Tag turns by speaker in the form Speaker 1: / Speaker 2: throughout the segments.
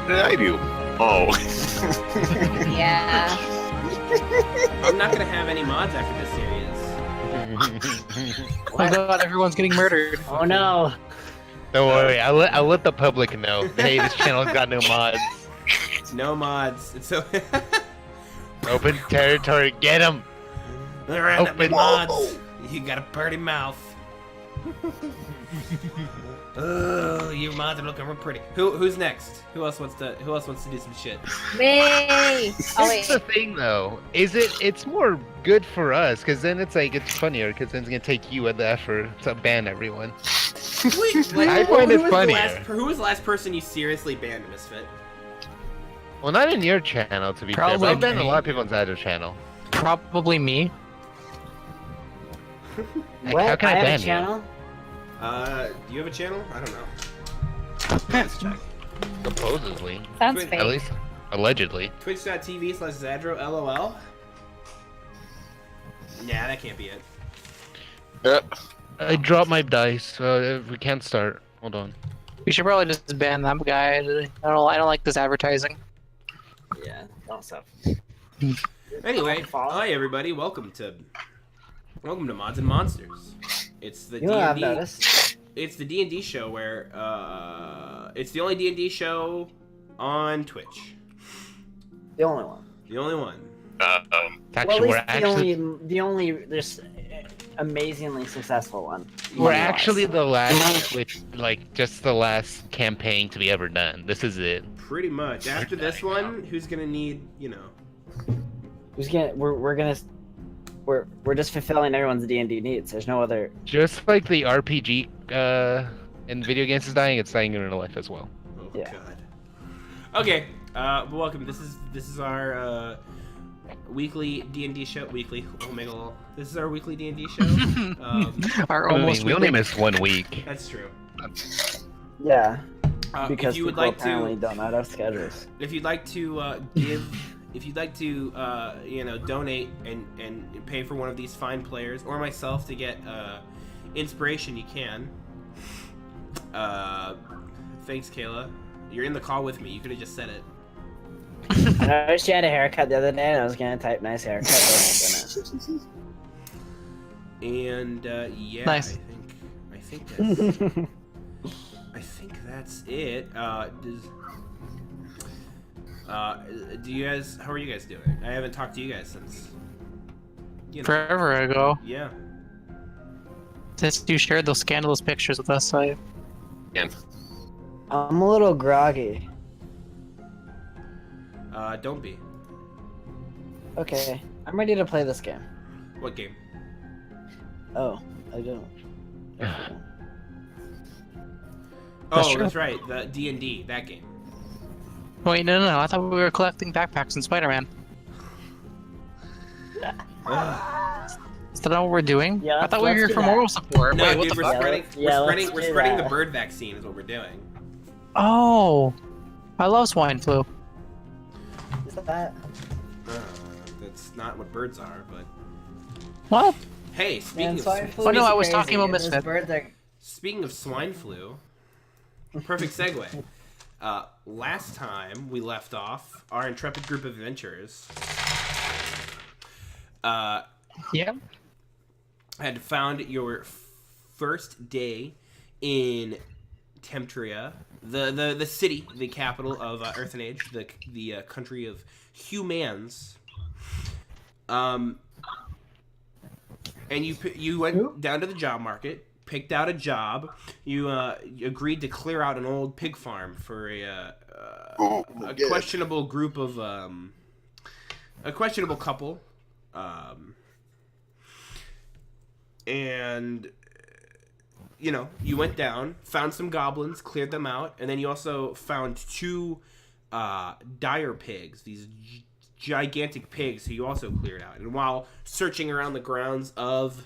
Speaker 1: did I do? Oh.
Speaker 2: Yeah.
Speaker 3: I'm not gonna have any mods after this series.
Speaker 4: Oh my god, everyone's getting murdered.
Speaker 5: Oh no.
Speaker 6: Don't worry, I'll let the public know. Hey, this channel's got no mods.
Speaker 3: No mods. It's so.
Speaker 6: Open territory, get them!
Speaker 3: Round up my
Speaker 6: Open.
Speaker 3: mods. You got a pretty mouth. Oh, your mods are looking real pretty. Who's next? Who else wants to do some shit?
Speaker 2: Me. Oh
Speaker 6: Here's the
Speaker 2: wait.
Speaker 6: thing, though, is it's more good for us, because then it's funnier, because then it's gonna take you the effort to ban everyone.
Speaker 3: Wait,
Speaker 6: I find it
Speaker 3: who was the
Speaker 6: funnier.
Speaker 3: who was the last person you seriously banned, Misfit?
Speaker 6: Well, not in your channel, to be fair,
Speaker 4: Probably
Speaker 6: but I've banned a
Speaker 4: me.
Speaker 6: lot of people inside your channel.
Speaker 4: Probably me.
Speaker 6: Like,
Speaker 5: What?
Speaker 6: how can I
Speaker 5: have
Speaker 6: ban
Speaker 5: a
Speaker 6: you?
Speaker 5: channel?
Speaker 3: Do you have a channel? I don't know. Let's check.
Speaker 6: Supposedly.
Speaker 2: Sounds
Speaker 3: Wait,
Speaker 6: At
Speaker 2: fake.
Speaker 6: least, allegedly.
Speaker 3: Twitch.tv/Zadro LOL. Nah, that can't be it.
Speaker 1: Yep.
Speaker 6: I dropped my dice, so we can't start. Hold on.
Speaker 4: We should probably just ban that guy. I don't like this advertising.
Speaker 5: Yeah, don't stop.
Speaker 3: Anyway, hi everybody, welcome to Mods and Monsters. It's the
Speaker 5: You know what I've
Speaker 3: D&D.
Speaker 5: noticed?
Speaker 3: It's the D&D show where it's the only D&D show on Twitch.
Speaker 5: The only one.
Speaker 3: The only one.
Speaker 6: Actually,
Speaker 5: Well, at least the only just amazingly successful one.
Speaker 6: we're
Speaker 5: Money-wise.
Speaker 6: actually the last Twitch, just the last campaign to be ever done. This is it.
Speaker 3: Pretty much. After this one, who's gonna need, you know?
Speaker 5: Who's gonna? We're just fulfilling everyone's D&D needs. There's no other.
Speaker 6: Just like the RPG in video games is dying, it's dying in real life as well.
Speaker 3: Oh
Speaker 5: Yeah.
Speaker 3: god. Okay, welcome. This is our weekly D&D show. Weekly. Omega lol. This is our weekly D&D show.
Speaker 4: Our
Speaker 6: I
Speaker 4: almost
Speaker 6: mean, we only missed 1 week.
Speaker 3: That's true.
Speaker 5: Yeah,
Speaker 3: If
Speaker 5: because
Speaker 3: you would
Speaker 5: people
Speaker 3: like
Speaker 5: apparently
Speaker 3: to,
Speaker 5: don't know our schedules.
Speaker 3: if you'd like to if you'd like to, you know, donate and pay for one of these fine players or myself to get inspiration, you can. Thanks, Kayla. You're in the call with me. You could have just said it.
Speaker 5: I noticed you had a haircut the other day, and I was gonna type nice haircut. But I didn't.
Speaker 3: And yeah,
Speaker 4: Nice.
Speaker 3: I think that's I think that's it. Do you guys? How are you guys doing? I haven't talked to you guys since. You know,
Speaker 4: Forever ago,
Speaker 3: yeah.
Speaker 4: since you shared those scandalous pictures with us,
Speaker 5: I'm a little groggy.
Speaker 3: Don't be.
Speaker 5: Okay, I'm ready to play this game.
Speaker 3: What game?
Speaker 5: Oh, I don't.
Speaker 4: That's
Speaker 3: Oh,
Speaker 4: true.
Speaker 3: that's right. The D&D, that game.
Speaker 4: wait, no, I thought we were collecting backpacks in Spider-Man. Is that not what we're doing?
Speaker 5: Yeah,
Speaker 4: I thought we were
Speaker 5: let's
Speaker 4: here
Speaker 5: do
Speaker 4: for
Speaker 5: that.
Speaker 4: moral support.
Speaker 3: No,
Speaker 4: Wait,
Speaker 3: dude,
Speaker 4: what the
Speaker 3: we're
Speaker 4: fuck?
Speaker 3: spreading,
Speaker 5: Yeah, let's
Speaker 3: we're
Speaker 5: do
Speaker 3: spreading the
Speaker 5: that.
Speaker 3: bird vaccine is what we're doing.
Speaker 4: Oh, I love swine flu.
Speaker 5: Is that?
Speaker 3: That's not what birds are, but
Speaker 4: What?
Speaker 3: hey,
Speaker 5: Man, swine flu
Speaker 4: Oh, no,
Speaker 5: is
Speaker 4: I was
Speaker 5: crazy,
Speaker 4: talking about
Speaker 5: and those
Speaker 4: Misfit.
Speaker 5: birds are-
Speaker 3: speaking of swine flu, perfect segue. Last time we left off, our intrepid group of adventurers
Speaker 4: Yeah.
Speaker 3: had found your first day in Temptria, the city, the capital of Earth and Age, the country of humans. And you went down to the job market, picked out a job. You agreed to clear out an old pig farm for a questionable group of a questionable couple. And you know, you went down, found some goblins, cleared them out, and then you also found two dire pigs, these gigantic pigs who you also cleared out. And while searching around the grounds of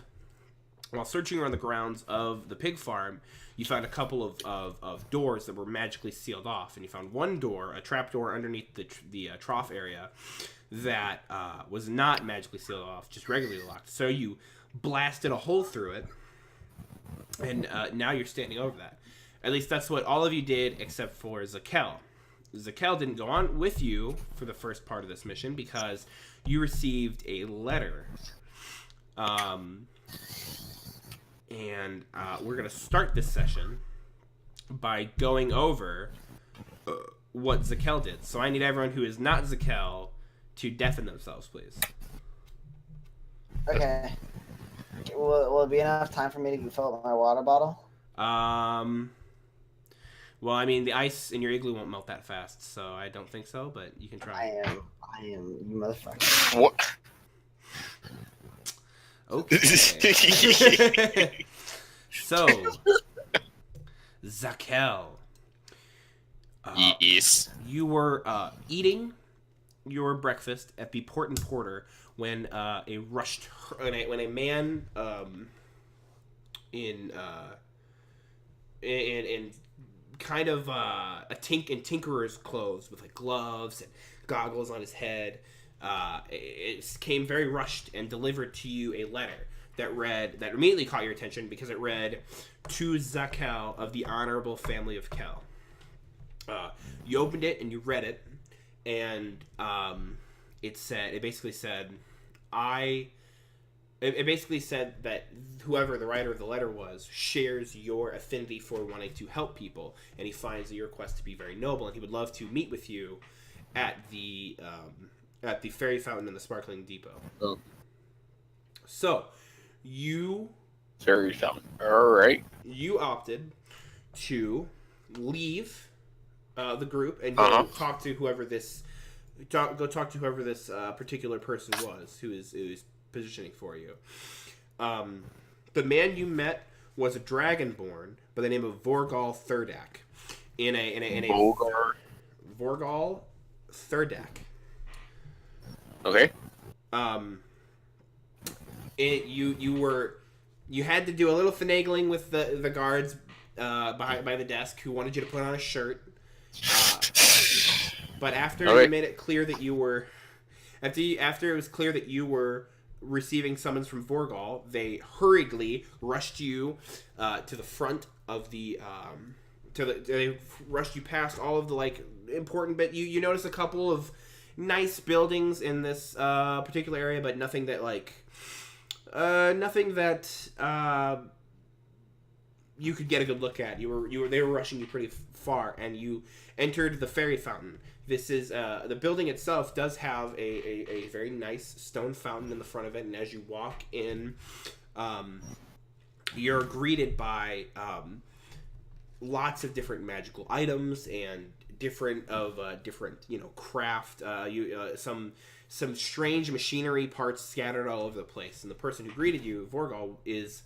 Speaker 3: the pig farm, you found a couple of doors that were magically sealed off, and you found one door, a trap door underneath the trough area that was not magically sealed off, just regularly locked. So you blasted a hole through it, and now you're standing over that. At least that's what all of you did, except for Zakel. Zakel didn't go on with you for the first part of this mission because you received a letter. And we're going to start this session by going over what Zakel did. So I need everyone who is not Zakel to deafen themselves, please.
Speaker 5: Okay. Will it be enough time for me to fill up my water bottle?
Speaker 3: Well, I mean, the ice in your igloo won't melt that fast, so I don't think so, but you can try.
Speaker 5: I am, you motherfucker.
Speaker 1: What?
Speaker 3: Okay. So, Zakel.
Speaker 1: Yes.
Speaker 3: You were eating your breakfast at the Port and Porter when when a man in kind of in tinkerer's clothes with like gloves and goggles on his head, it came very rushed and delivered to you a letter that immediately caught your attention because it read, "To Zakel of the Honorable Family of Kel." You opened it and you read it, and it basically said that whoever the writer of the letter was shares your affinity for wanting to help people, and he finds your quest to be very noble, and he would love to meet with you at the fairy fountain in the sparkling depot.
Speaker 1: Oh.
Speaker 3: So you
Speaker 1: Fairy fountain. All right.
Speaker 3: you opted to leave the group and go talk to whoever this particular person was who is positioning for you. The man you met was a dragonborn by the name of Vorgal Thurdak. In a Vorgal Thurdak.
Speaker 1: Okay.
Speaker 3: You had to do a little finagling with the guards by the desk who wanted you to put on a shirt. But after you made it clear that you were, after it was clear that you were receiving summons from Vorgal, they hurriedly rushed you to the front of the they rushed you past all of the like important. But you notice a couple of nice buildings in this particular area, but nothing that you could get a good look at. They were rushing you pretty far, and you entered the fairy fountain. This is the building itself does have a very nice stone fountain in the front of it, and as you walk in, you're greeted by lots of different magical items and different craft. Some strange machinery parts scattered all over the place, and the person who greeted you, Vorgal, is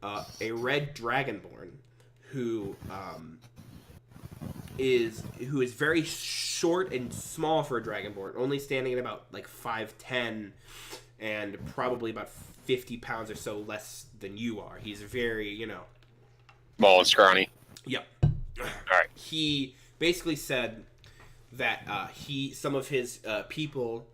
Speaker 3: a red dragonborn who is very short and small for a dragonborn, only standing at about like 5'10", and probably about 50 pounds or so less than you are. He's very,
Speaker 1: small and scrawny.
Speaker 3: Yep.
Speaker 1: All right.
Speaker 3: He basically said that some of his people,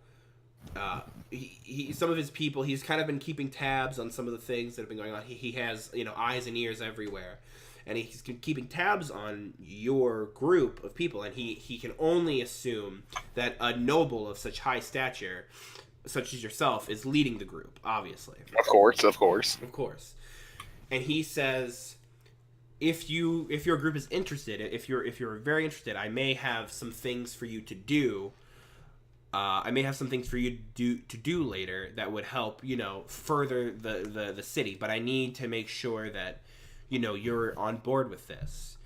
Speaker 3: he's kind of been keeping tabs on some of the things that have been going on. He has, eyes and ears everywhere. And he's keeping tabs on your group of people, and he can only assume that a noble of such high stature, such as yourself, is leading the group, obviously.
Speaker 1: Of course.
Speaker 3: Of course. And he says, if your group is interested, if you're very interested, I may have some things for you to do. I may have some things for you to do later that would help, further the city. But I need to make sure that you're on board with this.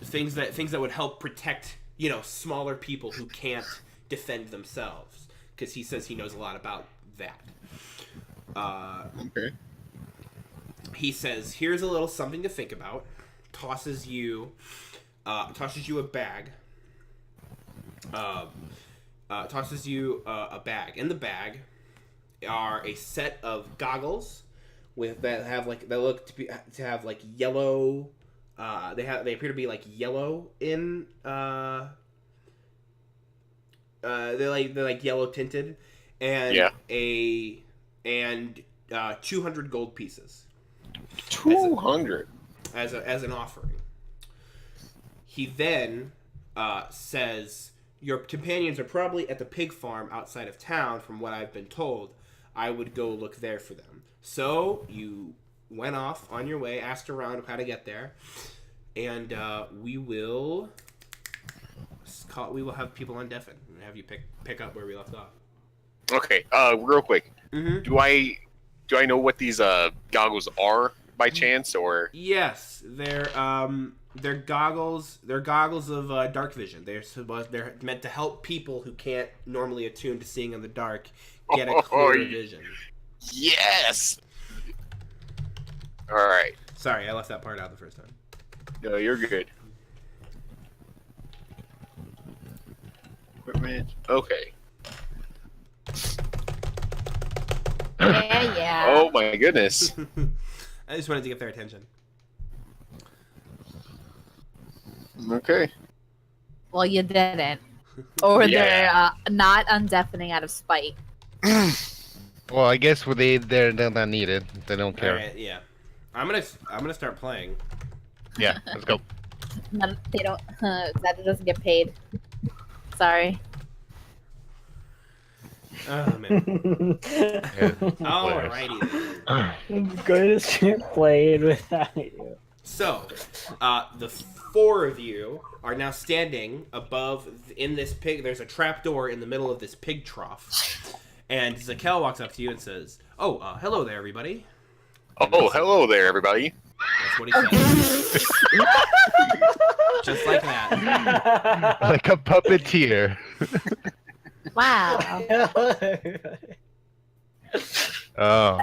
Speaker 3: Things that would help protect, smaller people who can't defend themselves, because he says he knows a lot about that.
Speaker 1: Okay.
Speaker 3: He says, "Here's a little something to think about." Tosses you a bag. Tosses you a bag. In the bag are a set of goggles that look to have like yellow. They appear to be like yellow in. They're like yellow tinted, and 200 gold pieces.
Speaker 1: 200
Speaker 3: as an offering. he then says, your companions are probably at the pig farm outside of town, from what I've been told. I would go look there for them. So you went off on your way, asked around how to get there, and we will have people on Deafin and have you pick up where we left off.
Speaker 1: Okay. Real quick.
Speaker 3: Mm-hmm.
Speaker 1: Do I know what these goggles are by chance, or?
Speaker 3: Yes, they're goggles. They're goggles of dark vision. They're meant to help people who can't normally attune to seeing in the dark get a clearer vision.
Speaker 1: Yes. All right.
Speaker 3: Sorry, I left that part out the first time.
Speaker 1: No, you're good. Equipment. Okay.
Speaker 2: Yeah.
Speaker 1: Oh my goodness.
Speaker 3: I just wanted to get their attention.
Speaker 1: Okay.
Speaker 2: Well, you didn't. Or
Speaker 1: Yeah.
Speaker 2: they're not undeafening out of spite.
Speaker 6: Well, I guess they're not needed. They don't care.
Speaker 3: Alright, yeah. I'm gonna start playing.
Speaker 6: Yeah, let's go.
Speaker 2: None, they don't. That doesn't get paid. Sorry.
Speaker 3: Oh man.
Speaker 6: Yeah.
Speaker 3: Alrighty then.
Speaker 5: I'm going to start playing without you.
Speaker 3: So, the four of you are now standing above in this pig. There's a trapdoor in the middle of this pig trough, and Zakel walks up to you and says, "Oh, hello there, everybody."
Speaker 1: Oh, hello there, everybody.
Speaker 3: That's what he says. Just like that.
Speaker 6: Like a puppeteer.
Speaker 2: Wow.
Speaker 6: Oh.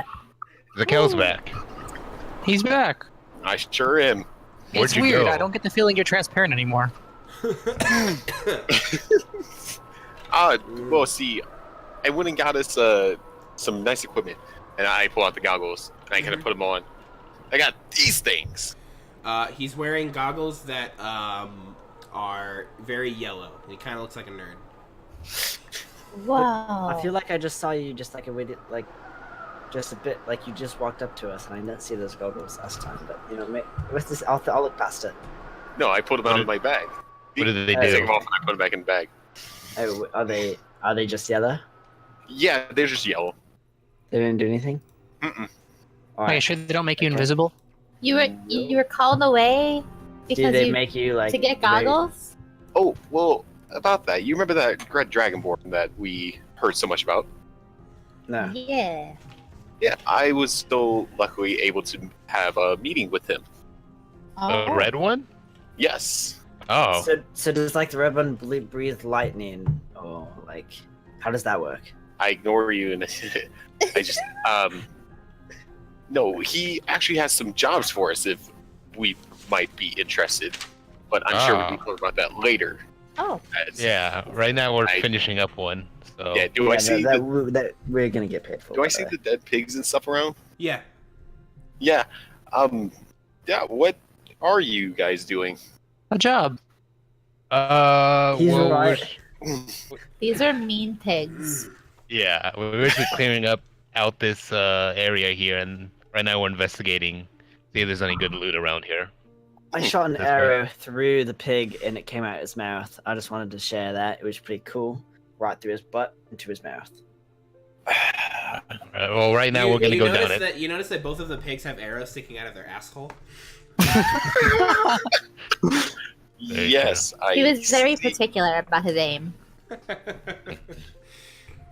Speaker 6: Zakel's back.
Speaker 4: He's back.
Speaker 1: I sure am.
Speaker 6: Where'd
Speaker 4: It's
Speaker 6: you
Speaker 4: weird.
Speaker 6: go?
Speaker 4: I don't get the feeling you're transparent anymore.
Speaker 1: Well, see, I went and got us some nice equipment, and I pull out the goggles, and I kind of put them on. I got these things.
Speaker 3: He's wearing goggles that are very yellow. He kind of looks like a nerd.
Speaker 2: Wow.
Speaker 5: I feel like I just saw you just like a bit, like, just a bit like you just walked up to us, and I didn't see those goggles last time. But you know, what's this? I'll look past it.
Speaker 1: No, I put them out of my bag.
Speaker 6: What did they
Speaker 1: I take
Speaker 6: do?
Speaker 1: them off and I put them back in the bag.
Speaker 5: Oh, are they just yellow?
Speaker 1: Yeah, they're just yellow.
Speaker 5: They didn't do anything.
Speaker 1: Mm-mm.
Speaker 5: All
Speaker 4: Are you
Speaker 5: right.
Speaker 4: sure they don't make you invisible?
Speaker 2: You were called away
Speaker 5: Do
Speaker 2: because
Speaker 5: they
Speaker 2: you
Speaker 5: make you like
Speaker 2: to get goggles.
Speaker 1: Oh, well, about that. You remember that red dragonborn that we heard so much about?
Speaker 5: No.
Speaker 2: Yeah.
Speaker 1: Yeah, I was still luckily able to have a meeting with him.
Speaker 2: Oh.
Speaker 6: The red one?
Speaker 1: Yes.
Speaker 6: Oh.
Speaker 5: So does like the red one breathe lightning, or like how does that work?
Speaker 1: I ignore you, and I just no, he actually has some jobs for us if we might be interested, but I'm sure we can talk about that later.
Speaker 2: Oh.
Speaker 1: As-
Speaker 6: Yeah, right now we're
Speaker 1: I-
Speaker 6: finishing up one. So
Speaker 1: Yeah. Do I see
Speaker 5: that we're gonna get paid for.
Speaker 1: Do I
Speaker 5: by
Speaker 1: see
Speaker 5: the
Speaker 1: the dead pigs and stuff around?
Speaker 3: Yeah.
Speaker 1: Yeah. Yeah. What are you guys doing?
Speaker 4: A job.
Speaker 5: He's
Speaker 6: well,
Speaker 5: right.
Speaker 2: These are mean pigs.
Speaker 6: yeah, we're just clearing out this area here, and right now we're investigating, see if there's any good loot around here.
Speaker 5: I shot an
Speaker 6: That's
Speaker 5: arrow through the pig and it came out his mouth. I just wanted to share that. It was pretty cool. Right through his butt into his mouth.
Speaker 6: Well, right now we're gonna go down it.
Speaker 3: You notice that both of the pigs have arrows sticking out of their asshole?
Speaker 6: you
Speaker 1: Yes, I.
Speaker 2: He was very
Speaker 1: see.
Speaker 2: particular about his aim.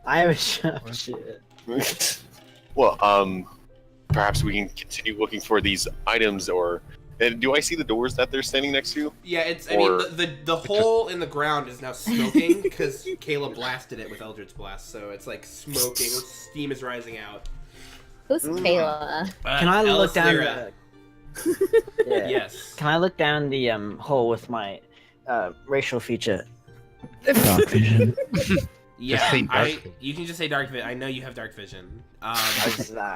Speaker 5: I was shit.
Speaker 1: Well, perhaps we can continue looking for these items, or and do I see the doors that they're standing next to?
Speaker 3: Yeah, it's. I
Speaker 1: Or-
Speaker 3: mean, the hole in the ground is now smoking because Caleb blasted it with Eldritch Blast, so it's like smoking. Steam is rising out.
Speaker 2: Who's Kayla?
Speaker 5: Can I look down
Speaker 3: Elisira.
Speaker 5: yeah.
Speaker 3: Yes.
Speaker 5: Can I look down the hole with my racial feature?
Speaker 3: Yeah,
Speaker 6: say dark vision.
Speaker 3: you can just say dark vision. I know you have dark vision.
Speaker 5: I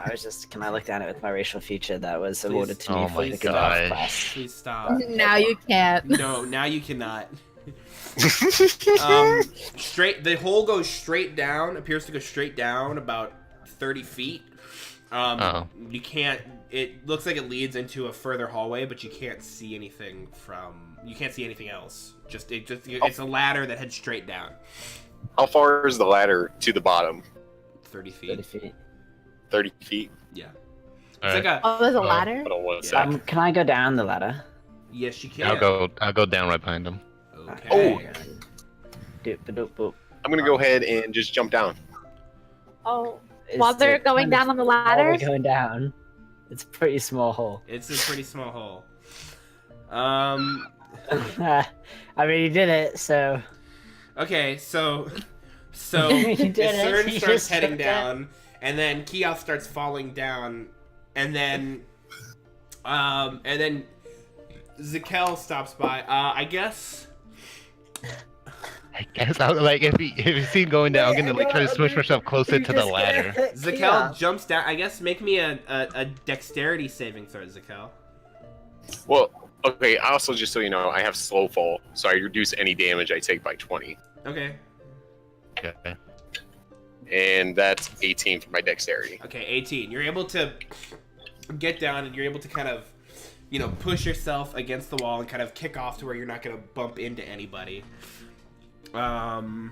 Speaker 5: was just. Can I look down it with my racial feature that was
Speaker 3: Please.
Speaker 5: awarded to me
Speaker 6: Oh
Speaker 5: for
Speaker 6: my
Speaker 5: the good
Speaker 6: gosh.
Speaker 5: art class?
Speaker 3: Please stop.
Speaker 2: Now you can't.
Speaker 3: No, now you cannot. Straight. The hole goes straight down. Appears to go straight down about 30 feet.
Speaker 6: Oh.
Speaker 3: You can't. it looks like it leads into a further hallway, but you can't see anything else. It's a ladder that heads straight down.
Speaker 1: How far is the ladder to the bottom?
Speaker 3: 30 feet.
Speaker 5: 30 feet.
Speaker 1: 30 feet.
Speaker 3: Yeah.
Speaker 6: All
Speaker 3: It's
Speaker 6: right.
Speaker 3: like a.
Speaker 2: Oh, there's a ladder?
Speaker 1: Hold on one
Speaker 3: Yeah.
Speaker 1: sec.
Speaker 5: Can I go down the ladder?
Speaker 3: Yes, you can.
Speaker 6: I'll go down right behind him.
Speaker 3: Okay.
Speaker 5: Doop, doop, boop.
Speaker 1: I'm gonna go ahead and just jump down.
Speaker 2: Oh,
Speaker 5: Is
Speaker 2: while they're
Speaker 5: it
Speaker 2: going
Speaker 5: kind of
Speaker 2: down on the
Speaker 5: while
Speaker 2: ladder?
Speaker 5: we're going down, it's a pretty small hole.
Speaker 3: It's a pretty small hole.
Speaker 5: I mean, you did it, so.
Speaker 3: Okay, so
Speaker 5: You did it.
Speaker 3: Cern
Speaker 5: You
Speaker 3: starts
Speaker 5: just
Speaker 3: heading
Speaker 5: jumped
Speaker 3: down, and then Keoth starts falling down, and then Zakel stops by. I guess.
Speaker 6: I'll, like if you see him going down, I'm gonna like try to smush myself closer to the ladder.
Speaker 3: Zakel jumps down. I guess make me a dexterity saving throw, Zakel.
Speaker 1: Well, okay. Also, just so you know, I have slow fall, so I reduce any damage I take by 20,
Speaker 3: Okay.
Speaker 6: Okay.
Speaker 1: and that's 18 for my dexterity.
Speaker 3: Okay, 18. You're able to get down, and you're able to kind of, push yourself against the wall and kind of kick off to where you're not going to bump into anybody. Let me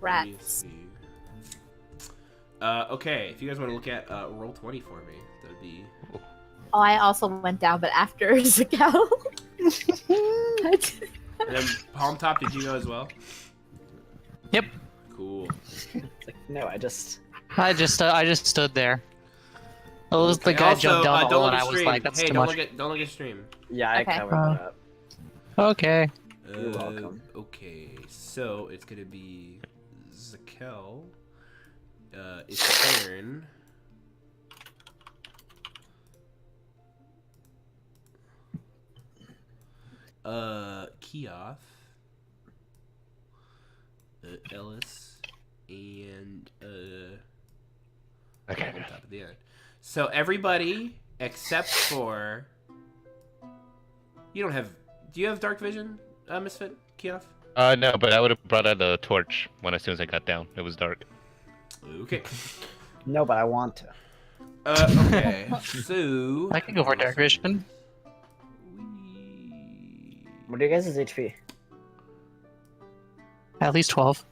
Speaker 2: Rats.
Speaker 3: see. Okay, if you guys want to look at roll 20 for me, that would be.
Speaker 2: Oh, I also went down, but after Zakel.
Speaker 3: And then Palm Top, did you go as well?
Speaker 4: Yep.
Speaker 3: Cool.
Speaker 5: It's like, no, I just.
Speaker 4: I just stood there. It was the
Speaker 3: Okay,
Speaker 4: guy
Speaker 3: also,
Speaker 4: jumped down the
Speaker 3: don't
Speaker 4: hole,
Speaker 3: look
Speaker 4: and
Speaker 3: at
Speaker 4: I was
Speaker 3: stream.
Speaker 4: like, "That's
Speaker 3: hey,
Speaker 4: too
Speaker 3: don't
Speaker 4: much."
Speaker 3: don't look at stream.
Speaker 5: Yeah, I
Speaker 2: Okay.
Speaker 5: covered that up.
Speaker 4: Okay.
Speaker 5: You're welcome.
Speaker 3: Okay, so it's gonna be Zakel. It's turn. Keoth, Ellis, and
Speaker 6: Okay.
Speaker 3: on top at the end. So everybody except for you don't have. Do you have dark vision, Misfit Keoth?
Speaker 6: No, but I would have brought out a torch as soon as I got down. It was dark.
Speaker 3: Okay.
Speaker 5: No, but I want to.
Speaker 3: Okay. So
Speaker 4: I can go for dark vision.
Speaker 5: What are you guys' HP?
Speaker 4: At least 12.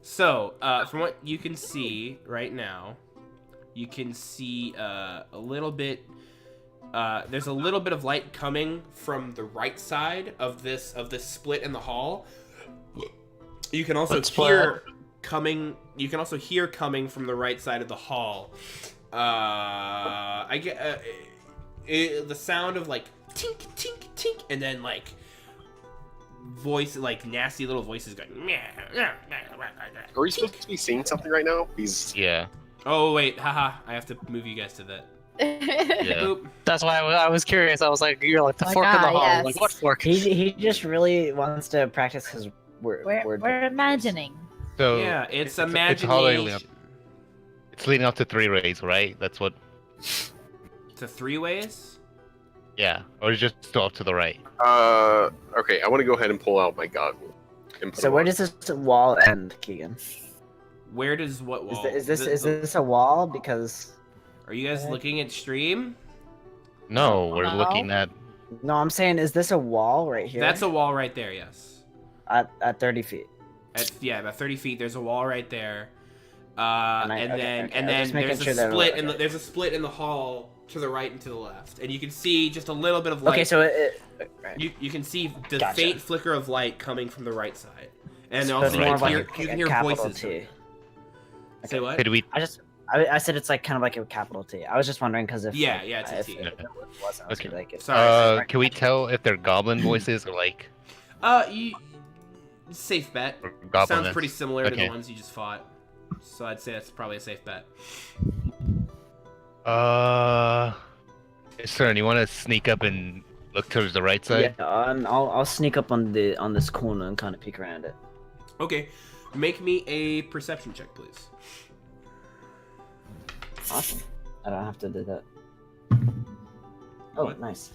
Speaker 3: So, from what you can see right now, you can see a little bit. There's a little bit of light coming from the right side of this split in the hall. You can also hear coming. You can also hear coming from the right side of the hall. I get the sound of like tink tink tink, and then like nasty little voices going.
Speaker 1: Are we supposed to be seeing something right now?
Speaker 6: Yeah.
Speaker 3: Oh wait, haha! I have to move you guys to that.
Speaker 6: Yeah.
Speaker 3: Boop.
Speaker 4: That's why I was curious. I was like, "You're like the
Speaker 2: Oh my
Speaker 4: fork in the
Speaker 2: God,
Speaker 4: hall."
Speaker 2: yes.
Speaker 4: Like, what fork?
Speaker 5: He just really wants to practice his word.
Speaker 2: We're imagining.
Speaker 6: So
Speaker 3: Yeah, it's
Speaker 6: It's hallway leading
Speaker 3: imagination.
Speaker 6: it's leading up to 3 rays, right? That's what.
Speaker 3: To 3 ways.
Speaker 6: Yeah, or just still up to the right.
Speaker 1: Okay. I want to go ahead and pull out my goggle. And put
Speaker 5: So
Speaker 1: it
Speaker 5: where
Speaker 1: on.
Speaker 5: does this wall end, Keegan?
Speaker 3: Where does what wall?
Speaker 5: Is this a wall? Because
Speaker 3: Are you guys looking at stream?
Speaker 6: No, we're
Speaker 2: No.
Speaker 6: looking at.
Speaker 5: no, I'm saying, is this a wall right here?
Speaker 3: That's a wall right there. Yes.
Speaker 5: at 30 feet.
Speaker 3: About 30 feet. There's a wall right there.
Speaker 5: Okay,
Speaker 3: And
Speaker 5: okay.
Speaker 3: then
Speaker 5: I was just making
Speaker 3: there's a
Speaker 5: sure that-
Speaker 3: split
Speaker 5: okay.
Speaker 3: there's a split in the hall to the right and to the left, and you can see just a little bit of light.
Speaker 5: Okay, so right.
Speaker 3: you can see the
Speaker 5: Gotcha.
Speaker 3: faint flicker of light coming from the right side, and
Speaker 5: So
Speaker 3: also
Speaker 5: it's
Speaker 3: you
Speaker 5: more
Speaker 3: can
Speaker 5: of like
Speaker 3: hear,
Speaker 5: a
Speaker 3: you can hear
Speaker 5: capital
Speaker 3: voices.
Speaker 5: T.
Speaker 3: Say what?
Speaker 6: Could we?
Speaker 5: I said it's like kind of like a capital T. I was just wondering because if
Speaker 3: Yeah,
Speaker 5: like,
Speaker 3: yeah, it's a
Speaker 5: if
Speaker 3: T.
Speaker 5: it wasn't, I was
Speaker 6: Okay.
Speaker 5: like,
Speaker 3: Sorry.
Speaker 6: Can we tell if they're goblin voices or like
Speaker 3: Safe bet.
Speaker 6: or goblin?
Speaker 3: Sounds pretty similar to the
Speaker 6: Okay.
Speaker 3: ones you just fought. So I'd say that's probably a safe bet.
Speaker 6: Sir, you want to sneak up and look towards the right side?
Speaker 5: Yeah, I'll sneak up on this corner and kind of peek around it.
Speaker 3: Okay, make me a perception check, please.
Speaker 5: Awesome. I don't have to do that. Oh,
Speaker 3: What?
Speaker 5: nice.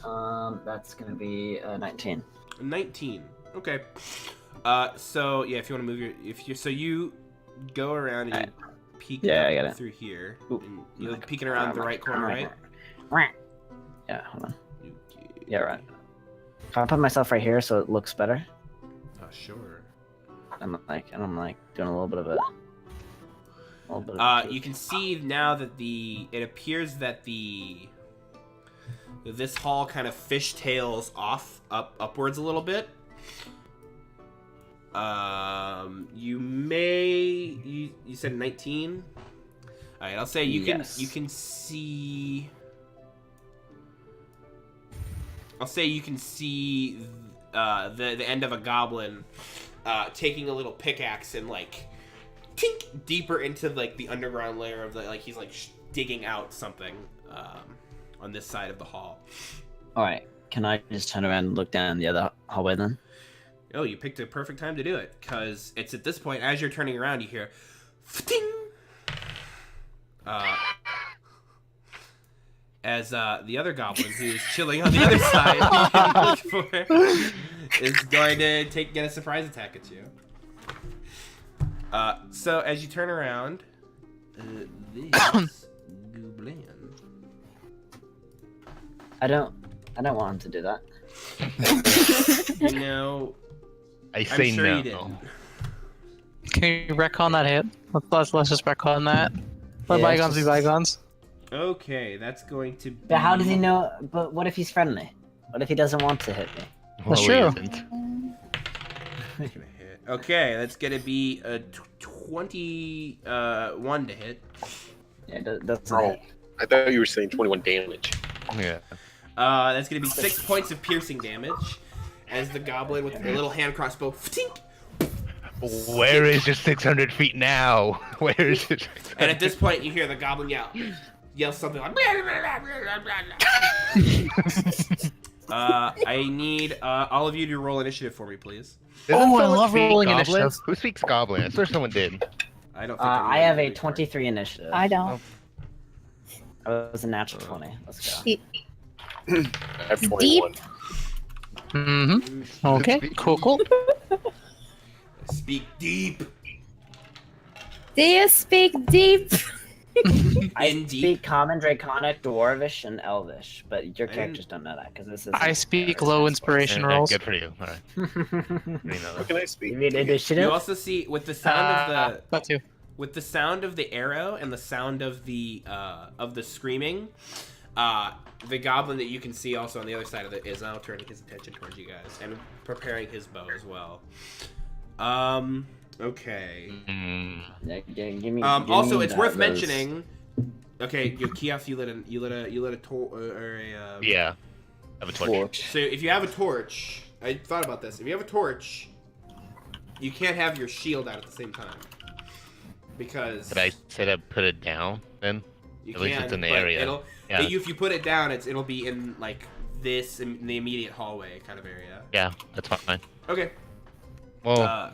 Speaker 5: That's gonna be 19.
Speaker 3: 19. Okay. So yeah, if you want to move you go around and you peek
Speaker 5: Yeah, I got it.
Speaker 3: through here,
Speaker 5: Oop.
Speaker 3: and you're peeking around the right corner, right?
Speaker 5: Yeah, hold on. Yeah, right. Can I put myself right here so it looks better?
Speaker 3: Sure.
Speaker 5: I'm like doing a little bit of it.
Speaker 3: You can see now that it appears that this hall kind of fishtails upwards a little bit. You said 19. All right, I'll say you can see. I'll say you can see the end of a goblin taking a little pickaxe and like tink deeper into like the underground layer of he's like digging out something on this side of the hall.
Speaker 5: All right, can I just turn around and look down the other hallway then?
Speaker 3: Oh, you picked a perfect time to do it, because it's at this point, as you're turning around, you hear "Fting!" As the other goblin, who's chilling on the other side, is going to get a surprise attack at you. So as you turn around, this goblin.
Speaker 5: I don't want him to do that.
Speaker 3: You know,
Speaker 6: I say
Speaker 3: I'm sure
Speaker 6: no.
Speaker 3: you didn't.
Speaker 4: Can you retcon that hit? Let's just retcon that. Let
Speaker 5: Yeah,
Speaker 4: bygones be
Speaker 5: just-
Speaker 4: bygones.
Speaker 3: Okay, that's going to be...
Speaker 5: But how does he know? But what if he's friendly? What if he doesn't want to hit me?
Speaker 6: Well, he
Speaker 4: true.
Speaker 6: isn't.
Speaker 3: Gonna hit. Okay, that's gonna be a 21 to hit.
Speaker 5: Yeah, that's
Speaker 1: Oh,
Speaker 5: hit.
Speaker 1: I thought you were saying 21 damage.
Speaker 6: Yeah.
Speaker 3: That's gonna be 6 points of piercing damage as the goblin with the little hand crossbow. Ftink!
Speaker 6: Where is your 600 feet now? Where is it?
Speaker 3: And at this point, you hear the goblin yell something like. I need all of you to roll initiative for me, please.
Speaker 6: Doesn't
Speaker 4: Oh, I
Speaker 6: someone
Speaker 4: love
Speaker 6: speak
Speaker 4: rolling
Speaker 6: goblin?
Speaker 4: initiative.
Speaker 6: Who speaks goblin? I swear someone did.
Speaker 3: I don't. Think
Speaker 5: I have a 23 initiative.
Speaker 2: I don't.
Speaker 5: I was a natural 20. Let's go.
Speaker 2: Deep.
Speaker 1: I have
Speaker 2: Deep.
Speaker 1: 21.
Speaker 4: Mm-hmm. Okay, cool.
Speaker 3: Speak deep.
Speaker 2: Do you speak deep?
Speaker 5: I
Speaker 3: In
Speaker 5: speak
Speaker 3: deep.
Speaker 5: Common, Draconic, Dwarvish, and Elvish, but your characters don't know that because this is.
Speaker 4: I speak low inspiration
Speaker 6: Yeah,
Speaker 4: rolls.
Speaker 6: good for you. All right. Pretty know
Speaker 1: How
Speaker 6: that.
Speaker 1: can I speak?
Speaker 5: You mean
Speaker 3: You
Speaker 5: initiative?
Speaker 3: also see with the sound of
Speaker 4: That too.
Speaker 3: the sound of the arrow and the sound of the screaming, the goblin that you can see also on the other side of it is now turning his attention towards you guys and preparing his bow as well. Okay.
Speaker 6: Mm.
Speaker 5: Yeah, give me.
Speaker 3: Also, it's worth
Speaker 5: those.
Speaker 3: mentioning. Okay, Keoff, you lit a
Speaker 6: Yeah. I have a torch.
Speaker 5: Torch.
Speaker 3: So if you have a torch, I thought about this. If you have a torch, you can't have your shield out at the same time because
Speaker 6: Did I say to put it down then?
Speaker 3: you
Speaker 6: At least
Speaker 3: can,
Speaker 6: it's in the
Speaker 3: but
Speaker 6: area. Yeah.
Speaker 3: If you put it down, it'll be in like this in the immediate hallway kind of area.
Speaker 6: Yeah, that's fine.
Speaker 3: Okay.
Speaker 6: Well,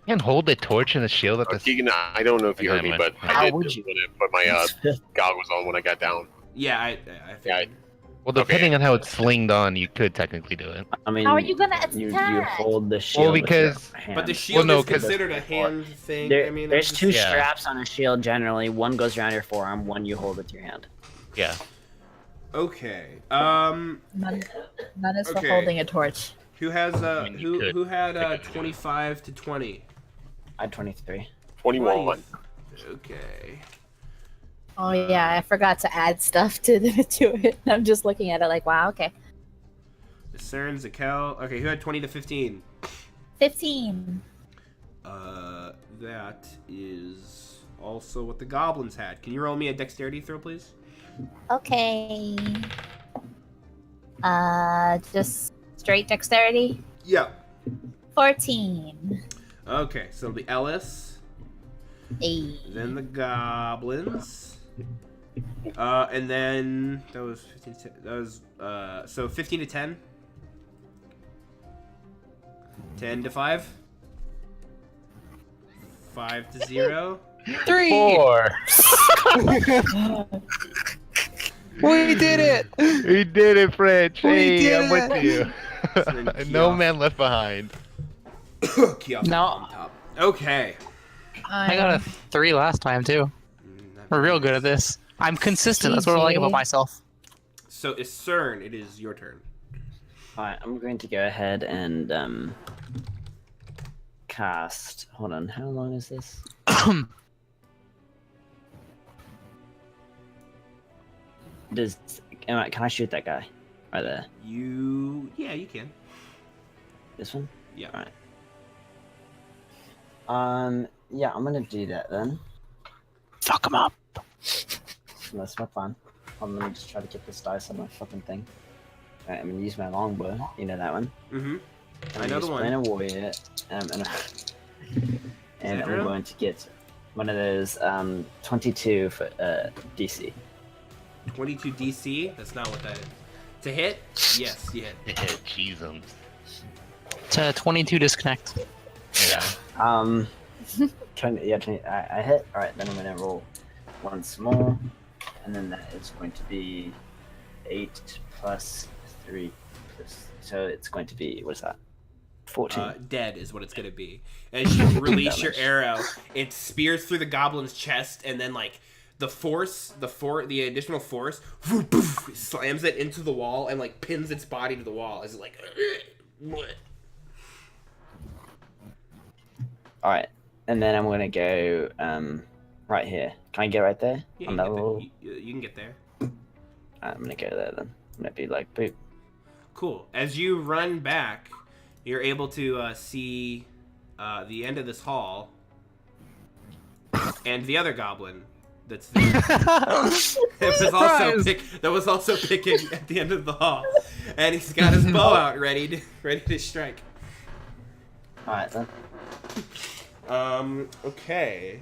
Speaker 6: you can hold the torch and the shield at the
Speaker 1: Keegan, I don't know if you
Speaker 6: Okay,
Speaker 1: heard me,
Speaker 6: never
Speaker 1: but
Speaker 6: mind.
Speaker 5: How
Speaker 1: I did
Speaker 5: would you?
Speaker 1: when I put my goggles on when I got down.
Speaker 3: Yeah, I think.
Speaker 1: Yeah,
Speaker 6: Well, depending on how it's slinged on, you could technically do it.
Speaker 5: I mean,
Speaker 2: How are you gonna
Speaker 5: You
Speaker 2: attack?
Speaker 5: hold the shield. with
Speaker 6: because-
Speaker 5: your hand.
Speaker 3: But the shield
Speaker 6: no,
Speaker 3: is
Speaker 6: 'cause-
Speaker 3: considered a hand thing.
Speaker 5: There-
Speaker 3: I mean,
Speaker 5: there's
Speaker 3: it's
Speaker 5: two
Speaker 3: just-
Speaker 6: Yeah.
Speaker 5: straps on a shield generally. One goes around your forearm. One you hold with your hand.
Speaker 6: Yeah.
Speaker 3: Okay.
Speaker 2: None is for
Speaker 3: Okay.
Speaker 2: holding a torch.
Speaker 3: Who has
Speaker 6: mean, you could.
Speaker 3: who had 25 to 20?
Speaker 5: I had 23.
Speaker 1: 21.
Speaker 3: Okay.
Speaker 2: Oh yeah, I forgot to add stuff to it. I'm just looking at it like, wow, okay.
Speaker 3: Discern, Zakel. Okay, who had 20 to 15?
Speaker 2: 15.
Speaker 3: That is also what the goblins had. Can you roll me a dexterity throw, please?
Speaker 2: Okay. Just straight dexterity.
Speaker 3: Yeah.
Speaker 2: 14.
Speaker 3: Okay, so it'll be Ellis,
Speaker 2: Hey.
Speaker 3: then the goblins, and then that was 15. That was so 15 to 10. 10 to 5. 5 to 0.
Speaker 4: 3.
Speaker 6: 4.
Speaker 4: We did it.
Speaker 6: We did it, French.
Speaker 4: We
Speaker 6: Hey,
Speaker 4: did
Speaker 6: I'm with you.
Speaker 3: Then
Speaker 6: No
Speaker 3: Keoff.
Speaker 6: man left behind.
Speaker 3: Keoff
Speaker 4: No.
Speaker 3: on top. Okay.
Speaker 4: I got a 3 last time too. We're real good at this. I'm consistent. That's what I like about
Speaker 2: GG.
Speaker 4: myself.
Speaker 3: So, Isern, it is your turn.
Speaker 5: Alright, I'm going to go ahead and cast. Hold on, how long is this? Can I shoot that guy right there?
Speaker 3: Yeah, you can.
Speaker 5: This one?
Speaker 3: Yeah.
Speaker 5: Alright. Yeah, I'm gonna do that then.
Speaker 4: Fuck him up.
Speaker 5: That's my plan. I'm gonna just try to get this dice on my fucking thing. Alright, I'm gonna use my longbow. You know that one.
Speaker 3: Mm-hmm.
Speaker 5: I'm
Speaker 3: I know the
Speaker 5: gonna
Speaker 3: one.
Speaker 5: use Warrior, and I'm
Speaker 3: true?
Speaker 5: going to get one of those 22 for DC.
Speaker 3: 22 DC. That's not what that is. To hit? Yes, you hit.
Speaker 6: Jesus.
Speaker 4: To 22 disconnect.
Speaker 6: Yeah.
Speaker 5: I hit. All right, then I'm gonna roll once more, and then that is going to be 8 plus 3 plus. So it's going to be what's that? 14.
Speaker 3: Dead is what it's gonna be. As you release your
Speaker 5: Damage.
Speaker 3: arrow, it spears through the goblin's chest, and then like the additional force slams it into the wall and like pins its body to the wall as it like.
Speaker 5: All right, and then I'm gonna go right here. Can I get right there?
Speaker 3: Yeah,
Speaker 5: On
Speaker 3: you,
Speaker 5: that
Speaker 3: get
Speaker 5: little...
Speaker 3: there. You can get there.
Speaker 5: I'm gonna go there then. I'm gonna be like boop.
Speaker 3: Cool. As you run back, you're able to see the end of this hall and the other goblin that's there. That was also picking at the end of the hall, and he's got his bow out ready to strike.
Speaker 5: All right then.
Speaker 3: Okay.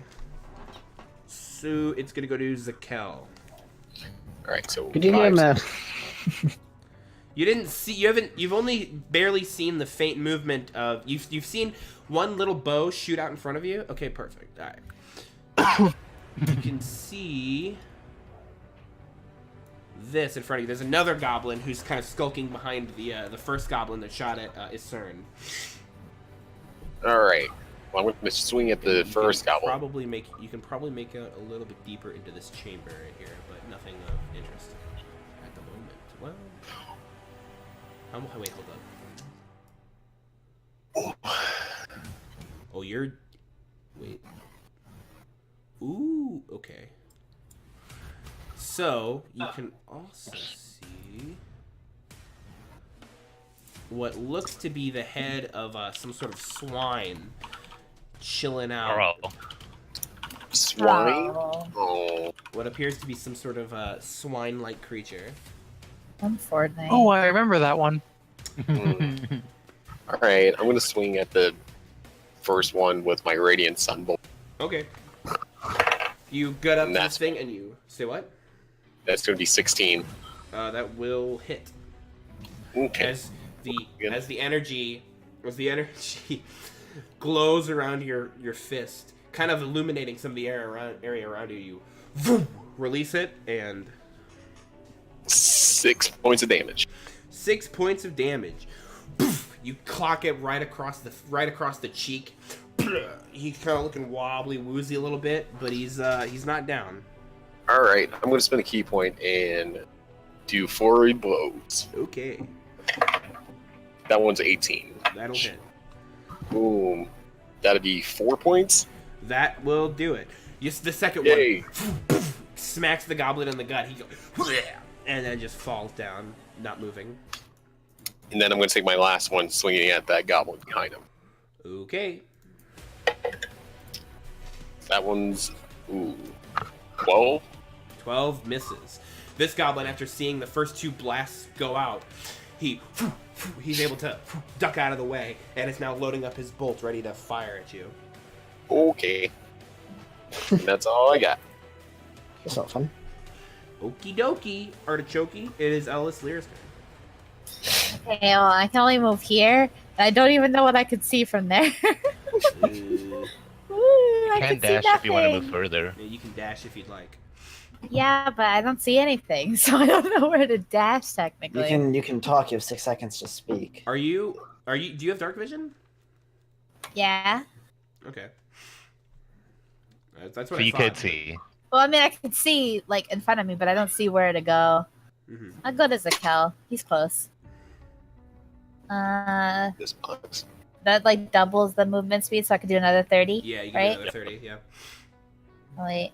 Speaker 3: So it's gonna go to Zakel.
Speaker 1: Alright, so
Speaker 5: Could you hear him?
Speaker 3: You didn't see. You've only barely seen the faint movement of. You've seen one little bow shoot out in front of you. Okay, perfect. All right. You can see this in front of you. There's another goblin who's kind of skulking behind the first goblin that shot at Isern.
Speaker 1: Alright. Well, I'm going to swing at the first goblin.
Speaker 3: You can probably make out a little bit deeper into this chamber right here, but nothing of interest at the moment. Well, wait, hold up. Oh, you're. Wait. Ooh, okay. So you can also see what looks to be the head of some sort of swine chilling out.
Speaker 6: Oh.
Speaker 1: Swine?
Speaker 2: Oh,
Speaker 1: Oh.
Speaker 3: What appears to be some sort of swine-like creature.
Speaker 2: Fortnite.
Speaker 4: Oh, I remember that one.
Speaker 1: Alright, I'm going to swing at the first one with my Radiant Sunbolt.
Speaker 3: Okay. You gut up to
Speaker 1: That's-
Speaker 3: this thing and you say what?
Speaker 1: That's going to be 16.
Speaker 3: That will hit.
Speaker 1: Okay.
Speaker 3: As the energy glows around your fist, kind of illuminating some of the area around you, you release it and
Speaker 1: 6 points of damage.
Speaker 3: 6 points of damage. You clock it right across the cheek. He's kind of looking wobbly, woozy a little bit, but he's not down.
Speaker 1: Alright, I'm going to spend a key point and do 4 blows.
Speaker 3: Okay,
Speaker 1: That one's 18.
Speaker 3: that'll hit.
Speaker 1: Boom. That'll be 4 points.
Speaker 3: That will do it. Just the second
Speaker 1: Yay.
Speaker 3: one smacks the goblin in the gut. He goes, and then just falls down, not moving.
Speaker 1: And then I'm going to take my last one, swinging at that goblin behind him.
Speaker 3: Okay.
Speaker 1: That one's 12.
Speaker 3: 12 misses. This goblin, after seeing the first 2 blasts go out, he's able to duck out of the way and is now loading up his bolt, ready to fire at you.
Speaker 1: Okay. And that's all I got.
Speaker 5: That's not fun.
Speaker 3: Okie dokie, artichokey. It is Ellis Lear's turn.
Speaker 2: Okay, well, I can only move here. I don't even know what I could see from there. Ooh, I
Speaker 6: Can
Speaker 2: can see
Speaker 6: dash if you want to
Speaker 2: nothing.
Speaker 6: move further.
Speaker 3: You can dash if you'd like.
Speaker 2: Yeah, but I don't see anything, so I don't know where to dash technically.
Speaker 5: You can talk. You have 6 seconds to speak.
Speaker 3: Do you have dark vision?
Speaker 2: Yeah.
Speaker 3: Okay. That's what
Speaker 6: So
Speaker 3: I
Speaker 6: you
Speaker 3: thought.
Speaker 6: could see.
Speaker 2: Well, I mean, I can see like in front of me, but I don't see where to go.
Speaker 3: Mm-hmm.
Speaker 2: I'll go to Zakel. He's close.
Speaker 1: This box.
Speaker 2: That like doubles the movement speed, so I could do another 30.
Speaker 3: Yeah, you can
Speaker 2: right?
Speaker 3: do another 30. Yeah.
Speaker 2: Wait.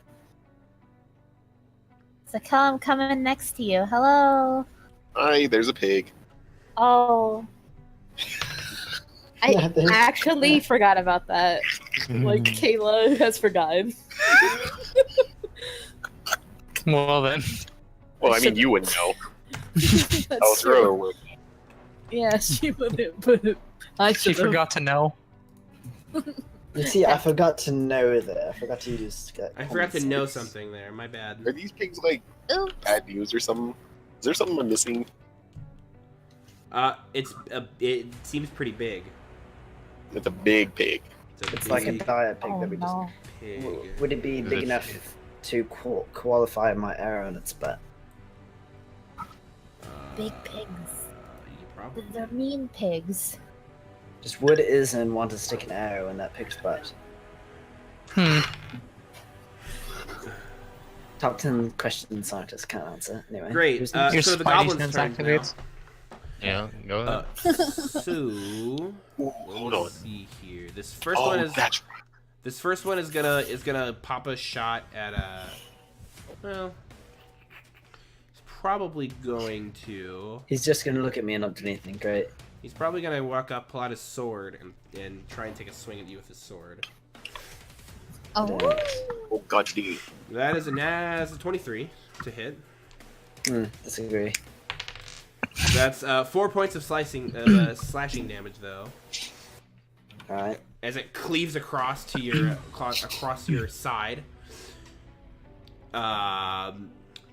Speaker 2: Zakel, I'm coming next to you. Hello.
Speaker 1: Hi, there's a pig.
Speaker 2: Oh.
Speaker 7: Yeah,
Speaker 8: I
Speaker 7: there's-
Speaker 8: actually forgot about that. Like, Kayla has forgotten.
Speaker 4: Well then.
Speaker 1: Well, I mean, you wouldn't know.
Speaker 8: That's
Speaker 1: I'll throw her wood.
Speaker 8: Yeah, she wouldn't, but I
Speaker 4: She
Speaker 8: should have.
Speaker 4: forgot to know.
Speaker 7: You see, I forgot to know that. I forgot to use.
Speaker 3: I forgot to know something there. My bad.
Speaker 1: Are these pigs like
Speaker 2: Ooh.
Speaker 1: bad news or something? Is there something I'm missing?
Speaker 3: It seems pretty big.
Speaker 1: It's a big pig.
Speaker 7: It's like a
Speaker 3: big
Speaker 7: dire pig
Speaker 2: Oh
Speaker 7: that we just.
Speaker 2: no.
Speaker 3: pig.
Speaker 7: Would it be big enough to qualify my arrow in its butt?
Speaker 2: Big pigs.
Speaker 3: You probably.
Speaker 2: They're mean pigs.
Speaker 7: Just would isn't want to stick an arrow in that pig's butt.
Speaker 4: Hmm.
Speaker 7: Top 10 question scientists can't answer. Anyway.
Speaker 3: Great.
Speaker 7: who's
Speaker 3: So
Speaker 4: Your
Speaker 3: the
Speaker 4: spidey
Speaker 3: goblins
Speaker 4: sense
Speaker 3: turn now.
Speaker 4: activates.
Speaker 6: Yeah, go ahead.
Speaker 3: So
Speaker 1: Ooh, hold on.
Speaker 3: let's see here. This first
Speaker 1: Oh,
Speaker 3: one is
Speaker 1: that's
Speaker 3: this first one is gonna pop a shot at a. Well, he's probably going to.
Speaker 7: He's just gonna look at me and not do anything. Great.
Speaker 3: He's probably gonna walk up, pull out his sword, and try and take a swing at you with his sword.
Speaker 2: Oh.
Speaker 1: Oh god, D.
Speaker 3: That is a 23 to hit.
Speaker 7: Disagree.
Speaker 3: That's 4 points of slashing damage though,
Speaker 7: Alright.
Speaker 3: as it cleaves across to your across your side.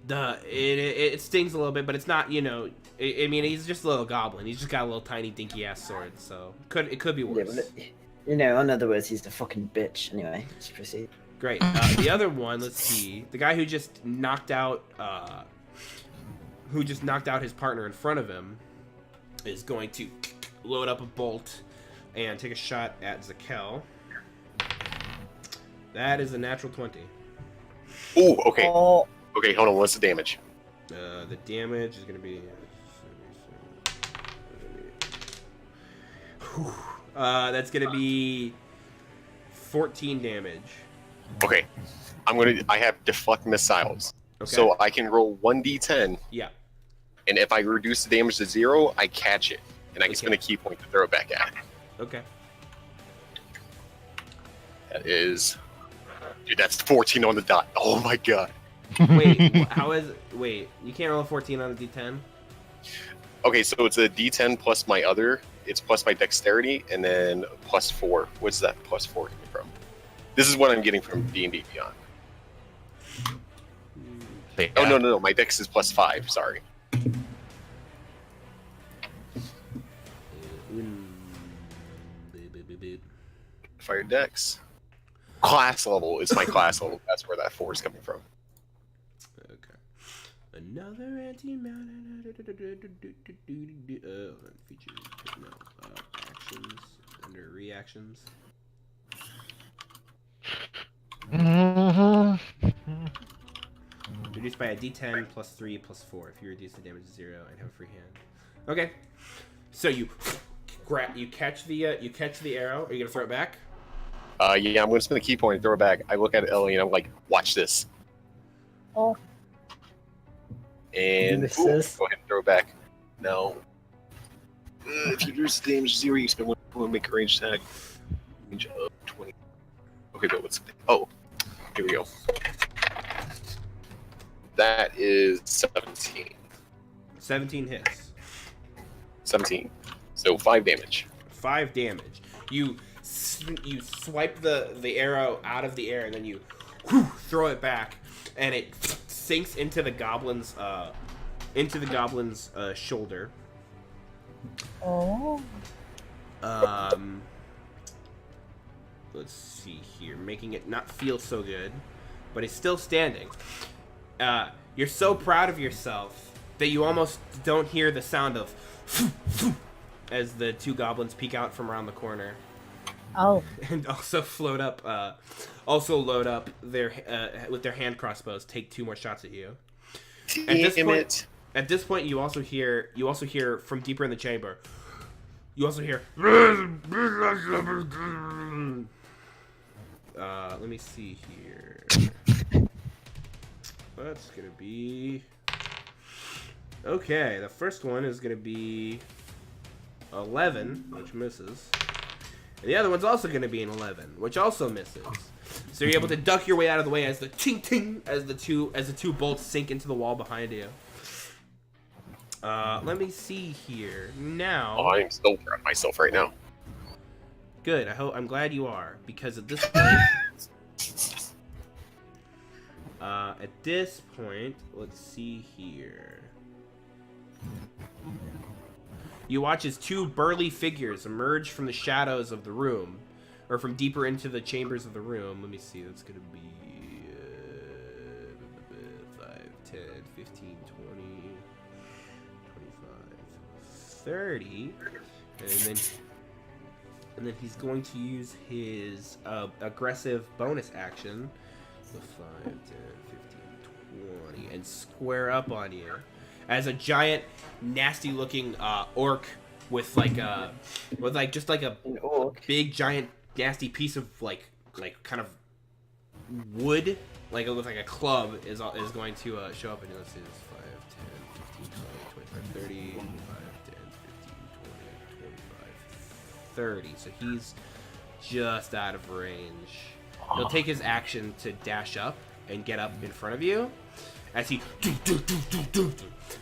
Speaker 3: It stings a little bit, but it's not, I mean, he's just a little goblin. He's just got a little tiny dinky ass sword, so it could be
Speaker 7: Yeah,
Speaker 3: worse.
Speaker 7: but in other words, he's the fucking bitch. Anyway, let's proceed.
Speaker 3: Great. The other one, let's see, the guy who just knocked out his partner in front of him is going to load up a bolt and take a shot at Zakel. That is a natural 20.
Speaker 1: Ooh, okay.
Speaker 2: Oh.
Speaker 1: Okay, hold on. What's the damage?
Speaker 3: The damage is going to be... that's going to be 14 damage.
Speaker 1: Okay. I have deflect missiles.
Speaker 3: Okay.
Speaker 1: So I can roll 1d10,
Speaker 3: Yeah.
Speaker 1: and if I reduce the damage to 0, I catch it. And I can
Speaker 3: Okay.
Speaker 1: spend a key point to throw it back at.
Speaker 3: Okay.
Speaker 1: That is... Dude, that's 14 on the dot. Oh my god.
Speaker 3: Wait, wait, you can't roll a 14 on a d10?
Speaker 1: Okay, so it's a d10 plus my other. It's plus my dexterity, and then plus 4. What's that plus 4 coming from? This is what I'm getting from D&D Beyond. Oh, no. My dex is plus 5. Sorry. Fire dex. Class level is my class level. That's where that 4 is coming from.
Speaker 3: Okay. Another features, no, actions, under reactions. Reduced by a d10 plus 3 plus 4. If you reduce the damage to 0 and have a free hand. Okay. So you catch the arrow. Are you gonna throw it back?
Speaker 1: Yeah, I'm going to spend a key point and throw it back. I look at Ellie and I'm like, watch this.
Speaker 2: Oh.
Speaker 1: And
Speaker 7: This
Speaker 1: ooh,
Speaker 7: is-
Speaker 1: go ahead and throw it back. No. If you reduce the damage to 0, you spend 1 point to make a range attack. Range of 20. Okay, but what's... Oh, here we go. That is 17.
Speaker 3: 17 hits.
Speaker 1: 17. So 5 damage.
Speaker 3: 5 damage. You swipe the arrow out of the air and then you throw it back, and it sinks into the goblin's shoulder.
Speaker 2: Oh.
Speaker 3: Let's see here, making it not feel so good, but it's still standing. You're so proud of yourself that you almost don't hear the sound of as the 2 goblins peek out from around the corner.
Speaker 2: Oh.
Speaker 3: and also load up their with their hand crossbows. Take 2 more shots at you. At this point, you also hear from deeper in the chamber. You also hear. Let me see here. That's gonna be. Okay, the first one is gonna be 11, which misses. And the other one's also gonna be an 11, which also misses. So you're able to duck your way out of the way as the ting ting as the two bolts sink into the wall behind you. Let me see here now.
Speaker 1: Oh, I'm so proud of myself right now.
Speaker 3: Good. I'm glad you are, because at this point, let's see here. You watch as 2 burly figures emerge from the shadows of the room, or from deeper into the chambers of the room. Let me see. That's gonna be 5, 10, 15, 20, 25, 30, and then he's going to use his aggressive bonus action, so 5, 10, 15, 20, and square up on you as a giant, nasty-looking orc with just like a big, giant, nasty piece of like kind of wood, like with like a club, is going to show up, and let's see, this 5, 10, 15, 20, 25, 30, 5, 10, 15, 20, 25, 30. So he's just out of range. He'll take his action to dash up and get up in front of you as he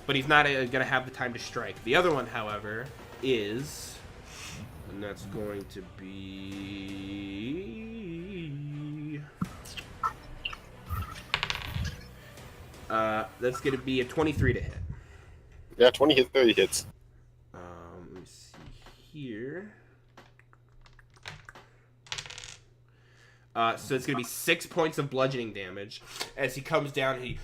Speaker 3: but he's not gonna have the time to strike. The other one, however, is, and that's going to be that's gonna be a 23 to hit.
Speaker 1: Yeah, 20 hits, 30 hits.
Speaker 3: Let me see here. So it's gonna be 6 points of bludgeoning damage as he comes down. And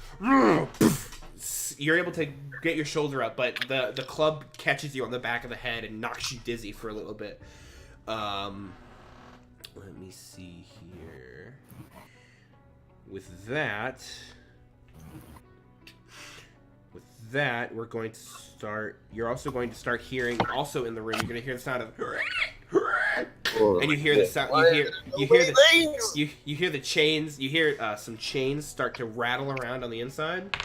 Speaker 3: you're able to get your shoulder up, but the club catches you on the back of the head and knocks you dizzy for a little bit. Let me see here. With that, we're going to start. You're also going to start hearing. Also in the room, you're going to hear the sound of. And you hear the sound. You hear the chains. You hear some chains start to rattle around on the inside.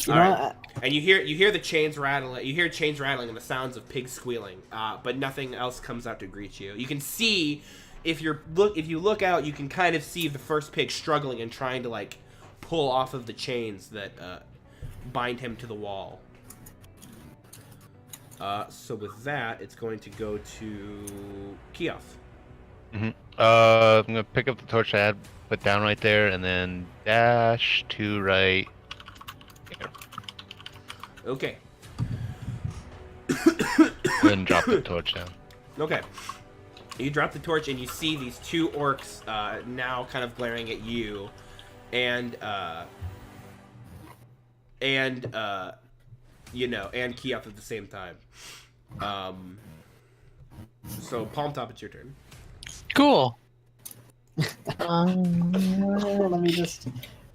Speaker 3: All right. And you hear the chains rattling. You hear chains rattling and the sounds of pigs squealing. But nothing else comes out to greet you. You can see if you look out, you can kind of see the first pig struggling and trying to like pull off of the chains that bind him to the wall. So with that, it's going to go to Keoth.
Speaker 6: I'm gonna pick up the torch I had put down right there, and then dash to right here.
Speaker 3: Okay.
Speaker 6: Then drop the torch down.
Speaker 3: Okay. You drop the torch, and you see these 2 orcs now kind of glaring at you, and Keoth at the same time. So Palm Top, it's your turn.
Speaker 4: Cool.
Speaker 7: Let me just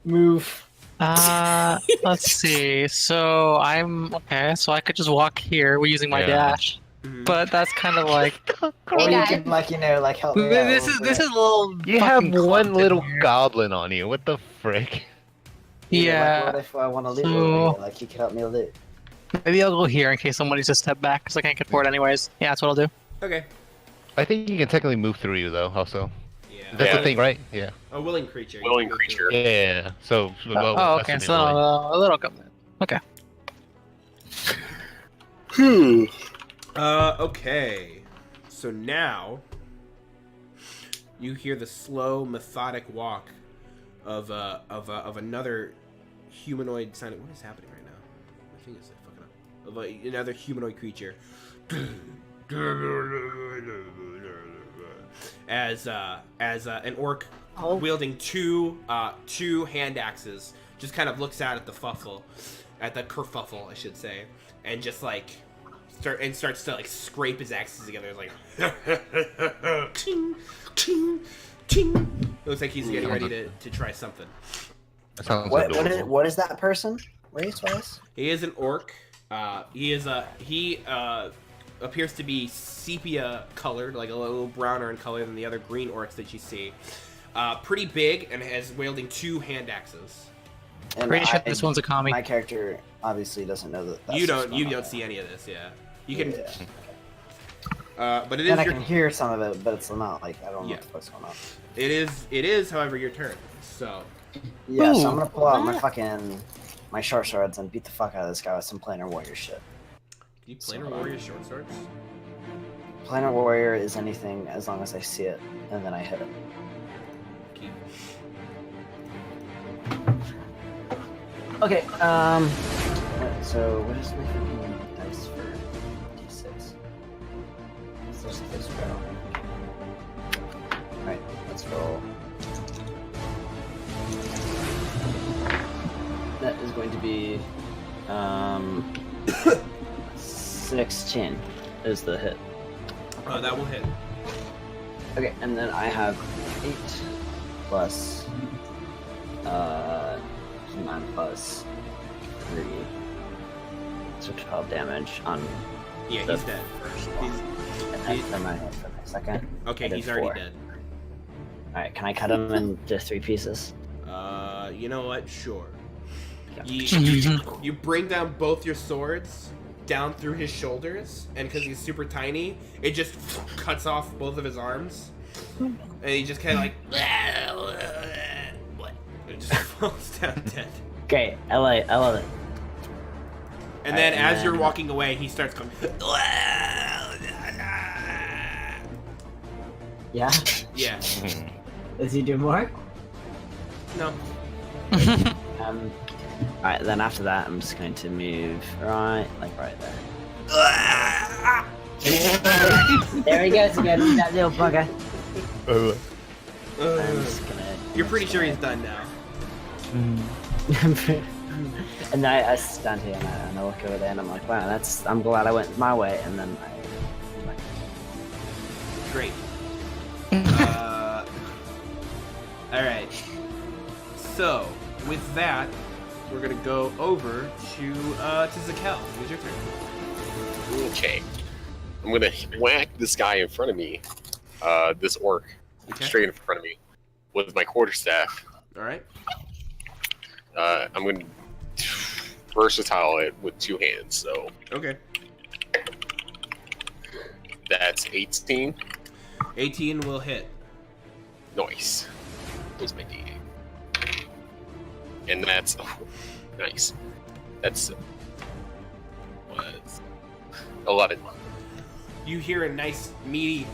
Speaker 7: move.
Speaker 4: Let's see. So I'm okay. So I could just walk here. We're using my dash, but that's kind of like.
Speaker 7: Or you can help me out
Speaker 4: This is a little.
Speaker 6: You have
Speaker 4: fucking
Speaker 6: one
Speaker 4: clumped
Speaker 6: little
Speaker 4: in here.
Speaker 6: goblin on you. What the frick?
Speaker 4: Yeah.
Speaker 7: What if I want to loot
Speaker 4: So-
Speaker 7: over here? You can help me loot.
Speaker 4: Maybe I'll go here in case someone needs to step back because I can't get forward anyways. Yeah, that's what I'll do.
Speaker 3: Okay.
Speaker 6: I think you can technically move through you though. Also,
Speaker 3: Yeah.
Speaker 6: that's the thing, right? Yeah.
Speaker 3: A willing creature. You
Speaker 1: Willing
Speaker 3: can go
Speaker 1: creature.
Speaker 3: through.
Speaker 6: Yeah. So.
Speaker 4: Oh, okay. So a little goblin. Okay.
Speaker 3: Okay. So now you hear the slow, methodic walk of another humanoid sounding. What is happening right now? My fingers are fucking up. Of another humanoid creature. As an orc wielding two hand axes just kind of looks out at the kerfuffle, I should say, and just like starts to like scrape his axes together. It's like ting, ting, ting. Looks like he's getting ready to try something.
Speaker 6: That sounds adorable.
Speaker 7: What is that person race-wise?
Speaker 3: He is an orc. He appears to be sepia colored, like a little browner in color than the other green orcs that you see. Pretty big and is wielding 2 hand axes.
Speaker 7: And
Speaker 4: Pretty sure this one's a commie.
Speaker 7: My character obviously doesn't know that. That's
Speaker 3: You
Speaker 7: what's going
Speaker 3: don't
Speaker 7: on.
Speaker 3: see any of this, yeah. You can,
Speaker 7: Yeah.
Speaker 3: but it is
Speaker 7: And I
Speaker 3: your,
Speaker 7: can hear some of it, but it's not like I don't know
Speaker 3: Yeah.
Speaker 7: what the fuck's going on.
Speaker 3: it is, however, your turn. So
Speaker 7: Yeah, so
Speaker 4: Ooh.
Speaker 7: I'm gonna pull out my short swords and beat the fuck out of this guy with some planar warrior shit.
Speaker 3: can you planar warrior short swords?
Speaker 7: Planar warrior is anything as long as I see it and then I hit it.
Speaker 3: Keep.
Speaker 7: Okay, so what is my fucking dice for D6? It's just this row. Alright, let's roll. That is going to be 16 is the hit.
Speaker 3: That will hit.
Speaker 7: Okay, and then I have 8 plus 9 plus 3. So 12 damage on
Speaker 3: Yeah,
Speaker 7: the
Speaker 3: he's dead.
Speaker 7: first one. And then
Speaker 3: he's-
Speaker 7: for my second.
Speaker 3: Okay,
Speaker 7: I did
Speaker 3: he's already
Speaker 7: 4.
Speaker 3: dead.
Speaker 7: Alright, can I cut him into 3 pieces?
Speaker 3: You know what? Sure.
Speaker 7: Yeah.
Speaker 3: You bring down both your swords down through his shoulders, and because he's super tiny, it just cuts off both of his arms, and he just kind of like what? It just falls down dead.
Speaker 7: Great, I love it.
Speaker 3: And then,
Speaker 7: Alright,
Speaker 3: as you're
Speaker 7: and then-
Speaker 3: walking away, he starts going.
Speaker 7: Yeah?
Speaker 3: Yeah.
Speaker 7: Does he do more?
Speaker 3: No.
Speaker 7: Alright, then after that, I'm just going to move right there. There he goes again, that little bugger. I'm just gonna.
Speaker 3: You're pretty sure he's done now.
Speaker 7: And then I stand here and I look over there and I'm like, wow, I'm glad I went my way. And then
Speaker 3: Great. Alright. So, with that, we're gonna go over to Zakel. It's your turn.
Speaker 1: Okay. I'm gonna whack this guy in front of me, this orc,
Speaker 3: Okay.
Speaker 1: straight in front of me, with my quarterstaff.
Speaker 3: Alright.
Speaker 1: I'm gonna versatile it with 2 hands, so
Speaker 3: Okay.
Speaker 1: that's 18.
Speaker 3: 18 will hit.
Speaker 1: Nice. Where's my D8? And that's nice. That's what? 11.
Speaker 3: You hear a nice meaty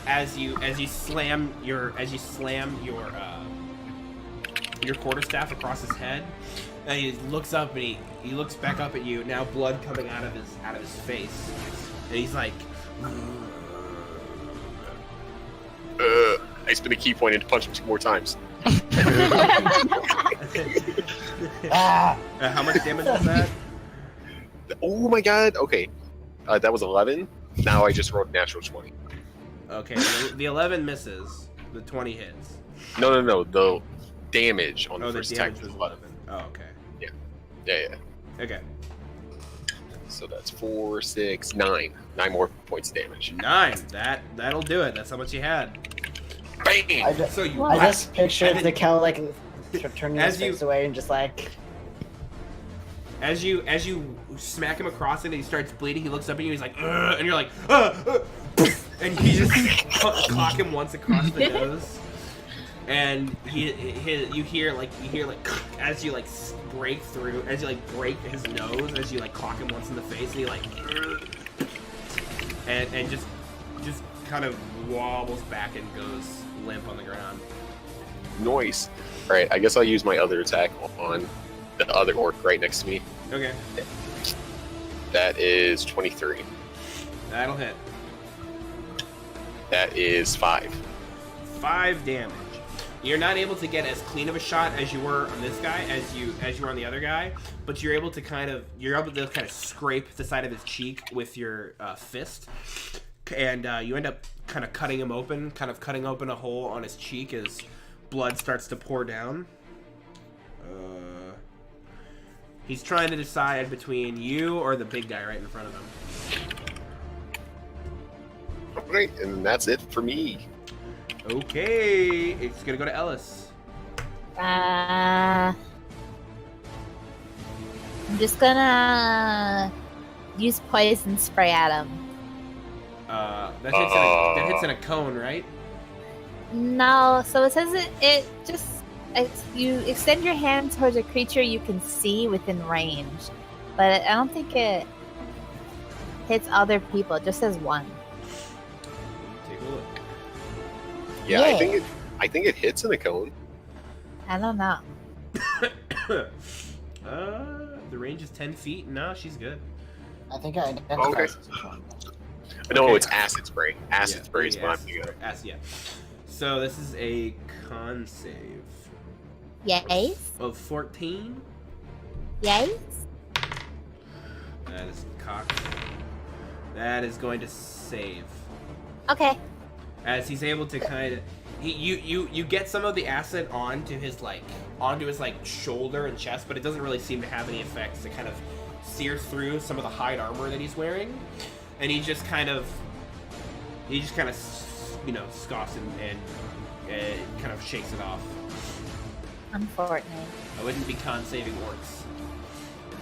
Speaker 3: as you slam your quarterstaff across his head, and he looks up and he looks back up at you. Now blood coming out of his face, and he's like,
Speaker 1: I spin a key point and punch him 2 more times.
Speaker 3: how much damage was that?
Speaker 1: Oh my god. Okay. That was 11. Now I just rolled a natural 20.
Speaker 3: Okay, the 11 misses. The 20 hits.
Speaker 1: No. The damage on the
Speaker 3: Oh, the
Speaker 1: first attack
Speaker 3: damage
Speaker 1: was
Speaker 3: was
Speaker 1: 11.
Speaker 3: 11. Oh, okay.
Speaker 1: Yeah.
Speaker 3: Okay.
Speaker 1: So that's 4, 6, 9. 9 more points of damage.
Speaker 3: 9. That'll do it. That's how much you had.
Speaker 1: Bang!
Speaker 3: So you
Speaker 7: I just pictured
Speaker 3: and
Speaker 7: the cow like turning his
Speaker 3: as you-
Speaker 7: face away and just like.
Speaker 3: as you smack him across it and he starts bleeding, he looks up at you and he's like, "Ugh," and you're like, and you just clock him once across the nose, and you hear like as you like break through, as you like break his nose, as you like clock him once in the face, and he like, and just kind of wobbles back and goes limp on the ground.
Speaker 1: Nice. Alright, I guess I'll use my other attack on the other orc right next to me.
Speaker 3: Okay,
Speaker 1: That is 23.
Speaker 3: that'll hit.
Speaker 1: That is 5.
Speaker 3: 5 damage. You're not able to get as clean of a shot as you were on this guy as you were on the other guy, but you're able to kind of scrape the side of his cheek with your fist, and you end up kind of cutting open a hole on his cheek as blood starts to pour down. He's trying to decide between you or the big guy right in front of him.
Speaker 1: Alright, and that's it for me.
Speaker 3: Okay, it's gonna go to Ellis.
Speaker 2: I'm just gonna use poison spray at him.
Speaker 3: That hits in a cone, right?
Speaker 2: No, so it says you extend your hand towards a creature you can see within range, but I don't think it hits other people. It just says one.
Speaker 3: Take a look.
Speaker 1: Yeah, I think it hits in a cone.
Speaker 2: I don't know.
Speaker 3: The range is 10 feet. No, she's good.
Speaker 7: I think I identified
Speaker 1: Okay.
Speaker 7: as a cone.
Speaker 1: No,
Speaker 3: Okay.
Speaker 1: it's acid spray. Acid spray is what I'm thinking of.
Speaker 3: Yeah. So this is a con save
Speaker 2: Yes.
Speaker 3: of 14.
Speaker 2: Yes.
Speaker 3: That is cocked. That is going to save.
Speaker 2: Okay.
Speaker 3: As he's able to kind of, you get some of the acid onto his shoulder and chest, but it doesn't really seem to have any effects. It kind of sears through some of the hide armor that he's wearing, and he just kind of scoffs and kind of shakes it off.
Speaker 2: Unfortunate.
Speaker 3: I wouldn't be con saving orcs.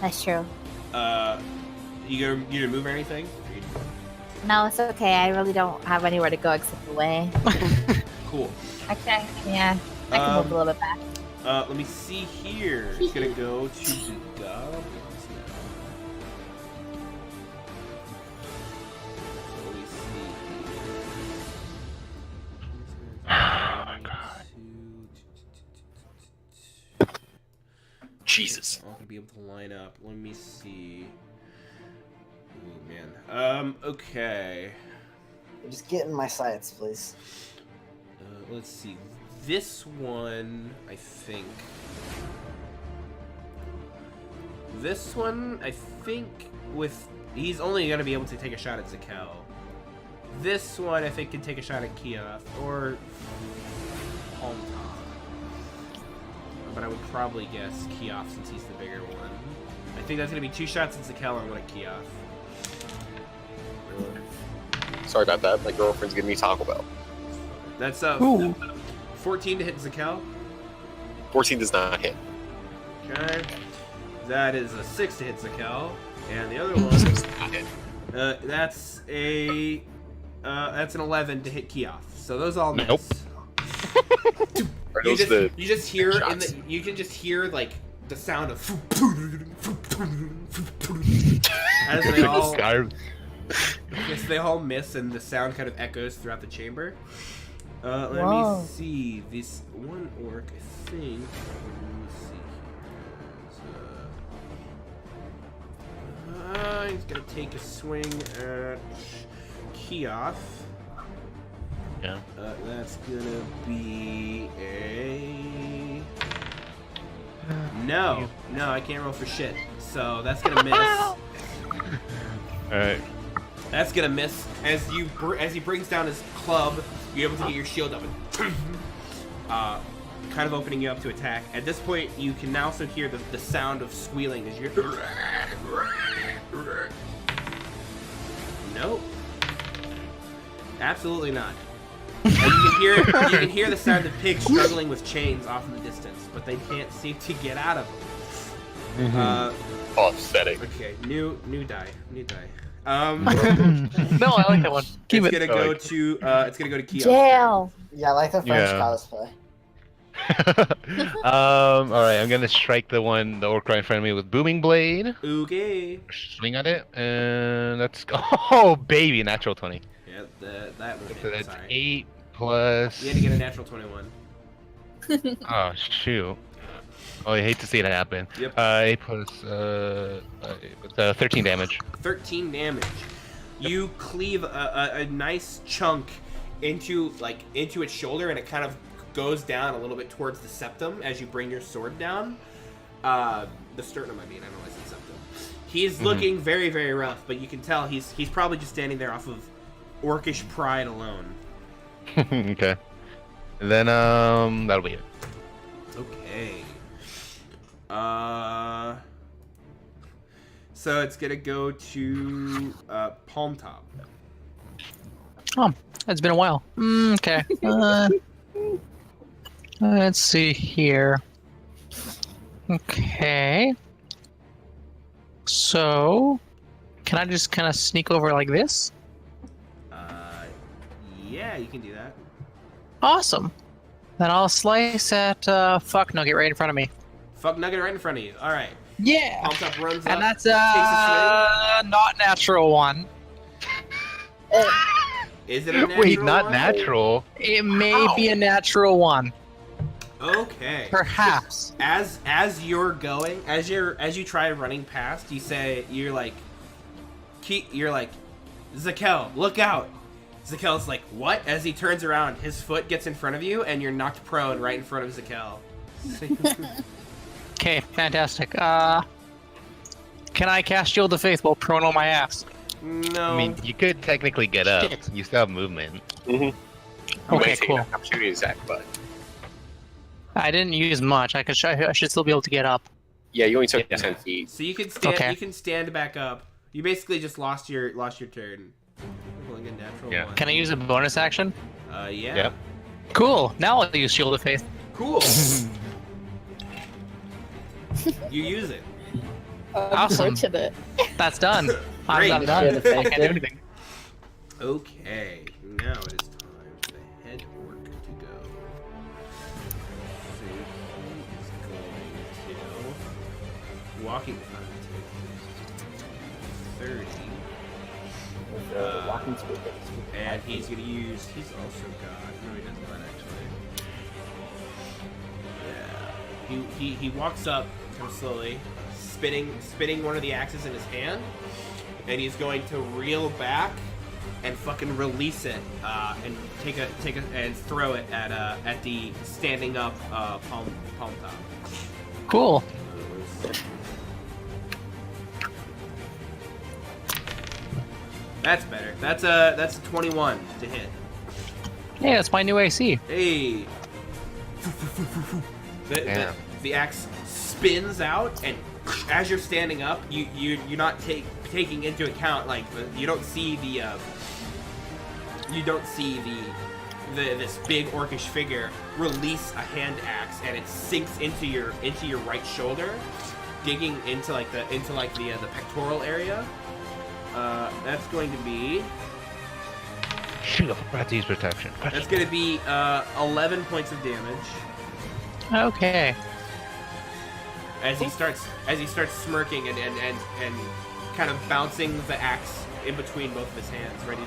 Speaker 2: That's true.
Speaker 3: You gonna move or anything?
Speaker 2: No, it's okay. I really don't have anywhere to go except away.
Speaker 3: Cool.
Speaker 2: Okay. Yeah. I can move a little bit back.
Speaker 3: Let me see here. It's gonna go to the goblins now. So let me see here.
Speaker 1: Jesus.
Speaker 3: I'm not gonna be able to line up. Let me see. Oh man. Okay.
Speaker 7: Just get in my sights, please.
Speaker 3: Let's see. This one, I think. He's only gonna be able to take a shot at Zakel. This one, I think, can take a shot at Keoth or Palmtop. But I would probably guess Keoth since he's the bigger one. I think that's gonna be 2 shots at Zakel and 1 at Keoth.
Speaker 1: Sorry about that. My girlfriend's giving me Taco Bell.
Speaker 3: That's 14 to hit Zakel.
Speaker 1: 14 does not hit.
Speaker 3: Okay. That is a 6 to hit Zakel. And the other
Speaker 1: 6
Speaker 3: one,
Speaker 1: does not hit.
Speaker 3: that's an 11 to hit Keoth. So those all miss.
Speaker 6: Nope.
Speaker 1: Are those the
Speaker 3: You just hear
Speaker 1: shots?
Speaker 3: you can just hear like the sound of as they all miss and the sound kind of echoes throughout the chamber. Let
Speaker 2: Whoa.
Speaker 3: me see. This one orc, I think. Let me see here. He's gonna take a swing at Keoth.
Speaker 6: Yeah.
Speaker 3: That's gonna be a... No, I can't roll for shit. So that's gonna miss.
Speaker 6: Alright.
Speaker 3: That's gonna miss. As he brings down his club, you're able to get your shield up and kind of opening you up to attack. At this point, you can also hear the sound of squealing as you're... Nope. Absolutely not. You can hear the sound of pigs struggling with chains off in the distance, but they can't seem to get out of them.
Speaker 1: Pathetic.
Speaker 3: Okay, new die.
Speaker 4: No, I like that one. Keep
Speaker 3: It's
Speaker 4: it.
Speaker 3: gonna go to Keoth.
Speaker 2: Jail.
Speaker 7: Yeah, I like the French
Speaker 6: Yeah.
Speaker 7: cosplay.
Speaker 6: Alright, I'm gonna strike the orc right in front of me with Booming Blade.
Speaker 3: Okay.
Speaker 6: Swing at it, and let's go. Oh, baby, natural 20.
Speaker 3: Yeah, that would
Speaker 6: So
Speaker 3: be
Speaker 6: that's
Speaker 3: sorry.
Speaker 6: 8 plus.
Speaker 3: You had to get a natural 21.
Speaker 6: Oh, shoot. Oh, I hate to see it happen.
Speaker 3: Yep.
Speaker 6: 8 plus 13 damage.
Speaker 3: 13 damage. You cleave a nice chunk into its shoulder, and it kind of goes down a little bit towards the septum as you bring your sword down. The sternum, I mean. I don't know why I said septum. He's looking very, very rough, but you can tell he's probably just standing there off of orcish pride alone.
Speaker 6: Okay. And then that'll be it.
Speaker 3: Okay. So it's gonna go to Palm Top.
Speaker 4: Oh, it's been a while. Okay. Let's see here. Okay. So, can I just kind of sneak over like this?
Speaker 3: Yeah, you can do that.
Speaker 4: Awesome. Then I'll slice at Fuck Nugget right in front of me.
Speaker 3: Fuck Nugget right in front of you. All right.
Speaker 4: Yeah.
Speaker 3: Palm Top runs up.
Speaker 4: And that's
Speaker 3: takes a
Speaker 4: not natural one.
Speaker 3: swing. Is it a natural
Speaker 6: Wait, not
Speaker 3: one?
Speaker 6: natural.
Speaker 4: It may be a natural one.
Speaker 3: Okay.
Speaker 4: Perhaps.
Speaker 3: As you're going, as you try running past, you're like, Zakel, look out. Zakel's like, what? As he turns around, his foot gets in front of you, and you're knocked prone right in front of Zakel.
Speaker 4: Okay, fantastic. Can I cast Shield of Faith while prone on my ass?
Speaker 3: No.
Speaker 6: I mean, you could technically get up.
Speaker 4: Shit.
Speaker 6: You still have movement.
Speaker 4: Okay, cool.
Speaker 1: Opportunity attack, but
Speaker 4: I didn't use much. I should still be able to get up.
Speaker 1: yeah, you only took
Speaker 6: Yeah.
Speaker 1: 10 feet.
Speaker 3: So you can stand.
Speaker 4: Okay.
Speaker 3: You can stand back up. You basically just lost your turn. Rolling a natural
Speaker 6: Yeah.
Speaker 3: one.
Speaker 4: Can I use a bonus action?
Speaker 3: Yeah.
Speaker 6: Yep.
Speaker 4: Cool. Now I'll use Shield of Faith.
Speaker 3: Cool. You use it.
Speaker 4: Awesome.
Speaker 8: Unfortunate.
Speaker 4: That's done.
Speaker 3: Great.
Speaker 4: I'm done.
Speaker 5: Shield of
Speaker 4: I
Speaker 5: Faith,
Speaker 4: can't do anything.
Speaker 3: Okay. Now it is time for the head orc to go. So he is going to walking time to 30.
Speaker 5: Walking speed.
Speaker 3: And he's gonna use. He's also got. No, he doesn't that actually. Yeah. He walks up kind of slowly, spinning one of the axes in his hand, and he's going to reel back and fucking release it and take a and throw it at the standing up palm top.
Speaker 4: Cool.
Speaker 3: That's better. That's a 21 to hit.
Speaker 4: Yeah, that's my new AC.
Speaker 3: Hey.
Speaker 6: Damn.
Speaker 3: The axe spins out, and as you're standing up, you're not taking into account you don't see this big orcish figure release a hand axe, and it sinks into your right shoulder, digging into the pectoral area. That's going to be.
Speaker 6: Shoot, I forgot to use protection.
Speaker 3: That's going to be 11 points of damage.
Speaker 4: Okay.
Speaker 3: As he starts smirking and kind of bouncing the axe in between both of his hands, ready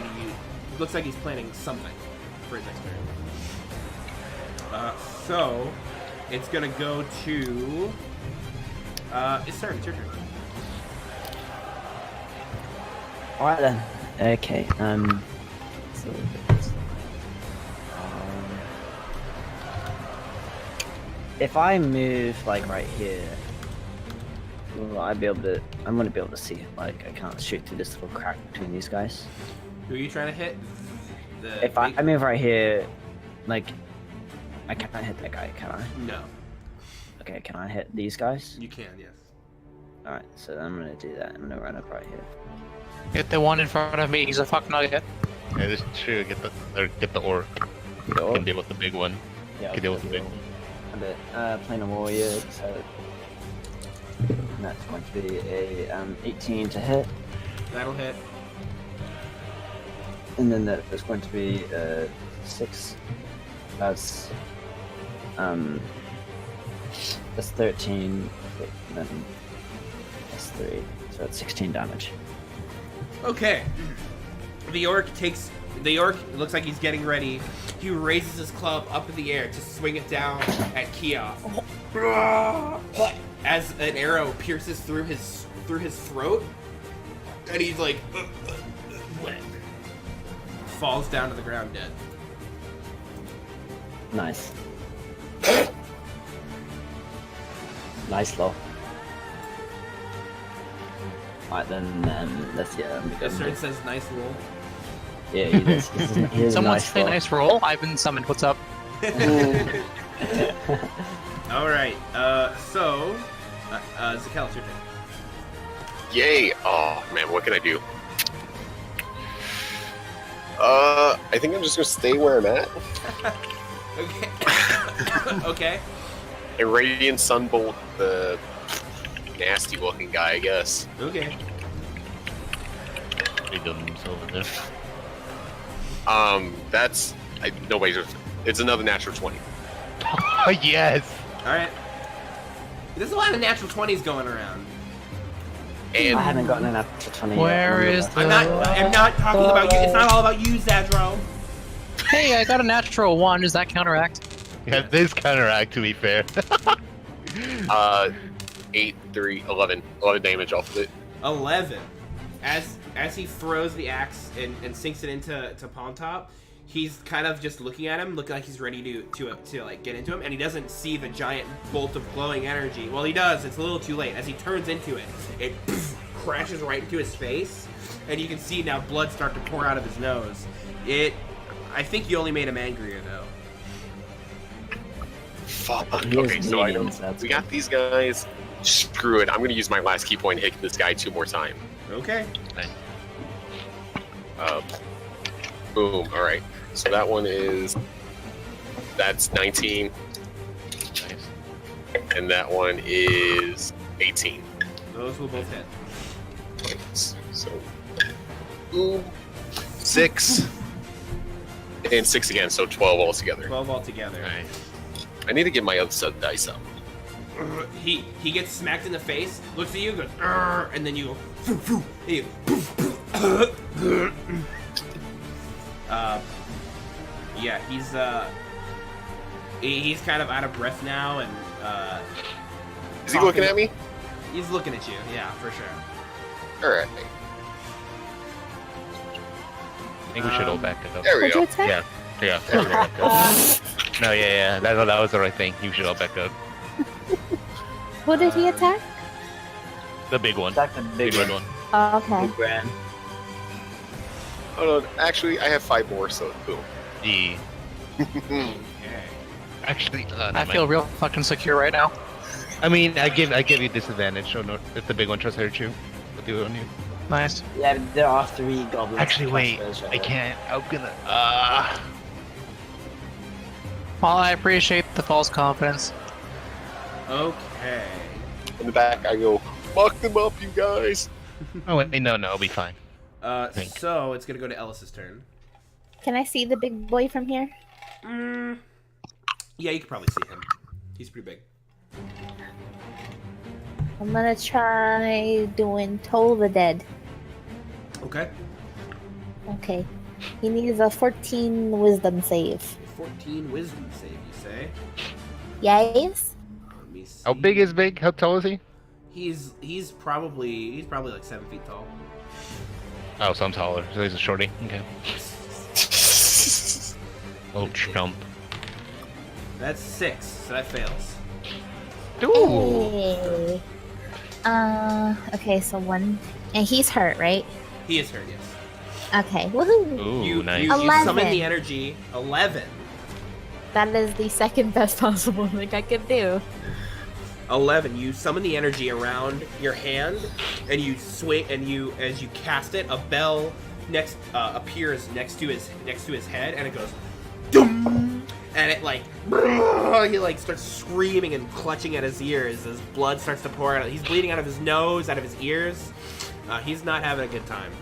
Speaker 3: to use. It looks like he's planning something for his next turn. So it's gonna go to. It's your turn.
Speaker 5: All right then. Okay. So, if I move like right here, will I be able to? I'm gonna be able to see. Like I can't shoot through this little crack between these guys.
Speaker 3: Who are you trying to hit?
Speaker 5: If I move right here, like I can't hit that guy, can I?
Speaker 3: No,
Speaker 5: Okay, can I hit these guys?
Speaker 3: you can. Yes.
Speaker 5: All right. So I'm gonna do that. I'm gonna run up right here.
Speaker 4: Get the one in front of me. He's a fuck nugget.
Speaker 6: Yeah, that's true. Get the orc.
Speaker 5: The orc?
Speaker 6: Can deal with the big one.
Speaker 5: Yeah.
Speaker 6: Can deal with the big one.
Speaker 5: A bit. Playing a warrior, so and that's going to be a 18 to hit,
Speaker 3: That'll hit.
Speaker 5: and then there's going to be 6. That's 13. And then that's 3. So that's 16 damage.
Speaker 3: Okay. The orc looks like he's getting ready. He raises his club up in the air to swing it down at Kioff. As an arrow pierces through his throat, and he's like falls down to the ground dead.
Speaker 5: Nice. Nice low. Alright then, let's get him.
Speaker 3: This turn says nice roll.
Speaker 5: Yeah, he does. He is
Speaker 4: Someone
Speaker 5: nice
Speaker 4: say
Speaker 5: low.
Speaker 4: nice roll. I've been summoned. What's up?
Speaker 3: All right. So, Zakel, it's your turn.
Speaker 1: Yay! Oh man, what can I do? I think I'm just gonna stay where I'm at.
Speaker 3: Okay. Okay.
Speaker 1: And Radiant Sunbolt the nasty looking guy, I guess.
Speaker 3: Okay.
Speaker 6: Freedom's over there.
Speaker 1: That's nobody's. It's another natural 20.
Speaker 6: Oh, yes!
Speaker 3: All right. There's a lot of natural 20s going around.
Speaker 1: And
Speaker 5: I haven't gotten an natural 20
Speaker 4: Where
Speaker 5: yet.
Speaker 4: is
Speaker 3: I'm not talking about you. It's not all about you, Zadro.
Speaker 4: Hey, I got a natural 1. Does that counteract?
Speaker 6: Yeah, this counteract, to be fair.
Speaker 1: 8, 3, 11. 11 damage off of it.
Speaker 3: 11. As he throws the axe and sinks it into Palm Top, he's kind of just looking at him, looking like he's ready to like get into him, and he doesn't see the giant bolt of glowing energy. Well, he does. It's a little too late. As he turns into it, it crashes right into his face, and you can see now blood start to pour out of his nose. I think you only made him angrier though.
Speaker 1: Fuck.
Speaker 5: He is
Speaker 1: Okay, so I know
Speaker 5: bleeding, so that's
Speaker 1: we
Speaker 5: good.
Speaker 1: got these guys. Screw it. I'm gonna use my last key point and hit this guy 2 more times.
Speaker 3: Okay.
Speaker 1: Boom. All right. So that one that's 19,
Speaker 6: Nice.
Speaker 1: and that one is 18.
Speaker 3: Those will both hit.
Speaker 1: So, boom, 6, and 6 again. So 12 altogether.
Speaker 3: 12 altogether.
Speaker 6: Nice.
Speaker 1: I need to get my other set of dice up.
Speaker 3: He gets smacked in the face, looks at you, goes, "Arr," and then you go, "Phew, phew," and you, yeah, he's kind of out of breath now, and
Speaker 1: Is he looking at me?
Speaker 3: he's looking at you, yeah, for sure.
Speaker 1: All right.
Speaker 6: I think we should all back it up.
Speaker 1: There we
Speaker 2: What'd you
Speaker 1: go.
Speaker 2: attack?
Speaker 6: Yeah. Yeah. we should all back up. No, yeah. That was the right thing. You should all back up.
Speaker 2: Who did he attack?
Speaker 6: The big one.
Speaker 5: Attack the big
Speaker 6: Big red
Speaker 5: one.
Speaker 6: one.
Speaker 2: Oh, okay.
Speaker 5: Big grand.
Speaker 1: Oh no, actually, I have 5 more. So boom.
Speaker 6: The
Speaker 3: Okay.
Speaker 6: actually,
Speaker 4: I feel real fucking secure right now.
Speaker 6: I mean, I give you disadvantage. So no, if the big one tries to hurt you, I'll do it on you.
Speaker 4: Nice.
Speaker 5: Yeah, there are 3 goblins.
Speaker 6: Actually, wait.
Speaker 5: clusters right
Speaker 6: I
Speaker 5: there.
Speaker 6: can't. I'm gonna.
Speaker 4: Well, I appreciate the false confidence.
Speaker 3: Okay.
Speaker 1: In the back, I go, fuck them up, you guys.
Speaker 6: Oh wait, no, I'll be fine. Think.
Speaker 3: So it's gonna go to Ellis's turn.
Speaker 2: Can I see the big boy from here?
Speaker 3: Yeah, you can probably see him. He's pretty big.
Speaker 2: I'm gonna try doing Toll the Dead.
Speaker 3: Okay.
Speaker 2: Okay. He needs a 14 wisdom save.
Speaker 3: 14 wisdom save, you say?
Speaker 2: Yes?
Speaker 3: Let me see.
Speaker 6: How big is big? How tall is he?
Speaker 3: He's probably like 7 feet tall.
Speaker 6: Oh, so I'm taller. So he's a shorty. Okay. Oh, chump.
Speaker 3: That's 6, so that fails.
Speaker 2: Hey. Okay, so 1. And he's hurt, right?
Speaker 3: He is hurt, yes.
Speaker 2: Okay, woohoo!
Speaker 6: Ooh,
Speaker 3: You
Speaker 6: nice.
Speaker 3: you summon
Speaker 2: 11.
Speaker 3: the energy. 11.
Speaker 2: That is the second best possible thing I could do.
Speaker 3: 11. You summon the energy around your hand, and you swing, and as you cast it, a bell appears next to his head, and it goes, Dum! And it he starts screaming and clutching at his ears as blood starts to pour out. He's bleeding out of his nose, out of his ears. He's not having a good time.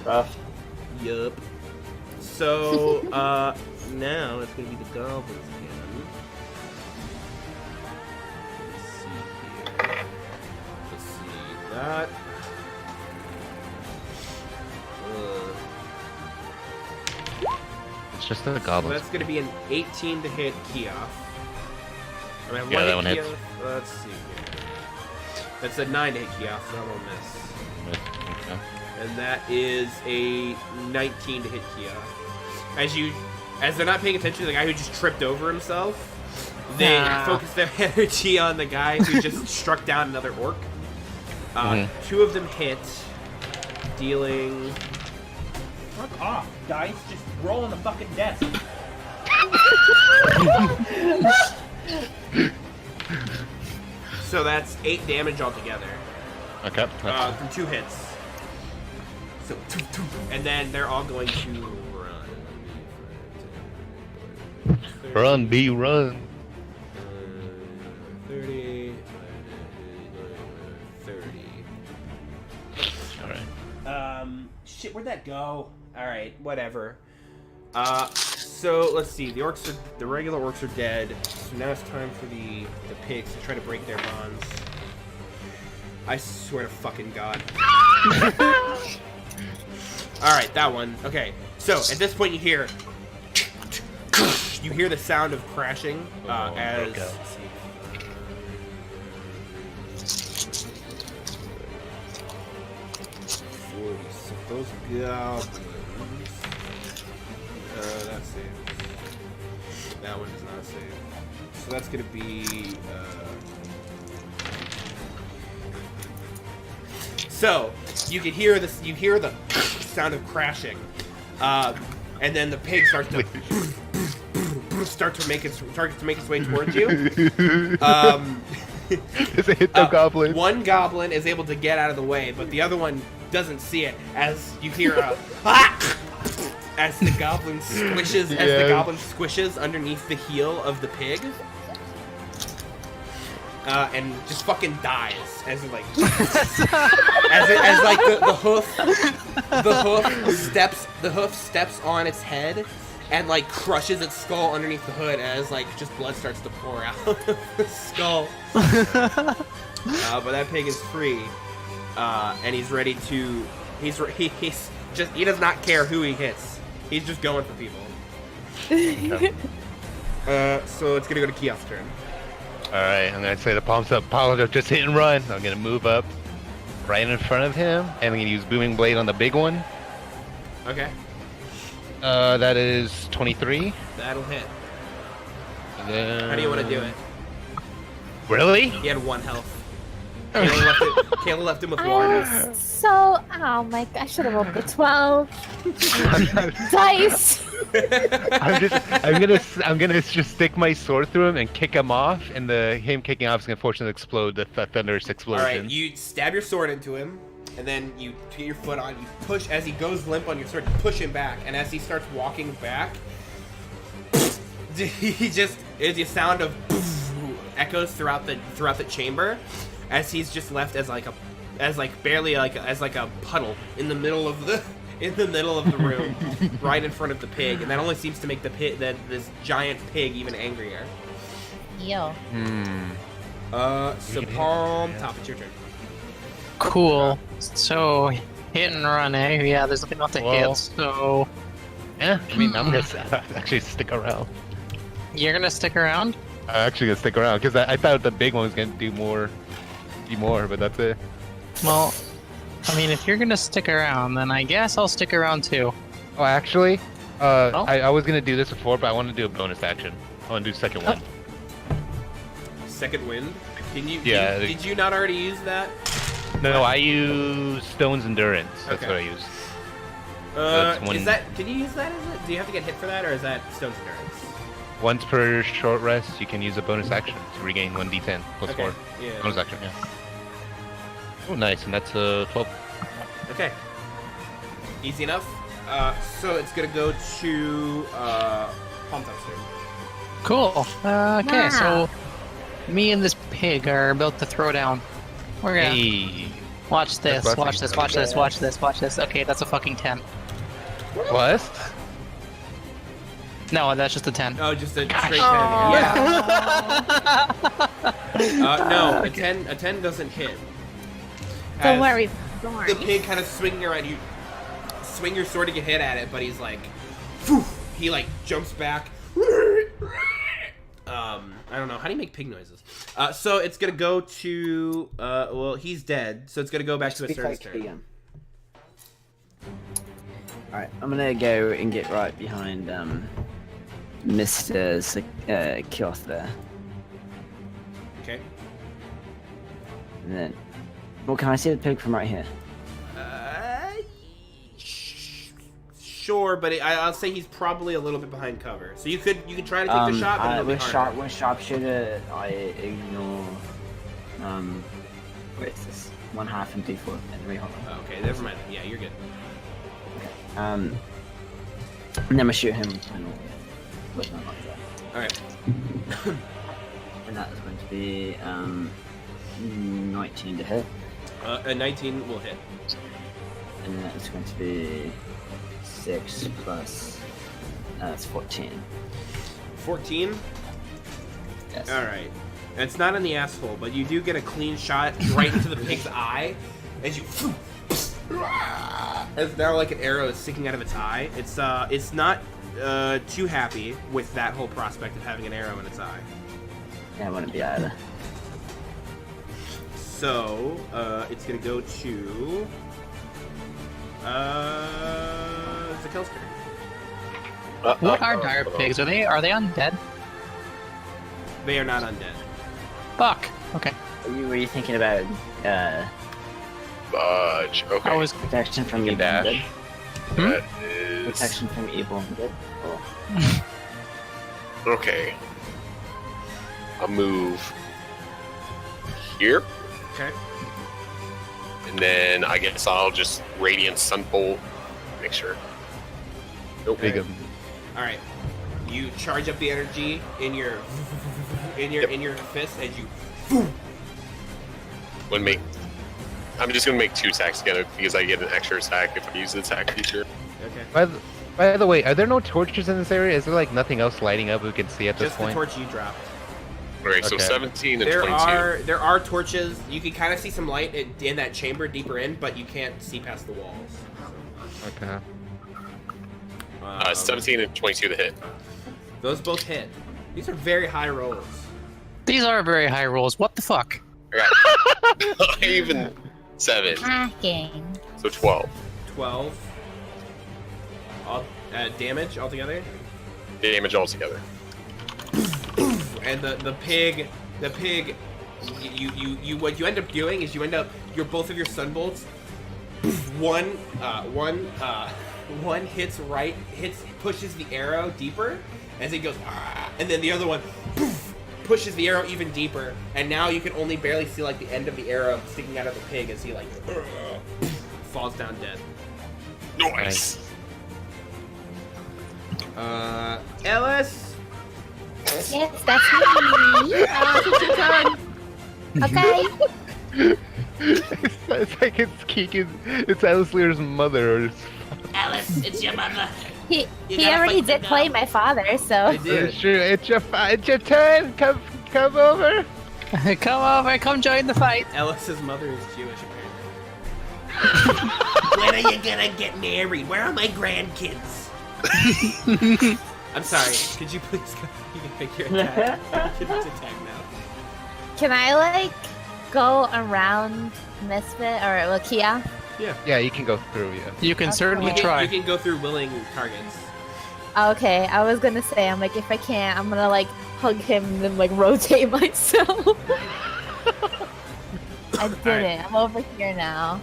Speaker 5: Rough.
Speaker 3: Yup. So now it's gonna be the goblins again. Let's see here. Let's see that.
Speaker 6: It's just the
Speaker 3: So
Speaker 6: goblins.
Speaker 3: that's gonna be an 18 to hit Kioff. I mean,
Speaker 6: Yeah, that one hits.
Speaker 3: Let's see here. That's a 9 to hit Kioff, so that won't miss.
Speaker 6: Okay.
Speaker 3: And that is a 19 to hit Kia. As you as they're not paying attention to the guy who just tripped over himself, they focus their energy on the guy who just struck down another orc. 2 of them hit, dealing... Fuck off, dice. Just roll on the fucking desk. So that's 8 damage altogether.
Speaker 6: Okay.
Speaker 3: From 2 hits. So, and then they're all going to run.
Speaker 6: Run, B, run.
Speaker 3: 30. 30.
Speaker 6: Alright.
Speaker 3: Shit, where'd that go? Alright, whatever. So let's see. The regular orcs are dead. So now it's time for the pigs to try to break their bonds. I swear to fucking God. Alright, that one. Okay. So at this point you hear the sound of crashing as
Speaker 6: okay.
Speaker 3: let's see. So those goblins. That's safe. That one is not safe. So that's gonna be. So you can hear this. You hear the sound of crashing, and then the pig starts to starts to make its way towards you.
Speaker 6: Does it hit the goblin?
Speaker 3: One goblin is able to get out of the way, but the other one doesn't see it. As you hear a as the goblin squishes underneath the heel of the pig, and just fucking dies as it like as like the hoof steps on its head and like crushes its skull underneath the hood as like just blood starts to pour out of the skull. But that pig is free, and he's ready to. He does not care who he hits. He's just going for people. So it's gonna go to Kiosk's turn.
Speaker 6: Alright, I'm gonna say the palms up, just hit and run. I'm gonna move up right in front of him, and I'm gonna use Booming Blade on the big one.
Speaker 3: Okay.
Speaker 6: That is 23.
Speaker 3: That'll hit.
Speaker 6: And then...
Speaker 3: How do you want to do it?
Speaker 6: Really?
Speaker 3: He had 1 health. Kayla left him with 1.
Speaker 2: Oh my god, I should have rolled the 12. Dice!
Speaker 6: I'm gonna just stick my sword through him and kick him off, and him kicking off is gonna force him to explode the thunderous explosion.
Speaker 3: Alright, you stab your sword into him, and then you get your foot on, you push, as he goes limp on your sword, you push him back, and as he starts walking back, the sound of echoes throughout the chamber, as he's just left as a puddle in the middle of the room, right in front of the pig, and that only seems to make this giant pig even angrier.
Speaker 2: Yo.
Speaker 3: So Palm, top, it's your turn.
Speaker 4: Cool. So, hit and run, eh? Yeah, there's nothing to hit, so...
Speaker 6: Yeah, I mean, I'm gonna actually stick around.
Speaker 4: You're gonna stick around?
Speaker 6: I'm actually gonna stick around, because I thought the big one was gonna do more, but that's it.
Speaker 4: Well, I mean, if you're gonna stick around, then I guess I'll stick around too.
Speaker 6: Oh, actually, I was gonna do this before, but I want to do a bonus action. I want to do second one.
Speaker 3: Second wind? Can you?
Speaker 6: Yeah.
Speaker 3: Did you not already use that?
Speaker 6: No, I use Stone's Endurance. That's
Speaker 3: Okay.
Speaker 6: what I use.
Speaker 3: Is that? Can you use that? Do you have to get hit for that, or is that Stone's Endurance?
Speaker 6: Once per short rest, you can use a bonus action to regain 1d10 plus 4.
Speaker 3: Yeah.
Speaker 6: Bonus action, yeah. Oh, nice, and that's 12.
Speaker 3: Okay. Easy enough. So it's gonna go to Palm Top's turn.
Speaker 4: Cool. Okay,
Speaker 2: Wow.
Speaker 4: so me and this pig are about to throw down. We're gonna
Speaker 6: Hey.
Speaker 4: watch this,
Speaker 6: That's
Speaker 4: watch this, watch this, watch this, watch this. Okay, that's a fucking 10.
Speaker 6: What?
Speaker 4: No, that's just a 10.
Speaker 3: Oh, just a straight 10. Yeah. No, a 10 doesn't hit.
Speaker 2: Don't
Speaker 3: As
Speaker 2: worry.
Speaker 3: The pig kind of swinging around, you swing your sword to get hit at it, but he's like, phew, he like jumps back. I don't know. How do you make pig noises? So it's gonna go to well, he's dead, so it's gonna go back to a
Speaker 7: Speak
Speaker 3: Stern's
Speaker 7: like
Speaker 3: turn.
Speaker 7: Keegan. Alright, I'm gonna go and get right behind
Speaker 5: Mr. Kioth there.
Speaker 3: Okay.
Speaker 5: And then, well, can I see the pig from right here?
Speaker 3: Sure, but I'll say he's probably a little bit behind cover. So you could try to take the shot, but it'll be harder.
Speaker 5: With sharpshooter, I ignore. What is this? 1/2 and D4 and reroll.
Speaker 3: Oh, okay, never mind. Yeah, you're good.
Speaker 5: And then I'm gonna shoot him. With my launcher.
Speaker 3: All right.
Speaker 5: And that is going to be 19 to hit.
Speaker 3: A 19 will hit.
Speaker 5: And that is going to be 6 plus. That's 14.
Speaker 3: 14.
Speaker 5: Yes.
Speaker 3: All right. It's not in the asshole, but you do get a clean shot right into the pig's eye as you. As now like an arrow is sticking out of its eye. It's not too happy with that whole prospect of having an arrow in its eye.
Speaker 5: Yeah, I wouldn't be either.
Speaker 3: So it's gonna go to Zakil's turn.
Speaker 4: What are dire pigs? Are they undead?
Speaker 3: They are not undead.
Speaker 4: Fuck. Okay.
Speaker 5: Were you thinking about
Speaker 1: Fudge. Okay.
Speaker 4: I was.
Speaker 5: protection from
Speaker 6: You
Speaker 5: evil
Speaker 6: can
Speaker 5: undead?
Speaker 6: dash.
Speaker 1: That is...
Speaker 5: Protection from evil undead? Oh.
Speaker 1: Okay. I'll move here,
Speaker 3: Okay.
Speaker 1: and then I guess I'll just Radiant Sunbolt. Make sure. Nope.
Speaker 6: Big 'em.
Speaker 3: All right. You charge up the energy in your fist as you.
Speaker 1: I'm just gonna make 2 attacks together because I get an extra attack if I use the attack feature.
Speaker 3: Okay.
Speaker 6: By the way, are there no torches in this area? Is there like nothing else lighting up we can see at this
Speaker 3: Just the
Speaker 6: point?
Speaker 3: torch you dropped.
Speaker 1: Alright, so
Speaker 6: Okay.
Speaker 1: 17 and
Speaker 3: There
Speaker 1: 22.
Speaker 3: there are torches. You can kind of see some light in that chamber deeper in, but you can't see past the walls.
Speaker 6: Okay.
Speaker 1: 17 and 22 to hit.
Speaker 3: Those both hit. These are very high rolls.
Speaker 4: These are very high rolls. What the fuck?
Speaker 1: Alright. Even 7.
Speaker 2: Hacking.
Speaker 1: So 12.
Speaker 3: 12. Damage altogether.
Speaker 1: Damage altogether.
Speaker 3: And the pig, you what you end up doing is both of your sunbolts. One pushes the arrow deeper as it goes, and then the other one pushes the arrow even deeper, and now you can only barely see like the end of the arrow sticking out of the pig as he like falls down dead.
Speaker 1: Nice.
Speaker 3: Ellis.
Speaker 2: Yes, that's me. Okay.
Speaker 6: It's like it's Keegan. It's Alice Lear's mother. Or
Speaker 9: Alice, it's your mother.
Speaker 2: He
Speaker 9: gotta
Speaker 2: already
Speaker 9: fight the
Speaker 2: did play
Speaker 9: dog.
Speaker 2: my father, so.
Speaker 3: I did.
Speaker 6: Sure, it's your turn. Come over.
Speaker 4: Come over. Come join the fight.
Speaker 3: Ellis's mother is Jewish, apparently.
Speaker 9: When are you gonna get married? Where are my grandkids?
Speaker 3: I'm sorry. Could you please go? You can pick your attack. You can attack now.
Speaker 2: Can I, like, go around Misfit or Lakia?
Speaker 6: Yeah, you can go through. Yeah.
Speaker 4: You can
Speaker 2: Okay.
Speaker 4: certainly
Speaker 3: You
Speaker 4: try.
Speaker 3: can go through willing targets.
Speaker 2: Okay, I was gonna say, I'm like, if I can't, I'm gonna, like, hug him and then, like, rotate myself. I did it. I'm over here now.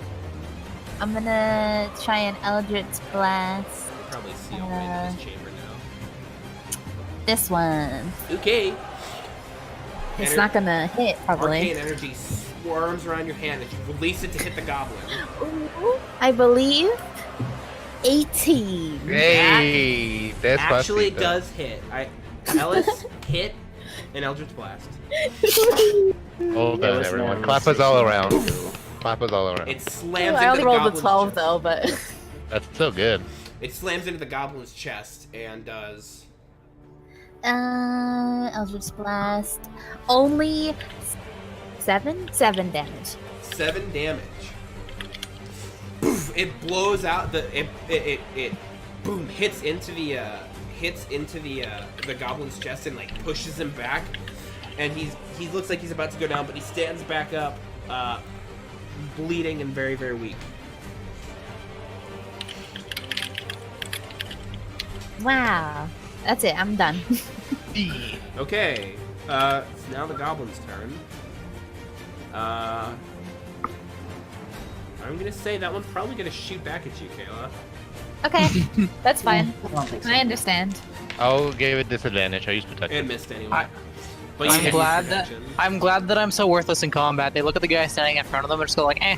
Speaker 2: I'm gonna try an Eldritch Blast.
Speaker 3: You probably see all the way into this chamber now.
Speaker 2: This one.
Speaker 3: Okay.
Speaker 2: It's not gonna hit, probably.
Speaker 3: Arcane energy swarms around your hand as you release it to hit the goblin.
Speaker 2: Ooh, I believe 18.
Speaker 6: Hey, that's
Speaker 3: Actually, it
Speaker 6: Pasita.
Speaker 3: does hit. Ellis hit an Eldritch Blast.
Speaker 6: Hold
Speaker 5: It
Speaker 6: on,
Speaker 5: was
Speaker 6: everyone.
Speaker 5: never
Speaker 6: Clap us all
Speaker 5: six.
Speaker 6: around. Clap us all around.
Speaker 3: It slams
Speaker 2: I
Speaker 3: into
Speaker 2: only
Speaker 3: the
Speaker 2: rolled a
Speaker 3: goblin's
Speaker 2: 12
Speaker 3: chest.
Speaker 2: though, but
Speaker 6: That's so good.
Speaker 3: It slams into the goblin's chest and does
Speaker 2: Eldritch Blast. Only 7 damage.
Speaker 3: 7 damage. Poof, it blows out it boom hits into the goblin's chest and like pushes him back, and he looks like he's about to go down, but he stands back up, bleeding and very, very weak.
Speaker 2: Wow. That's it. I'm done.
Speaker 3: Okay. It's now the goblin's turn. I'm gonna say that one's probably gonna shoot back at you, Kayla.
Speaker 2: Okay, that's fine.
Speaker 5: I don't think so.
Speaker 2: I understand.
Speaker 6: I'll give it disadvantage. I used
Speaker 3: It
Speaker 6: protection.
Speaker 3: missed anyway. But you
Speaker 4: I'm
Speaker 3: hit
Speaker 4: glad
Speaker 3: with
Speaker 4: that
Speaker 3: protection.
Speaker 4: I'm so worthless in combat. They look at the guy standing in front of them and just go like, eh.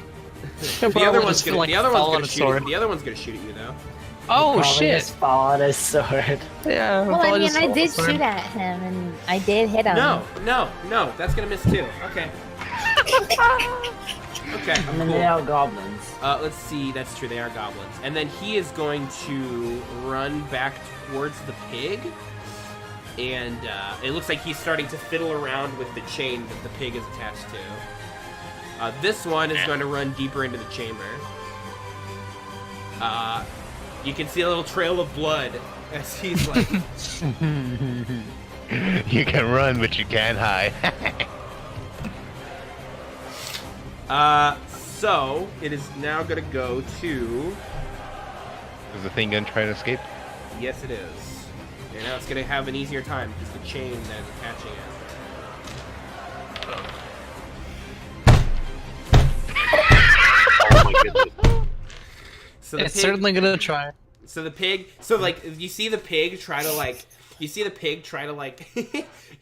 Speaker 3: The other one's
Speaker 4: just,
Speaker 3: gonna,
Speaker 4: like,
Speaker 3: the other
Speaker 4: fall
Speaker 3: one's
Speaker 4: on
Speaker 3: gonna
Speaker 4: its
Speaker 3: shoot.
Speaker 4: sword.
Speaker 3: The other one's gonna shoot at you though.
Speaker 4: Oh
Speaker 5: Probably
Speaker 4: shit!
Speaker 5: just fall on his sword.
Speaker 4: Yeah.
Speaker 2: Well, I
Speaker 4: probably
Speaker 2: mean,
Speaker 4: just
Speaker 2: I
Speaker 4: fall on
Speaker 2: did
Speaker 4: the sword.
Speaker 2: shoot at him, and I did hit him.
Speaker 3: No, that's gonna miss too. Okay. Okay,
Speaker 5: I mean, they
Speaker 3: cool.
Speaker 5: are goblins.
Speaker 3: Let's see. That's true. They are goblins. And then he is going to run back towards the pig. And it looks like he's starting to fiddle around with the chain that the pig is attached to. This one is going to run deeper into the chamber. You can see a little trail of blood as he's like...
Speaker 6: You can run, but you can't hide.
Speaker 3: So, it is now going to go to...
Speaker 6: Is the thing gonna try to escape?
Speaker 3: Yes, it is. And now it's going to have an easier time because the chain that is attaching it.
Speaker 1: Oh my goodness.
Speaker 3: So the
Speaker 4: It's
Speaker 3: pig,
Speaker 4: certainly gonna try.
Speaker 3: So the pig, so like you see the pig try to like,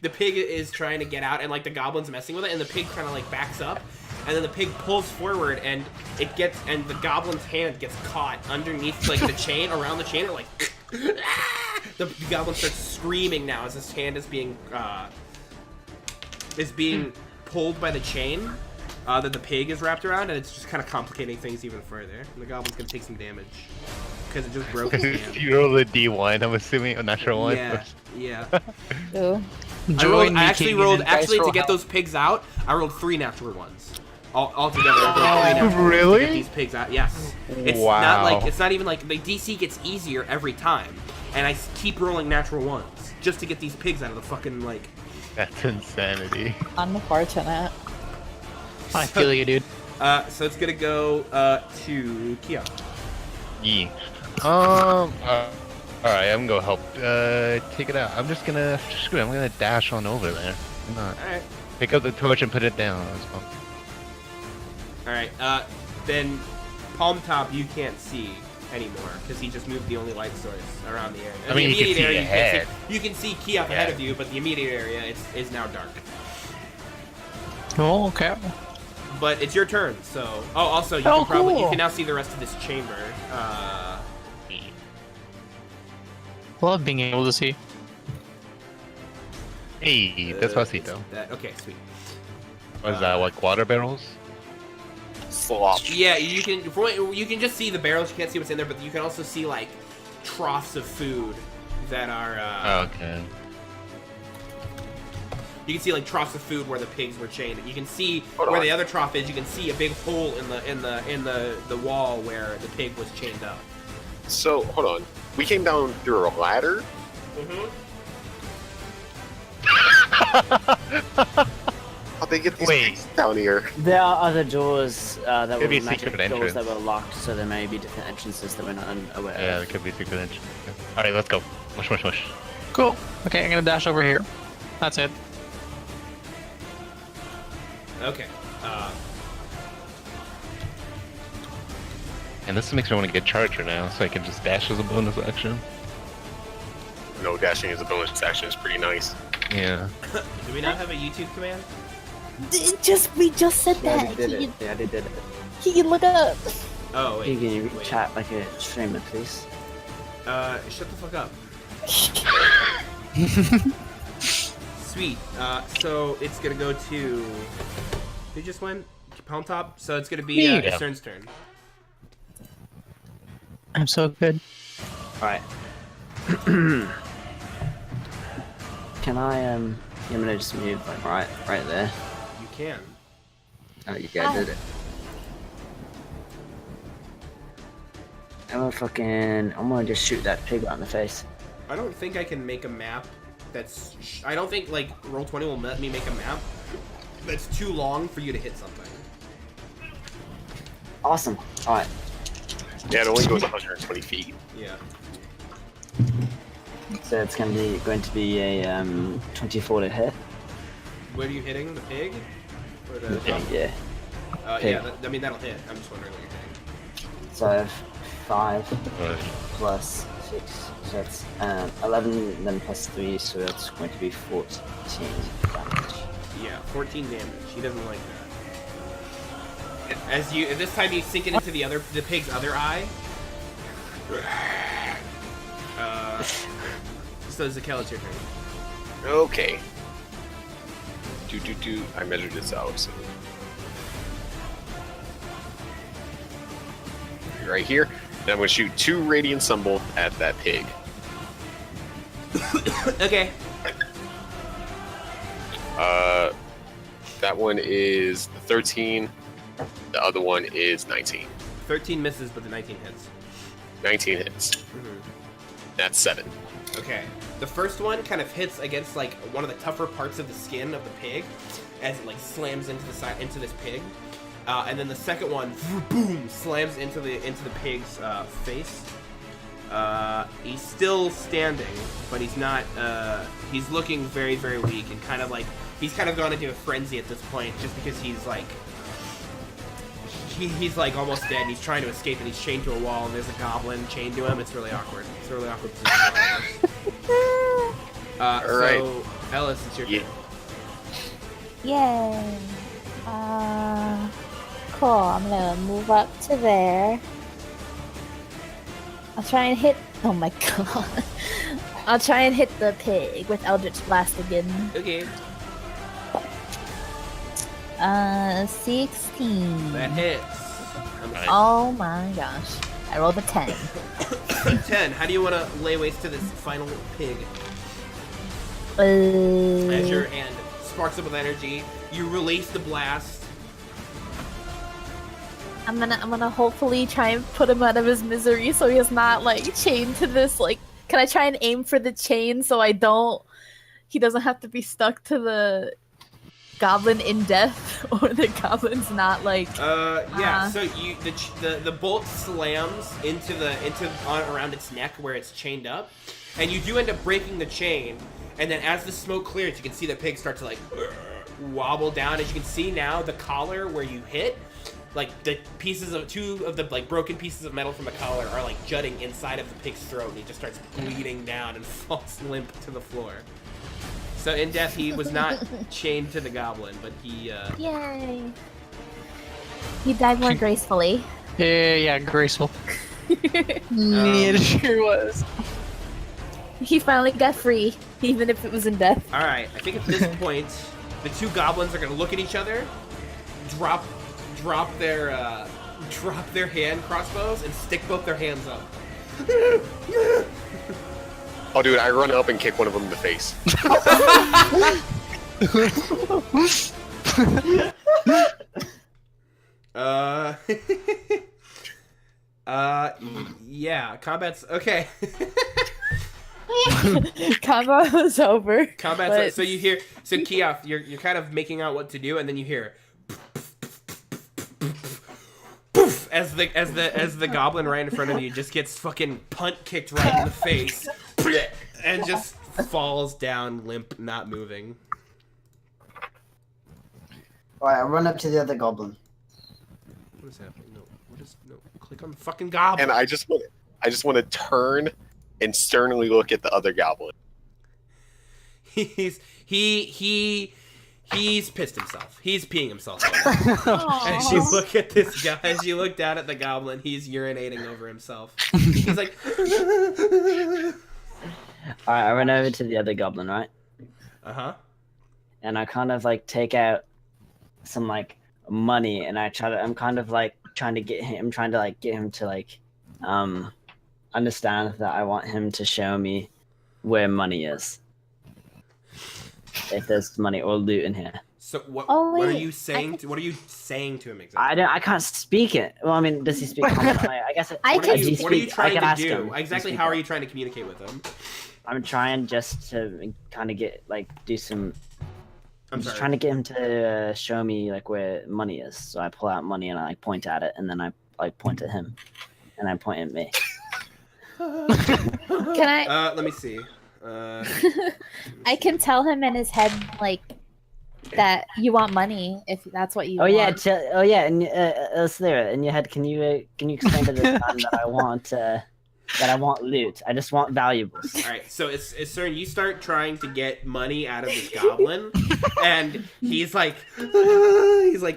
Speaker 3: the pig is trying to get out, and like the goblin's messing with it, and the pig kind of like backs up, and then the pig pulls forward, and it gets, and the goblin's hand gets caught underneath like the chain, around the chain, and like the goblin starts screaming now as his hand is being pulled by the chain that the pig is wrapped around, and it's just kind of complicating things even further. And the goblin's gonna take some damage because it just broke his hand.
Speaker 6: You roll a D1, I'm assuming, a natural one.
Speaker 3: Yeah.
Speaker 2: Ooh.
Speaker 3: I actually rolled to get those pigs out. I rolled 3 natural ones. All together. I rolled 3 natural ones
Speaker 6: Really?
Speaker 3: to get these pigs out. Yes. It's
Speaker 6: Wow.
Speaker 3: not like, it's not even like the DC gets easier every time, and I keep rolling natural ones just to get these pigs out of the fucking like.
Speaker 6: That's insanity.
Speaker 8: Unfortunate.
Speaker 4: I feel you, dude.
Speaker 3: So it's gonna go to Kia.
Speaker 6: Yeah. Alright, I'm gonna go help take it out. I'm just gonna screw it, I'm gonna dash on over there. Why not?
Speaker 3: All right.
Speaker 6: Pick up the torch and put it down as well.
Speaker 3: All right. Then Palm Top you can't see anymore because he just moved the only light source around the area.
Speaker 6: I mean,
Speaker 3: the
Speaker 6: you can
Speaker 3: immediate
Speaker 6: see
Speaker 3: area
Speaker 6: ahead.
Speaker 3: you can see Kia up ahead of you, but the immediate area is now dark.
Speaker 4: Oh, okay.
Speaker 3: But it's your turn, so also you
Speaker 4: Oh,
Speaker 3: can probably you
Speaker 4: cool.
Speaker 3: can now see the rest of this chamber.
Speaker 4: Love being able to see.
Speaker 6: Hey, Despacito.
Speaker 3: Okay, sweet.
Speaker 6: What is that, like water barrels?
Speaker 1: Slop.
Speaker 3: Yeah, you can just see the barrels. You can't see what's in there, but you can also see like troughs of food that are.
Speaker 6: Okay.
Speaker 3: You can see like troughs of food where the pigs were chained. You can see
Speaker 1: Hold
Speaker 3: where
Speaker 1: on.
Speaker 3: the other trough is. You can see a big hole in the wall where the pig was chained up.
Speaker 1: So, hold on. We came down through a ladder?
Speaker 3: Mm-hmm.
Speaker 1: How'd they get these
Speaker 6: Wait.
Speaker 1: things down here?
Speaker 5: There are other doors that
Speaker 6: Could
Speaker 5: were
Speaker 6: be a
Speaker 5: magic
Speaker 6: secret
Speaker 5: doors that
Speaker 6: entrance.
Speaker 5: were locked, so there may be different entrances that we're not aware
Speaker 6: Yeah,
Speaker 5: of.
Speaker 6: it could be secret entrance. Alright, let's go. Mush, mush, mush.
Speaker 4: Cool. Okay, I'm gonna dash over here. That's it.
Speaker 3: Okay.
Speaker 6: And this makes me want to get Charger now, so I can just dash as a bonus action.
Speaker 1: No, dashing as a bonus action is pretty nice.
Speaker 6: Yeah.
Speaker 3: Do we not have a YouTube command?
Speaker 8: We just said
Speaker 5: Yeah,
Speaker 8: that.
Speaker 5: they did
Speaker 8: Keegan,
Speaker 5: it. Yeah, they did it.
Speaker 8: Keegan, look up.
Speaker 3: Oh wait.
Speaker 5: Keegan, you
Speaker 3: wait.
Speaker 5: chat like a streamer, please.
Speaker 3: Shut the fuck up. Sweet. So it's gonna go to. Who just went? Palm Top. So it's gonna be
Speaker 6: Yeah.
Speaker 3: Cern's turn.
Speaker 4: I'm so good.
Speaker 5: Alright. Can I, I'm gonna just move, like, right there.
Speaker 3: You can.
Speaker 5: Oh, yeah, I did it. I'm gonna just shoot that pig right in the face.
Speaker 3: I don't think I can make a map that's. I don't think like Roll20 will let me make a map that's too long for you to hit something.
Speaker 5: Awesome. Alright.
Speaker 1: Yeah, it only goes 120 feet.
Speaker 3: Yeah.
Speaker 5: So it's going to be a 24 to hit.
Speaker 3: What are you hitting? The pig? Or the
Speaker 5: Yeah. Pig.
Speaker 3: Yeah, I mean, that'll hit. I'm just wondering what you're hitting.
Speaker 5: So I have 5
Speaker 6: Right.
Speaker 5: plus 6. So that's 11, then plus 3, so that's going to be 14 damage.
Speaker 3: Yeah, 14 damage. He doesn't like that. This time you sink it into the pig's other eye. So Zakel, it's your turn.
Speaker 1: Okay. I measured this out. So. Right here. And I'm going to shoot 2 Radiant Sunbolt at that pig.
Speaker 3: Okay.
Speaker 1: That one is 13. The other one is 19.
Speaker 3: 13 misses, but the 19 hits.
Speaker 1: 19 hits.
Speaker 3: Mm-hmm.
Speaker 1: That's 7.
Speaker 3: Okay. The first one kind of hits against like one of the tougher parts of the skin of the pig, as it like slams into this pig, and then the second one, boom, slams into the pig's face. He's still standing, but he's not. He's looking very, very weak and kind of like he's kind of gone into a frenzy at this point, just because he's like. He's like almost dead and he's trying to escape and he's chained to a wall and there's a goblin chained to him. It's really awkward. It's a really awkward position.
Speaker 1: Alright.
Speaker 3: So, Ellis, it's your turn.
Speaker 2: Yay. Cool. I'm gonna move up to there. I'll try and hit. Oh my god. I'll try and hit the pig with Eldritch Blast again.
Speaker 3: Okay.
Speaker 2: 16.
Speaker 3: That hits.
Speaker 6: Nice.
Speaker 2: Oh my gosh. I rolled a 10.
Speaker 3: 10. How do you want to lay waste to this final pig? As your hand sparks up with energy, you release the blast.
Speaker 2: I'm gonna hopefully try and put him out of his misery so he's not like chained to this like can I try and aim for the chain so he doesn't have to be stuck to the goblin in death or the goblin's not like
Speaker 3: So you the bolt slams around its neck where it's chained up, and you do end up breaking the chain, and then as the smoke clears you can see the pig start to like wobble down. As you can see now, the collar where you hit, like the two of the like broken pieces of metal from the collar are like jutting inside of the pig's throat, and he just starts bleeding down and falls limp to the floor. So in death, he was not chained to the goblin, but he.
Speaker 2: Yay! He died more gracefully.
Speaker 4: Yeah, graceful. It sure was.
Speaker 2: He finally got free, even if it was in death.
Speaker 3: All right, I think at this point, the two goblins are gonna look at each other, drop their hand crossbows, and stick both their hands up.
Speaker 1: Oh, dude, I run up and kick one of them in the face.
Speaker 3: Yeah, combat's okay.
Speaker 2: Combat was over.
Speaker 3: Combat's so you hear Keoth, you're kind of making out what to do, and then you hear poof as the goblin right in front of you just gets fucking punt kicked right in the face and just falls down limp, not moving.
Speaker 7: Alright, I run up to the other goblin.
Speaker 3: What is happening? No, click on the fucking goblin.
Speaker 1: And I just want to turn and sternly look at the other goblin.
Speaker 3: He's pissed himself. He's peeing himself. As you look at this guy, as you look down at the goblin, he's urinating over himself. He's like.
Speaker 5: Alright, I run over to the other goblin, right?
Speaker 3: Uh-huh.
Speaker 5: And I kind of like take out some like money, and I'm kind of like trying to get him to like understand that I want him to show me where money is. If there's money or loot in here.
Speaker 3: So what?
Speaker 2: Oh,
Speaker 3: what are
Speaker 2: wait.
Speaker 3: you saying? What are you saying to him exactly?
Speaker 5: I can't speak it. Well, I mean, does he speak common? I guess.
Speaker 2: I
Speaker 3: What are
Speaker 2: can.
Speaker 3: you, what are you trying to do?
Speaker 5: him.
Speaker 3: Exactly. How are you trying to communicate with him?
Speaker 5: I'm trying just to kind of get do some. I'm just
Speaker 3: sorry.
Speaker 5: trying to get him to show me like where money is. So I pull out money and I like point at it, and then I like point at him, and I point at me.
Speaker 2: Can I?
Speaker 3: Let me see.
Speaker 2: I can tell him in his head like that you want money if that's what you
Speaker 7: Oh
Speaker 2: want.
Speaker 7: yeah, and Slayer, in your head, can you explain to this man that I want loot? I just want valuables.
Speaker 3: All right, so it's CERN. You start trying to get money out of this goblin, and he's like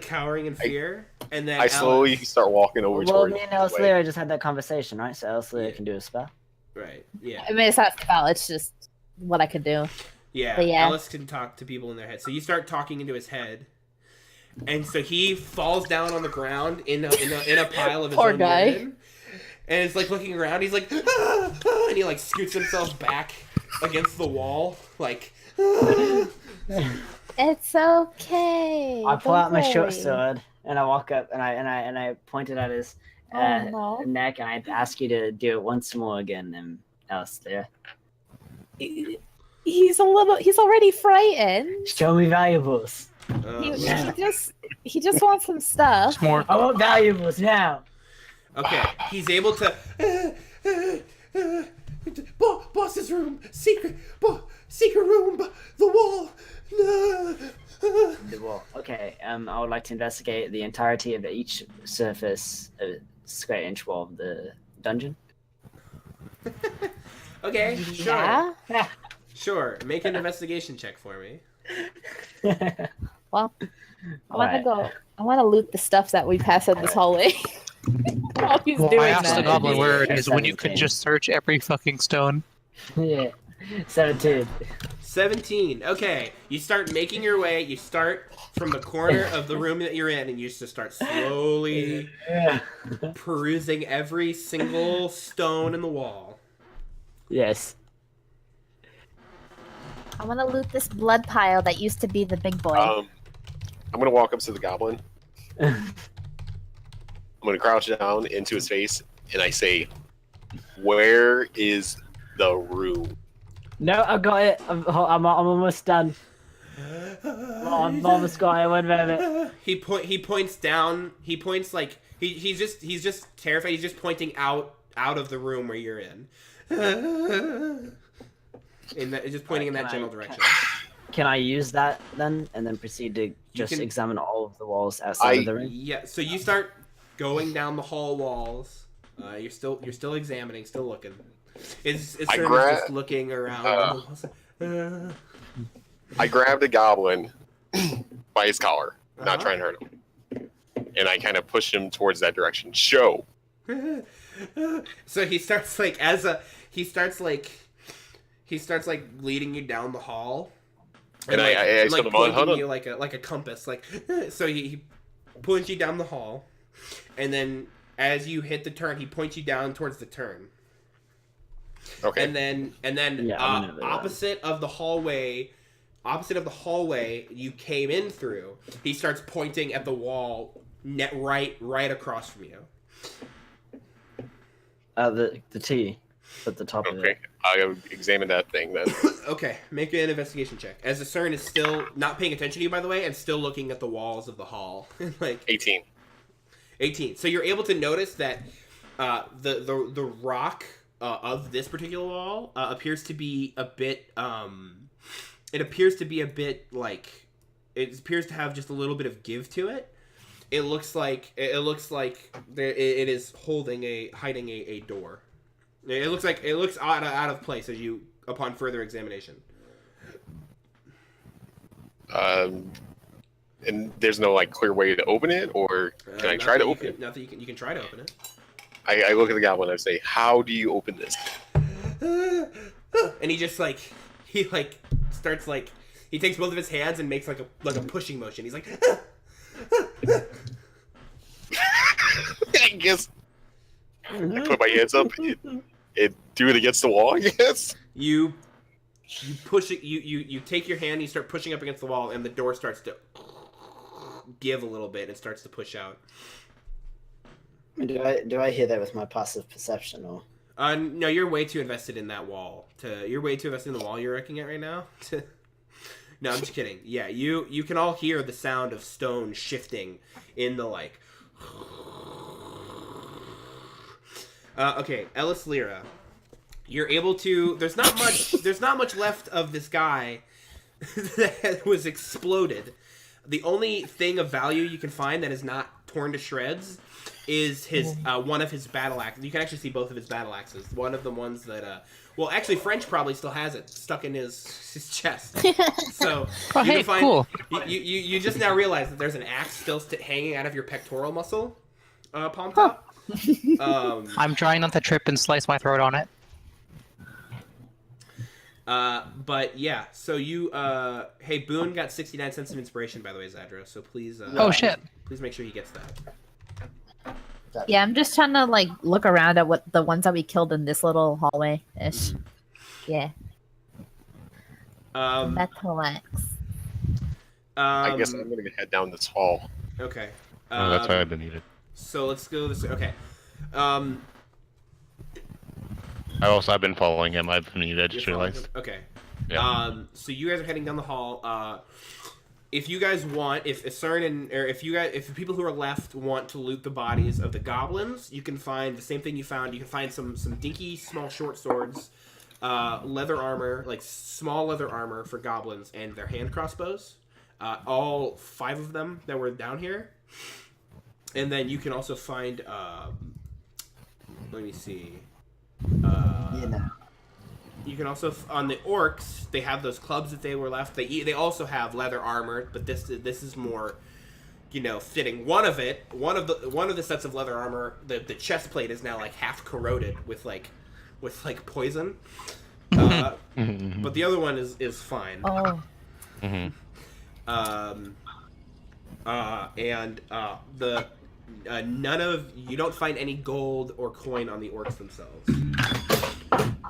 Speaker 3: cowering in fear. And then
Speaker 1: I slowly start walking over
Speaker 7: Well,
Speaker 1: towards
Speaker 7: me and Slayer just had that conversation, right? So Slayer can do a spell.
Speaker 3: Right. Yeah.
Speaker 2: I mean, it's not spell. It's just what I could do.
Speaker 3: Yeah.
Speaker 2: But yeah.
Speaker 3: Ellis can talk to people in their head. So you start talking into his head, and so he falls down on the ground in a pile of his
Speaker 8: Poor
Speaker 3: own
Speaker 8: guy.
Speaker 3: urine, and it's like looking around. He's like, ah, ah, and he like scoots himself back against the wall, like. Ah.
Speaker 2: It's okay.
Speaker 7: I pull
Speaker 2: don't
Speaker 7: out my short
Speaker 2: worry.
Speaker 7: sword and I walk up and I point it at his
Speaker 2: no.
Speaker 7: neck and I ask you to do it once more again, Alistair.
Speaker 2: He's already frightened.
Speaker 7: Show me valuables.
Speaker 2: He just wants some stuff.
Speaker 4: More.
Speaker 7: I want valuables now.
Speaker 3: Okay, he's able to. Boss's room, secret room, the wall.
Speaker 7: The wall. Okay. I would like to investigate the entirety of each surface, square inch wall of the dungeon.
Speaker 3: Okay, sure.
Speaker 2: Yeah.
Speaker 3: Sure. Make an investigation check for me.
Speaker 2: Well, I want to
Speaker 7: Alright.
Speaker 2: go. I want to loot the stuff that we pass in this hallway. While he's
Speaker 4: Well,
Speaker 2: doing
Speaker 4: I asked the
Speaker 2: that.
Speaker 4: goblin where it is when you could
Speaker 7: 17.
Speaker 4: just search every fucking stone.
Speaker 7: Yeah. 17.
Speaker 3: 17. Okay, you start making your way. You start from the corner of the room that you're in, and you just start slowly perusing every single stone in the wall.
Speaker 7: Yes.
Speaker 2: I want to loot this blood pile that used to be the big boy.
Speaker 1: I'm gonna walk up to the goblin. I'm gonna crouch down into his face, and I say, "Where is the room?"
Speaker 7: No, I got it. I'm almost done. I'm almost got it. One minute.
Speaker 3: He points down. He points like he's just terrified. He's just pointing out of the room where you're in. Just pointing in that general direction.
Speaker 7: Can I use that then, and then proceed to just
Speaker 3: can-
Speaker 7: examine all of the walls outside of the room?
Speaker 3: Yeah. So you start going down the hall walls. You're still examining, still looking. It's sort of just looking around.
Speaker 1: I grabbed the goblin by his collar, not
Speaker 3: Uh-huh.
Speaker 1: trying to hurt him, and I kind of pushed him towards that direction. Show.
Speaker 3: So he starts leading you down the hall,
Speaker 1: And I
Speaker 3: like
Speaker 1: told him, "Hold
Speaker 3: pointing
Speaker 1: on."
Speaker 3: you like a compass, like so he points you down the hall, and then as you hit the turn, he points you down towards the turn,
Speaker 1: Okay.
Speaker 3: and then
Speaker 7: Yeah, I'm gonna do that.
Speaker 3: opposite of the hallway you came in through, he starts pointing at the wall right across from you.
Speaker 7: The T at the top of
Speaker 1: Okay.
Speaker 7: it.
Speaker 1: I'll examine that thing then.
Speaker 3: Okay, make an investigation check. As the CERN is still not paying attention to you, by the way, and still looking at the walls of the hall. Like
Speaker 1: 18.
Speaker 3: 18. So you're able to notice that the rock of this particular wall appears to be a bit. It appears to be a bit like it appears to have just a little bit of give to it. It looks like it is hiding a door. It looks out of place as you upon further examination.
Speaker 1: And there's no like clear way to open it, or can I
Speaker 3: Not
Speaker 1: try
Speaker 3: that
Speaker 1: to
Speaker 3: you
Speaker 1: open
Speaker 3: can-
Speaker 1: it?
Speaker 3: Not that you can try to open it.
Speaker 1: I look at the goblin and I say, "How do you open this?"
Speaker 3: And he just he takes both of his hands and makes like a pushing motion. He's like,
Speaker 1: I guess I put my hands up and do it against the wall. I guess.
Speaker 3: you push it. You take your hand, and you start pushing up against the wall, and the door starts to give a little bit and starts to push out.
Speaker 7: Do I hear that with my passive perception or?
Speaker 3: No, you're way too invested in that wall. You're way too invested in the wall you're looking at right now. No, I'm just kidding. Yeah, you can all hear the sound of stone shifting in the like. Okay, Ellis Lyra, you're able to. There's not much. There's not much left of this guy that was exploded. The only thing of value you can find that is not torn to shreds is his one of his battle axes. You can actually see both of his battle axes. One of the ones that well, actually, French probably still has it stuck in his chest. So
Speaker 4: Oh,
Speaker 3: you
Speaker 4: hey,
Speaker 3: can find,
Speaker 4: cool.
Speaker 3: You just now realize that there's an axe still hanging out of your pectoral muscle, palm top.
Speaker 4: I'm trying not to trip and slice my throat on it.
Speaker 3: But yeah, so you hey, Boone got 69 cents of inspiration, by the way, Zadra. So please
Speaker 4: Oh, shit.
Speaker 3: please make sure he gets that.
Speaker 2: Yeah, I'm just trying to like look around at what the ones that we killed in this little hallway ish. Yeah. Battle axe.
Speaker 1: I guess I'm gonna head down this hall.
Speaker 3: Okay.
Speaker 6: Oh, that's why I've been needed.
Speaker 3: So let's go this way. Okay.
Speaker 6: I've been following him. I've been needed. I just realized.
Speaker 3: Okay.
Speaker 6: Yeah.
Speaker 3: So you guys are heading down the hall. If you guys want, if CERN and or if the people who are left want to loot the bodies of the goblins, you can find the same thing you found. You can find some dinky small short swords, leather armor, like small leather armor for goblins, and their hand crossbows. All 5 of them that were down here. And then you can also find. Let me see. You can also on the orcs, they have those clubs that they were left. They also have leather armor, but this is more, fitting. One of the sets of leather armor, the chest plate is now like half corroded with poison. But the other one is fine.
Speaker 2: Oh.
Speaker 3: You don't find any gold or coin on the orcs themselves.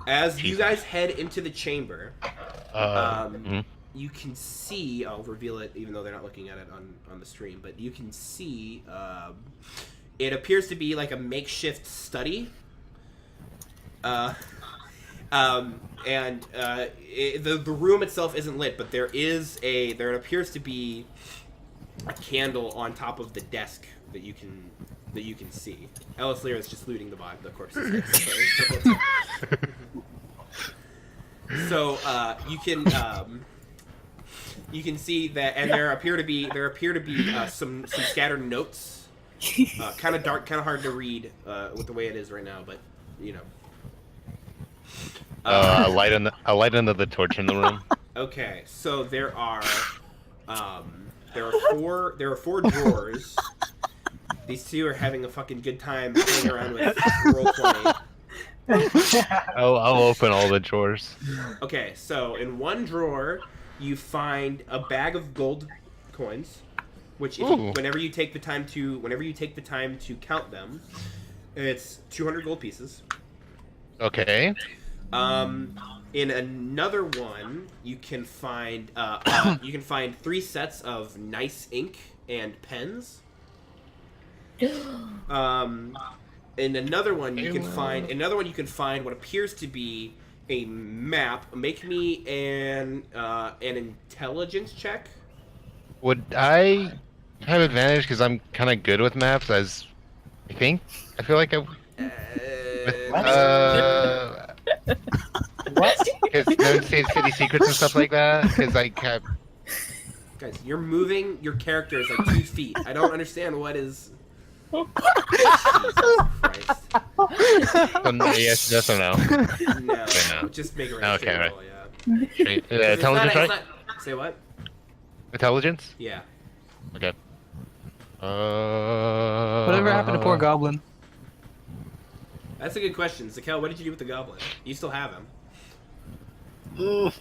Speaker 3: As you guys head into the chamber, you can see. I'll reveal it, even though they're not looking at it on the stream. But you can see. It appears to be like a makeshift study. The room itself isn't lit, but there appears to be a candle on top of the desk that you can see. Ellis Lear is just looting the corpses. So you can see that, and there appear to be some scattered notes. Kind of dark, kind of hard to read with the way it is right now, but
Speaker 6: a light under the torch in the room.
Speaker 3: Okay, so there are 4 drawers. These 2 are having a fucking good time playing around with roleplay.
Speaker 6: I'll open all the drawers.
Speaker 3: Okay, so in one drawer you find a bag of gold coins, which whenever you take the time to count them, it's 200 gold pieces.
Speaker 6: Okay.
Speaker 3: In another one, you can find 3 sets of nice ink and pens. In another one, you can find what appears to be a map. Make me an intelligence check.
Speaker 6: Would I have advantage because I'm kind of good with maps? I feel like I. What? Because don't say city secrets and stuff like that. Because I kept.
Speaker 3: Guys, you're moving your characters like 2 feet. I don't understand what is. Jesus Christ.
Speaker 6: Yes or no?
Speaker 3: No,
Speaker 6: no.
Speaker 3: Just make a
Speaker 6: okay,
Speaker 3: roll,
Speaker 6: right. Yeah. Intelligence, right?
Speaker 3: Say what?
Speaker 6: Intelligence?
Speaker 3: Yeah.
Speaker 6: Okay.
Speaker 4: Whatever happened to poor Goblin?
Speaker 3: That's a good question. Zakel, what did you do with the goblin? You still have him.
Speaker 4: You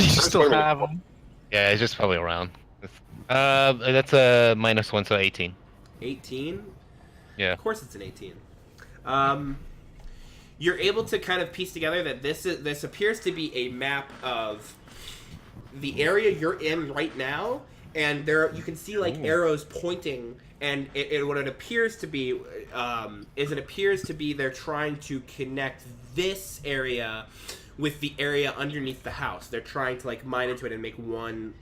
Speaker 4: still have him.
Speaker 6: Yeah, he's just probably around. That's a -1, so 18.
Speaker 3: 18?
Speaker 6: Yeah.
Speaker 3: Of course it's an 18. You're able to kind of piece together that this appears to be a map of the area you're in right now, and there you can see like arrows pointing, and what it appears to be they're trying to connect this area with the area underneath the house. They're trying to like mine into it and make one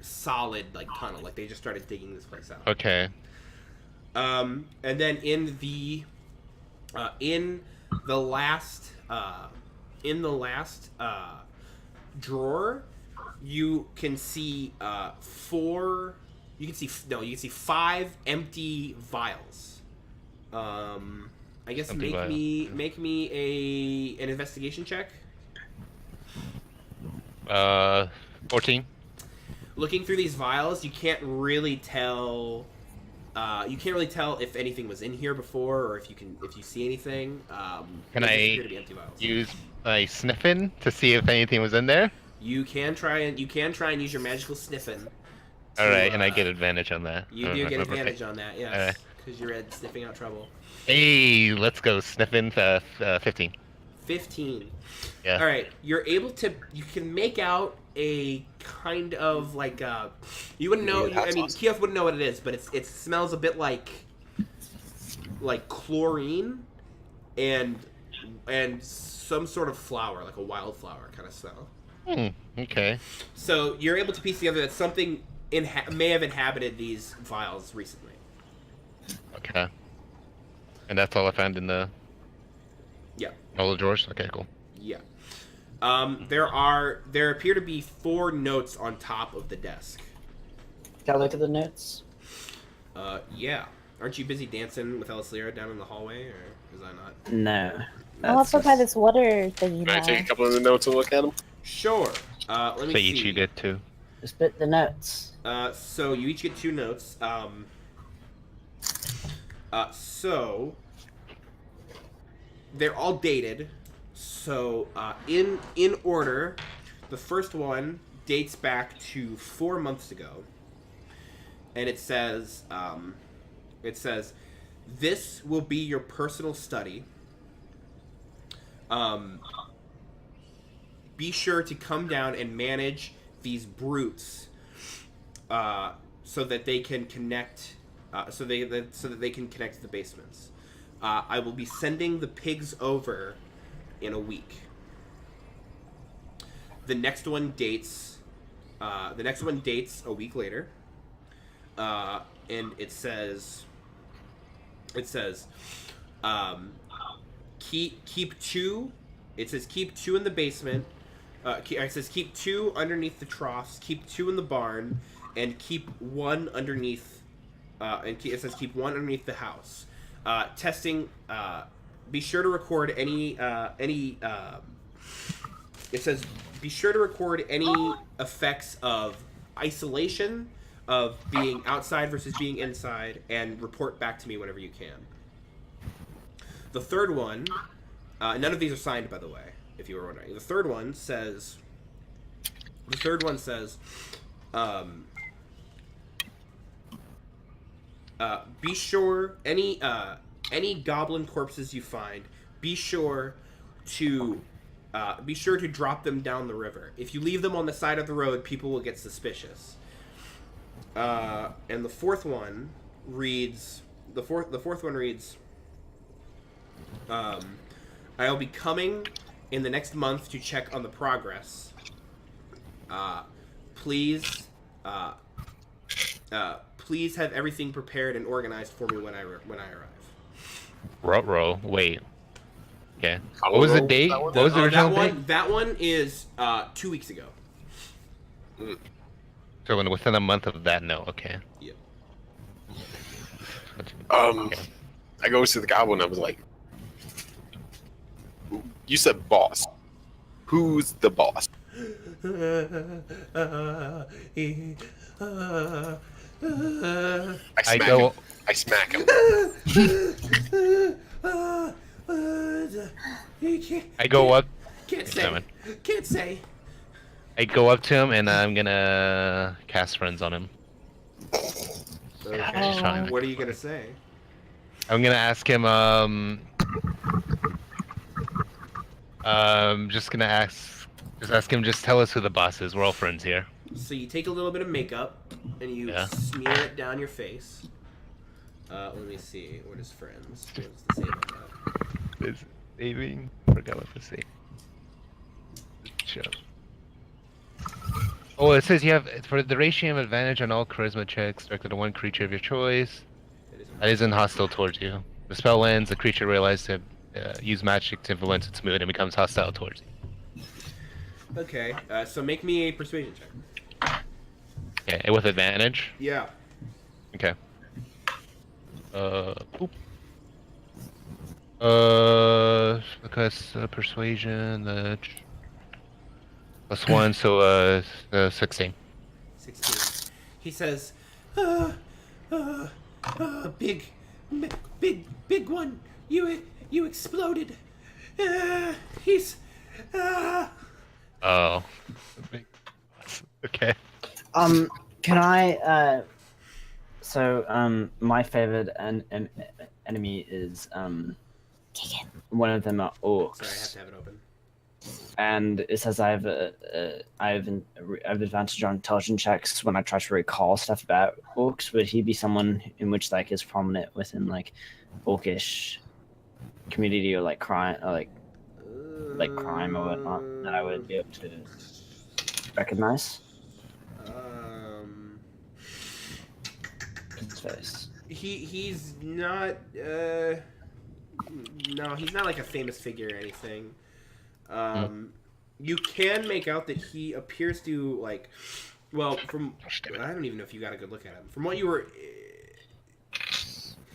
Speaker 3: solid like tunnel. Like they just started digging this place out.
Speaker 6: Okay.
Speaker 3: And then in the last in the last drawer, you can see 4. You can see you can see 5 empty vials. I guess
Speaker 6: Empty
Speaker 3: make me an investigation check.
Speaker 6: 14.
Speaker 3: Looking through these vials, you can't really tell. You can't really tell if anything was in here before, or if you see anything.
Speaker 6: Can
Speaker 3: they just
Speaker 6: I
Speaker 3: appear to be empty vials.
Speaker 6: use my sniffing to see if anything was in there?
Speaker 3: You can try and use your magical sniffing.
Speaker 6: All right, and I get advantage on that.
Speaker 3: You do get advantage on that, yes,
Speaker 6: Alright.
Speaker 3: because you're at sniffing out trouble.
Speaker 6: Hey, let's go sniffing. 15.
Speaker 3: 15.
Speaker 6: Yeah.
Speaker 3: All right, you're able to. You can make out a kind of like you wouldn't know. I mean, Keoth wouldn't know what it is, but it smells a bit like chlorine and some sort of flower, like a wildflower kind of smell.
Speaker 6: Okay.
Speaker 3: So you're able to piece together that something may have inhabited these vials recently.
Speaker 6: Okay. And that's all I found in the.
Speaker 3: Yeah.
Speaker 6: All the drawers. Okay, cool.
Speaker 3: Yeah. There appear to be 4 notes on top of the desk.
Speaker 7: Can I look at the notes?
Speaker 3: Yeah. Aren't you busy dancing with Elisira down in the hallway, or is I not?
Speaker 7: No.
Speaker 2: I'll also buy this water thing you
Speaker 1: Can I take a
Speaker 2: have.
Speaker 1: couple of the notes and look at them?
Speaker 3: Sure. Let me
Speaker 6: So
Speaker 3: see.
Speaker 6: each you get 2.
Speaker 7: Just bit the notes.
Speaker 3: So you each get 2 notes. So they're all dated. So in order, the first one dates back to 4 months ago, and it says, "This will be your personal study. Be sure to come down and manage these brutes, so that they can connect, so that they can connect to the basements. I will be sending the pigs over in a week." The next one dates a week later, and it says keep 2. It says keep 2 in the basement. It says keep 2 underneath the troughs, keep 2 in the barn, and keep 1 underneath. It says keep 1 underneath the house. Testing. Be sure to record any. It says be sure to record any effects of isolation, of being outside versus being inside, and report back to me whenever you can. The third one, none of these are signed, by the way, if you were wondering. The third one says, be sure any goblin corpses you find, be sure to drop them down the river. If you leave them on the side of the road, people will get suspicious. And the fourth one reads, I'll be coming in the next month to check on the progress. Please have everything prepared and organized for me when I arrive.
Speaker 6: Ruh-roh. Wait. Okay. What was the date? What was the original date?
Speaker 3: That one is 2 weeks ago.
Speaker 6: So within a month of that, no. Okay.
Speaker 3: Yep.
Speaker 6: Okay.
Speaker 1: I goes to the goblin. I was like, "You said boss. Who's the boss?" I smack him.
Speaker 6: I go up.
Speaker 3: Can't say.
Speaker 6: I go up to him and I'm gonna cast friends on him.
Speaker 3: Okay. What are you gonna say?
Speaker 6: I'm gonna ask him. Just ask him. Just tell us who the boss is. We're all friends here.
Speaker 3: So you take a little bit of makeup and you smear it down your face. Let me see. What is friends? What does the save on that?
Speaker 6: It's saving. Forgot what to say. Show. Oh, it says you have for the duration of advantage on all charisma checks directed to one creature of your choice. That isn't hostile towards you. The spell ends. The creature realizes to use magic to influence its mood and becomes hostile towards you.
Speaker 3: Okay, so make me a persuasion check.
Speaker 6: Okay, with advantage.
Speaker 3: Yeah.
Speaker 6: Okay. Boop. Because persuasion, +1, so 16.
Speaker 3: 16. He says, big one. You exploded. He's.
Speaker 6: Oh. Okay.
Speaker 5: Can I? My favorite enemy is one of them are orcs.
Speaker 3: Sorry, I have to have it open.
Speaker 5: And it says I have advantage on intelligence checks when I try to recall stuff about orcs. Would he be someone in which like is prominent within like orcish community or like crime or like crime or whatnot that I would be able to recognize? His face.
Speaker 3: He's not. No, he's not like a famous figure or anything. You can make out that he appears to like. Well, from I don't even know if you got a good look at him. From what you were.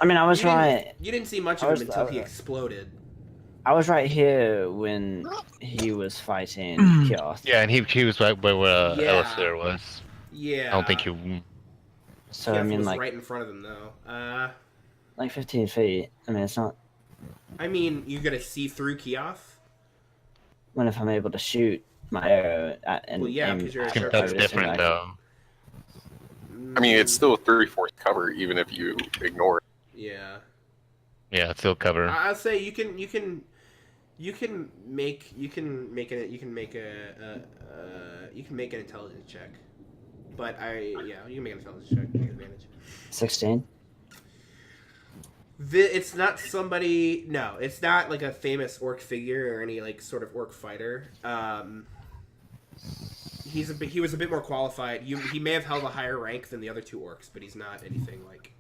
Speaker 5: I mean, I was right.
Speaker 3: You didn't see much of him until he exploded.
Speaker 5: I was right here when he was fighting Kioth.
Speaker 6: Yeah, and he was right where Alistair was.
Speaker 3: Yeah.
Speaker 6: I don't think you.
Speaker 5: So
Speaker 3: Kiev
Speaker 5: I mean,
Speaker 3: was
Speaker 5: like
Speaker 3: right in front of him though.
Speaker 5: like 15 feet. I mean, it's not.
Speaker 3: I mean, you're gonna see through Kioth.
Speaker 5: When if I'm able to shoot my arrow at and
Speaker 3: Well, yeah,
Speaker 5: aim
Speaker 3: because you're a
Speaker 5: at
Speaker 3: sharp
Speaker 5: it,
Speaker 6: That's
Speaker 3: shooter.
Speaker 6: different though.
Speaker 1: I mean, it's still a 3/4 cover, even if you ignore it.
Speaker 3: Yeah.
Speaker 6: Yeah, it's still cover.
Speaker 3: I'll say you can make an intelligence check, but you can make an intelligence check. Take advantage.
Speaker 5: 16.
Speaker 3: It's not somebody. No, it's not like a famous orc figure or any like sort of orc fighter. He was a bit more qualified. He may have held a higher rank than the other two orcs, but he's not anything like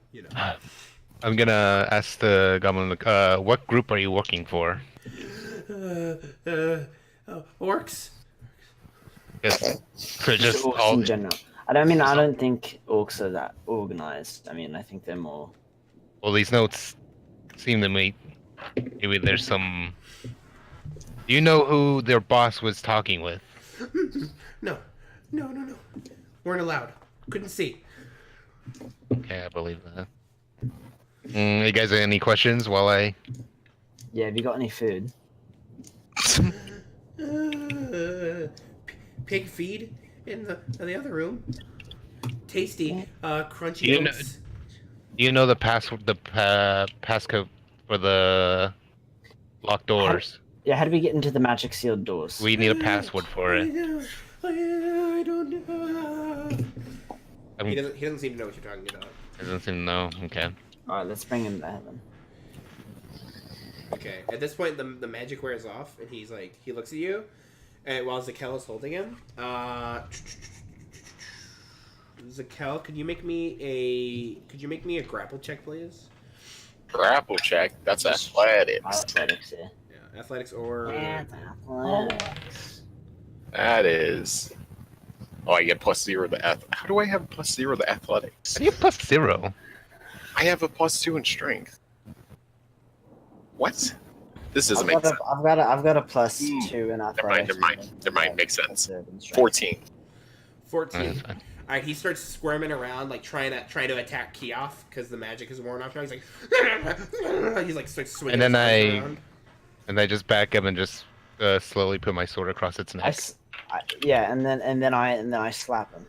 Speaker 6: I'm gonna ask the goblin. What group are you working for?
Speaker 3: Orcs.
Speaker 6: Yes. So just
Speaker 5: Orcs
Speaker 6: all.
Speaker 5: in general. I don't think orcs are that organized. I mean, I think they're more.
Speaker 6: Well, these notes seem to me maybe there's some. Do you know who their boss was talking with?
Speaker 3: No. Weren't allowed. Couldn't see.
Speaker 6: Okay, I believe that. You guys have any questions while I?
Speaker 5: Yeah, have you got any food?
Speaker 3: Pig feed in the other room. Tasty, crunchy
Speaker 6: You know-
Speaker 3: oats.
Speaker 6: Do you know the passcode for the locked doors?
Speaker 5: Yeah, how do we get into the magic sealed doors?
Speaker 6: We need a password for it.
Speaker 3: I don't know.
Speaker 6: I mean,
Speaker 3: He doesn't seem to know what you're talking about.
Speaker 6: I don't seem to know. Okay.
Speaker 5: Alright, let's bring him there then.
Speaker 3: Okay. At this point, the magic wears off, and he looks at you, and while Zakel is holding him, Zakel, could you make me a grapple check, please?
Speaker 1: Grapple check. That's athletics.
Speaker 5: Athletics, yeah.
Speaker 3: Yeah, athletics or.
Speaker 5: Athletics.
Speaker 1: That is. Oh, I get +0 the How do I have +0 the athletics?
Speaker 6: How do you +0?
Speaker 1: I have a +2 in strength. What? This doesn't make sense.
Speaker 5: I've got a +2 in athletics.
Speaker 1: Never mind. Makes sense. 14.
Speaker 3: 14.
Speaker 6: That's fine.
Speaker 3: All right, he starts squirming around, like trying to attack Kioth because the magic is worn off now. He's like starts swinging.
Speaker 6: And then
Speaker 3: around.
Speaker 6: I just back up and just slowly put my sword across its neck.
Speaker 5: And then I slap him.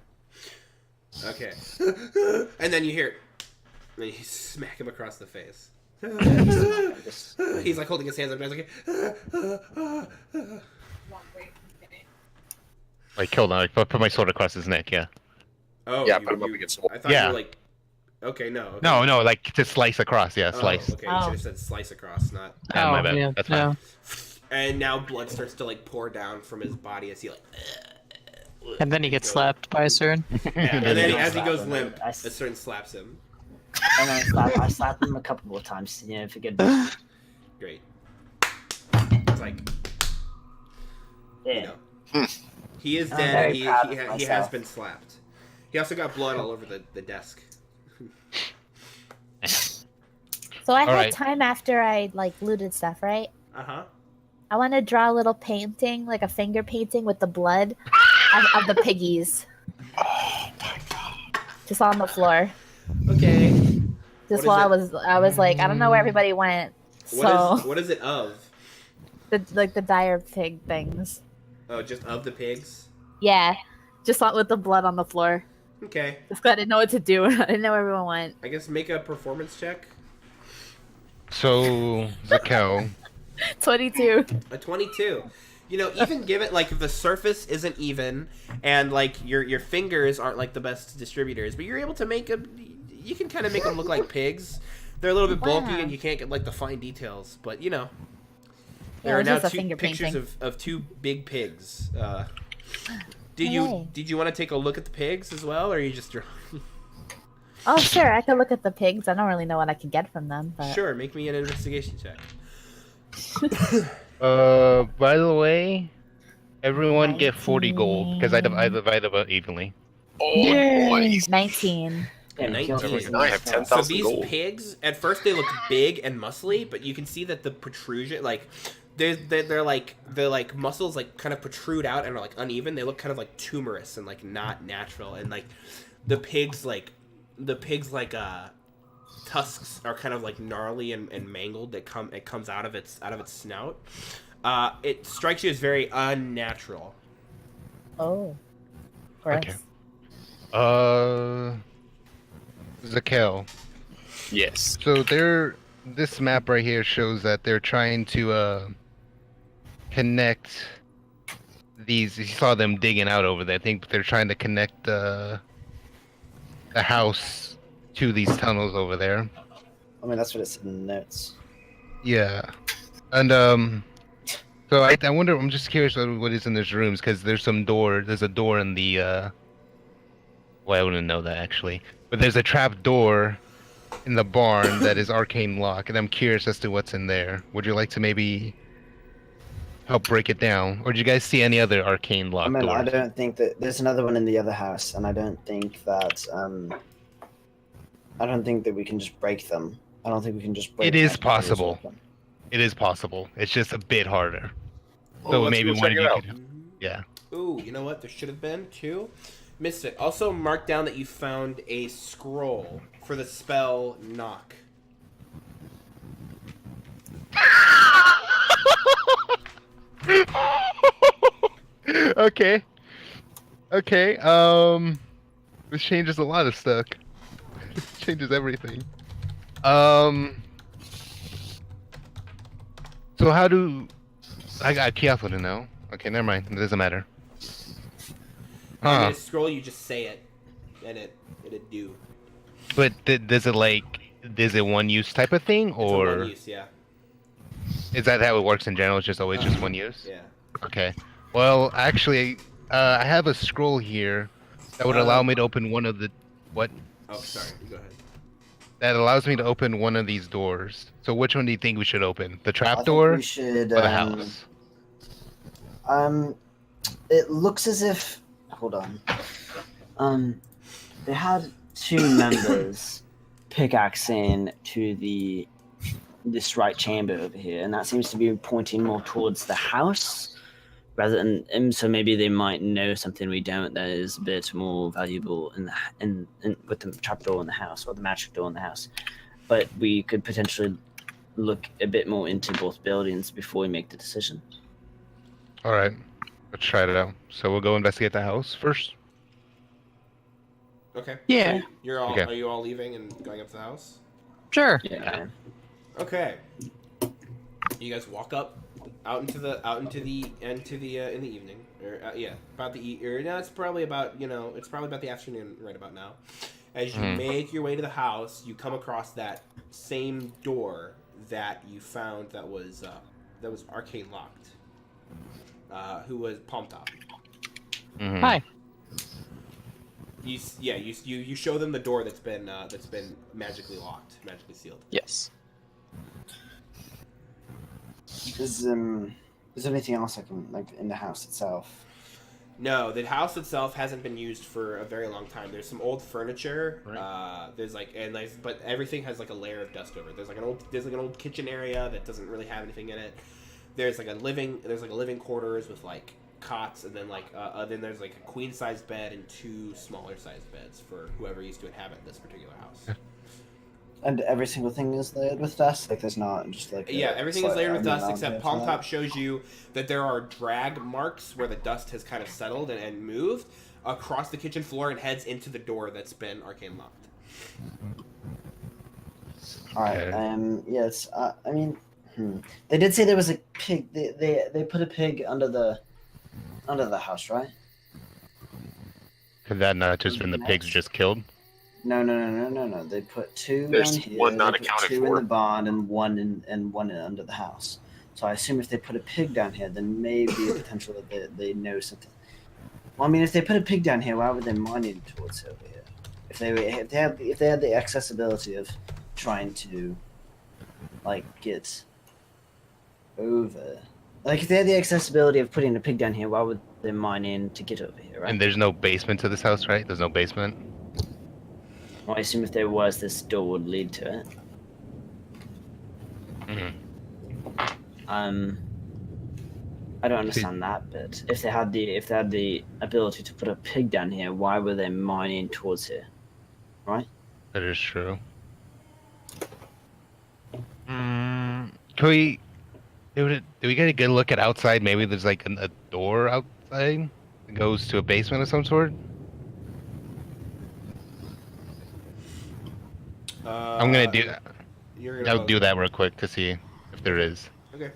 Speaker 3: Okay. And then you hear it. And then you smack him across the face. He's like holding his hands up and he's like.
Speaker 6: Like killed him. Like put my sword across his neck. Yeah.
Speaker 3: Oh.
Speaker 1: Yeah, put him up against the wall.
Speaker 3: I thought you were like. Okay, no. Okay.
Speaker 6: No, like to slice across. Yeah, slice.
Speaker 3: Oh, okay, you should have said slice across, not.
Speaker 6: My bad.
Speaker 4: Yeah,
Speaker 6: That's fine.
Speaker 3: And now blood starts to like pour down from his body as he like.
Speaker 4: And then he gets slapped by a sword.
Speaker 3: Yeah, and then as he
Speaker 5: slap
Speaker 3: goes
Speaker 5: him.
Speaker 3: limp,
Speaker 5: I
Speaker 3: a certain slaps him.
Speaker 5: And then I slap him a couple of times, for good.
Speaker 3: Great. It's like.
Speaker 5: Yeah.
Speaker 3: You know. He is
Speaker 7: I'm
Speaker 3: dead.
Speaker 7: very
Speaker 3: He
Speaker 7: proud of
Speaker 3: has
Speaker 7: myself.
Speaker 3: been slapped. He also got blood all over the desk.
Speaker 2: So I had
Speaker 6: Alright.
Speaker 2: time after I like looted stuff, right?
Speaker 3: Uh-huh.
Speaker 2: I want to draw a little painting, like a finger painting with the blood of the piggies.
Speaker 1: Oh my god.
Speaker 2: Just on the floor.
Speaker 3: Okay.
Speaker 2: Just
Speaker 3: What
Speaker 2: while
Speaker 3: is
Speaker 2: I was like, I don't know where everybody went. So
Speaker 3: What is it of?
Speaker 2: the dire pig things.
Speaker 3: Oh, just of the pigs?
Speaker 2: Yeah, just with the blood on the floor.
Speaker 3: Okay.
Speaker 2: Just 'cause I didn't know what to do. I didn't know where everyone went.
Speaker 3: I guess make a performance check.
Speaker 6: So, Zakel,
Speaker 2: 22.
Speaker 3: A 22. You know, even given like the surface isn't even, and like your fingers aren't like the best distributors, but you're able to make you can kind of make them look like pigs. They're a little bit bulky,
Speaker 2: Wow.
Speaker 3: and you can't get like the fine details, but you know,
Speaker 2: Yeah,
Speaker 3: there are
Speaker 2: it's
Speaker 3: now
Speaker 2: just a
Speaker 3: two
Speaker 2: finger
Speaker 3: pictures
Speaker 2: painting.
Speaker 3: of two big pigs. Did
Speaker 2: Yay.
Speaker 3: you want to take a look at the pigs as well, or are you just
Speaker 2: Oh, sure. I could look at the pigs. I don't really know what I could get from them, but
Speaker 3: sure? Make me an investigation check.
Speaker 6: by the way, everyone get 40 gold because I divide them evenly.
Speaker 1: Oh, nice.
Speaker 2: 19.
Speaker 7: Yeah,
Speaker 3: 19.
Speaker 1: I have 10,000
Speaker 3: So these
Speaker 1: gold.
Speaker 3: pigs, at first they look big and muscly, but you can see that the protrusion, like, they're like muscles like kind of protrude out and are like uneven. They look kind of like tumorous and like not natural. And like the pigs tusks are kind of like gnarly and mangled. It comes out of its snout. It strikes you as very unnatural.
Speaker 2: Oh. Gross.
Speaker 6: Okay. Zakel.
Speaker 1: Yes.
Speaker 6: So this map right here shows that they're trying to connect these. You saw them digging out over there. I think they're trying to connect the house to these tunnels over there.
Speaker 7: I mean, that's what it said in the notes.
Speaker 6: Yeah, and so I wonder. I'm just curious what is in those rooms because there's a door in the. Well, I wouldn't know that actually, but there's a trap door in the barn that is arcane lock, and I'm curious as to what's in there. Would you like to maybe help break it down, or did you guys see any other arcane lock
Speaker 7: I mean,
Speaker 6: doors?
Speaker 7: I don't think that there's another one in the other house, and I don't think that we can just break them. I don't think we can just break
Speaker 6: It is
Speaker 7: them.
Speaker 6: possible. It is possible. It's just a bit harder.
Speaker 1: Oh,
Speaker 6: So
Speaker 1: let's
Speaker 6: maybe
Speaker 1: go
Speaker 6: one
Speaker 1: check
Speaker 6: of
Speaker 1: it
Speaker 6: you
Speaker 1: out.
Speaker 6: could. Yeah.
Speaker 3: Ooh, you know what? There should have been two. Missed it. Also, mark down that you found a scroll for the spell knock.
Speaker 6: Okay. Okay. This changes a lot of stuff. Changes everything. So how do I got Kiath to know? Okay, never mind. It doesn't matter.
Speaker 3: I mean,
Speaker 6: Huh.
Speaker 3: a scroll, you just say it, and it'd do.
Speaker 6: But does it one use type of thing,
Speaker 3: It's a
Speaker 6: or
Speaker 3: one use, yeah.
Speaker 6: is that how it works in general? It's just always just one use?
Speaker 3: Yeah.
Speaker 6: Okay. Well, actually, I have a scroll here that would allow me to open one of the what?
Speaker 3: Oh, sorry. Go ahead.
Speaker 6: That allows me to open one of these doors. So which one do you think we should open? The
Speaker 7: I
Speaker 6: trap
Speaker 7: think
Speaker 6: door
Speaker 7: we should.
Speaker 6: or the house?
Speaker 7: It looks as if. Hold on. They had two members pickaxing to this right chamber over here, and that seems to be pointing more towards the house rather than. And so maybe they might know something we don't that is a bit more valuable in with the trapdoor in the house or the magic door in the house. But we could potentially look a bit more into both buildings before we make the decision.
Speaker 6: All right. Let's try it out. So we'll go investigate the house first.
Speaker 3: Okay.
Speaker 4: Yeah.
Speaker 3: So you're all.
Speaker 6: Okay.
Speaker 3: Are you all leaving and going up to the house?
Speaker 4: Sure.
Speaker 7: Yeah.
Speaker 3: Okay. You guys walk up, out into the in the evening, or about the or no, it's probably about the afternoon right about now. As you make your way to the house, you come across that same door that you found that was arcane locked. Who was Palm Top?
Speaker 6: Mhm.
Speaker 4: Hi.
Speaker 3: You show them the door that's been magically locked, magically sealed.
Speaker 4: Yes.
Speaker 7: Is there anything else I can in the house itself?
Speaker 3: No, the house itself hasn't been used for a very long time. There's some old furniture.
Speaker 6: Right.
Speaker 3: But everything has like a layer of dust over it. There's like an old kitchen area that doesn't really have anything in it. There's like a living quarters with like cots, and then then there's like a queen sized bed and 2 smaller sized beds for whoever used to inhabit this particular house.
Speaker 7: And every single thing is layered with dust? Like, there's not just like...
Speaker 3: Everything is layered with dust, except Palm
Speaker 7: Top.
Speaker 3: Top shows you that there are drag marks where the dust has kind of settled and moved across the kitchen floor and heads into the door that's been arcane locked.
Speaker 7: Alright, yes, I mean, They did say there was a pig, they put a pig under the house, right?
Speaker 6: Could that not just been the pigs just killed?
Speaker 7: No. They put 2
Speaker 1: There's
Speaker 7: down here.
Speaker 1: one not
Speaker 7: they put
Speaker 1: accounted
Speaker 7: 2
Speaker 1: for.
Speaker 7: in the barn and one under the house. So I assume if they put a pig down here, then maybe a potential that they know something. Well, I mean, if they put a pig down here, why would they mine it towards over here? If they had the accessibility of trying to, like, get over, like, if they had the accessibility of putting a pig down here, why would they mine in to get over here, right?
Speaker 6: And there's no basement to this house, right? There's no basement?
Speaker 7: Well, I assume if there was, this door would lead to it.
Speaker 6: Mm-hmm.
Speaker 7: I don't understand that bit. If they had the ability to put a pig down here, why were they mining towards here? Right?
Speaker 6: That is true. Can we... Do we get a good look at outside? Maybe there's like a door outside that goes to a basement of some sort? I'm gonna do that. I'll do that real quick to see if there is.
Speaker 3: Okay.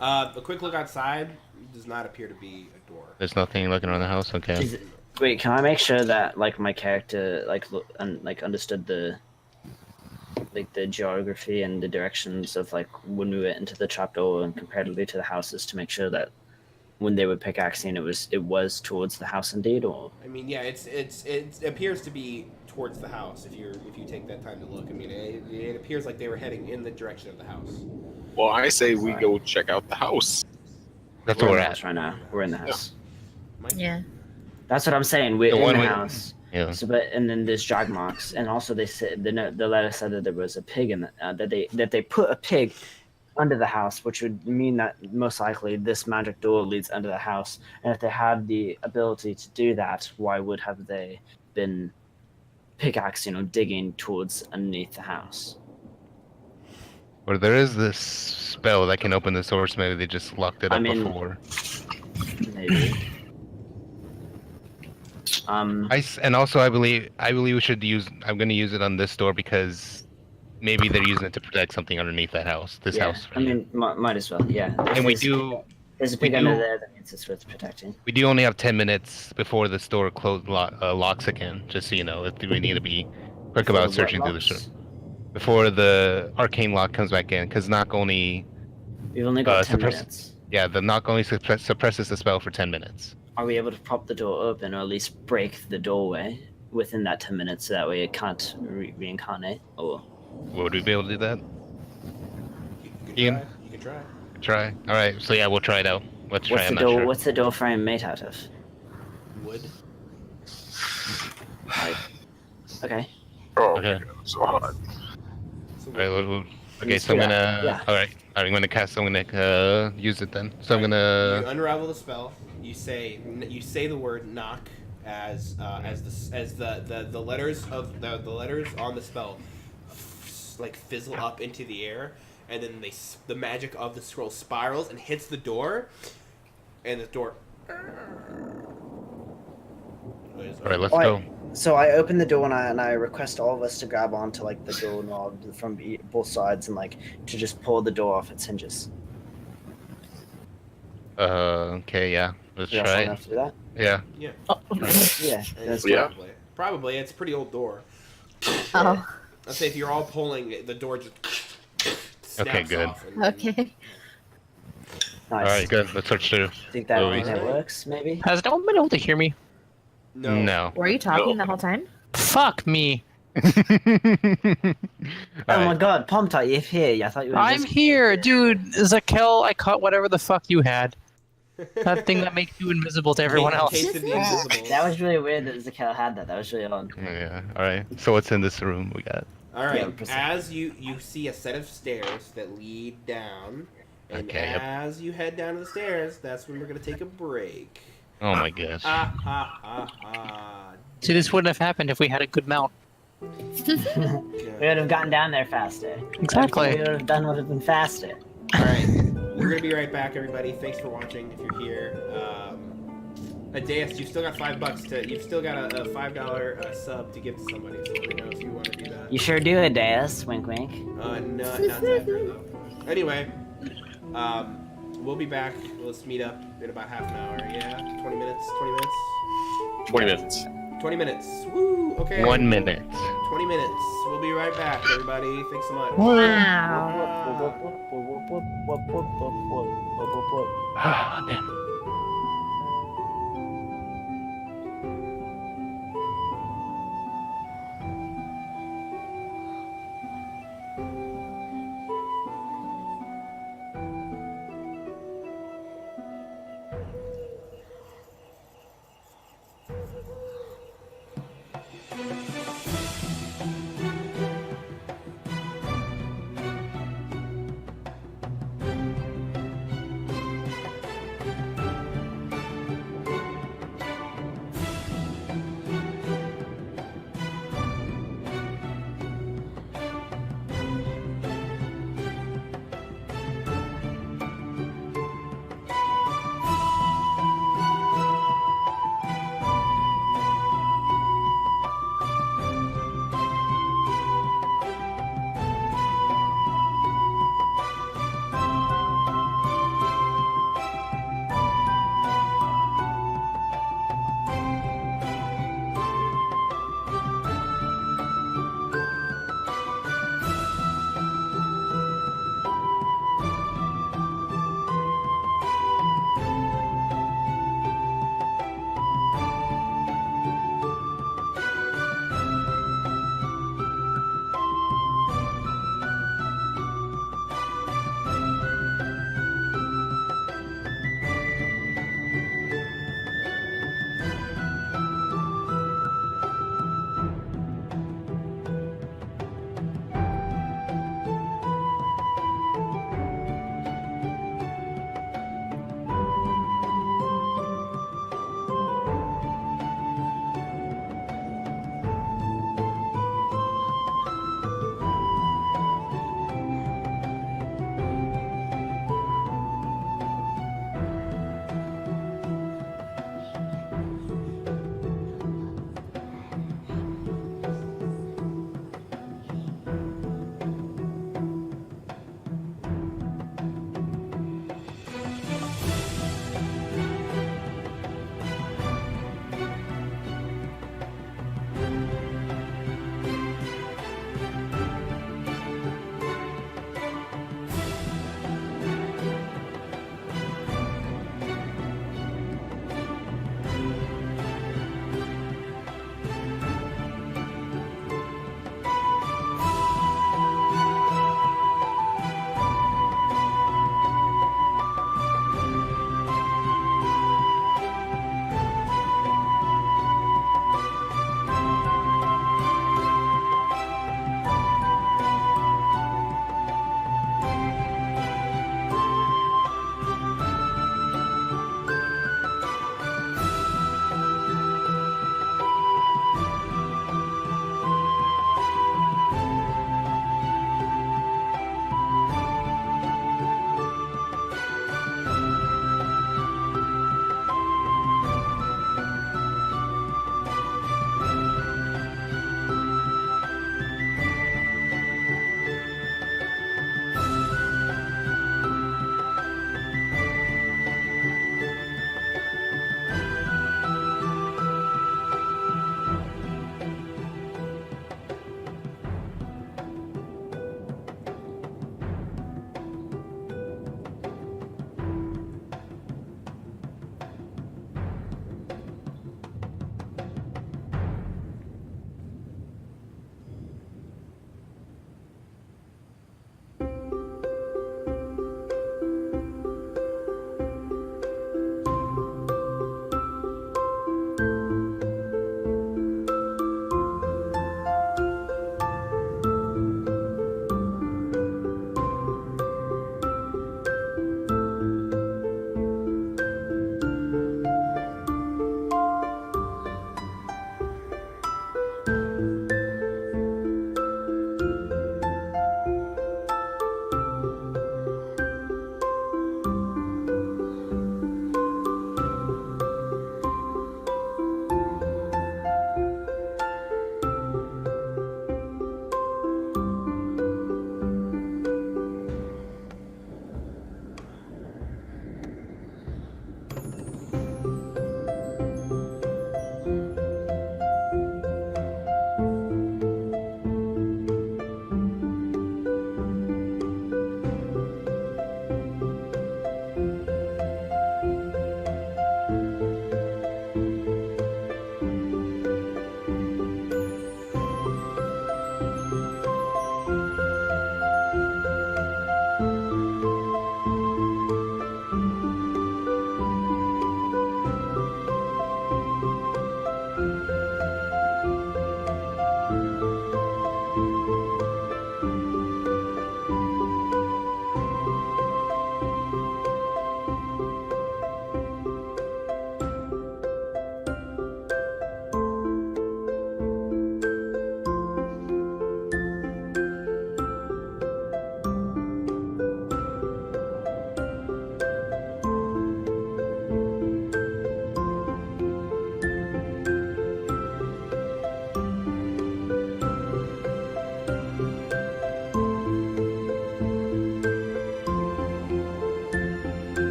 Speaker 3: A quick look outside does not appear to be a door.
Speaker 6: There's nothing looking around the house. Okay.
Speaker 7: Wait, can I make sure that like my character understood the geography and the directions of like when we went into the trapdoor and comparatively to the houses to make sure that when they were pickaxing it was towards the house indeed, or?
Speaker 3: I mean, yeah, it appears to be towards the house if you take that time to look. I mean, it appears like they were heading in the direction of the house.
Speaker 1: Well, I say we go check out the house.
Speaker 6: That's where we're
Speaker 7: in the
Speaker 6: at.
Speaker 7: house right now. We're in the house.
Speaker 2: Yeah.
Speaker 7: That's what I'm saying. We're in the house.
Speaker 6: Yeah.
Speaker 7: So, and then there's drag marks, and also they said the letter said that there was a pig in that they put a pig under the house, which would mean that most likely this magic door leads under the house. And if they had the ability to do that, why would have they been pickaxing or digging towards underneath the house?
Speaker 6: Or there is this spell that can open the source. Maybe they just locked it up before.
Speaker 7: Maybe.
Speaker 6: And also I believe we should use. I'm going to use it on this door because maybe they're using it to protect something underneath that house. This house.
Speaker 7: Right, I mean, might as well. Yeah.
Speaker 6: And
Speaker 7: There's a pig under there that means it's worth protecting.
Speaker 6: We do only have 10 minutes before the store locks again. Just so you know, if we need to be quick about searching through the store before the arcane lock comes back in, because knock only.
Speaker 7: We've only got 10 minutes.
Speaker 6: Yeah, the knock only suppresses the spell for 10 minutes.
Speaker 7: Are we able to prop the door open, or at least break the doorway within that 10 minutes, so that way it can't reincarnate? Or
Speaker 6: would we be able to do that?
Speaker 3: You can try.
Speaker 6: Try. All right. So yeah, we'll try it out. Let's try. I'm not sure.
Speaker 7: What's the door frame made out of?
Speaker 3: Wood.
Speaker 7: Okay.
Speaker 1: Oh,
Speaker 6: okay.
Speaker 1: So hot.
Speaker 6: Okay, so I'm gonna. All right. I'm gonna cast. I'm gonna use it then. So I'm gonna.
Speaker 3: You unravel the spell. You say the word knock as the letters of the letters on the spell like fizzle up into the air, and then the magic of the scroll spirals and hits the door, and the door.
Speaker 6: All right, let's go.
Speaker 7: So I open the door and I request all of us to grab onto like the doorknob from both sides and like to just pull the door off its hinges.
Speaker 6: Okay, yeah. Let's try it.
Speaker 7: Enough to do that?
Speaker 6: Yeah.
Speaker 3: Yeah.
Speaker 7: Yeah. That's
Speaker 3: Probably. It's a pretty old door.
Speaker 2: Oh.
Speaker 3: I'd say if you're all pulling, the door just snaps
Speaker 6: Okay, good.
Speaker 3: off
Speaker 2: Okay.
Speaker 7: Nice.
Speaker 6: All right, good. Let's search through.
Speaker 7: Think that works, maybe?
Speaker 4: Has no one been able to hear me?
Speaker 6: No.
Speaker 2: Were you talking the whole time?
Speaker 4: Fuck me.
Speaker 7: Oh my god, Palm Tot, you're here. I thought you were
Speaker 4: I'm here, dude. Zakel, I caught whatever the fuck you had. That thing that makes you invisible to everyone else.
Speaker 3: Taste of the invisible.
Speaker 7: That was really weird that Zakel had that. That was really odd.
Speaker 6: Yeah. All right. So what's in this room? We got.
Speaker 3: All right.
Speaker 7: Yeah, proceed.
Speaker 3: As you see a set of stairs that lead down, and
Speaker 6: Okay, yep.
Speaker 3: as you head down the stairs, that's when we're gonna take a break.
Speaker 6: Oh my gosh.
Speaker 4: See, this wouldn't have happened if we had a good mount.
Speaker 7: We would have gotten down there faster.
Speaker 4: Exactly.
Speaker 7: We would have done would have been faster.
Speaker 3: All right, we're gonna be right back, everybody. Thanks for watching. If you're here, Adeus, you've still got $5 to. You've still got a $5 sub to give to somebody. So let me know if you want to do that.
Speaker 7: You sure do, Adeus. Wink, wink.
Speaker 3: No, not Zachary though. Anyway, we'll be back. Let's meet up in about half an hour. Yeah, 20 minutes. 20 minutes.
Speaker 1: 20 minutes.
Speaker 3: 20 minutes. Woo. Okay.
Speaker 6: 1 minute.
Speaker 3: 20 minutes. We'll be right back, everybody. Thanks so much.
Speaker 2: Wow.
Speaker 6: Ah, damn.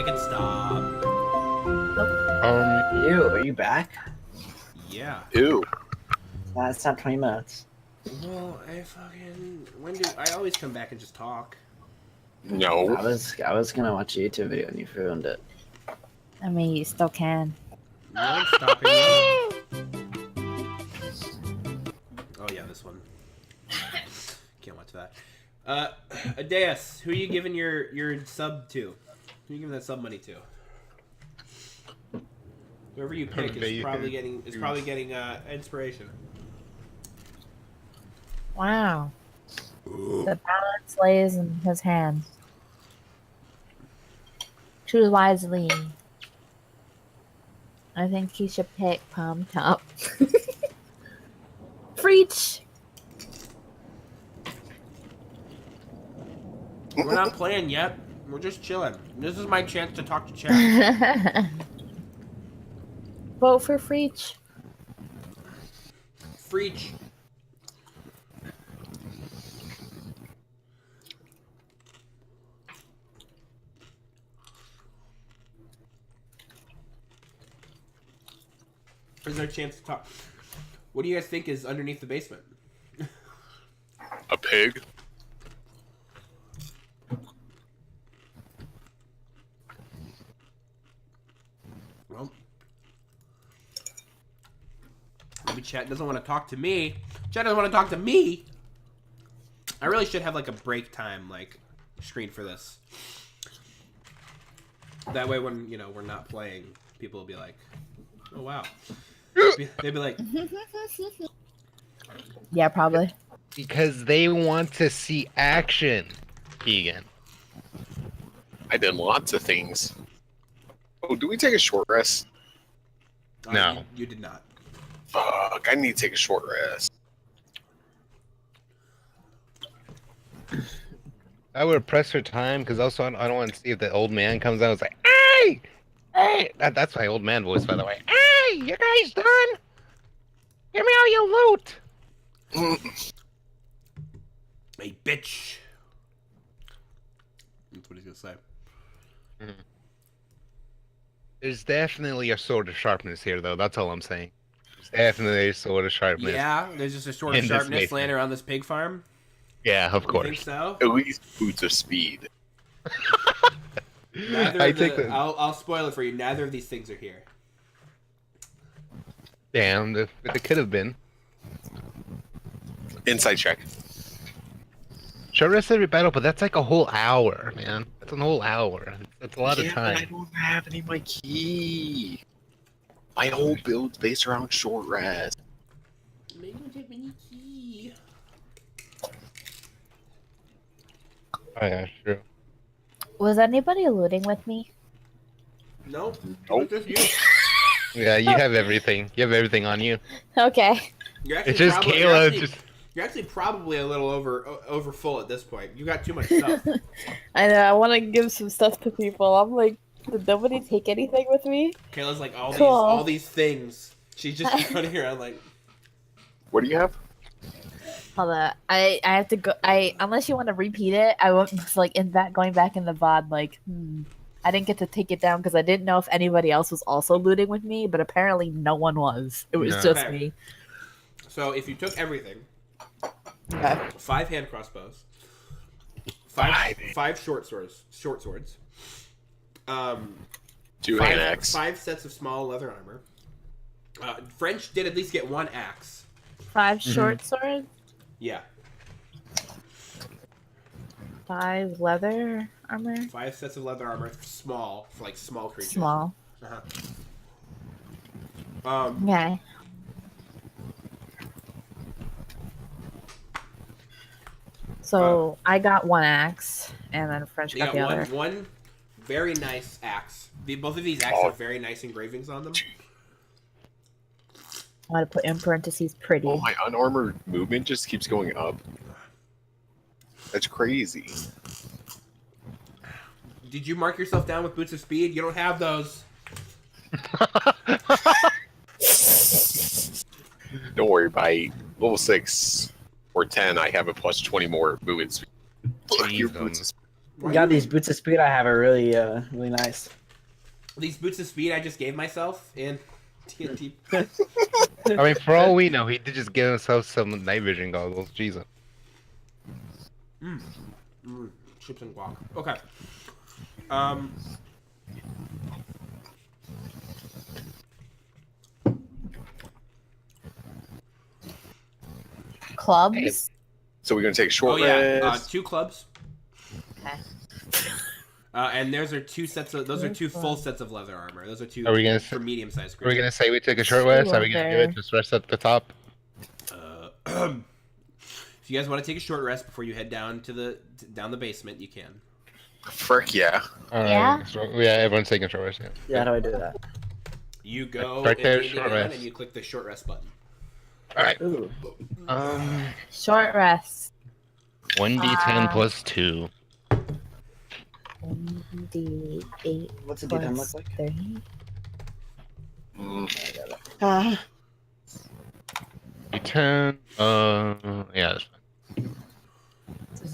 Speaker 3: Make it stop.
Speaker 7: Ew, are you back?
Speaker 3: Yeah.
Speaker 1: Ew.
Speaker 7: It's not 20 minutes.
Speaker 3: Well, I always come back and just talk.
Speaker 1: No.
Speaker 7: I was gonna watch a YouTube video and you ruined it.
Speaker 2: I mean, you still can.
Speaker 3: No one's stopping you. Oh yeah, this one. Can't watch that. Adeus, who are you giving your sub to? Who are you giving that sub money to? Whoever you pick is probably getting inspiration.
Speaker 2: Wow. The balance lays in his hands. Choose wisely. I think he should pick Palm Top. Preach!
Speaker 3: We're not playing yet. We're just chilling. This is my chance to talk to chat.
Speaker 2: Vote for Freach.
Speaker 3: Freach. There's no chance to talk. What do you guys think is underneath the basement?
Speaker 1: A pig?
Speaker 3: Well, maybe chat doesn't want to talk to me. Chat doesn't want to talk to me. I really should have like a break time like screen for this. That way, when we're not playing, people will be like, "Oh wow." They'd be like,
Speaker 2: Yeah, probably.
Speaker 6: Because they want to see action, Keegan.
Speaker 1: I did lots of things. Oh, do we take a short rest?
Speaker 6: No.
Speaker 3: You did not.
Speaker 1: Fuck, I need to take a short rest.
Speaker 6: I would press for time because also I don't want to see if the old man comes out and is like, "Hey! Hey!" That's my old man voice, by the way. "Hey! You guys done? Give me all your loot!"
Speaker 3: Hey, bitch. That's what he's gonna say.
Speaker 6: There's definitely a sword of sharpness here, though. That's all I'm saying. There's definitely a sword of sharpness.
Speaker 3: Yeah, there's just a sword of
Speaker 6: In this
Speaker 3: sharpness
Speaker 6: basement.
Speaker 3: laying around this pig farm.
Speaker 6: Yeah, of
Speaker 3: You think
Speaker 6: course.
Speaker 3: so?
Speaker 1: At least boots of speed.
Speaker 3: I'll spoil it for you. Neither of these things are here.
Speaker 6: Damn, it could have been.
Speaker 1: Inside check.
Speaker 6: Short rest every battle, but that's like a whole hour, man. That's a whole hour. That's a lot of
Speaker 1: I
Speaker 6: time.
Speaker 1: don't have any of my key. My whole build's based around short rest.
Speaker 3: Maybe don't have any key.
Speaker 6: Oh, yeah, sure.
Speaker 2: Was anybody looting with me?
Speaker 3: Nope.
Speaker 1: Nope.
Speaker 3: Just you.
Speaker 6: Yeah, you have everything. You have everything on you.
Speaker 2: Okay.
Speaker 3: You're actually
Speaker 6: It's just
Speaker 3: probably,
Speaker 6: Kayla.
Speaker 3: You're actually probably a little over full at this point. You got too much stuff.
Speaker 8: I know, I want to give some stuff to people. I'm like, did nobody take anything with me?
Speaker 3: Kayla's like
Speaker 8: Cool.
Speaker 3: all these things. She's just running around like.
Speaker 1: What do you have?
Speaker 2: Hold on. I have to go. Unless you want to repeat it, I was like going back in the VOD. Like, I didn't get to take it down because I didn't know if anybody else was also looting with me. But apparently, no one was. It was just
Speaker 3: Okay.
Speaker 2: me.
Speaker 3: So if you took everything,
Speaker 2: Okay.
Speaker 3: 5 hand crossbows, five short swords,
Speaker 1: 2 hand axe.
Speaker 3: 5 sets of small leather armor. French did at least get 1 axe.
Speaker 2: 5 short swords,
Speaker 3: Yeah,
Speaker 2: 5 leather armor.
Speaker 3: 5 sets of leather armor, small for like small creatures.
Speaker 2: Small.
Speaker 3: Uh-huh.
Speaker 2: Okay. So I got 1 axe, and then French
Speaker 3: You
Speaker 2: got the
Speaker 3: got
Speaker 2: other.
Speaker 3: one very nice axe. Both of these axes have very nice engravings on them.
Speaker 2: I'm gonna put in parentheses pretty.
Speaker 1: Oh, my unarmored movement just keeps going up. That's crazy.
Speaker 3: Did you mark yourself down with boots of speed? You don't have those.
Speaker 1: Don't worry, by level 6 or 10, I have a plus 20 more movement speed. Fuck your boots of speed.
Speaker 7: Yeah, these boots of speed I have are really, really nice.
Speaker 3: These boots of speed I just gave myself in TNT.
Speaker 6: I mean, for all we know, he did just get himself some night vision goggles. Jesus.
Speaker 3: Chips and guac. Okay.
Speaker 2: Clubs.
Speaker 1: So we're gonna take a short
Speaker 3: Oh yeah,
Speaker 1: rest.
Speaker 3: 2 clubs.
Speaker 2: Okay.
Speaker 3: And those are 2 sets of. Those are 2 full sets of leather armor. Those are 2
Speaker 6: Are we gonna
Speaker 3: for medium-sized
Speaker 6: Are we
Speaker 3: creatures.
Speaker 6: gonna say we take a short rest? Are we gonna do it? Just rest at the top?
Speaker 3: If you guys want to take a short rest before you head down to the basement, you can.
Speaker 1: Frick yeah.
Speaker 2: Yeah?
Speaker 6: So, yeah, everyone's taking a short rest.
Speaker 7: Yeah, how do I do that?
Speaker 3: You go
Speaker 6: Right there,
Speaker 3: into
Speaker 6: short
Speaker 3: Indiana
Speaker 6: rest.
Speaker 3: and you click the short rest button.
Speaker 6: All right.
Speaker 7: Ooh.
Speaker 2: Short rest.
Speaker 6: 1d10 plus 2.
Speaker 2: 1d8
Speaker 7: What's a D10
Speaker 2: plus
Speaker 7: look like?
Speaker 2: 30.
Speaker 6: D10. Yeah, that's fine.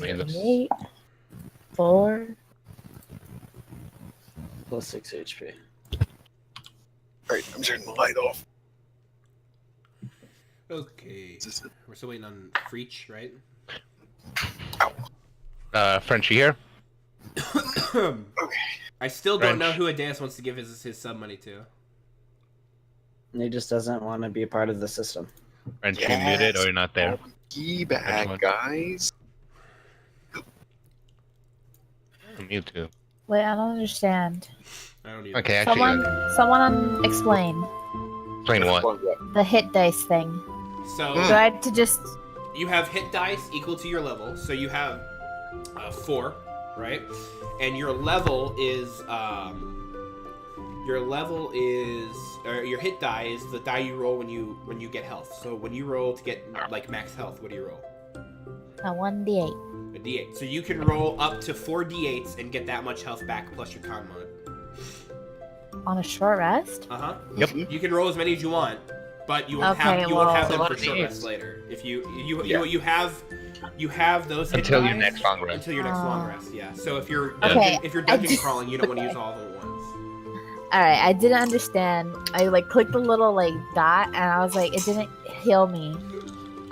Speaker 6: Wait, that's-
Speaker 2: 8. 4.
Speaker 7: Plus 6 HP.
Speaker 1: Alright, I'm turning the light off.
Speaker 3: Okay. We're still waiting on Freach, right?
Speaker 6: Frenchie here.
Speaker 3: I still don't know
Speaker 6: French.
Speaker 3: who Adeus wants to give his sub money to.
Speaker 7: He just doesn't want to be a part of the system.
Speaker 6: Frenchie, you muted or you're not there?
Speaker 1: Key
Speaker 6: Which
Speaker 1: back,
Speaker 6: one?
Speaker 1: guys.
Speaker 6: You too.
Speaker 2: Wait, I don't understand.
Speaker 3: I don't either.
Speaker 6: Okay, actually,
Speaker 2: Someone explain
Speaker 6: explain what?
Speaker 2: the hit dice thing.
Speaker 3: So
Speaker 2: Do I have to just...
Speaker 3: you have hit dice equal to your level. So you have 4, right? And your level is or your hit die is the die you roll when you get health. So when you roll to get like max health, what do you roll?
Speaker 2: A 1d8.
Speaker 3: A d8. So you can roll up to 4 d8s and get that much health back plus your con mod.
Speaker 2: On a short rest?
Speaker 3: Uh huh.
Speaker 6: Yep.
Speaker 3: You can roll as many as you want, but you won't
Speaker 2: Okay,
Speaker 3: have you won't have
Speaker 6: well,
Speaker 3: them for
Speaker 6: that's a
Speaker 3: short
Speaker 6: lot of
Speaker 3: rest
Speaker 6: d8s.
Speaker 3: later. If you have those hit
Speaker 6: Until your
Speaker 3: dies
Speaker 6: next long rest.
Speaker 3: Until your next long rest, yeah. So if you're
Speaker 2: Okay,
Speaker 3: if you're
Speaker 2: I
Speaker 3: dungeon
Speaker 2: just-
Speaker 3: crawling, you don't want to use all of them at once.
Speaker 2: Alright, I didn't understand. I like clicked the little like dot and I was like, it didn't heal me.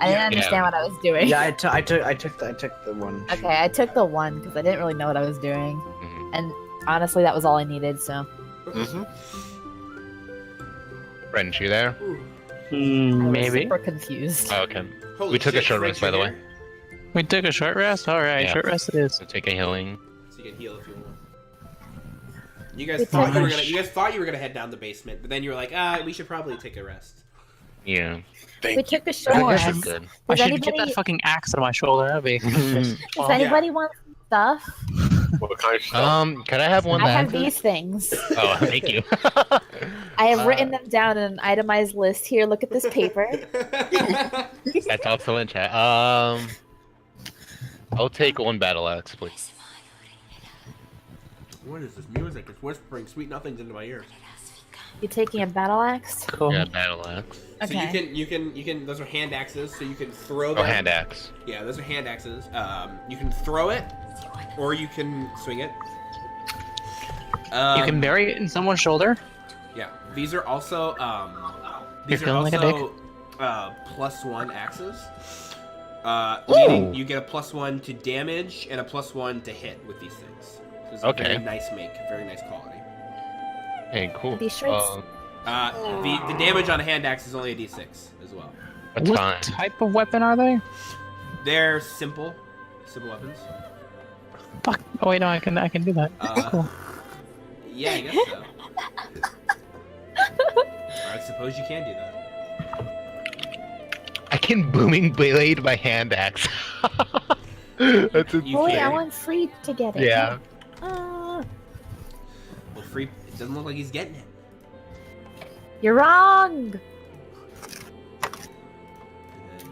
Speaker 2: I didn't understand what I was doing.
Speaker 7: Yeah, I took the one.
Speaker 2: Okay, I took the 1 because I didn't really know what I was doing. And honestly, that was all I needed, so.
Speaker 6: French, you there?
Speaker 2: I was
Speaker 4: Maybe.
Speaker 2: super confused.
Speaker 6: Oh, okay.
Speaker 3: Holy
Speaker 6: We took a
Speaker 3: shit,
Speaker 6: short
Speaker 3: French,
Speaker 6: rest, by the
Speaker 3: you're
Speaker 6: way.
Speaker 3: here?
Speaker 4: We took a short rest? Alright,
Speaker 6: Yeah.
Speaker 4: short rest it is.
Speaker 6: So take a healing.
Speaker 3: So you can heal if you want. You guys
Speaker 2: We
Speaker 3: thought
Speaker 2: took
Speaker 3: you were
Speaker 2: a
Speaker 3: gonna you guys thought you were gonna head down the basement, but then you were like, we should probably take a rest.
Speaker 6: Yeah.
Speaker 2: We took a short
Speaker 6: I guess
Speaker 2: rest.
Speaker 6: it's good.
Speaker 4: I
Speaker 2: Does
Speaker 4: should get
Speaker 2: anybody,
Speaker 4: that fucking axe on my shoulder. That'd be.
Speaker 2: does anybody want some stuff?
Speaker 1: What kind of stuff?
Speaker 6: Can I have one
Speaker 2: I have
Speaker 6: that?
Speaker 2: these things.
Speaker 6: Oh, thank you.
Speaker 2: I have written them down in an itemized list. Here, look at this paper.
Speaker 6: That's also in chat. I'll take one battle axe, please.
Speaker 3: What is this music? It's whispering sweet nothings into my ears.
Speaker 2: You taking a battle axe?
Speaker 4: Cool.
Speaker 6: Yeah, battle axe.
Speaker 2: Okay.
Speaker 3: So you can those are hand axes, so you can throw
Speaker 6: Oh,
Speaker 3: them.
Speaker 6: hand axe.
Speaker 3: Yeah, those are hand axes. You can throw it, or you can swing it.
Speaker 4: You can bury it in someone's shoulder?
Speaker 3: Yeah, these are also
Speaker 4: You're
Speaker 3: these are
Speaker 4: feeling like a
Speaker 3: also +1 axes. Meaning you get a +1 to damage and a +1 to hit with these things. So it's a
Speaker 6: Okay.
Speaker 3: very nice make, very nice quality.
Speaker 6: Hey, cool.
Speaker 2: These shirts?
Speaker 3: The damage on a hand axe is only a d6 as well.
Speaker 6: That's
Speaker 4: What
Speaker 6: fine.
Speaker 4: type of weapon are they?
Speaker 3: They're simple weapons.
Speaker 4: Fuck. Oh wait, no, I can do that. Cool.
Speaker 3: Yeah, I guess so. I suppose you can do that.
Speaker 6: I can booming blade my hand axe. That's
Speaker 3: You
Speaker 2: Oh, wait, I
Speaker 3: can.
Speaker 2: want free to get it.
Speaker 6: Yeah.
Speaker 2: Uh,
Speaker 3: Well, free. It doesn't look like he's getting it.
Speaker 2: you're wrong.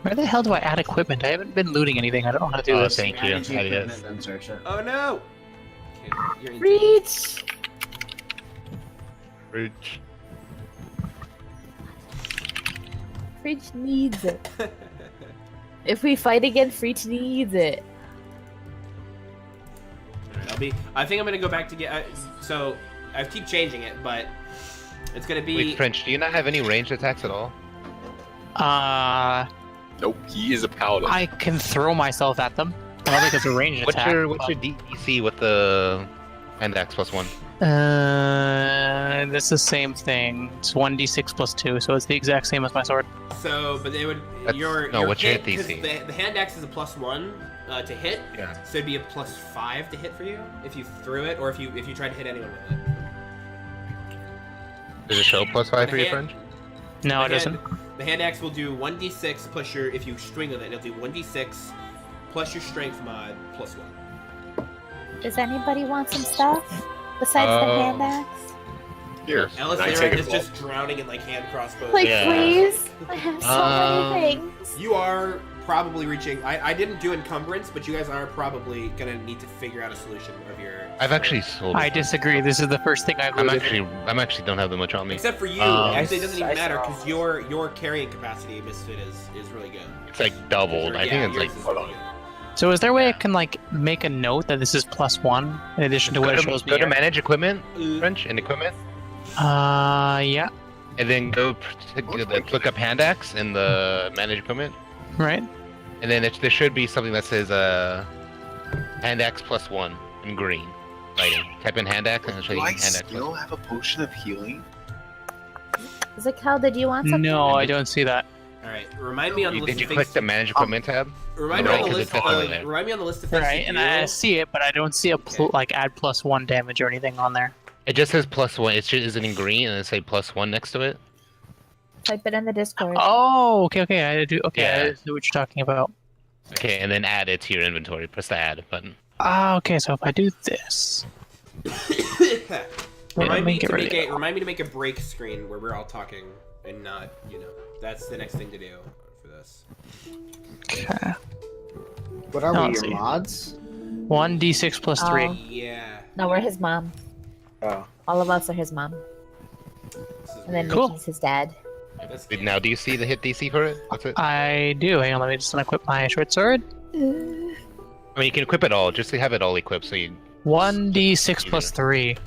Speaker 4: Where the hell do I add equipment? I haven't been looting anything. I don't know how to do
Speaker 6: Oh,
Speaker 4: this.
Speaker 6: thank you.
Speaker 7: Add
Speaker 6: That
Speaker 7: equipment,
Speaker 6: is.
Speaker 7: then search it.
Speaker 3: Oh no! Okay, you're in.
Speaker 2: Reach.
Speaker 6: Reach.
Speaker 2: Freach needs it. If we fight again, Freach needs it.
Speaker 3: Alright, be. I think I'm gonna go back to get. So I keep changing it, but it's gonna be.
Speaker 6: Wait, French, do you not have any ranged attacks at all?
Speaker 1: Nope, he is a paladin.
Speaker 4: I can throw myself at them. I don't think it's a ranged
Speaker 6: What's
Speaker 4: attack.
Speaker 6: your DC with the hand axe +1?
Speaker 4: It's the same thing. It's 1d6 plus 2, so it's the exact same as my sword.
Speaker 3: So, but they would.
Speaker 6: That's-
Speaker 3: Your
Speaker 6: what's your
Speaker 3: hit, 'cause
Speaker 6: DC?
Speaker 3: The hand axe is a +1 to hit.
Speaker 6: Yeah.
Speaker 3: So it'd be a +5 to hit for you if you threw it, or if you tried to hit anyone with it.
Speaker 6: Does it show +5 for your
Speaker 3: hand-
Speaker 6: French?
Speaker 4: No,
Speaker 3: The
Speaker 4: it doesn't.
Speaker 3: The hand axe will do 1d6 plus your. If you string with it, it'll do 1d6 plus your strength mod +1.
Speaker 2: Does anybody want some stuff besides the hand axe?
Speaker 1: Here,
Speaker 3: Ellis
Speaker 1: and I
Speaker 3: Lyra
Speaker 1: take it
Speaker 3: is
Speaker 1: all.
Speaker 3: just drowning in like hand crossbows.
Speaker 2: Like,
Speaker 6: Yeah.
Speaker 2: please? I have so many things.
Speaker 3: You are probably reaching. I didn't do encumbrance, but you guys are probably gonna need to figure out a solution of your.
Speaker 6: I've actually sold.
Speaker 4: I disagree. This is the first thing I've
Speaker 6: I'm
Speaker 4: looted.
Speaker 6: actually don't have that much on me.
Speaker 3: Except for you,
Speaker 6: Um,
Speaker 3: actually, it doesn't even
Speaker 7: I
Speaker 3: matter
Speaker 7: saw-
Speaker 3: because your carrying capacity, Misfit, is really good.
Speaker 6: It's like doubled. I think it's
Speaker 3: yours
Speaker 6: like.
Speaker 3: is really good.
Speaker 4: So is there a way I can like make a note that this is +1 in addition to what it shows me
Speaker 6: Go to
Speaker 4: here?
Speaker 6: manage equipment, French, and equipment,
Speaker 4: Yeah,
Speaker 6: and then go look up hand axe in the manage equipment,
Speaker 4: right.
Speaker 6: and then there should be something that says hand axe +1 in green. Lighting. Type in hand axe and it'll show
Speaker 1: Do
Speaker 6: you
Speaker 1: I
Speaker 6: hand axe.
Speaker 1: still have a potion of healing?
Speaker 2: Zakel, did you want something?
Speaker 4: No, I don't see that.
Speaker 3: All right, remind me on the list
Speaker 6: Did you
Speaker 3: of
Speaker 6: click
Speaker 3: things.
Speaker 6: the manage equipment tab?
Speaker 3: Remind me
Speaker 6: Right,
Speaker 3: on the
Speaker 6: 'cause
Speaker 3: list.
Speaker 6: it's definitely there.
Speaker 3: Remind me on the list of things.
Speaker 4: Right,
Speaker 3: to
Speaker 4: and
Speaker 3: do.
Speaker 4: I see it, but I don't see a like add +1 damage or anything on there.
Speaker 6: It just says +1. It is in green and it say +1 next to it.
Speaker 2: Type it in the Discord.
Speaker 4: Oh, okay. I do. Okay,
Speaker 6: Yeah.
Speaker 4: I see what you're talking about.
Speaker 6: Okay, and then add it to your inventory. Press the add button.
Speaker 4: Ah, okay. So if I do this,
Speaker 3: Remind me
Speaker 4: get
Speaker 3: to
Speaker 4: rid of
Speaker 3: remind me to make a break screen where we're all talking and not, that's the next thing to do for this.
Speaker 4: okay.
Speaker 7: What are
Speaker 4: No,
Speaker 7: we,
Speaker 4: let's
Speaker 7: your
Speaker 4: see.
Speaker 7: mods?
Speaker 4: 1d6 plus 3.
Speaker 2: Oh.
Speaker 3: Yeah.
Speaker 2: No, we're his mom.
Speaker 7: Oh.
Speaker 2: All of us are his mom.
Speaker 3: This is
Speaker 2: And then
Speaker 4: Cool.
Speaker 2: Mickey's his dad.
Speaker 3: That's
Speaker 6: Now, do you see the hit DC for it? What's it?
Speaker 4: I do. Hang on, let me just unequip my short sword.
Speaker 6: I mean, you can equip it all. Just to have it all equipped, so you.
Speaker 4: 1d6 plus 3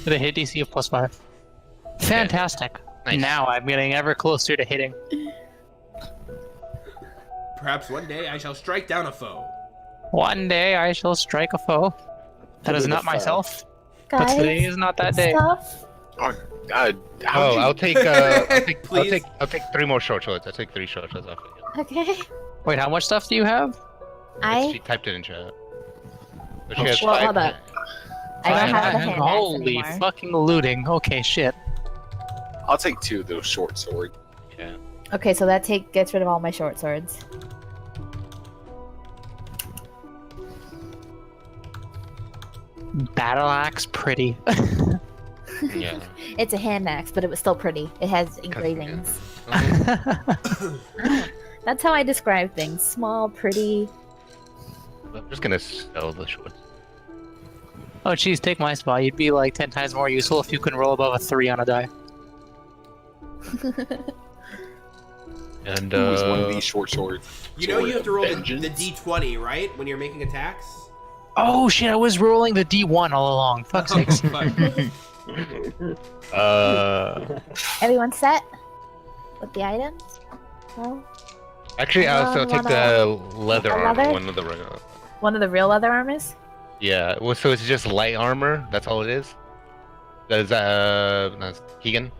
Speaker 4: with a hit DC of +5. Fantastic.
Speaker 6: Nice.
Speaker 4: Now I'm getting ever closer to hitting.
Speaker 3: Perhaps one day I shall strike down a foe.
Speaker 4: One day I shall strike a foe. That is
Speaker 7: Probably
Speaker 4: not
Speaker 7: the foe.
Speaker 4: myself. But today
Speaker 2: Guys,
Speaker 4: is not that day.
Speaker 2: stuff.
Speaker 1: Oh God!
Speaker 6: Oh, I'll take.
Speaker 3: Please.
Speaker 6: I'll take 3 more short swords. I'll take 3 short swords off.
Speaker 2: Okay.
Speaker 4: Wait, how much stuff do you have?
Speaker 6: She typed it in chat. So she
Speaker 4: Oh,
Speaker 6: has
Speaker 2: well,
Speaker 6: 5.
Speaker 2: hold up. I don't have the hand axe
Speaker 4: Holy
Speaker 2: anymore.
Speaker 4: fucking looting. Okay, shit.
Speaker 1: I'll take 2 of those short swords.
Speaker 6: Yeah.
Speaker 2: Okay, so that gets rid of all my short swords.
Speaker 4: Battle axe, pretty.
Speaker 6: Yeah.
Speaker 2: It's a hand axe, but it was still pretty. It has engravings. That's how I describe things. Small, pretty.
Speaker 6: I'm just gonna sell the shorts.
Speaker 4: Oh, geez, take my spot. You'd be like 10 times more useful if you could roll above a 3 on a die.
Speaker 6: And
Speaker 1: Who is one of these short swords?
Speaker 3: You know you have to roll the
Speaker 1: Vengeance?
Speaker 3: d20, right? When you're making attacks?
Speaker 4: Oh shit, I was rolling the D1 all along. Fuck's sakes.
Speaker 3: Fuck.
Speaker 2: Everyone set with the items? No?
Speaker 6: Actually, I'll also take the leather
Speaker 2: a
Speaker 6: armor.
Speaker 2: leather?
Speaker 6: One of the regular.
Speaker 2: One of the real leather armors?
Speaker 6: Yeah. Well, so it's just light armor. That's all it is. That's that's Keegan.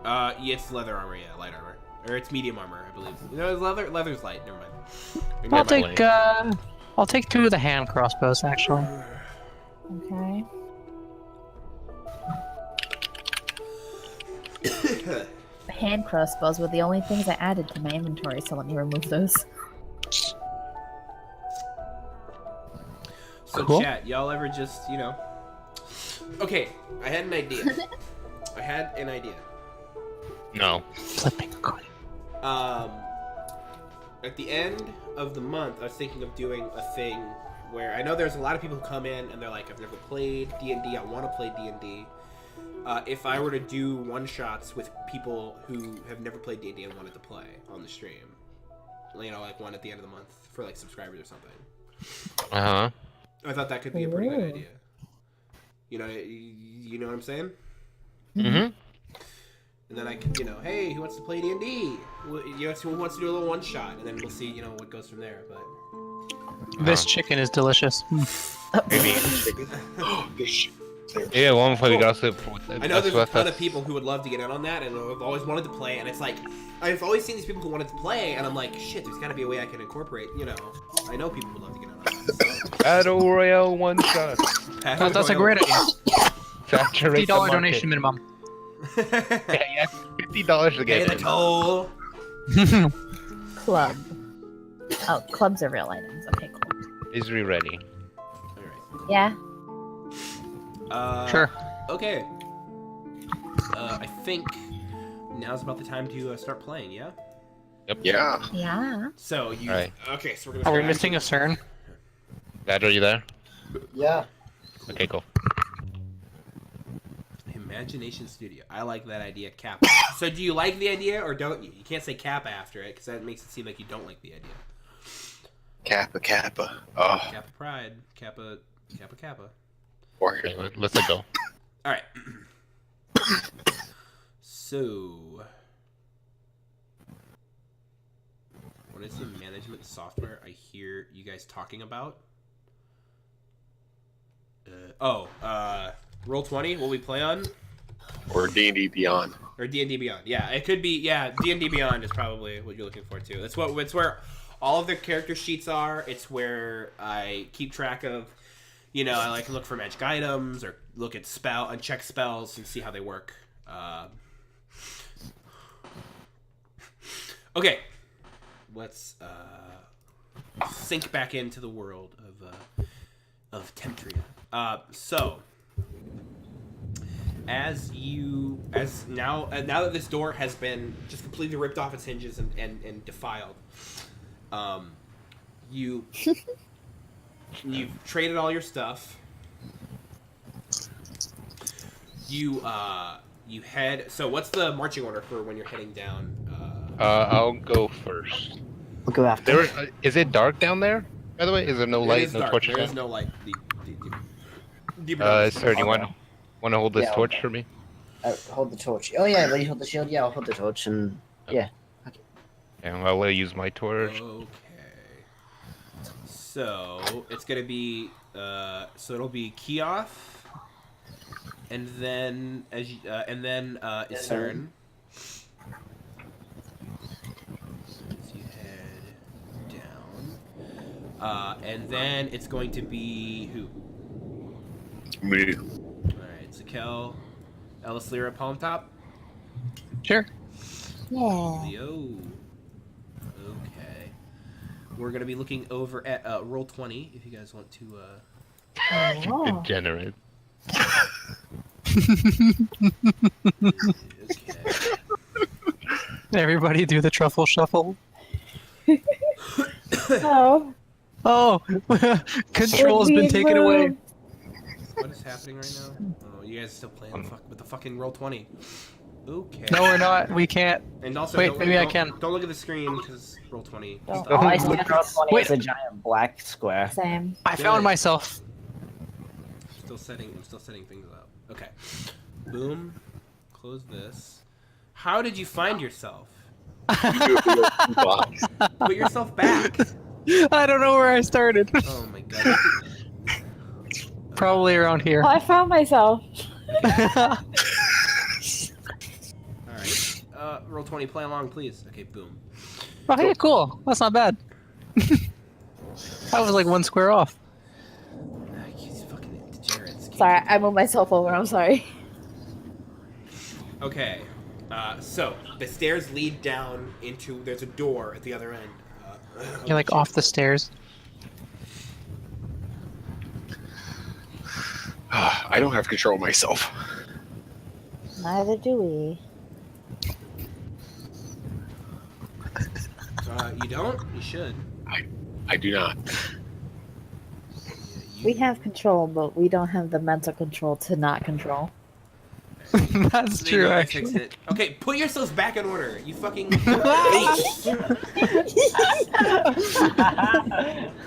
Speaker 3: Yeah, it's leather armor, yeah, light armor. Or it's medium armor, I believe. No, it's leather's light, never mind.
Speaker 4: I'll take 2 of the hand crossbows actually.
Speaker 2: Okay. The hand crossbows were the only things I added to my inventory, so let me remove those.
Speaker 3: So
Speaker 4: Cool.
Speaker 3: chat, y'all ever just, Okay, I had an idea.
Speaker 6: No.
Speaker 4: Flipping a coin.
Speaker 3: At the end of the month, I was thinking of doing a thing where I know there's a lot of people who come in and they're like, I've never played D&D, I want to play D&D. If I were to do one-shots with people who have never played D&D and wanted to play on the stream, like one at the end of the month for like subscribers or something.
Speaker 6: Uh huh.
Speaker 3: I thought that could be a pretty good
Speaker 2: Ooh.
Speaker 3: idea. You know what I'm saying?
Speaker 6: Mm-hmm.
Speaker 3: And then I can, hey, who wants to play D&D? Who wants to do a little one shot? And then we'll see, what goes from there. But
Speaker 4: This chicken is delicious.
Speaker 6: Maybe.
Speaker 1: This
Speaker 6: Yeah, one for the gossip.
Speaker 3: I know there's a ton of people who would love to get in on that, and I've always wanted to play. And it's like, I've always seen these people who wanted to play, and I'm like, shit, there's got to be a way I can incorporate. I know people would love to get in on that. So.
Speaker 6: Battle Royale one shot.
Speaker 4: That's a great idea.
Speaker 6: Saturate
Speaker 4: $50
Speaker 6: the market.
Speaker 4: donation minimum.
Speaker 6: Yeah, $50 to
Speaker 3: Pay
Speaker 6: get
Speaker 3: the
Speaker 6: in.
Speaker 3: toll.
Speaker 2: Club. Oh, clubs are real items. Okay, cool.
Speaker 6: Is we ready?
Speaker 2: Yeah.
Speaker 4: Sure.
Speaker 3: Okay. I think now's about the time to start playing. Yeah.
Speaker 1: Yeah.
Speaker 2: Yeah.
Speaker 3: So you.
Speaker 6: Alright.
Speaker 3: Okay. So we're gonna.
Speaker 4: Are we
Speaker 3: start
Speaker 4: missing a CERN?
Speaker 6: Dad, are you there?
Speaker 7: Yeah.
Speaker 6: Okay, cool.
Speaker 3: Imagination Studio. I like that idea, Kappa. So do you like the idea or don't you? You can't say Kappa after it because that makes it seem like you don't like the idea.
Speaker 1: Kappa. Oh.
Speaker 3: Kappa Pride. Kappa.
Speaker 1: Warrior.
Speaker 6: Okay, let's go.
Speaker 3: All right. So, what is the management software I hear you guys talking about? Roll20. Will we play on?
Speaker 1: Or D&D Beyond.
Speaker 3: Or D&D Beyond. Yeah, it could be. Yeah, D&D Beyond is probably what you're looking for too. It's where all of the character sheets are. It's where I keep track of. I like to look for magic items or look at check spells and see how they work. Okay, let's sink back into the world of Temptria. So, now that this door has been just completely ripped off its hinges and defiled, you've traded all your stuff. You head. So what's the marching order for when you're heading down?
Speaker 6: I'll go first.
Speaker 7: We'll go after.
Speaker 6: Is it dark down there? By the way, is there no light, no torches?
Speaker 3: There is no light.
Speaker 6: Sir, do you want to hold this torch for me?
Speaker 7: Hold the torch. Oh yeah, will you hold the shield? Yeah, I'll hold the torch and yeah. Okay.
Speaker 6: And I'll use my torch.
Speaker 3: Okay. So it's gonna be so it'll be Keoff, and then Isern. As you head down, and then it's going to be who?
Speaker 1: Me.
Speaker 3: All right, Zakel, Ellis Lyra, Palm Top.
Speaker 4: Sure.
Speaker 2: Yeah.
Speaker 3: Leo. Okay. We're gonna be looking over at Roll20 if you guys want to.
Speaker 2: Oh.
Speaker 6: Degenerate.
Speaker 3: Okay.
Speaker 4: Everybody do the truffle shuffle.
Speaker 8: Oh.
Speaker 4: Oh, control has been taken away.
Speaker 3: What is happening right now? Oh, you guys are still playing with the fucking Roll20. Okay.
Speaker 4: No, we're not. We can't.
Speaker 3: And also,
Speaker 4: Wait, maybe I can.
Speaker 3: Don't look at the screen because Roll20.
Speaker 7: All I see on Roll20
Speaker 4: Wait.
Speaker 7: is a giant black square.
Speaker 2: Same.
Speaker 4: I found myself.
Speaker 3: I'm still setting things up. Okay. Boom. Close this. How did you find yourself? Put yourself back.
Speaker 4: I don't know where I started.
Speaker 3: Oh my god.
Speaker 4: Probably around here.
Speaker 8: Oh, I found myself.
Speaker 3: Alright. Roll20, play along, please. Okay, boom.
Speaker 4: Oh, yeah, cool. That's not bad. I was like one square off.
Speaker 3: These fucking degenerates.
Speaker 8: Sorry, I moved myself over. I'm sorry.
Speaker 3: Okay. So, the stairs lead down into... There's a door at the other end.
Speaker 4: You're like off the stairs.
Speaker 1: I don't have control of myself.
Speaker 2: Neither do we.
Speaker 3: You don't? You should.
Speaker 1: I do not.
Speaker 2: We have control, but we don't have the mental control to not control.
Speaker 4: That's
Speaker 3: They
Speaker 4: true,
Speaker 3: go and
Speaker 4: actually.
Speaker 3: fix it. Okay, put yourselves back in order. You fucking.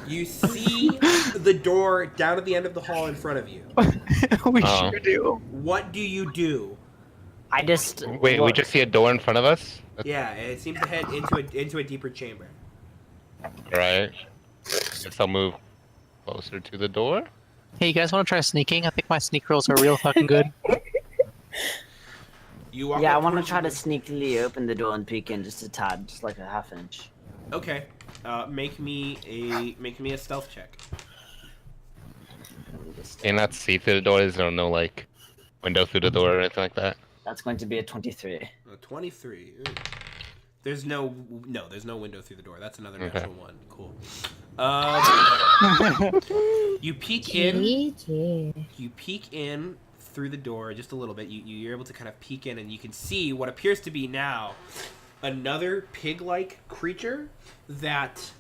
Speaker 3: You see the door down at the end of the hall in front of you.
Speaker 4: We
Speaker 6: Oh.
Speaker 4: sure do.
Speaker 3: What do you do?
Speaker 5: I just
Speaker 6: Wait, we
Speaker 5: look.
Speaker 6: just see a door in front of us?
Speaker 3: Yeah, it seems to head into a deeper chamber.
Speaker 6: Right. Guess I'll move closer to the door.
Speaker 4: Hey, you guys want to try sneaking? I think my sneak rolls are real fucking good.
Speaker 3: You walk
Speaker 5: Yeah, I
Speaker 3: up
Speaker 5: want to
Speaker 3: towards
Speaker 5: try
Speaker 3: the
Speaker 5: to sneakily open the door and peek in just a tad, just like a half inch.
Speaker 3: Okay. Make me a stealth check.
Speaker 6: Can you not see through the door? Is there no like window through the door or anything like that?
Speaker 5: That's going to be a 23.
Speaker 3: 23. Ooh. There's no window through the door. That's another natural one. Cool. You peek in.
Speaker 2: GG.
Speaker 3: You peek in through the door just a little bit. You're able to kind of peek in, and you can see what appears to be now another pig-like creature that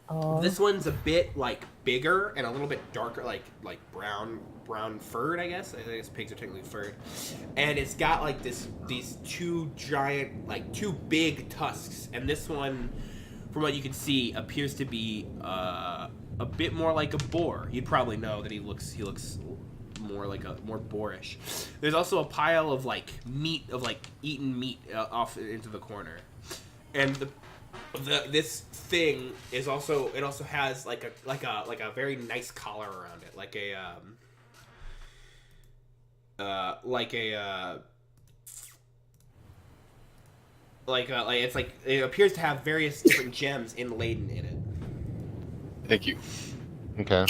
Speaker 2: Oh.
Speaker 3: this one's a bit like bigger and a little bit darker, like brown furred, I guess. I guess pigs are technically furred, and it's got like these two big tusks, and this one, from what you can see, appears to be a bit more like a boar. You'd probably know that he looks more boarish. There's also a pile of like meat, of like eaten meat off into the corner, and this thing is also has like a very nice collar around it, like it appears to have various different gems inlaid in it.
Speaker 1: Thank you.
Speaker 6: Okay.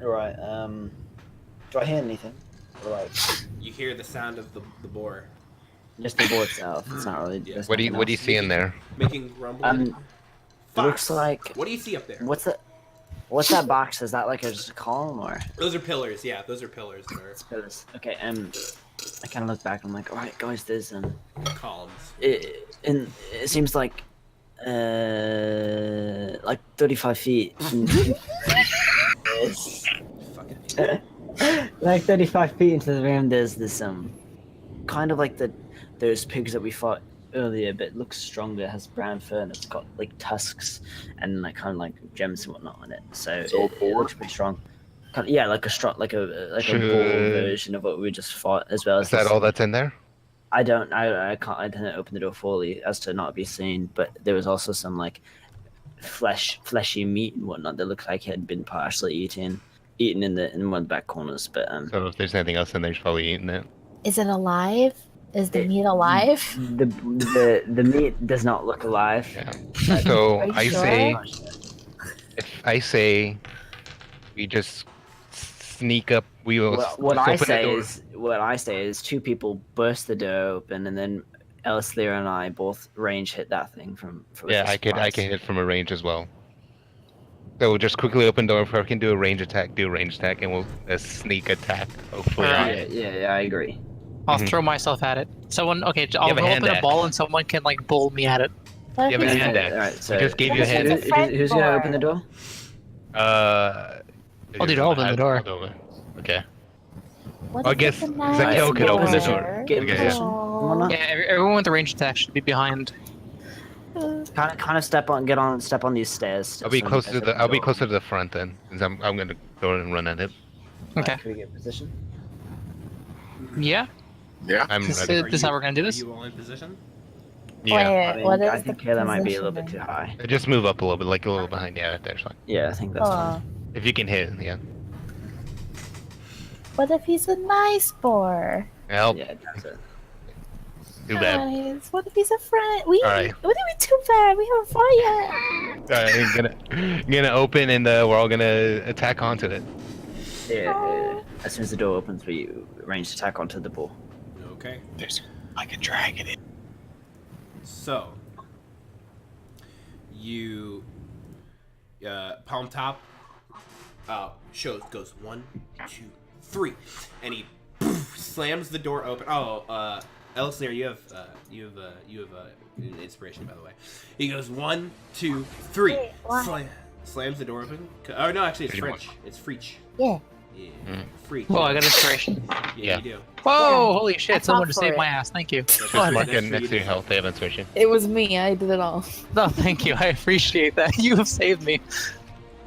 Speaker 7: Alright, do I hear anything? Alright.
Speaker 3: You hear the sound of the boar
Speaker 7: Just the board itself. It's not really.
Speaker 3: Yeah.
Speaker 7: there's
Speaker 6: What do
Speaker 7: nothing
Speaker 6: you
Speaker 7: else.
Speaker 6: see in there?
Speaker 3: making grumbling.
Speaker 7: It looks like.
Speaker 3: What do you see up there?
Speaker 7: What's that box? Is that like just a column or?
Speaker 3: Those are pillars. Yeah, those are pillars. That are
Speaker 7: It's pillars. Okay. I kind of look back. I'm like, all right, guys, there's
Speaker 3: columns.
Speaker 7: it seems like 35 feet.
Speaker 3: Fucking
Speaker 7: Like 35 feet into the room, there's this kind of like those pigs that we fought earlier, but it looks stronger. It has brown fur and it's got like tusks and like kind of like gems and whatnot on it. So it looks pretty strong. Yeah, like a bull version of what we just fought, as well as.
Speaker 6: Is that all that's in there?
Speaker 7: I didn't open the door fully as to not be seen, but there was also some like fleshy meat and whatnot that looked like it had been partially eaten in one of the back corners. But
Speaker 6: So if there's anything else in there, he's probably eating it.
Speaker 2: Is it alive? Is the meat alive?
Speaker 7: the meat does not look alive.
Speaker 6: Yeah. So
Speaker 2: Are you
Speaker 6: I
Speaker 2: sure?
Speaker 6: say we just sneak up. We will.
Speaker 7: Well, what
Speaker 6: just
Speaker 7: I
Speaker 6: open the
Speaker 7: say
Speaker 6: door.
Speaker 7: is two people burst the door open, and then Elslir and I both range hit that thing from.
Speaker 6: Yeah, I can hit from a range as well. So we'll just quickly open door. If I can do a range attack, and we'll sneak attack. Hopefully.
Speaker 4: Alright.
Speaker 7: Yeah, I agree.
Speaker 4: I'll throw myself at it. I'll
Speaker 6: have a
Speaker 4: roll
Speaker 6: hand
Speaker 4: up in a
Speaker 6: axe.
Speaker 4: ball and someone can like bowl me at it.
Speaker 2: What
Speaker 6: You
Speaker 2: if
Speaker 6: have a
Speaker 2: he's
Speaker 6: hand
Speaker 2: a-
Speaker 6: axe.
Speaker 7: Alright, so
Speaker 6: I just gave you a hand
Speaker 2: It's
Speaker 6: axe.
Speaker 2: a
Speaker 7: who's gonna
Speaker 2: friend
Speaker 7: open the door?
Speaker 4: I'll do to open the door.
Speaker 6: Okay.
Speaker 2: What
Speaker 6: I
Speaker 2: if
Speaker 6: guess
Speaker 2: it's a nice
Speaker 6: Zakel could open the
Speaker 2: boar?
Speaker 6: door.
Speaker 7: Get in
Speaker 6: Okay.
Speaker 7: position.
Speaker 2: Oh.
Speaker 7: Whatnot.
Speaker 4: Yeah, everyone with the range attack should be behind.
Speaker 7: Kind of step on these stairs.
Speaker 6: I'll be
Speaker 7: so
Speaker 6: closer
Speaker 7: you
Speaker 6: to
Speaker 7: guys
Speaker 6: the. I'll be
Speaker 7: open
Speaker 6: closer to the front then, since I'm gonna go and run at it.
Speaker 4: Okay.
Speaker 7: Can we get position?
Speaker 4: Yeah.
Speaker 1: Yeah.
Speaker 6: I'm
Speaker 4: This
Speaker 6: ready.
Speaker 4: is how we're gonna do
Speaker 3: Are
Speaker 4: this.
Speaker 3: you all in position?
Speaker 6: Yeah.
Speaker 2: Wait, what is
Speaker 7: I think
Speaker 2: the
Speaker 7: Kayla might be a little
Speaker 2: position
Speaker 7: bit too
Speaker 2: then?
Speaker 7: high.
Speaker 6: Just move up a little bit, like a little behind. Yeah, right there's fine.
Speaker 7: Yeah, I think that's
Speaker 2: Oh.
Speaker 7: fine.
Speaker 6: If you can hit, yeah.
Speaker 2: What if he's a nice boar?
Speaker 6: Help.
Speaker 7: Yeah, that's it.
Speaker 6: Too bad.
Speaker 2: Guys, what if he's a friend?
Speaker 6: Alright.
Speaker 2: What if we too bad? We haven't fought yet.
Speaker 6: Alright, I'm gonna open and we're all gonna attack onto it.
Speaker 7: Yeah, as soon as the door opens, we range attack onto the ball.
Speaker 3: Okay.
Speaker 1: There's like a dragon in.
Speaker 3: So you palm top goes 1, 2, 3, and he slams the door open. Oh, Elslir, you have an inspiration, by the way. He goes 1, 2, 3.
Speaker 2: Wait, why?
Speaker 3: Slams the door open. Oh no, actually it's
Speaker 6: Pretty
Speaker 3: French. It's Freech.
Speaker 2: Yeah.
Speaker 3: Yeah.
Speaker 6: Mm.
Speaker 3: Freak.
Speaker 4: Whoa, I got inspiration.
Speaker 3: Yeah,
Speaker 6: Yeah.
Speaker 3: you do.
Speaker 4: Whoa,
Speaker 2: Yeah,
Speaker 4: holy
Speaker 2: I
Speaker 4: shit!
Speaker 2: fought
Speaker 4: Someone just
Speaker 2: for
Speaker 4: saved
Speaker 2: it.
Speaker 4: my ass. Thank you.
Speaker 6: Just
Speaker 3: Right
Speaker 6: mark
Speaker 3: next
Speaker 6: it
Speaker 3: to
Speaker 6: next
Speaker 3: you.
Speaker 6: to your health. They have inspiration.
Speaker 8: It was me. I did it all.
Speaker 4: No, thank you. I appreciate that. You have saved me.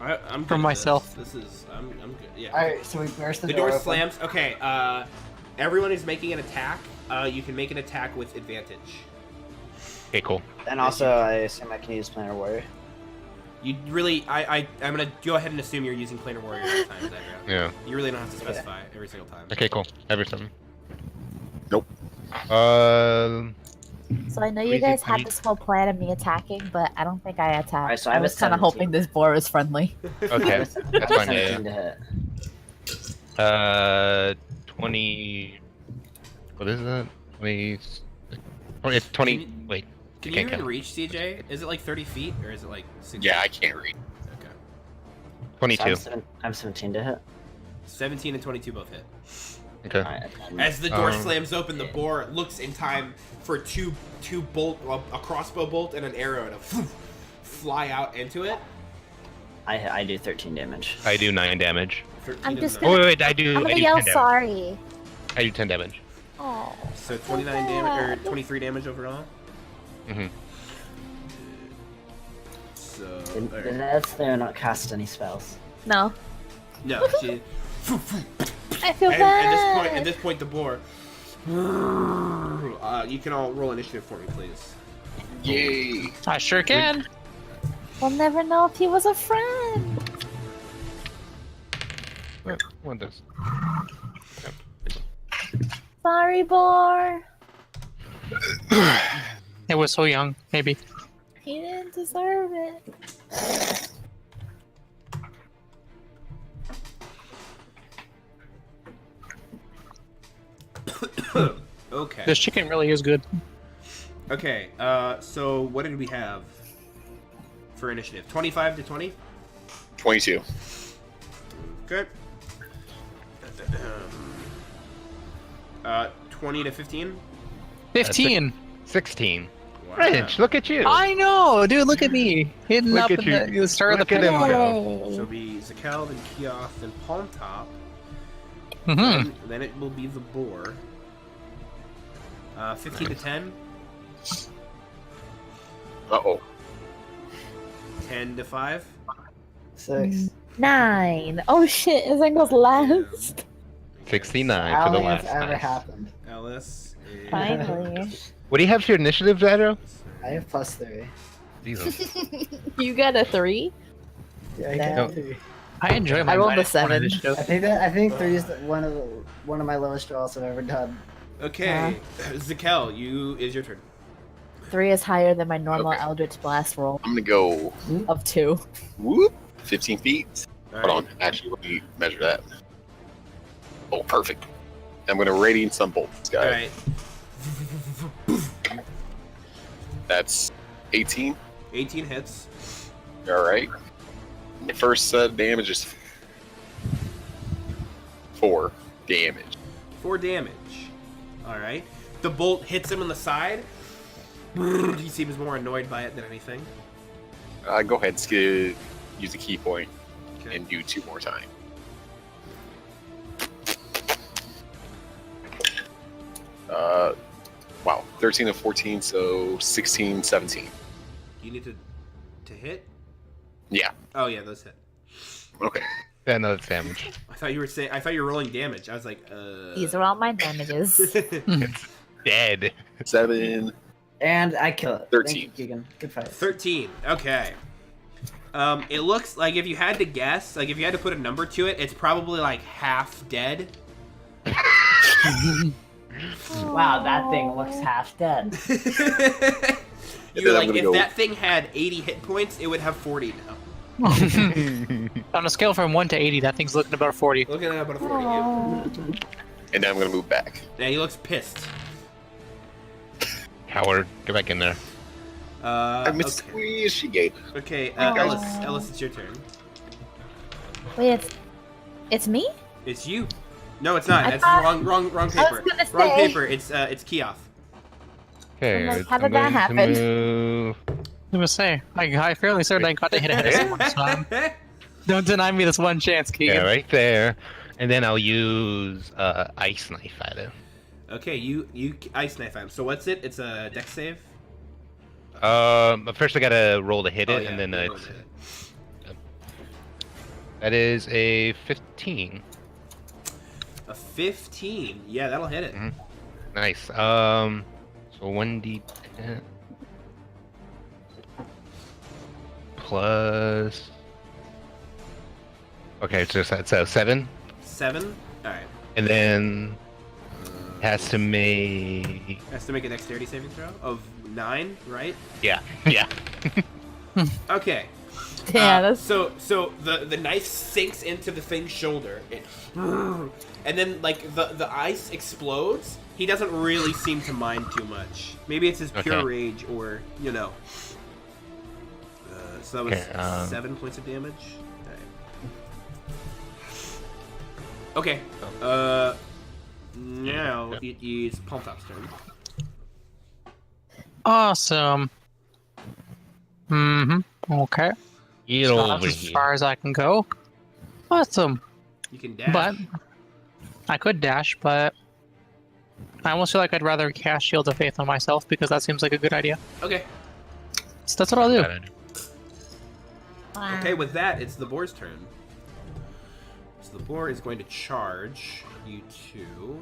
Speaker 3: I'm good
Speaker 4: For
Speaker 3: at
Speaker 4: myself.
Speaker 3: This is I'm good. Yeah.
Speaker 7: Alright, so where's the,
Speaker 3: The door slams. Okay. Everyone is making an attack. You can make an attack with advantage.
Speaker 6: Okay, cool.
Speaker 7: And also, I assume I can use Planar Warrior.
Speaker 3: You really, I'm gonna go ahead and assume you're using Planar Warrior this time, Zagro.
Speaker 6: Yeah.
Speaker 3: You really don't have to specify every single time.
Speaker 6: Okay, cool. Everything.
Speaker 1: Nope.
Speaker 2: So I know you
Speaker 6: Crazy
Speaker 2: guys had
Speaker 6: freak.
Speaker 2: this whole plan of me attacking, but I don't think I attacked.
Speaker 7: Alright, so I
Speaker 2: I
Speaker 7: have a
Speaker 2: was kind of
Speaker 7: 17.
Speaker 2: hoping this boar was friendly.
Speaker 6: Okay, that's fine. Yeah,
Speaker 7: 17 to hit.
Speaker 6: yeah. 20. What is that? 20. It's 20. Wait.
Speaker 3: Can
Speaker 6: I
Speaker 3: you
Speaker 6: can't
Speaker 3: even
Speaker 6: count.
Speaker 3: reach, CJ? Is it like 30 feet or is it like 60?
Speaker 1: Yeah, I can't read.
Speaker 3: Okay.
Speaker 6: 22.
Speaker 7: So I'm 17 to hit.
Speaker 3: 17 and 22 both hit.
Speaker 6: Okay.
Speaker 7: Alright,
Speaker 3: As the door
Speaker 6: Um,
Speaker 3: slams open, the boar looks in time for a crossbow bolt and an arrow to fly out into it.
Speaker 7: I do 13 damage.
Speaker 6: I do 9 damage.
Speaker 3: 13
Speaker 2: I'm
Speaker 3: and
Speaker 2: just
Speaker 3: nine.
Speaker 6: Oh, wait, I do.
Speaker 2: I'm
Speaker 6: I
Speaker 2: gonna
Speaker 6: do
Speaker 2: yell
Speaker 6: 10 damage.
Speaker 2: sorry.
Speaker 6: I do 10 damage.
Speaker 2: Oh.
Speaker 3: So 29 damage, or 23 damage overall.
Speaker 6: Mm-hmm.
Speaker 3: So,
Speaker 7: The
Speaker 3: alright.
Speaker 7: Nets, they're not cast any spells.
Speaker 2: No.
Speaker 3: No, she,
Speaker 2: I feel
Speaker 3: and
Speaker 2: bad.
Speaker 3: at this point, the boar. You can all roll initiative for me, please.
Speaker 1: Yay!
Speaker 4: I sure can.
Speaker 2: We'll never know if he was a friend.
Speaker 6: What does?
Speaker 2: Sorry, boar.
Speaker 4: It was so young. Maybe.
Speaker 2: He didn't deserve it.
Speaker 3: Okay.
Speaker 4: This chicken really is good.
Speaker 3: Okay. So what did we have for initiative? 25 to 20.
Speaker 1: 22.
Speaker 3: Good. 20 to 15.
Speaker 4: 15.
Speaker 6: 16.
Speaker 3: Wow.
Speaker 6: Rich, look at you.
Speaker 4: I know, dude. Look at me, hidden
Speaker 6: Look
Speaker 4: up
Speaker 6: at
Speaker 4: in
Speaker 6: you.
Speaker 4: the start of
Speaker 6: Look
Speaker 4: the
Speaker 6: at him
Speaker 4: picture.
Speaker 6: go.
Speaker 3: So it'll be Zakel, then Keoth, then Palm Top.
Speaker 4: Mm-hmm.
Speaker 3: Then it will be the boar. 15 to 10.
Speaker 1: Uh-oh.
Speaker 3: 10 to 5.
Speaker 7: 6.
Speaker 2: 9. Oh shit, his goes last.
Speaker 6: 69
Speaker 7: I
Speaker 6: for
Speaker 7: don't
Speaker 6: the
Speaker 7: think
Speaker 6: last
Speaker 7: it's ever
Speaker 6: time.
Speaker 7: happened.
Speaker 3: Ellis is...
Speaker 2: Finally.
Speaker 6: What do you have for your initiative, Zaro?
Speaker 7: I have +3.
Speaker 6: Jesus.
Speaker 8: You got a 3?
Speaker 7: Yeah, I
Speaker 2: No.
Speaker 7: got 3.
Speaker 4: I enjoy my
Speaker 2: I rolled a
Speaker 4: minus one
Speaker 2: 7.
Speaker 4: initiative.
Speaker 7: I think 3 is one of my lowest draws I've ever done.
Speaker 3: Okay. Zakel, is your turn.
Speaker 2: 3 is higher than my normal
Speaker 1: Okay.
Speaker 2: Eldritch Blast roll
Speaker 1: I'm gonna go
Speaker 2: of 2.
Speaker 1: whoop 15 feet.
Speaker 3: All
Speaker 1: Hold on. Actually, let me measure that. Oh, perfect. I'm gonna radiant sunbolt this guy.
Speaker 3: Alright.
Speaker 1: That's 18.
Speaker 3: 18 hits.
Speaker 1: Alright. The first set of damage is 4 damage.
Speaker 3: 4 damage. Alright. The bolt hits him on the side. He seems more annoyed by it than anything.
Speaker 1: Go ahead, use a key point
Speaker 3: Okay.
Speaker 1: and do 2 more times. Wow, 13 and 14, so 16, 17.
Speaker 3: You need to hit?
Speaker 1: Yeah.
Speaker 3: Oh yeah, those hit.
Speaker 1: Okay.
Speaker 6: Yeah, no, it's damage.
Speaker 3: I thought you were rolling damage. I was like,
Speaker 2: These are all my damages.
Speaker 6: Dead.
Speaker 1: 7.
Speaker 7: And I kill it.
Speaker 1: 13.
Speaker 7: Thank you, Keegan. Good fight.
Speaker 3: 13. Okay. It looks like if you had to guess, like if you had to put a number to it, it's probably like half dead.
Speaker 7: Wow, that thing looks half dead.
Speaker 3: You're
Speaker 1: then I'm
Speaker 3: like,
Speaker 1: gonna
Speaker 3: if
Speaker 1: go-
Speaker 3: that thing had 80 hit points, it would have 40 now.
Speaker 4: On a scale from 1 to 80, that thing's looking about 40.
Speaker 3: Looking at about a 40. Yeah.
Speaker 1: And then I'm gonna move back.
Speaker 3: Yeah, he looks pissed.
Speaker 6: Coward. Get back in there.
Speaker 1: I'm
Speaker 3: Okay,
Speaker 1: squeeze she gave.
Speaker 3: okay
Speaker 1: guys-
Speaker 3: Ellis, it's your turn.
Speaker 2: Wait, it's me?
Speaker 3: It's you. No, it's not.
Speaker 2: I
Speaker 3: That's
Speaker 2: thought-
Speaker 3: wrong
Speaker 2: I was
Speaker 3: paper.
Speaker 2: gonna
Speaker 3: Wrong
Speaker 2: say.
Speaker 3: paper. It's Keoth.
Speaker 6: Okay.
Speaker 2: I'm like, how did that
Speaker 6: going to
Speaker 2: happen?
Speaker 6: move-
Speaker 4: I was say, I fairly certain I got to hit ahead of someone, so don't deny me this one chance, Keegan.
Speaker 6: Yeah, right there. And then I'll use ice knife at it.
Speaker 3: Okay, you ice knife him. So what's it? It's a dex save.
Speaker 6: But first I gotta roll to hit it,
Speaker 3: yeah,
Speaker 6: and then
Speaker 3: roll
Speaker 6: it's
Speaker 3: to hit it.
Speaker 6: that is a 15.
Speaker 3: A 15. Yeah, that'll hit it.
Speaker 6: Nice. So 1d10 plus. Okay, so that's 7.
Speaker 3: 7. All right.
Speaker 6: And then has to make.
Speaker 3: Has to make a dexterity saving throw of 9, right?
Speaker 6: Yeah. Yeah.
Speaker 3: Okay.
Speaker 8: Yeah, that's
Speaker 3: so the knife sinks into the thing's shoulder, and then like the ice explodes. He doesn't really seem to mind too much. Maybe it's his pure
Speaker 6: Okay.
Speaker 3: rage, or you know. So that was
Speaker 6: Okay,
Speaker 3: 7 points of damage. Okay. Now it is Palmtop's turn.
Speaker 4: Awesome. Okay.
Speaker 6: Get
Speaker 4: So
Speaker 6: over
Speaker 4: that's as
Speaker 6: here.
Speaker 4: far as I can go. Awesome.
Speaker 3: You can dash.
Speaker 4: But I could dash, but I almost feel like I'd rather cast Shield of Faith on myself because that seems like a good idea.
Speaker 3: Okay.
Speaker 4: So that's what I'll do.
Speaker 2: Wow.
Speaker 3: Okay, with that, it's the boar's turn. So the boar is going to charge you two.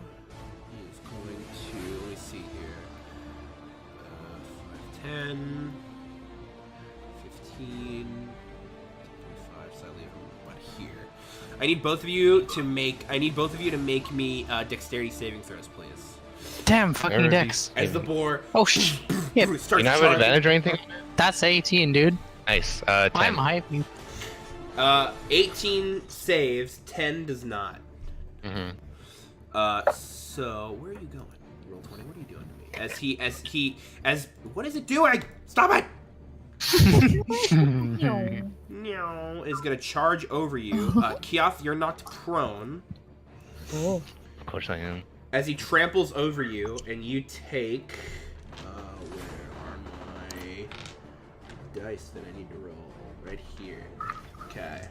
Speaker 3: He is going to, let me see here. 5, 10, 15, 25, so I leave him about here. I need both of you to make me dexterity saving throws, please.
Speaker 4: Damn, fucking
Speaker 6: Alrighty.
Speaker 4: dex.
Speaker 3: As the boar
Speaker 4: Oh, shit.
Speaker 3: starts
Speaker 6: You not have
Speaker 3: charging.
Speaker 6: advantage or anything?
Speaker 4: That's 18, dude.
Speaker 6: Nice. 10.
Speaker 4: I'm hyping.
Speaker 3: 18 saves, 10 does not.
Speaker 6: Mm-hmm.
Speaker 3: So where are you going? Roll 20. What are you doing to me? As what is it doing? Stop it! No, is gonna charge over you. Keoth, you're knocked prone.
Speaker 8: cool.
Speaker 6: Of course I am.
Speaker 3: As he tramples over you, and you take. Where are my dice that I need to roll? Right here. Okay.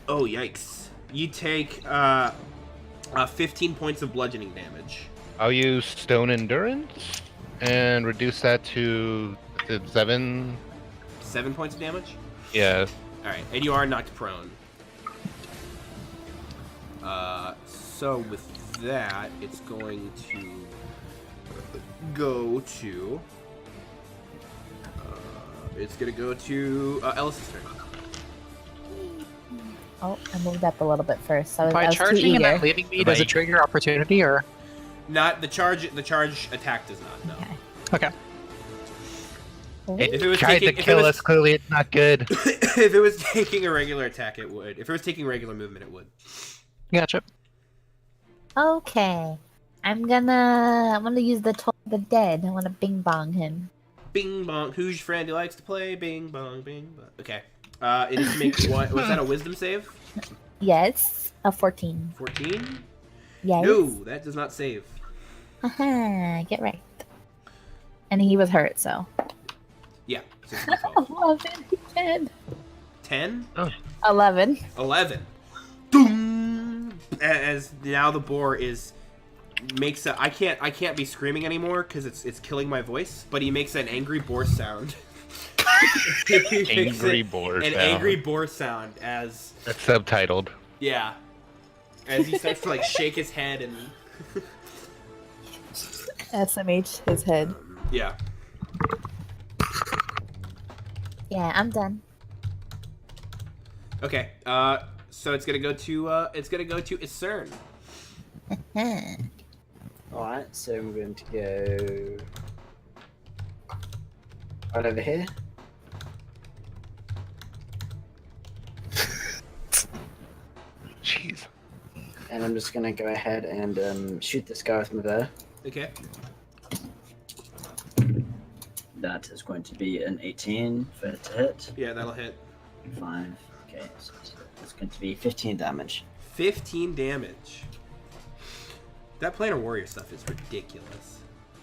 Speaker 3: Oh yikes! You take 15 points of bludgeoning damage.
Speaker 6: I'll use Stone Endurance and reduce that to 7.
Speaker 3: 7 points of damage.
Speaker 6: Yeah.
Speaker 3: All right, and you are knocked prone. So with that, it's going to go to. It's gonna go to Ellis's turn.
Speaker 2: Oh, I moved up a little bit first. So I
Speaker 4: By
Speaker 2: was too
Speaker 4: charging and
Speaker 2: eager.
Speaker 4: then leaving me, does it trigger opportunity or?
Speaker 3: Not the charge. The charge attack does not. No.
Speaker 4: Okay.
Speaker 6: It
Speaker 3: If it was
Speaker 6: tried
Speaker 3: taking-
Speaker 6: to
Speaker 3: if it
Speaker 6: kill
Speaker 3: was-
Speaker 6: us. Clearly, it's not good.
Speaker 3: If it was taking a regular attack, it would. If it was taking regular movement, it would.
Speaker 4: Gotcha.
Speaker 2: Okay. I'm gonna use the Toll of the Dead. I wanna bing bong him.
Speaker 3: Bing bong. Who's your friend who likes to play? Bing bong, bing bong. Okay. It needs to make what? Was that a wisdom save?
Speaker 2: Yes. A 14.
Speaker 3: 14?
Speaker 2: Yes.
Speaker 3: No, that does not save.
Speaker 2: Haha, get right. And he was hurt, so.
Speaker 3: Yeah. 6 and 12.
Speaker 2: 11 again.
Speaker 3: 10?
Speaker 2: 11.
Speaker 3: 11. Doom! As now the boar makes a. I can't be screaming anymore because it's killing my voice. But he makes an angry boar sound.
Speaker 6: Angry boar
Speaker 3: An
Speaker 6: sound.
Speaker 3: angry boar sound as
Speaker 6: That's subtitled.
Speaker 3: yeah, as he starts to like shake his head and
Speaker 8: SMH his head.
Speaker 3: yeah.
Speaker 2: Yeah, I'm done.
Speaker 3: Okay. So it's gonna go to Isern.
Speaker 7: Alright, so I'm going to go right over here.
Speaker 6: Jeez.
Speaker 7: And I'm just gonna go ahead and shoot this guy with my bow.
Speaker 3: Okay.
Speaker 7: That is going to be an 18 for it to hit.
Speaker 3: Yeah, that'll hit.
Speaker 7: 5. Okay, so it's going to be 15 damage.
Speaker 3: 15 damage. That planar warrior stuff is ridiculous.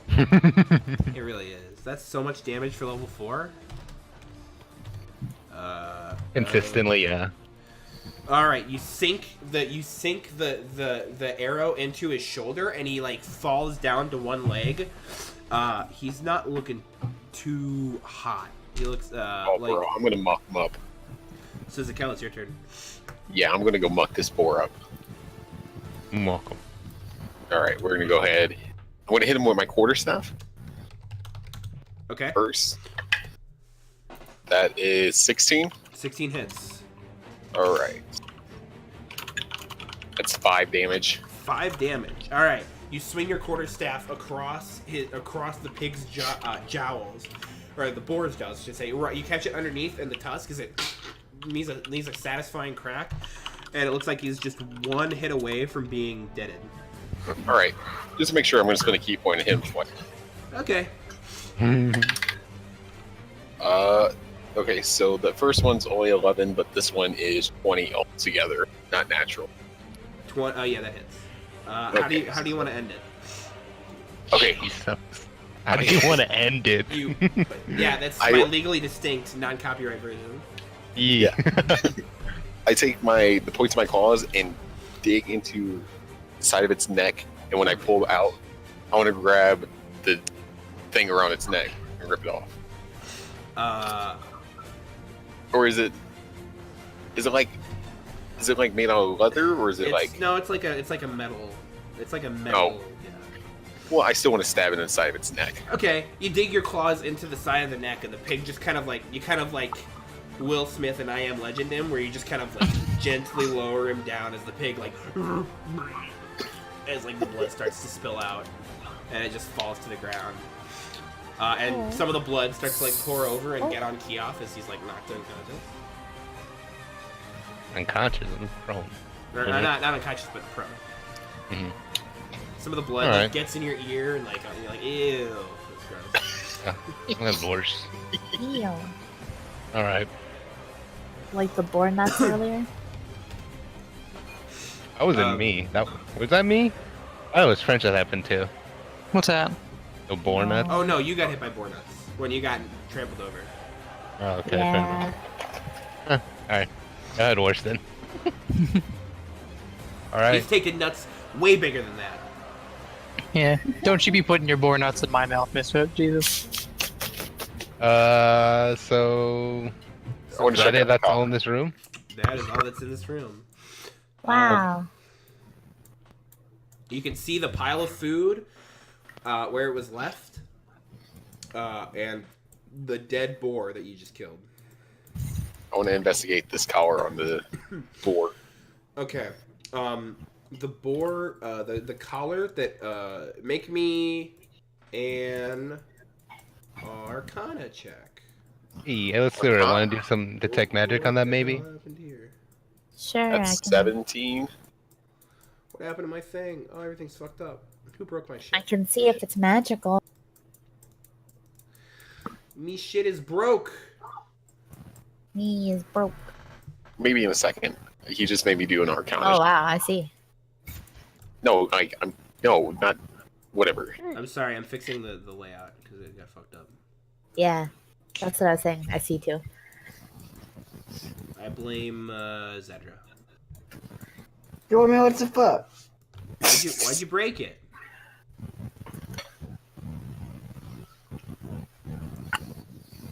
Speaker 3: It really is. That's so much damage for level 4.
Speaker 6: Consistently, yeah.
Speaker 3: All right, you sink the arrow into his shoulder, and he like falls down to one leg. He's not looking too hot. He looks
Speaker 1: Oh,
Speaker 3: like.
Speaker 1: bro, I'm gonna muck him up.
Speaker 3: So Zakel, it's your turn.
Speaker 1: Yeah, I'm gonna go muck this boar up.
Speaker 6: Welcome.
Speaker 1: All right, we're gonna go ahead. I'm gonna hit him with my quarterstaff
Speaker 3: Okay.
Speaker 1: first. That is 16.
Speaker 3: 16 hits.
Speaker 1: All right. That's 5 damage.
Speaker 3: 5 damage. All right. You swing your quarterstaff across the pig's jowls, or the boar's jowls, I should say. Right. You catch it underneath in the tusk, as it leaves a satisfying crack, and it looks like he's just one hit away from being deaded.
Speaker 1: All right. Just to make sure, I'm just gonna keep pointing him twice.
Speaker 3: Okay.
Speaker 1: Okay, so the first one's only 11, but this one is 20 altogether, not natural.
Speaker 3: Oh yeah, that hits.
Speaker 1: Okay.
Speaker 3: How do you want to end it?
Speaker 1: Okay,
Speaker 6: He sucks. How do you want to end it?
Speaker 3: Yeah, that's
Speaker 1: I-
Speaker 3: my legally distinct, non-copyright version.
Speaker 6: Yeah.
Speaker 1: I take the points of my claws and dig into the side of its neck, and when I pull out, I want to grab the thing around its neck and rip it off. Or is it like made out of leather, or is it like?
Speaker 3: No, it's like a metal. It's like a metal.
Speaker 1: Oh.
Speaker 3: Yeah.
Speaker 1: Well, I still want to stab it in the side of its neck.
Speaker 3: Okay, you dig your claws into the side of the neck, and the pig just kind of like Will Smith and I Am Legend him, where you just kind of like gently lower him down as the pig like as like the blood starts to spill out, and it just falls to the ground. And some of the blood starts to like pour over and get on Keoff as he's like knocked unconscious.
Speaker 6: Unconscious and prone.
Speaker 3: Or, not unconscious, but prone.
Speaker 6: Mhm.
Speaker 3: Some of the blood
Speaker 6: Alright.
Speaker 3: like, gets in your ear and like you're like, ew. That's gross.
Speaker 6: That's worse.
Speaker 2: Ew.
Speaker 6: All right.
Speaker 2: Like the boar nuts earlier.
Speaker 6: That wasn't me. Was that me? Oh, it was French that happened too.
Speaker 4: What's that?
Speaker 6: The boar nuts.
Speaker 3: Oh no, you got hit by boar nuts when you got trampled over.
Speaker 6: Oh, okay. Fair enough.
Speaker 2: Yeah.
Speaker 6: All right. I had worse then. All right.
Speaker 3: He's taken nuts way bigger than that.
Speaker 4: Yeah. Don't you be putting your boar nuts in my mouth, Misfit. Jesus.
Speaker 6: So
Speaker 1: I want to check out
Speaker 6: that's
Speaker 1: the
Speaker 6: all in this room.
Speaker 3: That is all that's in this room.
Speaker 2: Wow.
Speaker 3: You can see the pile of food where it was left, and the dead boar that you just killed.
Speaker 1: I want to investigate this collar on the boar.
Speaker 3: Okay. The boar, the collar that make me an Arcana check.
Speaker 6: Hey, let's see. I want to do some detect magic on that, maybe.
Speaker 3: What happened here?
Speaker 2: Sure.
Speaker 1: That's
Speaker 2: I can.
Speaker 1: 17.
Speaker 3: What happened to my thing? Oh, everything's fucked up. Who broke my shit?
Speaker 2: I can see if it's magical.
Speaker 3: Me shit is broke.
Speaker 2: Me is broke.
Speaker 1: Maybe in a second. He just made me do an arcana.
Speaker 2: Oh wow, I see.
Speaker 1: No, no, not whatever.
Speaker 3: I'm sorry, I'm fixing the layout because it got fucked up.
Speaker 2: Yeah, that's what I was saying. I see too.
Speaker 3: I blame Zedra.
Speaker 7: You me what the fuck?
Speaker 3: Why'd you break it?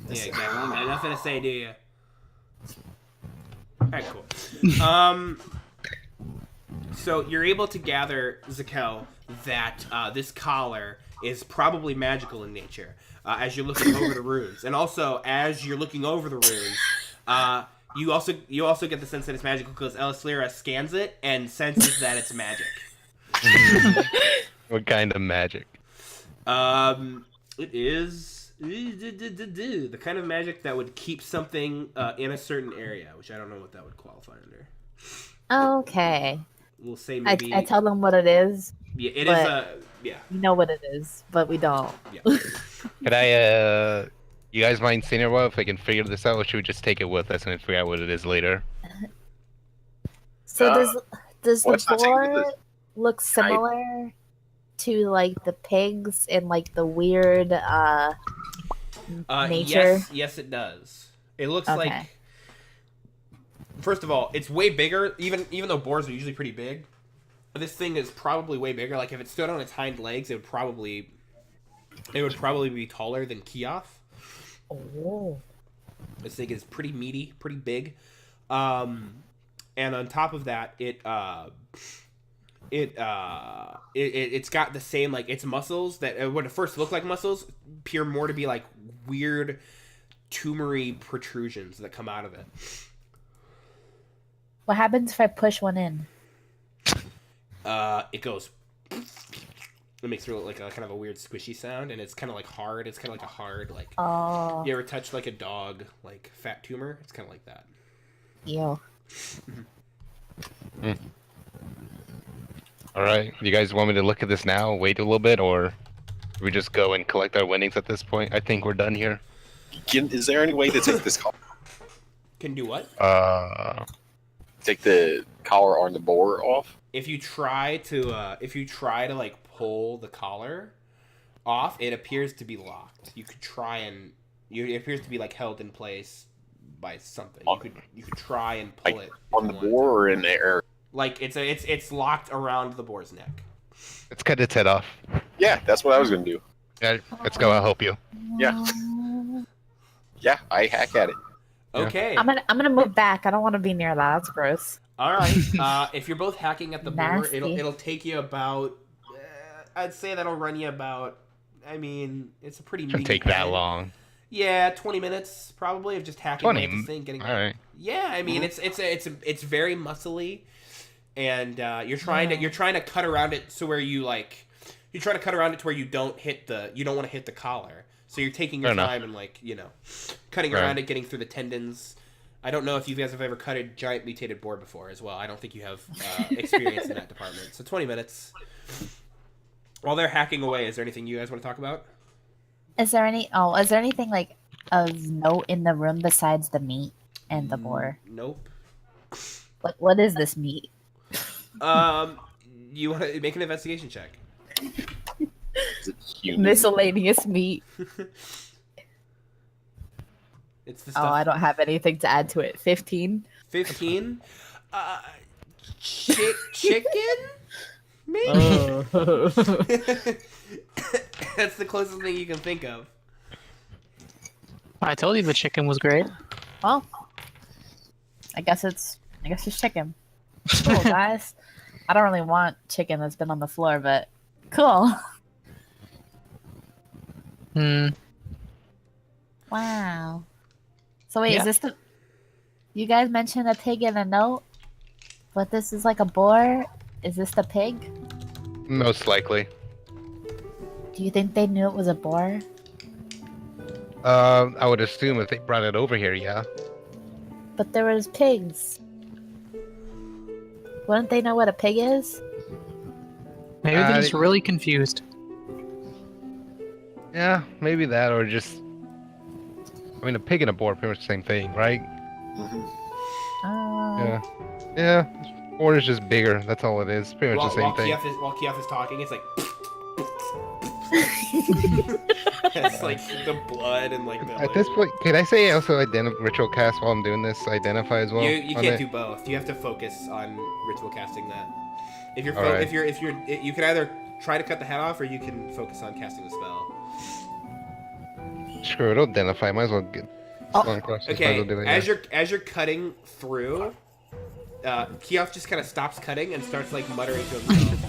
Speaker 3: Yeah, exactly. You got nothing to say, do you? Alright, cool. So you're able to gather, Zakel, that this collar is probably magical in nature as you're looking over the runes. And also, as you're looking over the runes, you also get the sense that it's magical because Elislira scans it and senses that it's magic.
Speaker 6: What kind of magic?
Speaker 3: It is the kind of magic that would keep something in a certain area, which I don't know what that would qualify under.
Speaker 2: Okay.
Speaker 3: We'll say maybe.
Speaker 2: I tell them what it is.
Speaker 3: Yeah, it is a. Yeah.
Speaker 2: We know what it is, but we don't.
Speaker 3: Yeah.
Speaker 6: Could I, you guys mind seeing it well if I can figure this out, or should we just take it with us and figure out what it is later?
Speaker 2: So does the
Speaker 1: let's not take it with
Speaker 2: boar
Speaker 1: us.
Speaker 2: look similar to like the pigs and like the weird nature?
Speaker 3: Yes, it does. It looks
Speaker 2: Okay.
Speaker 3: like First of all, it's way bigger. Even though boars are usually pretty big, this thing is probably way bigger. Like if it stood on its hind legs, it would probably be taller than Keoth.
Speaker 2: Oh.
Speaker 3: This thing is pretty meaty, pretty big. And on top of that, it's got the same, like, its muscles that would at first look like muscles appear more to be like weird tumory protrusions that come out of it.
Speaker 2: What happens if I push one in?
Speaker 3: It goes. It makes like a kind of a weird squishy sound, and it's kind of like hard. It's kind of like a hard, like.
Speaker 2: Oh.
Speaker 3: You ever touch like a dog, like fat tumor? It's kind of like that.
Speaker 2: Ew.
Speaker 6: All right, you guys want me to look at this now, wait a little bit, or we just go and collect our winnings at this point? I think we're done here.
Speaker 1: Is there any way to take this collar?
Speaker 3: Can do what?
Speaker 1: Take the collar on the boar off?
Speaker 3: If you try to like pull the collar off, it appears to be locked. You could try and it appears to be like held in place by something. You could try and pull
Speaker 1: like
Speaker 3: it
Speaker 1: on the boar or in the air.
Speaker 3: Like it's locked around the boar's neck.
Speaker 6: Let's cut its head off.
Speaker 1: Yeah, that's what I was gonna do.
Speaker 6: Yeah, let's go. I'll help you.
Speaker 1: Yeah. Yeah, I hack at it.
Speaker 3: Okay.
Speaker 2: I'm gonna move back. I don't want to be near that. That's gross.
Speaker 3: All right. If you're both hacking at the boar,
Speaker 2: Nasty.
Speaker 3: it'll take you about. I'd say that'll run you about. I mean, it's a pretty.
Speaker 6: Shouldn't take that long.
Speaker 3: Yeah, 20 minutes probably of just hacking
Speaker 6: 20.
Speaker 3: at this thing, getting.
Speaker 6: All right.
Speaker 3: Yeah, I mean it's very muscly, and you're trying to cut around it so where you like you're trying to cut around it to where you don't want to hit the collar. So you're taking your time and like cutting around it, getting through the tendons. I don't know if you guys have ever cut a giant mutated boar before as well. I don't think you have experience in that department. So 20 minutes. While they're hacking away, is there anything you guys want to talk about?
Speaker 2: Is there anything like of note in the room besides the meat and the boar?
Speaker 3: Nope.
Speaker 2: What is this meat?
Speaker 3: You want to make an investigation check?
Speaker 1: Is it human?
Speaker 2: Miscellaneous meat.
Speaker 3: It's the stuff.
Speaker 2: Oh, I don't have anything to add to it. 15.
Speaker 3: 15. Chicken? Maybe.
Speaker 2: Oh.
Speaker 3: That's the closest thing you can think of.
Speaker 4: I told you the chicken was great.
Speaker 2: Well, I guess it's chicken. Cool, guys. I don't really want chicken that's been on the floor, but cool. Wow. So wait, is this the? You guys mentioned a pig in a note, but this is like a boar. Is this the pig?
Speaker 6: Most likely.
Speaker 2: Do you think they knew it was a boar?
Speaker 6: I would assume if they brought it over here, yeah.
Speaker 2: But there was pigs. Wouldn't they know what a pig is?
Speaker 4: Maybe they're just really confused.
Speaker 6: Yeah, maybe that, or just. I mean, a pig and a boar are pretty much the same thing, right? Yeah. Yeah. Boar is just bigger. That's all it is. Pretty much the same thing.
Speaker 3: While Keoth is talking, it's like. It's like the blood and like the.
Speaker 6: At this point, can I say also ritual cast while I'm doing this? Identify as well.
Speaker 3: You can't do both. You have to focus on ritual casting that. If you're
Speaker 6: Alright.
Speaker 3: if you're you can either try to cut the head off or you can focus on casting the spell.
Speaker 6: Screw it, identify. Might as well get. Long process. Might as well do it, yeah.
Speaker 3: As you're cutting through, Keoth just kind of stops cutting and starts like muttering to himself.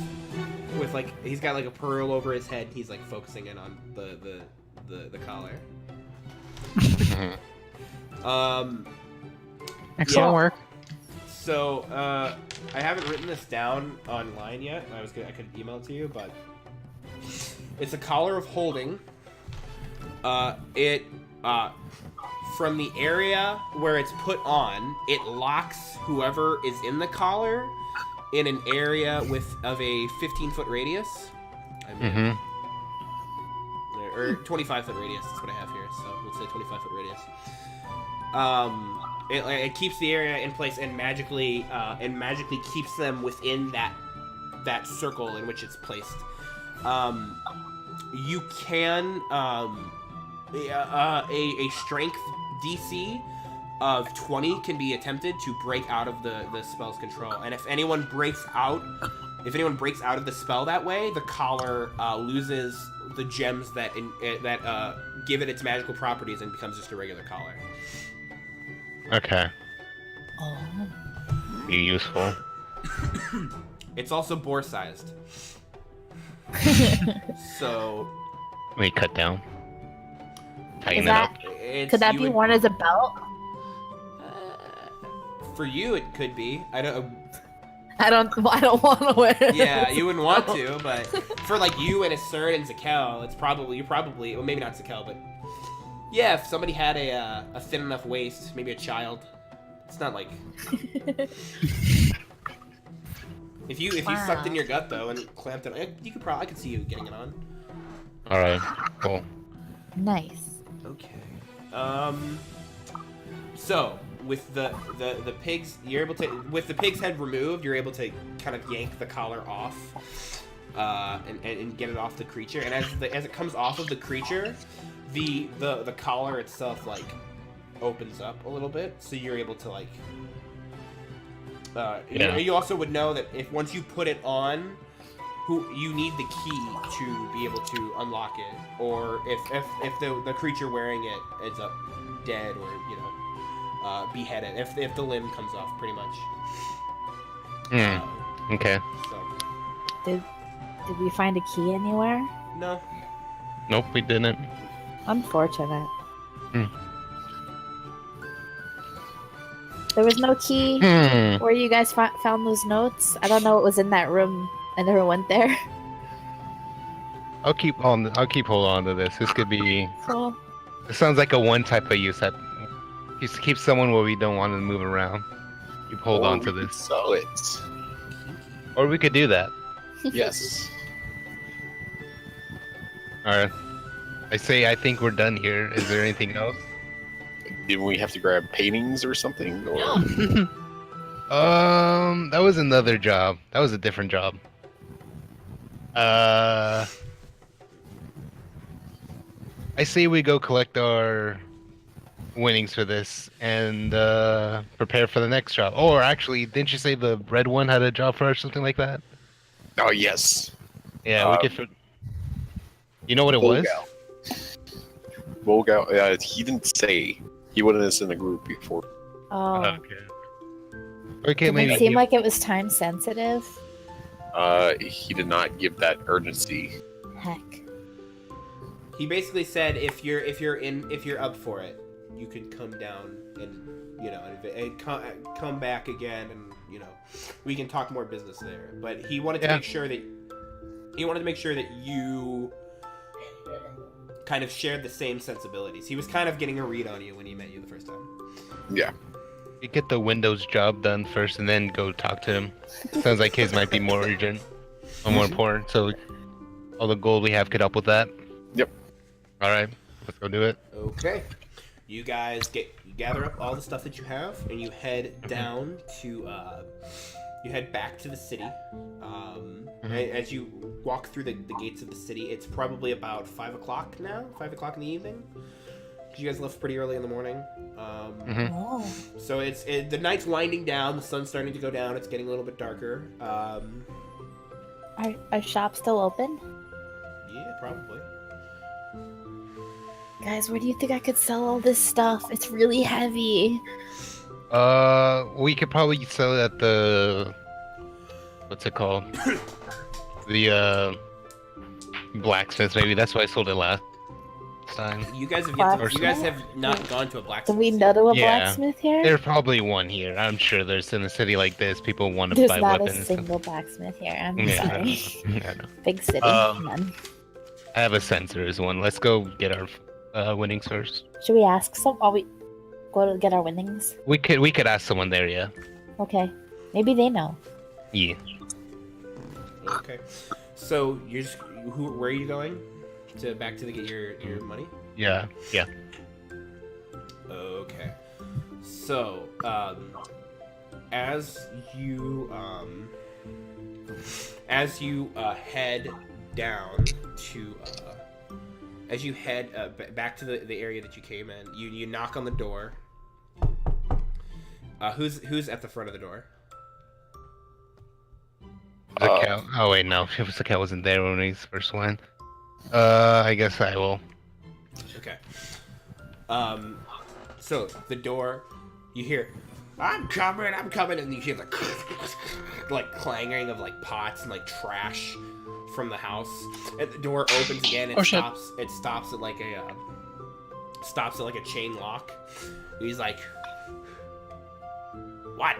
Speaker 3: With like he's got like a pearl over his head. He's like focusing in on the collar.
Speaker 4: Excellent work.
Speaker 3: So I haven't written this down online yet. I could email it to you, but it's a collar of holding. From the area where it's put on, it locks whoever is in the collar in an area of a 15-foot radius. Or 25-foot radius. That's what I have here. So we'll say 25-foot radius. It keeps the area in place and magically keeps them within that circle in which it's placed. You can a strength DC of 20 can be attempted to break out of the spell's control. And if anyone breaks out of the spell that way, the collar loses the gems that give it its magical properties and becomes just a regular collar.
Speaker 6: Okay.
Speaker 2: Oh.
Speaker 6: Be useful.
Speaker 3: It's also boar-sized. So...
Speaker 6: We cut down. Tighten
Speaker 2: Is
Speaker 6: it up.
Speaker 3: It's,
Speaker 2: Could that
Speaker 3: you
Speaker 2: be
Speaker 3: would-
Speaker 2: worn as a belt?
Speaker 3: For you, it could be. I don't
Speaker 8: want to wear it.
Speaker 3: Yeah, you wouldn't want to, but for like you and Assert and Zakel, it's probably well, maybe not Zakel, but yeah, if somebody had a thin enough waist, maybe a child, it's not like if you sucked in your gut though and clamped it, you could probably I could see you getting it on.
Speaker 6: All right. Cool.
Speaker 2: Nice.
Speaker 3: Okay. So with the pigs, you're able to with the pig's head removed, you're able to kind of yank the collar off, and get it off the creature. And as it comes off of the creature, the collar itself like opens up a little bit, so you're able to like. You also would know that if once you put it on, you need the key to be able to unlock it, or if the creature wearing it ends up dead or beheaded, if the limb comes off, pretty much.
Speaker 6: Okay.
Speaker 3: So.
Speaker 2: Did we find a key anywhere?
Speaker 3: No.
Speaker 6: Nope, we didn't.
Speaker 2: Unfortunate. There was no key where you guys found those notes. I don't know what was in that room. I never went there.
Speaker 6: I'll keep hold on to this. This could be.
Speaker 2: Cool.
Speaker 6: It sounds like a one type of use that keep someone where we don't want to move around. You hold on to this.
Speaker 1: Sell it.
Speaker 6: Or we could do that.
Speaker 1: Yes.
Speaker 6: Alright. I think we're done here. Is there anything else?
Speaker 1: Didn't we have to grab paintings or something? Or...
Speaker 6: That was another job. That was a different job. I say we go collect our winnings for this and prepare for the next job. Or actually, didn't you say the red one had a job for us, something like that?
Speaker 1: Oh yes.
Speaker 6: Yeah, we could. You know what it was?
Speaker 1: Volgal. He didn't say. He wasn't us in the group before.
Speaker 2: Oh.
Speaker 6: Okay. Okay,
Speaker 2: Did
Speaker 6: maybe.
Speaker 2: it seem like it was time sensitive?
Speaker 1: He did not give that urgency.
Speaker 2: Heck.
Speaker 3: He basically said if you're up for it, you could come down and come back again, and we can talk more business there. But he wanted to make sure that you kind of shared the same sensibilities. He was kind of getting a read on you when he met you the first time.
Speaker 1: Yeah.
Speaker 6: You get the Windows job done first, and then go talk to him. Sounds like his might be more urgent or more important. So all the gold we have could help with that.
Speaker 1: Yep.
Speaker 6: All right, let's go do it.
Speaker 3: Okay. You guys gather up all the stuff that you have, and you head down to you head back to the city. As you walk through the gates of the city, it's probably about 5 o'clock now. 5 o'clock in the evening. You guys left pretty early in the morning. So the night's winding down. The sun's starting to go down. It's getting a little bit darker.
Speaker 2: Are shops still open?
Speaker 3: Yeah, probably.
Speaker 2: Guys, where do you think I could sell all this stuff? It's really heavy.
Speaker 6: We could probably sell it at the what's it called? The blacksmith. Maybe that's why I sold it last time.
Speaker 3: You guys have not gone to a
Speaker 2: Do
Speaker 3: blacksmith.
Speaker 2: we know of a blacksmith here?
Speaker 6: There's probably one here. I'm sure there's in a city like this. People want to
Speaker 2: There's
Speaker 6: buy
Speaker 2: not
Speaker 6: weapons.
Speaker 2: a single blacksmith here. I'm
Speaker 6: Yeah,
Speaker 2: sorry.
Speaker 6: I know.
Speaker 2: Big city. None.
Speaker 6: I have a sensor as one. Let's go get our winnings first.
Speaker 2: Should we ask some? While we go to get our winnings?
Speaker 6: We could ask someone there. Yeah.
Speaker 2: Okay. Maybe they know.
Speaker 6: Yeah.
Speaker 3: Okay. So where are you going? Back to get your money?
Speaker 6: Yeah. Yeah.
Speaker 3: Okay. So, as you head down to as you head back to the area that you came in, you knock on the door. Who's at the front of the door?
Speaker 6: The cow. Oh wait, no. The cow wasn't there when he first went. I guess I will.
Speaker 3: Okay. So the door, you hear, I'm coming, and you hear like clanging of like pots and like trash from the house. And the door opens again. And stops. It stops at like a chain lock. He's like, what?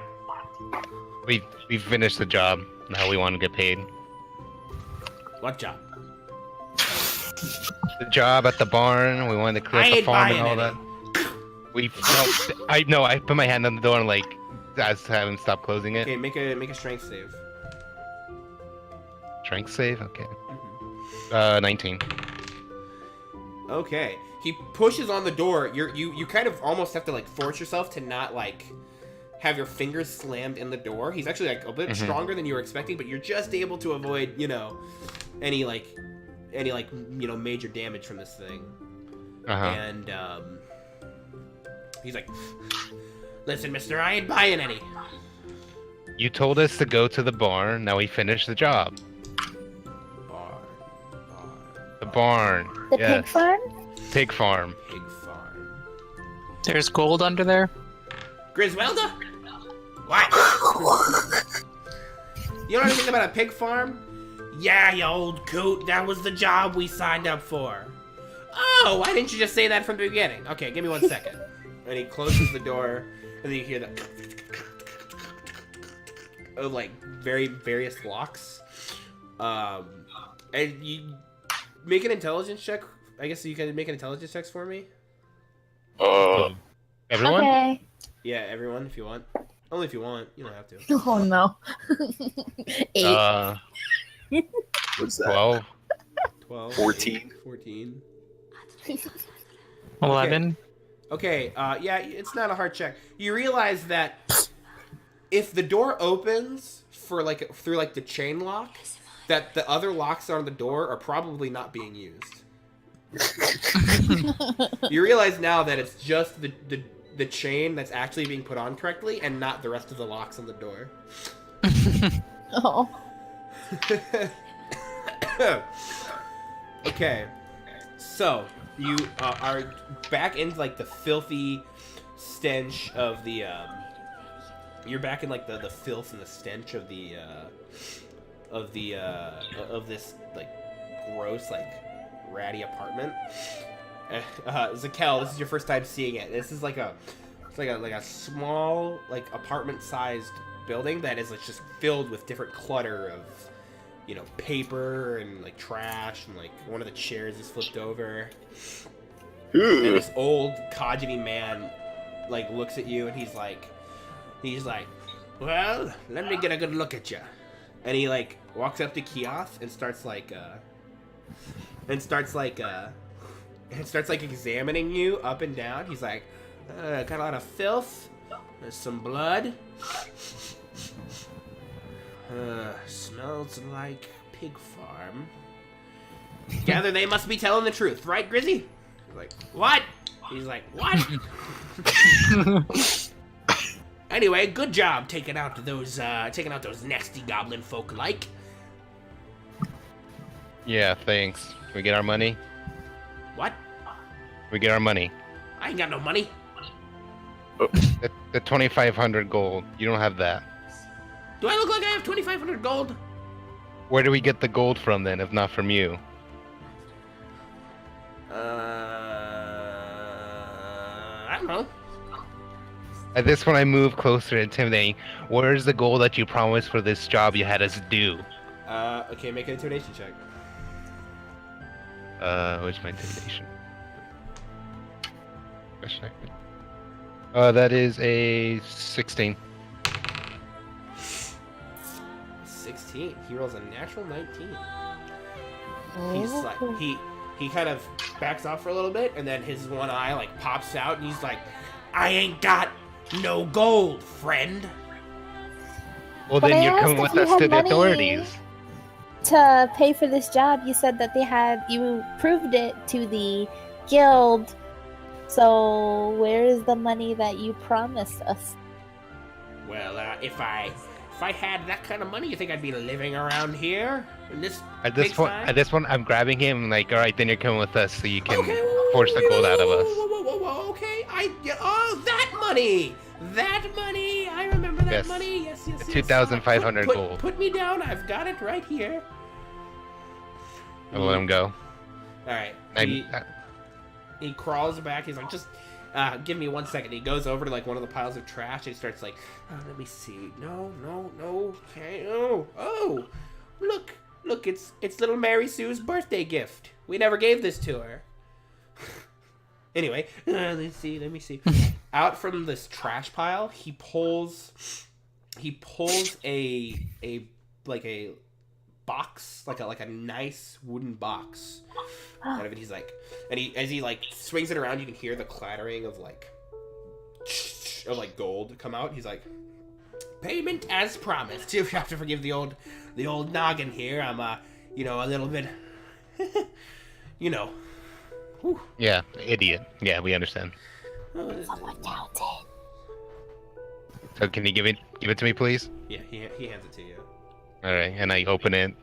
Speaker 6: We finished the job. Now we want to get paid.
Speaker 3: What job?
Speaker 6: The job at the barn. We wanted to clear up the farm and all that. I put my hand on the door and like I was having stop closing it.
Speaker 3: Okay, make a strength save.
Speaker 6: Strength save. Okay. 19.
Speaker 3: Okay. He pushes on the door. You kind of almost have to like force yourself to not like have your fingers slammed in the door. He's actually like a bit stronger than you were expecting, but you're just able to avoid, any major damage from this thing. And he's like, listen, mister, I ain't buying any.
Speaker 6: You told us to go to the barn. Now we finished the job. The barn.
Speaker 2: The pig farm?
Speaker 6: Pig farm.
Speaker 3: Pig farm.
Speaker 4: There's gold under there?
Speaker 3: Griswelda? What? You know anything about a pig farm?
Speaker 9: Yeah, you old coot. That was the job we signed up for.
Speaker 3: Oh, why didn't you just say that from the beginning? Okay, give me 1 second. And he closes the door, and then you hear the of like various locks. And you make an intelligence check. I guess you can make an intelligence check for me.
Speaker 6: Everyone?
Speaker 2: Okay.
Speaker 3: Yeah, everyone, if you want. Only if you want. You don't have to.
Speaker 2: Oh no. 8.
Speaker 1: What's that?
Speaker 3: 12.
Speaker 1: 14.
Speaker 3: 14.
Speaker 4: 11.
Speaker 3: Okay, yeah, it's not a hard check. You realize that if the door opens through the chain lock, that the other locks on the door are probably not being used. You realize now that it's just the chain that's actually being put on correctly and not the rest of the locks on the door.
Speaker 2: Oh.
Speaker 3: Okay, so you are back into like the filthy stench of the you're back in like the filth and the stench of this like gross like ratty apartment. Zakel, this is your first time seeing it. This is like a small like apartment sized building that is like just filled with different clutter of paper and like trash, and like one of the chairs is flipped over. And this old Kajimi man like looks at you and he's like, well, let me get a good look at you. And he like walks up to Kiosk and starts examining you up and down. He's like, got a lot of filth. There's some blood. Smells like pig farm. Gather they must be telling the truth, right, Grizzy? He's like, what? He's like, what? Anyway, good job taking out those nasty goblin folk like.
Speaker 6: Yeah, thanks. Can we get our money?
Speaker 3: What?
Speaker 6: We get our money.
Speaker 3: I ain't got no money.
Speaker 6: The 2,500 gold. You don't have that.
Speaker 3: Do I look like I have 2,500 gold?
Speaker 6: Where do we get the gold from then, if not from you?
Speaker 3: I don't know.
Speaker 6: At this point, I move closer, intimidating. Where's the gold that you promised for this job you had us do?
Speaker 3: Okay, make an intimidation check.
Speaker 6: Where's my intimidation? That is a 16.
Speaker 3: 16. He rolls a natural 19. He's like, he kind of backs off for a little bit, and then his one eye like pops out, and he's like,
Speaker 9: I ain't got no gold, friend.
Speaker 6: Well,
Speaker 2: But
Speaker 6: then
Speaker 2: I
Speaker 6: you're
Speaker 2: asked
Speaker 6: coming
Speaker 2: if
Speaker 6: with
Speaker 2: you
Speaker 6: us
Speaker 2: had
Speaker 6: to the
Speaker 2: money.
Speaker 6: authorities.
Speaker 2: To pay for this job, you said that you proved it to the guild. So where is the money that you promised us?
Speaker 9: Well, if I had that kind of money, you think I'd be living around here in this
Speaker 6: At this point,
Speaker 9: pigsty?
Speaker 6: I'm grabbing him. I'm like, all right, then you're coming with us, so you can
Speaker 9: Okay, whoa,
Speaker 6: force the gold out of us.
Speaker 9: Whoa, okay. Oh, that money! That money! I remember that
Speaker 6: Yes.
Speaker 9: money. Yes.
Speaker 6: 2,500 gold.
Speaker 9: Put me down. I've got it right here.
Speaker 6: I'll let him go.
Speaker 9: All right.
Speaker 6: I'm-
Speaker 9: He crawls back. He's like, just give me 1 second. He goes over to like one of the piles of trash and he starts like, let me see. No. Okay. Oh, look. It's little Mary Sue's birthday gift. We never gave this to her. Anyway, let me see. Out from this trash pile, he pulls a box, like a nice wooden box out of it. He's like, and as he like swings it around, you can hear the clattering of like gold come out. He's like, payment as promised. You have to forgive the old noggin here. I'm a little bit Whew.
Speaker 6: Yeah, idiot. Yeah, we understand. So can you give it to me, please?
Speaker 9: Yeah, he hands it to you.
Speaker 6: All right, and I open it.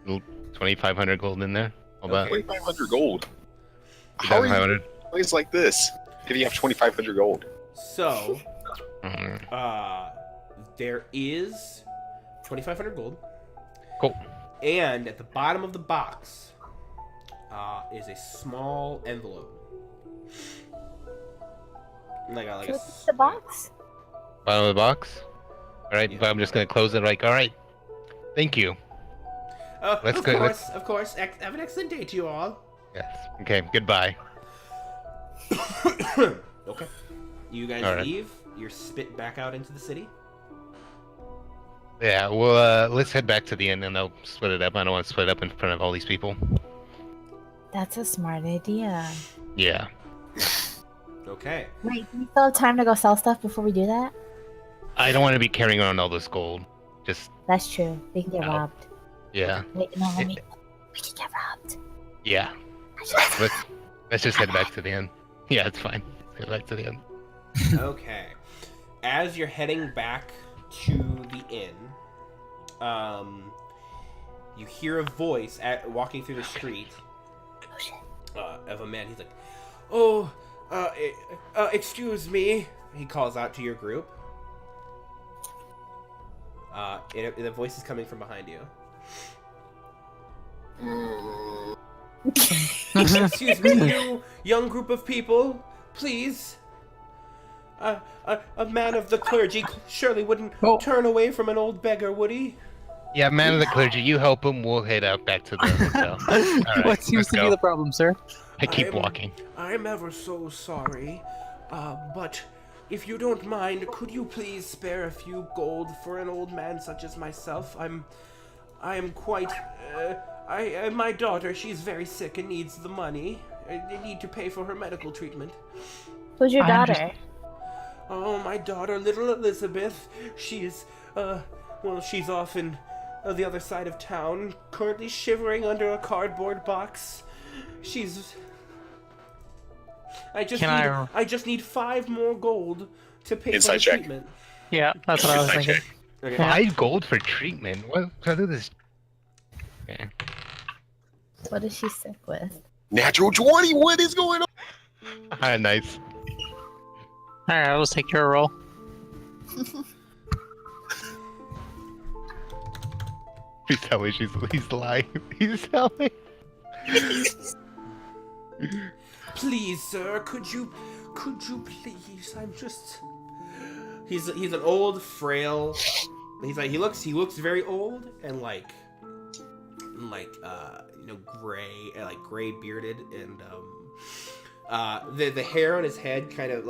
Speaker 6: There's 2,500 gold in there. All that.
Speaker 1: 2,500 gold. How are you
Speaker 6: 2,500.
Speaker 1: plays like this if you have 2,500 gold?
Speaker 9: So, there is 2,500 gold.
Speaker 6: Cool.
Speaker 9: And at the bottom of the box is a small envelope.
Speaker 2: What's the box?
Speaker 6: Bottom of the box. All right,
Speaker 9: Yeah.
Speaker 6: but I'm just gonna close it. Like, all right. Thank you. Let's
Speaker 9: of
Speaker 6: go-
Speaker 9: course, of course. Have an excellent day to you all.
Speaker 6: Yes. Okay. Goodbye.
Speaker 9: Okay. You guys
Speaker 6: All right.
Speaker 9: leave. You're spit back out into the city.
Speaker 6: Yeah. Well, let's head back to the inn, and I'll split it up. I don't want to split up in front of all these people.
Speaker 2: That's a smart idea.
Speaker 6: Yeah.
Speaker 9: Okay.
Speaker 2: Wait, do we still have time to go sell stuff before we do that?
Speaker 6: I don't want to be carrying around all this gold. Just
Speaker 2: That's true. We can get
Speaker 6: No.
Speaker 2: robbed.
Speaker 6: yeah.
Speaker 2: Wait, no, we can get robbed.
Speaker 6: Yeah. Let's just head back to the inn. Yeah, it's fine. Let's head back to the inn.
Speaker 9: Okay. As you're heading back to the inn, you hear a voice walking through the street of a man. He's like, "Oh, excuse me." He calls out to your group. The voice is coming from behind you. Excuse me, you young group of people, please. A man of the clergy surely wouldn't turn away from an old beggar, would he?
Speaker 6: Yeah, man of the clergy, you help him. We'll head out back to the hotel. All right,
Speaker 4: What seems
Speaker 6: let's
Speaker 4: to
Speaker 6: go.
Speaker 4: be the problem, sir?
Speaker 6: I keep walking.
Speaker 9: I'm ever so sorry, but if you don't mind, could you please spare a few gold for an old man such as myself? I am quite. My daughter, she's very sick and needs the money. I need to pay for her medical treatment.
Speaker 2: Who's your
Speaker 4: I
Speaker 2: daughter?
Speaker 4: understand.
Speaker 9: Oh, my daughter, little Elizabeth. She's she's off in the other side of town, currently shivering under a cardboard box. She's. I just need 5 more gold to pay
Speaker 1: Inside
Speaker 9: for the
Speaker 1: check.
Speaker 9: treatment.
Speaker 4: Yeah, that's what I was
Speaker 1: Inside
Speaker 4: thinking.
Speaker 1: check.
Speaker 9: Okay.
Speaker 6: 5 gold for treatment? What? Can I do this? Okay.
Speaker 2: What is she sick with?
Speaker 1: Natural 20. What is going on?
Speaker 6: Ah, nice.
Speaker 4: Alright, I'll just take your roll.
Speaker 6: He's telling he's lying. He's telling.
Speaker 9: Please, sir, could you please? I'm just. He's an old, frail. He looks very old and gray bearded, and the hair on his head kind of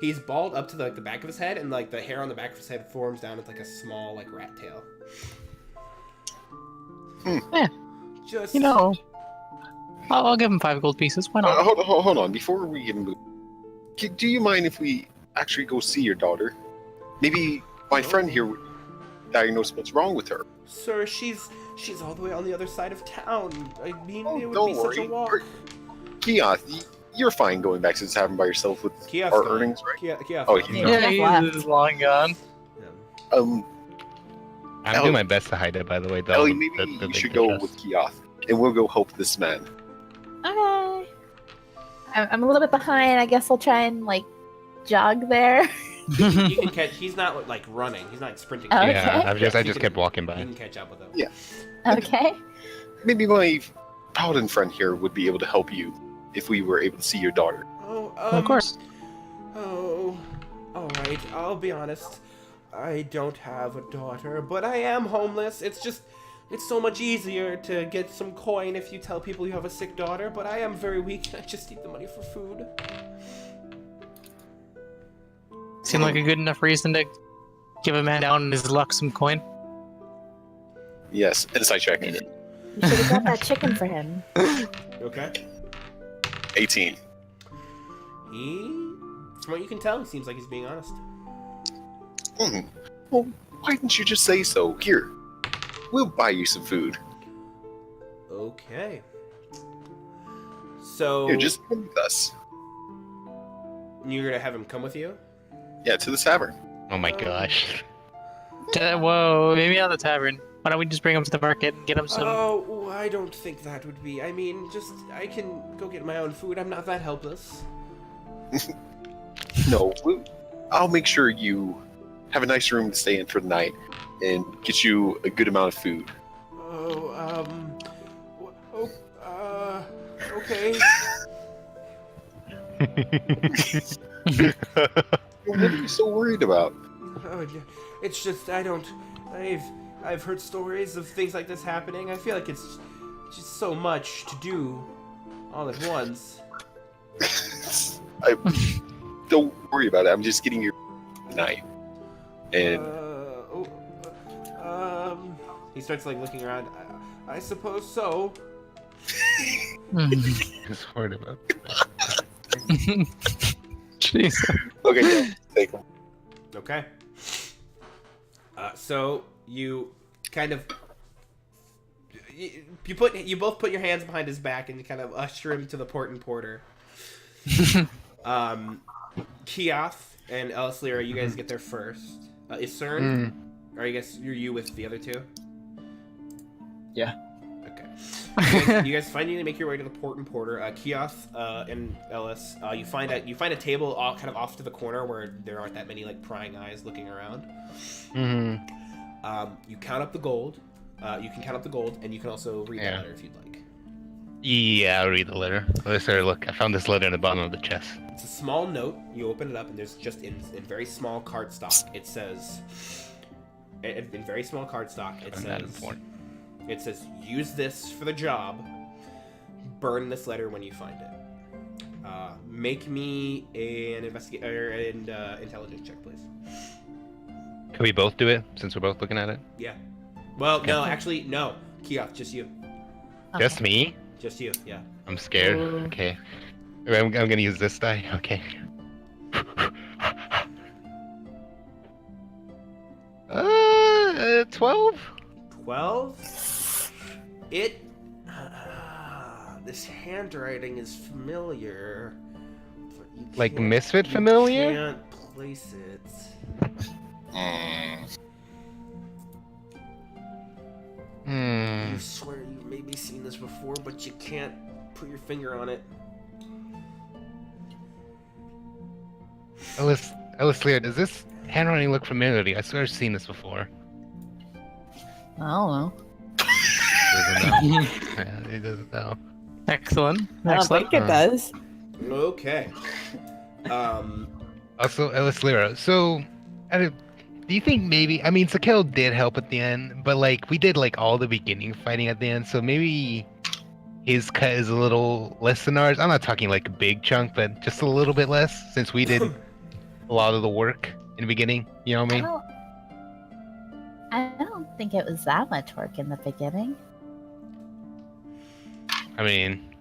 Speaker 9: he's bald up to the back of his head, and the hair on the back of his head forms down into a small rat tail.
Speaker 4: Yeah.
Speaker 9: Just
Speaker 4: I'll give him 5 gold pieces. Why not?
Speaker 1: Hold on. Before we even move, do you mind if we actually go see your daughter? Maybe my friend here would diagnose what's wrong with her.
Speaker 9: Sir, she's all the way on the other side of town. I mean, it would
Speaker 1: Don't
Speaker 9: be such a
Speaker 1: worry.
Speaker 9: walk.
Speaker 1: Keoth, you're fine going back to this having by yourself with
Speaker 9: Keoth's
Speaker 1: our
Speaker 9: gone.
Speaker 1: earnings, right?
Speaker 9: Keoth
Speaker 1: Oh,
Speaker 9: gone.
Speaker 1: he's
Speaker 2: Yeah.
Speaker 1: gone.
Speaker 4: He's long gone.
Speaker 1: Um,
Speaker 6: I'm
Speaker 1: Ellie-
Speaker 6: doing my best to hide it, by the way. Though.
Speaker 1: Ellie, maybe you should go with Keoth, and we'll go help this man.
Speaker 2: Okay. I'm a little bit behind. I guess I'll try and like jog there.
Speaker 3: You can catch. He's not like running. He's not sprinting.
Speaker 2: Okay.
Speaker 6: Yeah, I
Speaker 3: You
Speaker 6: just
Speaker 3: can-
Speaker 6: kept walking
Speaker 3: You
Speaker 6: by.
Speaker 3: can catch up with him.
Speaker 1: Yeah.
Speaker 2: Okay.
Speaker 1: Maybe my paladin friend here would be able to help you if we were able to see your daughter.
Speaker 3: Oh,
Speaker 4: Of course.
Speaker 3: Oh, all right. I'll be honest. I don't have a daughter, but I am homeless. It's so much easier to get some coin if you tell people you have a sick daughter. But I am very weak, and I just need the money for food.
Speaker 4: Seemed like a good enough reason to give a man down in his luck some coin.
Speaker 1: Yes, insight check.
Speaker 2: You should have got that chicken for him.
Speaker 3: Okay.
Speaker 1: 18.
Speaker 3: From what you can tell, he seems like he's being honest.
Speaker 1: Well, why didn't you just say so? Here, we'll buy you some food.
Speaker 3: Okay. So
Speaker 1: Here, just come with us.
Speaker 3: you're gonna have him come with you?
Speaker 1: Yeah, to the tavern.
Speaker 6: Oh my gosh.
Speaker 4: Whoa, maybe not the tavern. Why don't we just bring him to the market and get him some?
Speaker 3: Oh, I don't think that would be. I mean, I can go get my own food. I'm not that helpless.
Speaker 1: No, I'll make sure you have a nice room to stay in for the night and get you a good amount of food.
Speaker 3: Okay.
Speaker 1: What are you so worried about?
Speaker 3: Oh, yeah. It's just I've heard stories of things like this happening. I feel like it's just so much to do all at once.
Speaker 1: Don't worry about it. I'm just getting you tonight. And
Speaker 3: he starts like looking around. I suppose so.
Speaker 6: Just worried about.
Speaker 4: Jeez.
Speaker 1: okay, yeah, take them.
Speaker 3: Okay. So you kind of you both put your hands behind his back and you kind of usher him to the port and porter. Keoth and Elisleira, you guys get there first. Isern, or I guess you're with the other two.
Speaker 5: Yeah.
Speaker 3: Okay. You guys finally make your way to the port and porter. Keoth and Ellis, you find a table all kind of off to the corner where there aren't that many like prying eyes looking around. You count up the gold. You can count up the gold, and you can also read the letter if you'd like.
Speaker 6: Yeah, I'll read the letter. Let's look. I found this letter in the bottom of the chest.
Speaker 3: It's a small note. You open it up, and there's just in very small cardstock. It says, in very small cardstock, it says, "Use this for the job. Burn this letter when you find it. Make me an intelligence check, please."
Speaker 6: Can we both do it since we're both looking at it?
Speaker 3: Yeah. Well, no, actually, no. Keoth, just you.
Speaker 6: Just me?
Speaker 3: Just you. Yeah.
Speaker 6: I'm scared. Okay. I'm gonna use this die. Okay. 12?
Speaker 3: 12? This handwriting is familiar. But you
Speaker 6: Like
Speaker 3: can't-
Speaker 6: Misfit
Speaker 3: you
Speaker 6: familiar?
Speaker 3: can't place it. You swear you've maybe seen this before, but you can't put your finger on it.
Speaker 6: Elisleira, does this handwriting look familiar to you? I swear I've seen this before.
Speaker 2: I don't know.
Speaker 6: Doesn't know. Yeah, he doesn't know.
Speaker 4: Excellent.
Speaker 8: I don't
Speaker 4: Excellent.
Speaker 8: think it does.
Speaker 3: Okay.
Speaker 6: Also, Elisleira, so, do you think maybe, I mean, Sakel did help at the end, but, like, we did, like, all the beginning fighting at the end, so maybe his cut is a little less than ours? I'm not talking, like, a big chunk, but just a little bit less, since we did a lot of the work in the beginning, you know what I mean?
Speaker 2: I don't think it was that much work in the beginning.
Speaker 6: I mean,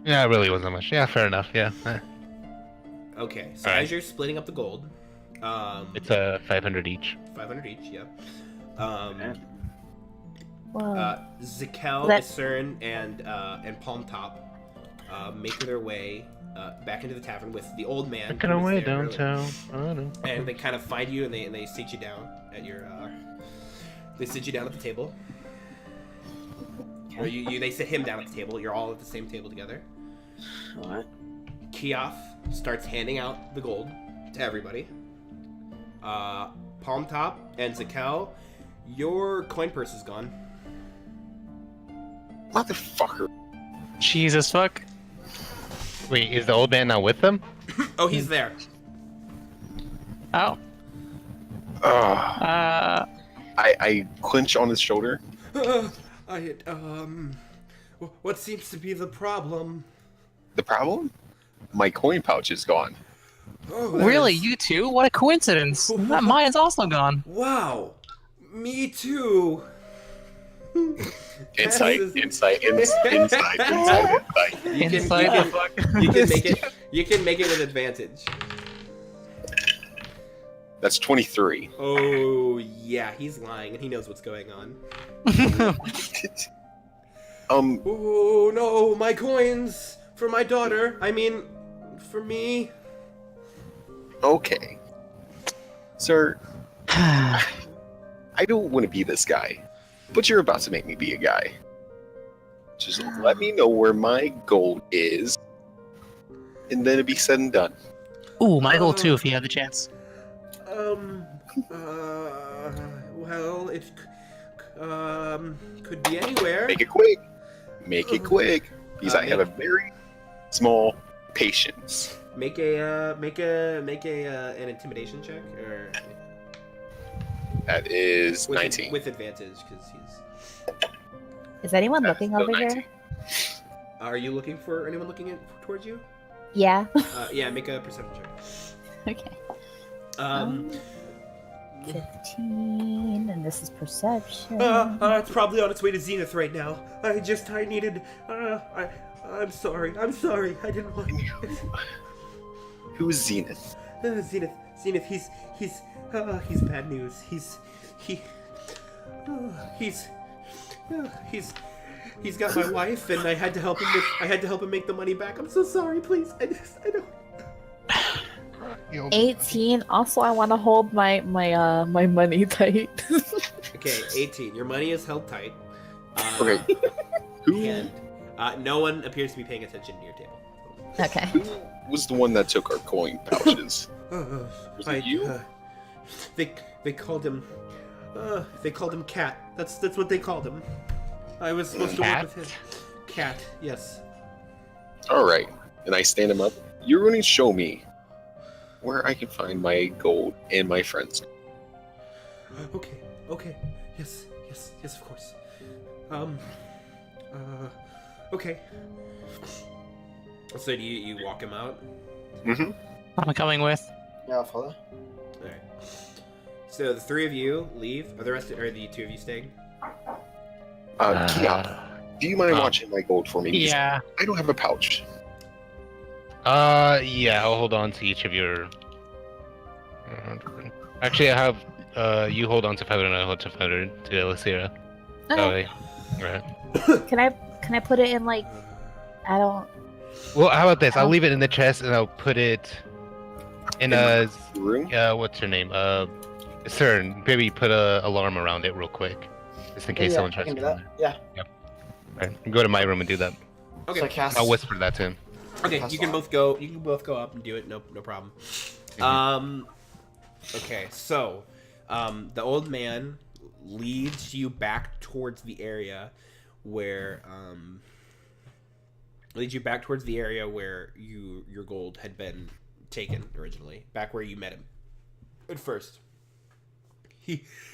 Speaker 6: yeah, it really wasn't much. Yeah, fair enough, yeah.
Speaker 3: Okay, so
Speaker 6: Alright.
Speaker 3: as you're splitting up the gold,
Speaker 6: It's 500 each.
Speaker 3: 500 each, yeah.
Speaker 2: Well,
Speaker 3: Zakel,
Speaker 2: That-
Speaker 3: Isern, and Palm Top, make their way back into the tavern with the old man.
Speaker 6: Making our way downtown.
Speaker 3: And they kind of find you, and they sit you down at your. They sit you down at the table. Or they sit him down at the table. You're all at the same table together.
Speaker 7: All right.
Speaker 3: Keoff starts handing out the gold to everybody. Palm Top and Zakel, your coin purse is gone.
Speaker 1: Motherfucker.
Speaker 4: Jesus fuck.
Speaker 6: Wait, is the old man not with them?
Speaker 3: Oh, he's there.
Speaker 4: Oh.
Speaker 1: I clinch on his shoulder.
Speaker 3: What seems to be the problem?
Speaker 1: The problem? My coin pouch is gone.
Speaker 3: Oh, that
Speaker 4: Really?
Speaker 3: is-
Speaker 4: You too? What a coincidence. Mine's also gone.
Speaker 3: Wow. Me too.
Speaker 1: Insight.
Speaker 3: That is-
Speaker 1: Insight.
Speaker 3: You can make it an advantage.
Speaker 1: That's 23.
Speaker 3: Oh yeah, he's lying and he knows what's going on. Oh no, my coins for my daughter. I mean, for me.
Speaker 1: Okay. Sir, I don't want to be this guy, but you're about to make me be a guy. Just let me know where my gold is, and then it'll be said and done.
Speaker 4: Ooh, my goal too, if you have the chance.
Speaker 3: Well, it could be anywhere.
Speaker 1: Make it quick. Make it quick, because I have a very small patience.
Speaker 3: Make an intimidation check, or
Speaker 1: That is
Speaker 3: with,
Speaker 1: 19.
Speaker 3: with advantage, because he's.
Speaker 2: Is anyone
Speaker 1: That's
Speaker 2: looking
Speaker 1: still
Speaker 2: over
Speaker 1: 19.
Speaker 2: here?
Speaker 3: Are you looking for anyone looking towards you?
Speaker 2: Yeah.
Speaker 3: Yeah, make a perception check.
Speaker 2: Okay. 15, and this is perception.
Speaker 3: It's probably on its way to Zenith right now. I needed. I'm sorry. I didn't want.
Speaker 1: Who's Zenith?
Speaker 3: Zenith. He's bad news. He's got my wife, and I had to help him make the money back. I'm so sorry. Please, I don't.
Speaker 8: 18. Also, I want to hold my money tight.
Speaker 3: Okay, 18. Your money is held tight.
Speaker 1: Okay. Who
Speaker 3: And no one appears to be paying attention to your table.
Speaker 2: Okay.
Speaker 1: was the one that took our coin pouches? Was it you?
Speaker 3: They called him. They called him Cat. That's what they called him. I was supposed to work with him. Cat. Yes.
Speaker 1: All right. And I stand him up. You're going to show me where I can find my gold and my friends.
Speaker 3: Okay. Yes, of course. Okay. So do you walk him out?
Speaker 1: Mm-hmm.
Speaker 4: I'm coming with.
Speaker 7: Yeah, I'll follow.
Speaker 3: Alright. So the three of you leave. Are the two of you staying?
Speaker 1: Kia, do you mind watching my gold for me? Because
Speaker 4: Yeah.
Speaker 1: I don't have a pouch.
Speaker 6: Yeah, I'll hold on to each of your. Actually, I have. You hold on to Feather and I hold to Feather to Elisira. That
Speaker 2: Okay.
Speaker 6: way. Right.
Speaker 2: Can I put it in like I don't
Speaker 6: Well, how about this? I'll leave it in the chest and I'll put it in a.
Speaker 1: Room?
Speaker 6: What's her name? Sir, maybe put a alarm around it real quick, just in case someone
Speaker 7: I
Speaker 6: tries
Speaker 7: can
Speaker 6: to
Speaker 7: do
Speaker 6: go in
Speaker 7: that. Yeah.
Speaker 6: there. Right. Go to my room and do that.
Speaker 3: Okay.
Speaker 7: So I cast.
Speaker 6: I'll whisper that to him.
Speaker 3: Okay,
Speaker 7: Pass
Speaker 3: you can
Speaker 7: on.
Speaker 3: both go. You can both go up and do it. No problem. Okay, so, the old man leads you back towards the area where your gold had been taken originally, back where you met him at first.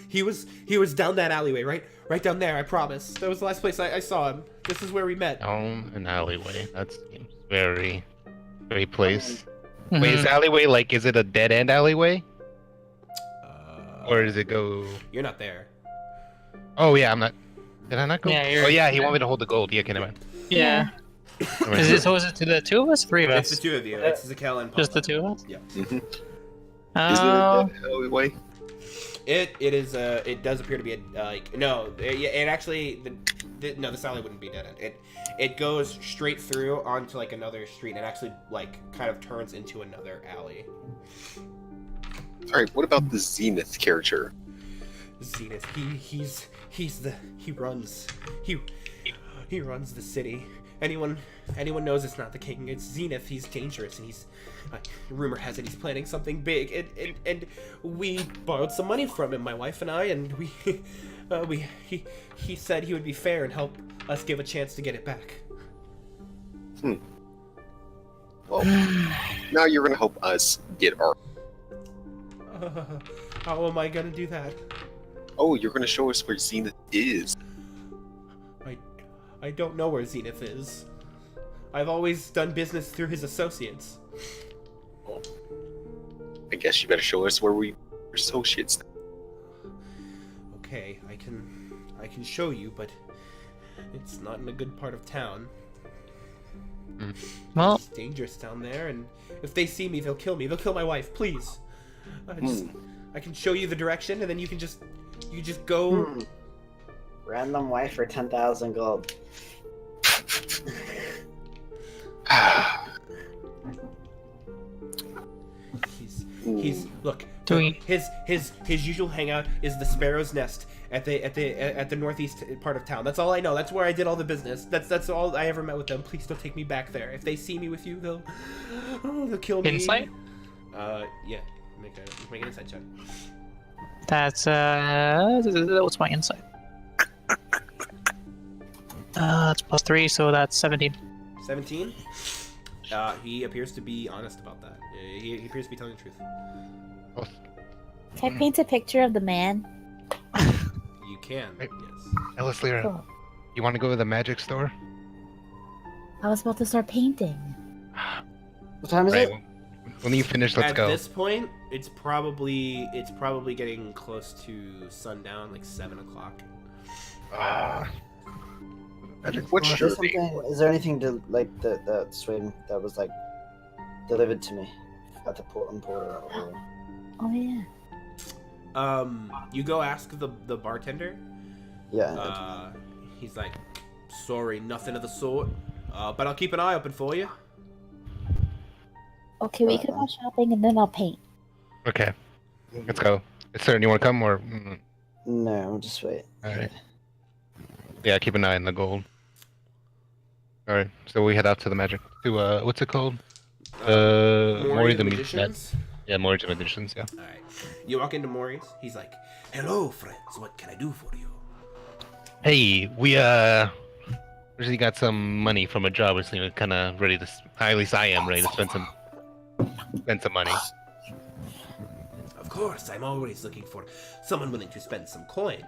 Speaker 3: He was down that alleyway, right down there. I promise. That was the last place I saw him. This is where we met.
Speaker 6: Down an alleyway. That seems very place.
Speaker 4: Mhm.
Speaker 6: Wait, is the alleyway like? Is it a dead end alleyway, or does it go?
Speaker 3: You're not there.
Speaker 6: Oh yeah, I'm not. Did I not go?
Speaker 4: Yeah, you're-
Speaker 6: Oh yeah, he wanted me to hold the gold. Yeah, okay, never mind.
Speaker 4: Yeah.
Speaker 6: Never mind.
Speaker 4: Is it to the two of us? Three of
Speaker 3: It's the
Speaker 4: us?
Speaker 3: two of you. It's Zakel and Papa.
Speaker 4: Just the two of us?
Speaker 3: Yeah.
Speaker 1: Mm-hmm. Is it
Speaker 4: Oh.
Speaker 1: a dead alleyway?
Speaker 3: It is it does appear to be it actually no, this alley wouldn't be dead end. It goes straight through onto like another street and it actually like kind of turns into another alley.
Speaker 1: All right, what about the Zenith character?
Speaker 3: Zenith, he runs the city. Anyone knows it's not the king. It's Zenith. He's dangerous, and he's. Rumor has it he's planning something big, and we borrowed some money from him, my wife and I, and he said he would be fair and help us give a chance to get it back.
Speaker 1: Well, now you're gonna help us get our.
Speaker 3: How am I gonna do that?
Speaker 1: Oh, you're gonna show us where Zenith is.
Speaker 3: I don't know where Zenith is. I've always done business through his associates.
Speaker 1: Well, I guess you better show us where we're associates.
Speaker 3: Okay, I can show you, but it's not in a good part of town.
Speaker 4: Well,
Speaker 3: It's dangerous down there, and if they see me, they'll kill me. They'll kill my wife. Please, I can show you the direction, and then you just go.
Speaker 7: Random wife for 10,000 gold.
Speaker 3: He's look.
Speaker 4: Doing-
Speaker 3: His usual hangout is the Sparrow's Nest at the northeast part of town. That's all I know. That's where I did all the business. That's all I ever met with them. Please don't take me back there. If they see me with you, they'll kill me.
Speaker 4: Insight?
Speaker 3: Yeah. Make an insight check.
Speaker 4: That's what's my insight? That's +3, so that's 17.
Speaker 3: 17. He appears to be honest about that. He appears to be telling the truth.
Speaker 2: Can I paint a picture of the man?
Speaker 3: You can.
Speaker 6: Right.
Speaker 3: Yes.
Speaker 6: Ellis Lyra,
Speaker 2: Cool.
Speaker 6: you want to go to the magic store?
Speaker 2: I was about to start painting.
Speaker 7: What time is
Speaker 6: Right.
Speaker 7: it?
Speaker 6: When you finish, let's
Speaker 3: At
Speaker 6: go.
Speaker 3: this point, it's probably getting close to sundown, like 7 o'clock.
Speaker 6: Magic
Speaker 1: What's
Speaker 6: store.
Speaker 1: your name?
Speaker 7: Is there anything to like that swing that was like delivered to me at the Portland Porter? Or...
Speaker 2: Oh yeah.
Speaker 3: You go ask the bartender.
Speaker 7: Yeah.
Speaker 3: He's like, sorry, nothing of the sort. But I'll keep an eye open for you.
Speaker 2: Okay, we can go shopping and then I'll paint.
Speaker 6: Okay, let's go. Sir, you want to come or?
Speaker 7: No, I'll just wait.
Speaker 6: All right. Yeah, keep an eye on the gold. All right, so we head out to the magic. To what's it called? Mori the
Speaker 3: Magicians.
Speaker 6: Yeah, Mori the Magicians. Yeah.
Speaker 3: All right. You walk into Maury's. He's like, hello, friends. What can I do for you?
Speaker 6: Hey, we recently got some money from a job. We're kind of ready to. At least I am ready to spend some money.
Speaker 3: Of course, I'm always looking for someone willing to spend some coin.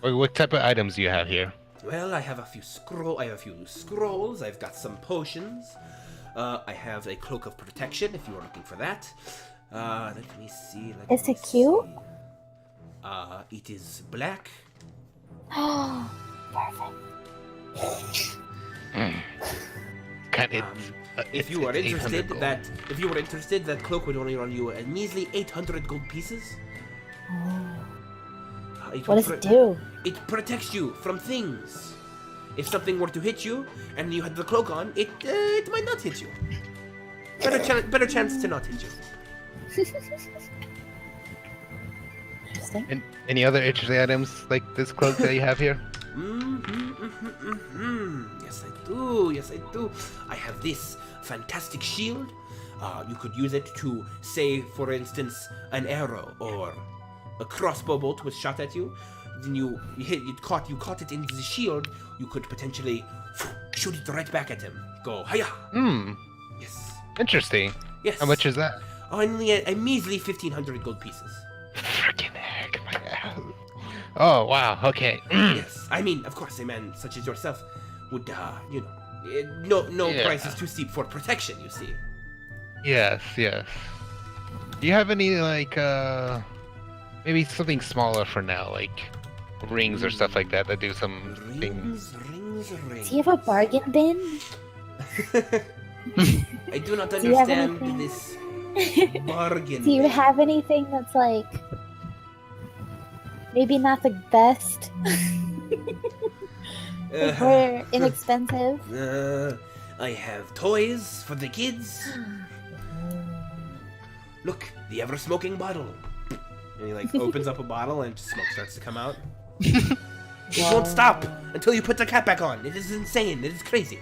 Speaker 6: What type of items do you have here?
Speaker 3: Well, I have a few scrolls. I've got some potions. I have a cloak of protection. If you are looking for that. Let me see.
Speaker 2: Is it cute?
Speaker 3: It is black.
Speaker 2: Oh,
Speaker 6: Kind of.
Speaker 3: If you are interested, that cloak would only run you a measly 800 gold pieces.
Speaker 2: what does it do?
Speaker 3: It protects you from things. If something were to hit you and you had the cloak on, it might not hit you. Better chance to not hit you.
Speaker 2: Interesting.
Speaker 6: And any other interesting items like this cloak that you have here?
Speaker 3: Yes, I do. I have this fantastic shield. You could use it to, say, for instance, an arrow or a crossbow bolt was shot at you. Then you caught it in the shield. You could potentially shoot it right back at him. Go, hiya! Yes.
Speaker 6: Interesting.
Speaker 3: Yes.
Speaker 6: How much is that?
Speaker 3: Only a measly 1,500 gold pieces.
Speaker 6: Freaking heck, my God. Oh, wow, okay.
Speaker 3: Yes. I mean, of course, a man such as yourself would, no
Speaker 6: Yeah.
Speaker 3: price is too steep for protection, you see.
Speaker 6: Yes. Do you have any, like, maybe something smaller for now, like rings or stuff like that do some things?
Speaker 3: Rings.
Speaker 2: Do you have a bargain bin?
Speaker 3: I do not
Speaker 2: Do you have
Speaker 3: understand
Speaker 2: anything?
Speaker 3: this bargain.
Speaker 2: Do you have anything that's like maybe not the best. We're inexpensive.
Speaker 9: I have toys for the kids. Look, the ever-smoking bottle. And he like opens up a bottle and smoke starts to come out. It won't stop until you put the cap back on. It is insane. It is crazy.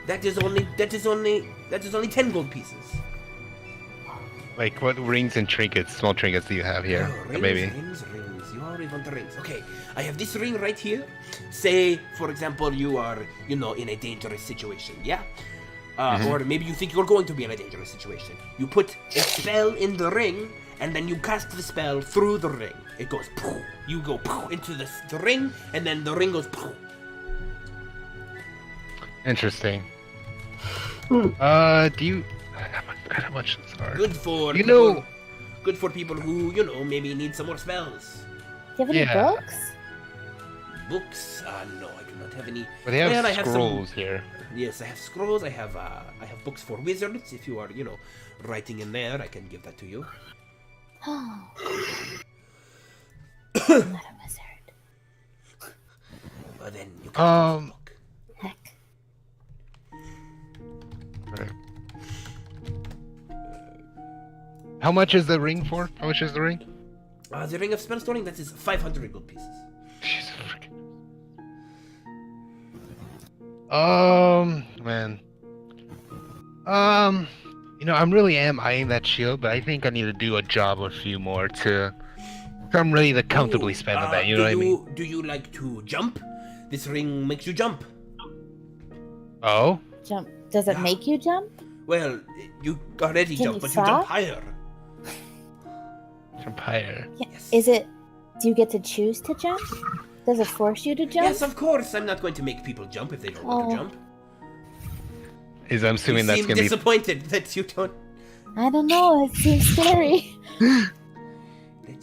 Speaker 9: That is only 10 gold pieces.
Speaker 6: Like, what rings and trinkets, small trinkets do you have here?
Speaker 9: Rings,
Speaker 6: Maybe.
Speaker 9: rings. You always want the rings. Okay, I have this ring right here. Say, for example, you are, in a dangerous situation, yeah? Or maybe you think you're going to be in a dangerous situation. You put a spell in the ring, and then you cast the spell through the ring. It goes poof. You go poof into the ring, and then the ring goes poof.
Speaker 6: Interesting. Do you... I forgot how much those are.
Speaker 9: Good for good for people who, maybe need some more spells.
Speaker 2: Do you have any books?
Speaker 9: Books? No, I do not have any.
Speaker 6: But they have
Speaker 9: Well, I have
Speaker 6: scrolls
Speaker 9: some-
Speaker 6: here.
Speaker 9: Yes, I have scrolls. I have books for wizards. If you are, writing in there, I can give that to you.
Speaker 2: Oh. I'm not a wizard.
Speaker 9: Well, then you can have this book.
Speaker 2: Heck.
Speaker 6: Right. How much is the ring for? How much is the ring?
Speaker 9: The ring of spellstoring, that is 500 gold pieces.
Speaker 6: Jesus freaking. Man. I'm really eyeing that shield, but I think I need to do a job or a few more to I'm ready to comfortably spend on that, you know what I mean?
Speaker 9: Do you like to jump? This ring makes you jump.
Speaker 6: Oh?
Speaker 2: Jump. Does it make you jump?
Speaker 9: Well, you already
Speaker 2: Can
Speaker 9: jump,
Speaker 2: you
Speaker 9: but
Speaker 2: stop?
Speaker 9: you jump higher.
Speaker 6: Jump higher.
Speaker 2: Yeah.
Speaker 9: Yes.
Speaker 2: Do you get to choose to jump? Does it force you to jump?
Speaker 9: Yes, of course. I'm not going to make people jump if they don't want to jump.
Speaker 6: I'm assuming
Speaker 9: You
Speaker 6: that's
Speaker 9: seem
Speaker 6: gonna be
Speaker 9: disappointed that you don't.
Speaker 2: I don't know. It seems scary.
Speaker 9: Let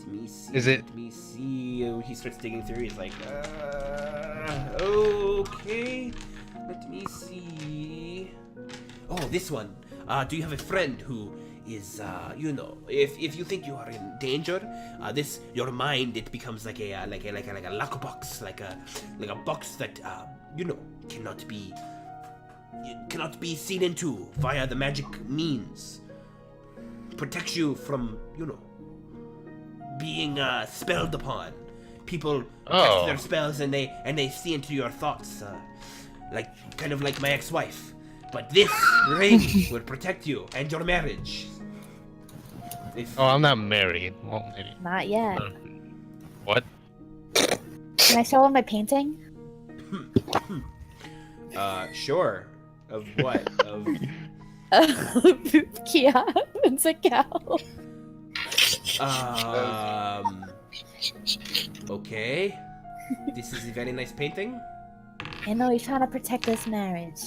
Speaker 9: me see.
Speaker 6: Is it-
Speaker 9: Let me see. Oh, he starts digging through. He's like, okay. Let me see. Oh, this one. Do you have a friend who is, if you think you are in danger, your mind, it becomes like a lockbox, like a box that cannot be seen into via the magic means. Protects you from, being spelled upon. People cast their spells and they see into your thoughts, kind of like my ex-wife. But this ring will protect you and your marriage.
Speaker 6: I'm not married. Well, maybe.
Speaker 2: Not yet.
Speaker 6: What?
Speaker 2: Can I show him my painting?
Speaker 3: Sure. Of what? Of
Speaker 8: Kia and a cow.
Speaker 3: Okay. This is a very nice painting.
Speaker 2: I know he's trying to protect this marriage.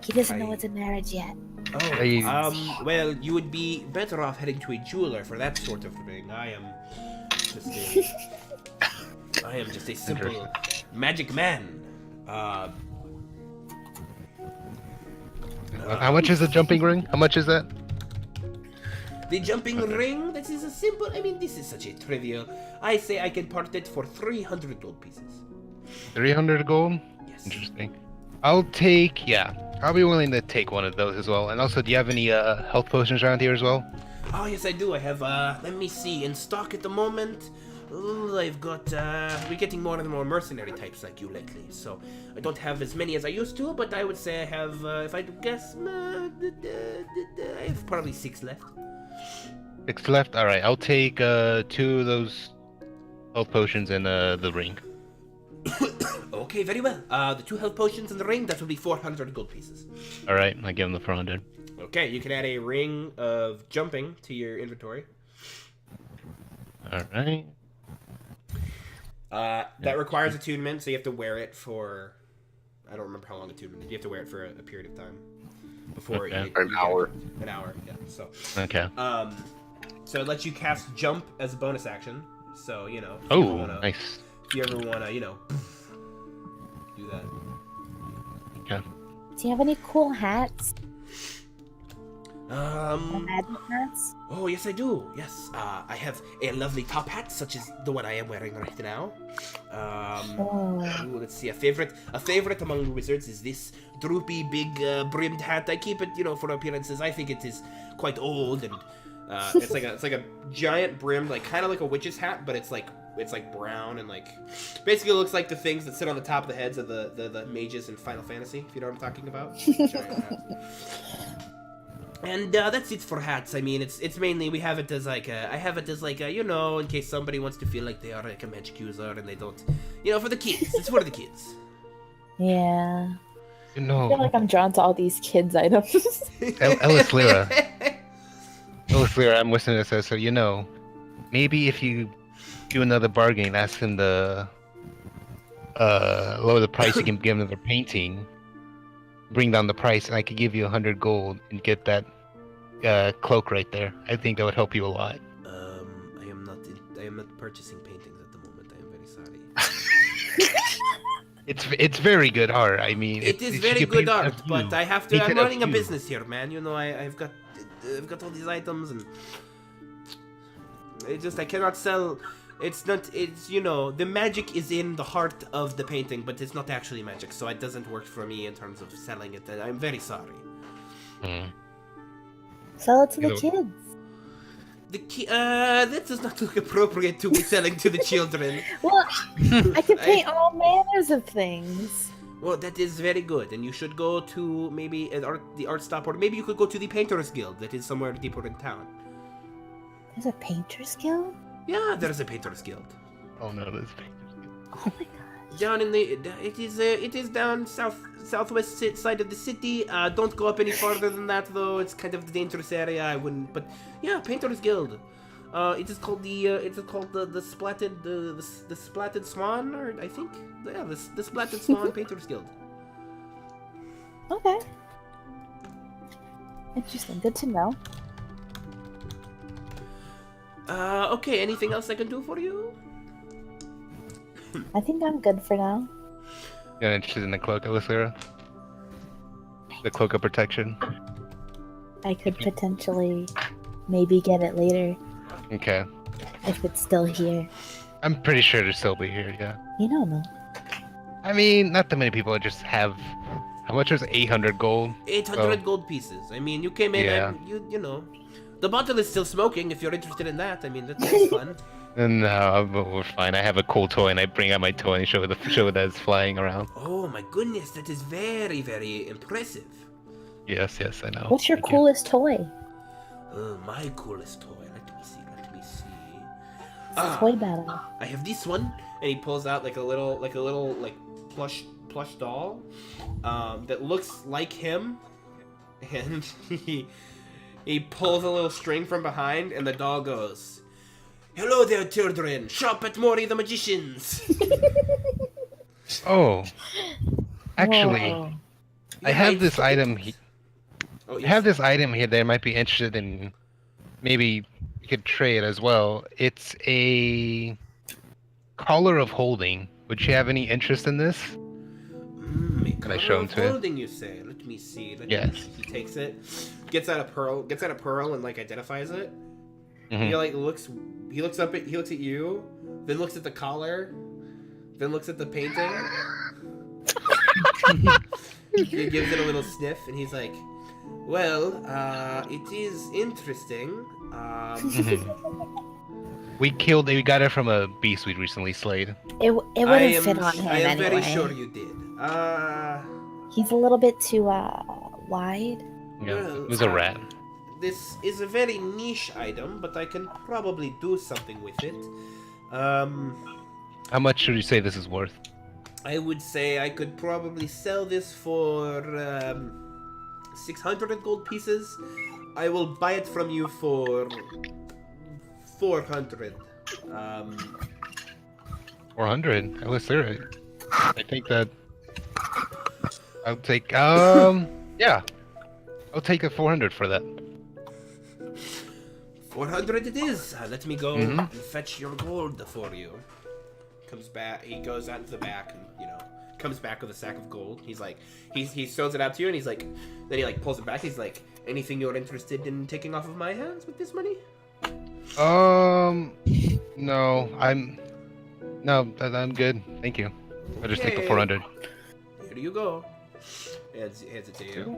Speaker 2: He doesn't know it's a marriage yet.
Speaker 3: Oh, well, you would be better off heading to a jeweler for that sort of thing. I am just a simple magic man.
Speaker 6: How much is the jumping ring? How much is that?
Speaker 3: The jumping ring, this is a simple, this is such a trivial. I say I can part it for 300 gold pieces.
Speaker 6: 300 gold?
Speaker 3: Yes.
Speaker 6: Interesting. I'll be willing to take one of those as well. And also, do you have any health potions around here as well?
Speaker 3: Oh, yes, I do. I have, let me see, in stock at the moment. I've got, we're getting more and more mercenary types like you lately, so I don't have as many as I used to, but I would say I have, if I had to guess, I have probably 6 left.
Speaker 6: 6 left? Alright, I'll take 2 of those health potions and the ring.
Speaker 3: Okay, very well. The 2 health potions and the ring, that will be 400 gold pieces.
Speaker 6: Alright, I give him the 400.
Speaker 3: Okay, you can add a ring of jumping to your inventory.
Speaker 6: Alright.
Speaker 3: That requires attunement, so you have to wear it for... I don't remember how long attunement is. You have to wear it for a period of time. Before
Speaker 6: Okay.
Speaker 3: you
Speaker 1: An hour.
Speaker 3: An hour, yeah. So,
Speaker 6: Okay.
Speaker 3: so it lets you cast jump as a bonus action. So, if you ever
Speaker 6: Oh,
Speaker 3: wanna,
Speaker 6: nice.
Speaker 3: If you ever want to, do that.
Speaker 6: Okay.
Speaker 2: Do you have any cool hats? Magic hats?
Speaker 9: Oh, yes, I do. Yes, I have a lovely top hat, such as the one I am wearing right now. Ooh, let's see. A favorite among wizards is this droopy, big, brimmed hat. I keep it, for appearances. I think it is quite old, and it's like a giant brimmed, like kind of like a witch's hat, but it's like brown and like basically looks like the things that sit on the top of the heads of the mages in Final Fantasy, if you know what I'm talking about. And that's it for hats. I mean, it's mainly we have it as like I have it as like in case somebody wants to feel like they are like a magic user and they don't, for the kids. It's for the kids.
Speaker 2: Yeah.
Speaker 8: I feel like I'm drawn to all these kids items.
Speaker 6: Ellis Lyra, I'm listening to this, so maybe if you do another bargain, ask him to lower the price, you can give him the painting, bring down the price, and I could give you 100 gold and get that cloak right there. I think that would help you a lot.
Speaker 9: I am not purchasing paintings at the moment. I am very sorry.
Speaker 6: It's very good art. I mean,
Speaker 9: it is very good art, but I have to. I'm running a business here, man. I've got all these items, and I cannot sell. It's the magic is in the heart of the painting, but it's not actually magic, so it doesn't work for me in terms of selling it. I'm very sorry.
Speaker 2: Sell it to the kids.
Speaker 9: That does not look appropriate to be selling to the children.
Speaker 2: Well, I can paint all manners of things.
Speaker 9: Well, that is very good, and you should go to maybe the art stop, or maybe you could go to the Painters Guild that is somewhere deeper in town.
Speaker 2: There's a painters guild?
Speaker 9: Yeah, there's a Painters Guild.
Speaker 6: Oh no, there's a Painters Guild.
Speaker 2: Oh my god.
Speaker 9: Down in it is down southwest side of the city. Don't go up any farther than that, though. It's kind of the dangerous area. I wouldn't. But yeah, Painters Guild. It is called the Splatted Swan, or I think the Splatted Swan Painters Guild.
Speaker 2: Okay. Interesting. Good to know.
Speaker 9: Okay. Anything else I can do for you?
Speaker 2: I think I'm good for now.
Speaker 6: You're interested in the cloak, Alyssa? The cloak of protection?
Speaker 2: I could potentially maybe get it later.
Speaker 6: Okay.
Speaker 2: If it's still here.
Speaker 6: I'm pretty sure it'll still be here, yeah.
Speaker 2: You don't know.
Speaker 6: I mean, not that many people just have... How much was 800 gold?
Speaker 9: 800 gold pieces. I mean, you came in and you know... The bottle is still smoking if you're interested in that. I mean, that's fun.
Speaker 6: No, we're fine. I have a cool toy, and I bring out my toy and show it that it's flying around.
Speaker 9: Oh my goodness, that is very, very impressive.
Speaker 6: Yes, I know.
Speaker 2: What's your coolest toy?
Speaker 9: My coolest toy. Let me see.
Speaker 2: Toy battle.
Speaker 9: I have this one, and he pulls out like a little plush doll, that looks like him, and he pulls a little string from behind, and the doll goes, "Hello there, children. Shop at Mori the Magicians."
Speaker 6: Oh, actually,
Speaker 2: Whoa.
Speaker 6: I have this item.
Speaker 9: Oh, yes.
Speaker 6: I have this item here that I might be interested in. Maybe you could trade as well. It's a collar of holding. Would you have any interest in this? Can I show him to
Speaker 9: holding, you say? Let me see.
Speaker 6: Yes.
Speaker 9: He takes it, gets out a pearl, and like identifies it.
Speaker 6: Mm-hmm.
Speaker 9: He looks at you, then looks at the collar, then looks at the painting. He gives it a little sniff, and he's like, "Well, it is interesting."
Speaker 6: We got it from a beast we recently slayed.
Speaker 2: It wouldn't fit on him
Speaker 9: I am
Speaker 2: anyway.
Speaker 9: very sure you did.
Speaker 2: He's a little bit too wide.
Speaker 6: Yeah,
Speaker 9: Well,
Speaker 6: it was a rat.
Speaker 9: This is a very niche item, but I can probably do something with it.
Speaker 6: How much should you say this is worth?
Speaker 9: I would say I could probably sell this for 600 gold pieces. I will buy it from you for 400.
Speaker 6: 400? I was there. I think that I'll take yeah. I'll take a 400 for that.
Speaker 9: 400 it is. Let me go
Speaker 6: Mm-hmm.
Speaker 9: and fetch your gold for you. Comes back. He goes out to the back and
Speaker 3: comes back with a sack of gold. He's like, he throws it out to you, and he's like, then he like pulls it back. He's like, anything you're interested in taking off of my hands with this money?
Speaker 6: No, I'm good. Thank you. I'll just take the 400.
Speaker 3: Here you go. Hands it to you.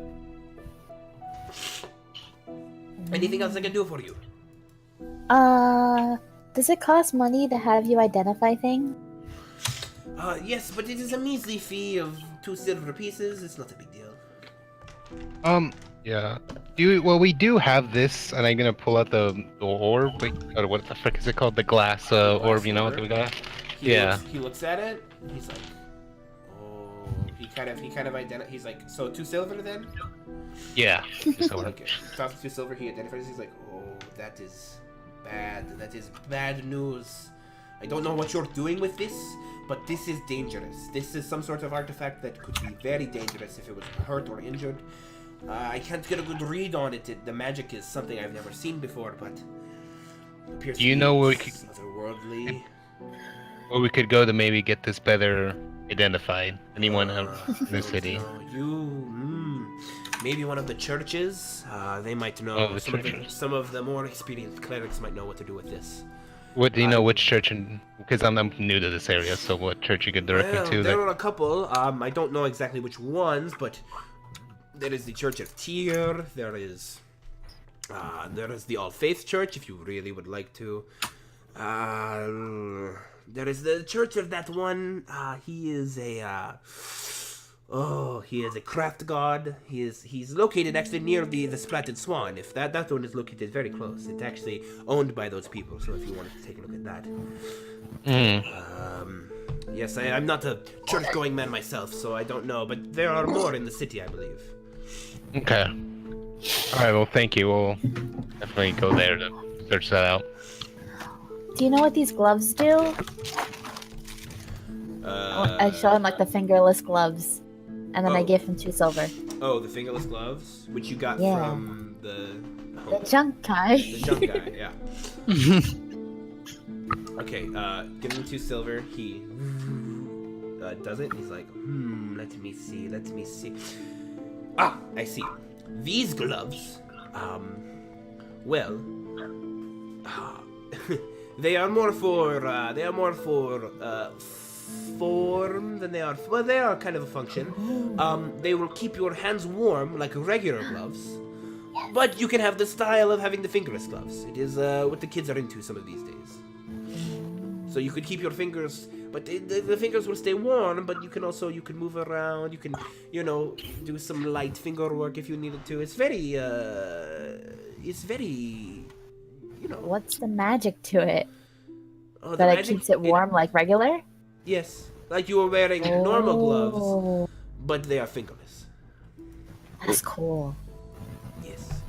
Speaker 3: Anything else I can do for you?
Speaker 2: Does it cost money to have you identify things?
Speaker 3: Yes, but it is a measly fee of 2 silver pieces. It's not a big deal.
Speaker 6: Yeah. We do have this, and I'm gonna pull out the orb. Wait, what the frick is it called? The glass orb. You know what we got?
Speaker 3: He looks at it. He's like, oh. He kind of identifies. He's like, so 2 silver then?
Speaker 6: Yeah.
Speaker 3: Okay. Tosses 2 silver. He identifies. He's like, oh, that is bad. That is bad news. I don't know what you're doing with this, but this is dangerous. This is some sort of artifact that could be very dangerous if it was hurt or injured. I can't get a good read on it. The magic is something I've never seen before, but it appears
Speaker 6: you know where we could,
Speaker 3: otherworldly.
Speaker 6: Where we could go to maybe get this better identified? Anyone in the city?
Speaker 3: Maybe one of the churches. They might know.
Speaker 6: Oh,
Speaker 3: some of the more experienced clerics might know what to do with this.
Speaker 6: What do you know? Which church? Because I'm new to this area, so what church you could direct me to?
Speaker 3: There are a couple. I don't know exactly which ones, but there is the Church of Tyr. There is the All Faith Church, if you really would like to. There is the Church of that one. He is a craft god. He's located actually near the Splatted Swan. If that one is located very close. It's actually owned by those people. So if you wanted to take a look at that. Yes, I'm not a church-going man myself, so I don't know. But there are more in the city, I believe.
Speaker 6: Okay. Alright, well, thank you. We'll definitely go there to search that out.
Speaker 2: Do you know what these gloves do? I show him like the fingerless gloves, and then I give him 2 silver.
Speaker 3: Oh, the fingerless gloves, which you got from the
Speaker 2: junk guy.
Speaker 3: The junk guy, yeah. Okay, give him 2 silver. He does it. And he's like, let me see. Ah, I see. These gloves, they are more for form than they are. Well, they are kind of a function. They will keep your hands warm like regular gloves, but you can have the style of having the fingerless gloves. It is what the kids are into some of these days. So you could keep your fingers, but the fingers will stay warm. But you can move around. You can, do some light finger work if you needed to. It's very,
Speaker 2: What's the magic to it?
Speaker 3: Oh,
Speaker 2: that it keeps it warm like regular?
Speaker 3: Yes, like you were wearing normal gloves, but they are fingerless.
Speaker 2: That's cool.
Speaker 3: Yes.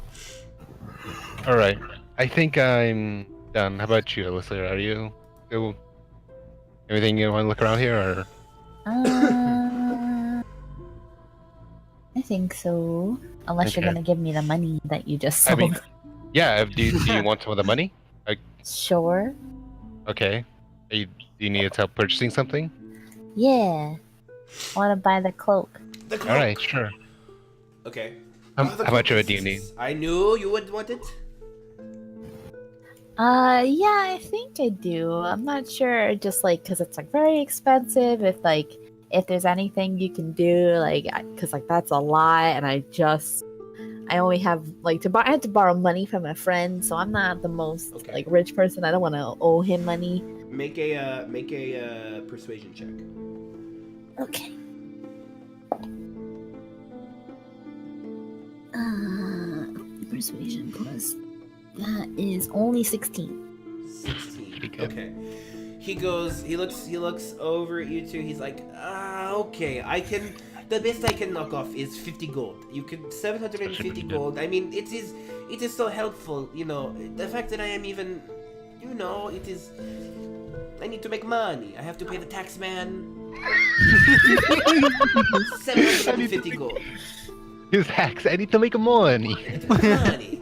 Speaker 6: All right. I think I'm done. How about you, Alyssa? Are you? Everything you want to look around here, or?
Speaker 2: I think so. Unless you're gonna give me the money that you just sold.
Speaker 6: I mean, yeah. Do you want some of the money?
Speaker 2: Sure.
Speaker 6: Okay. Do you need help purchasing something?
Speaker 2: Yeah. I want to buy the cloak.
Speaker 3: The cloak.
Speaker 6: All right, sure.
Speaker 3: Okay.
Speaker 6: How much of it do you need?
Speaker 3: I knew you would want it.
Speaker 2: Yeah, I think I do. I'm not sure, just like, because it's like very expensive. If there's anything you can do, because that's a lot, and I only have I had to borrow money from a friend, so I'm not the most rich person. I don't want to owe him money.
Speaker 3: Make a persuasion check.
Speaker 2: Okay. Persuasion plus. That is only 16.
Speaker 3: 16. Okay. He looks over at you two. He's like, okay, the best I can knock off is 50 gold. You can 750 gold. I mean, it is so helpful, the fact that I am even, it is, I need to make money. I have to pay the tax man. 750 gold.
Speaker 6: His tax. I need to make money.
Speaker 3: Money.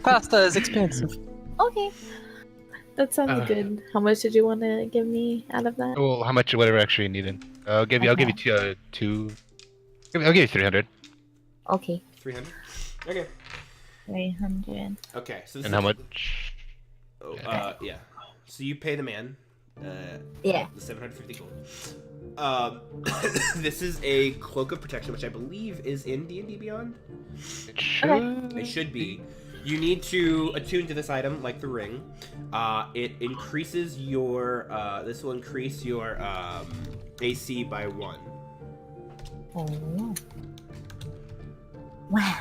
Speaker 4: Pasta is expensive.
Speaker 2: Okay.
Speaker 8: That sounds good. How much did you want to give me out of that?
Speaker 6: Well, how much? Whatever actually you needed. I'll give you two. I'll give you 300.
Speaker 2: Okay.
Speaker 3: 300. Okay.
Speaker 2: 300.
Speaker 3: Okay. So this
Speaker 6: And
Speaker 3: is
Speaker 6: how much?
Speaker 3: Oh, yeah. So you pay the man.
Speaker 2: Yeah.
Speaker 3: The 750 gold. This is a cloak of protection, which I believe is in D&D Beyond.
Speaker 6: It should.
Speaker 3: It should be. You need to attune to this item, like the ring. It increases your. This will increase your AC by 1.
Speaker 2: Oh. Wow.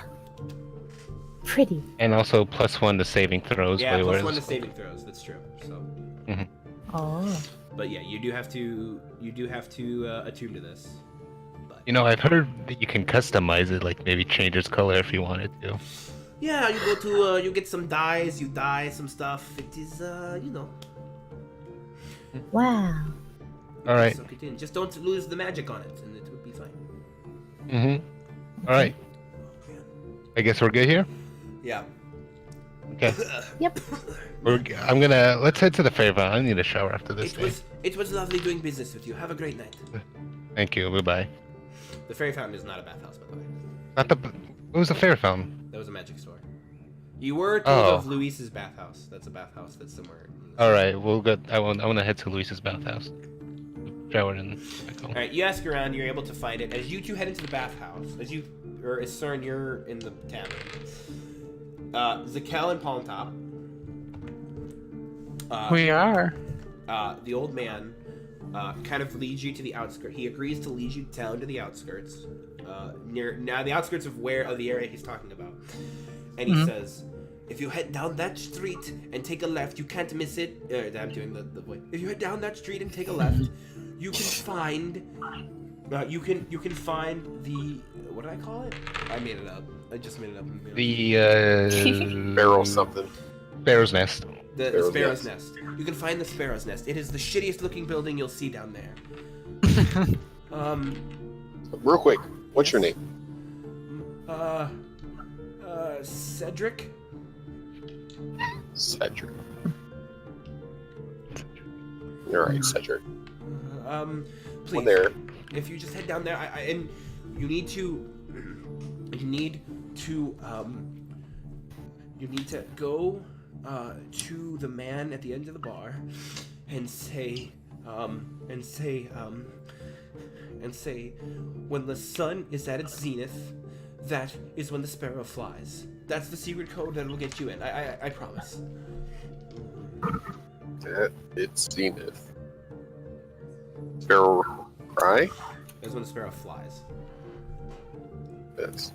Speaker 2: Pretty.
Speaker 6: And also +1 to saving throws.
Speaker 3: Yeah,
Speaker 6: where
Speaker 3: +1 to saving throws. That's true. So.
Speaker 2: Oh.
Speaker 3: But yeah, you do have to attune to this. But,
Speaker 6: You know, I've heard that you can customize it, like maybe change its color if you wanted to.
Speaker 3: yeah, you go to you get some dyes, you dye some stuff. It is
Speaker 2: Wow.
Speaker 6: All right.
Speaker 3: Suck it in. Just don't lose the magic on it, and it would be fine.
Speaker 6: All right. I guess we're good here.
Speaker 3: Yeah.
Speaker 6: Okay.
Speaker 2: Yep.
Speaker 6: Let's head to the fairground. I need a shower after this.
Speaker 3: It was lovely doing business with you. Have a great night.
Speaker 6: Thank you. Bye-bye.
Speaker 3: The fairy fountain is not a bathhouse, by the way.
Speaker 6: What was the fair fountain?
Speaker 3: That was a magic store. You were told of Luis's bathhouse. That's a bathhouse that's somewhere.
Speaker 6: All right, we'll go. I want to head to Luis's bathhouse. Shower and back home.
Speaker 3: All right, you ask around. You're able to find it. As you two head into the bathhouse, as Cern, you're in the tavern. Zakel and Palmtop.
Speaker 4: We are.
Speaker 3: The old man kind of leads you to the outskirts. He agrees to lead you down to the outskirts, the outskirts of the area he's talking about. And he says, if you head down that street and take a left, you can't miss it. I'm doing the voice. If you head down that street and take a left, you can find. You can find the. What did I call it? I made it up. I just made it up.
Speaker 6: The
Speaker 1: Barrel something.
Speaker 6: Sparrow's Nest.
Speaker 3: The Sparrow's Nest. You can find the Sparrow's Nest. It is the shittiest looking building you'll see down there.
Speaker 1: Real quick, what's your name?
Speaker 3: Cedric.
Speaker 1: Cedric. You're right, Cedric.
Speaker 3: Please.
Speaker 1: One there.
Speaker 3: If you just head down there, and you need to go to the man at the end of the bar and say when the sun is at its zenith, that is when the sparrow flies. That's the secret code that will get you in. I promise.
Speaker 1: At its zenith. Sparrow cry?
Speaker 3: That's when the sparrow flies.
Speaker 1: That's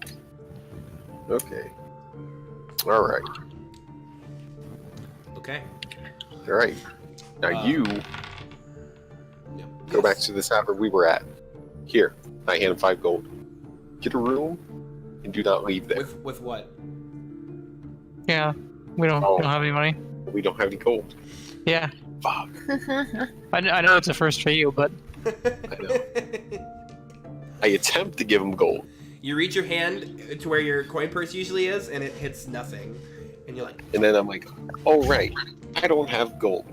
Speaker 1: okay. All right.
Speaker 3: Okay.
Speaker 1: All right. Now you go back to the tavern we were at. Here, I hand him 5 gold. Get a room and do not leave there.
Speaker 3: With what?
Speaker 4: Yeah, we don't have any money.
Speaker 1: We don't have any gold.
Speaker 4: Yeah.
Speaker 1: Fuck.
Speaker 4: I know it's a first for you, but
Speaker 1: I know. I attempt to give him gold.
Speaker 3: You reach your hand to where your coin purse usually is, and it hits nothing. And you're like...
Speaker 1: And then I'm like, oh, right. I don't have gold.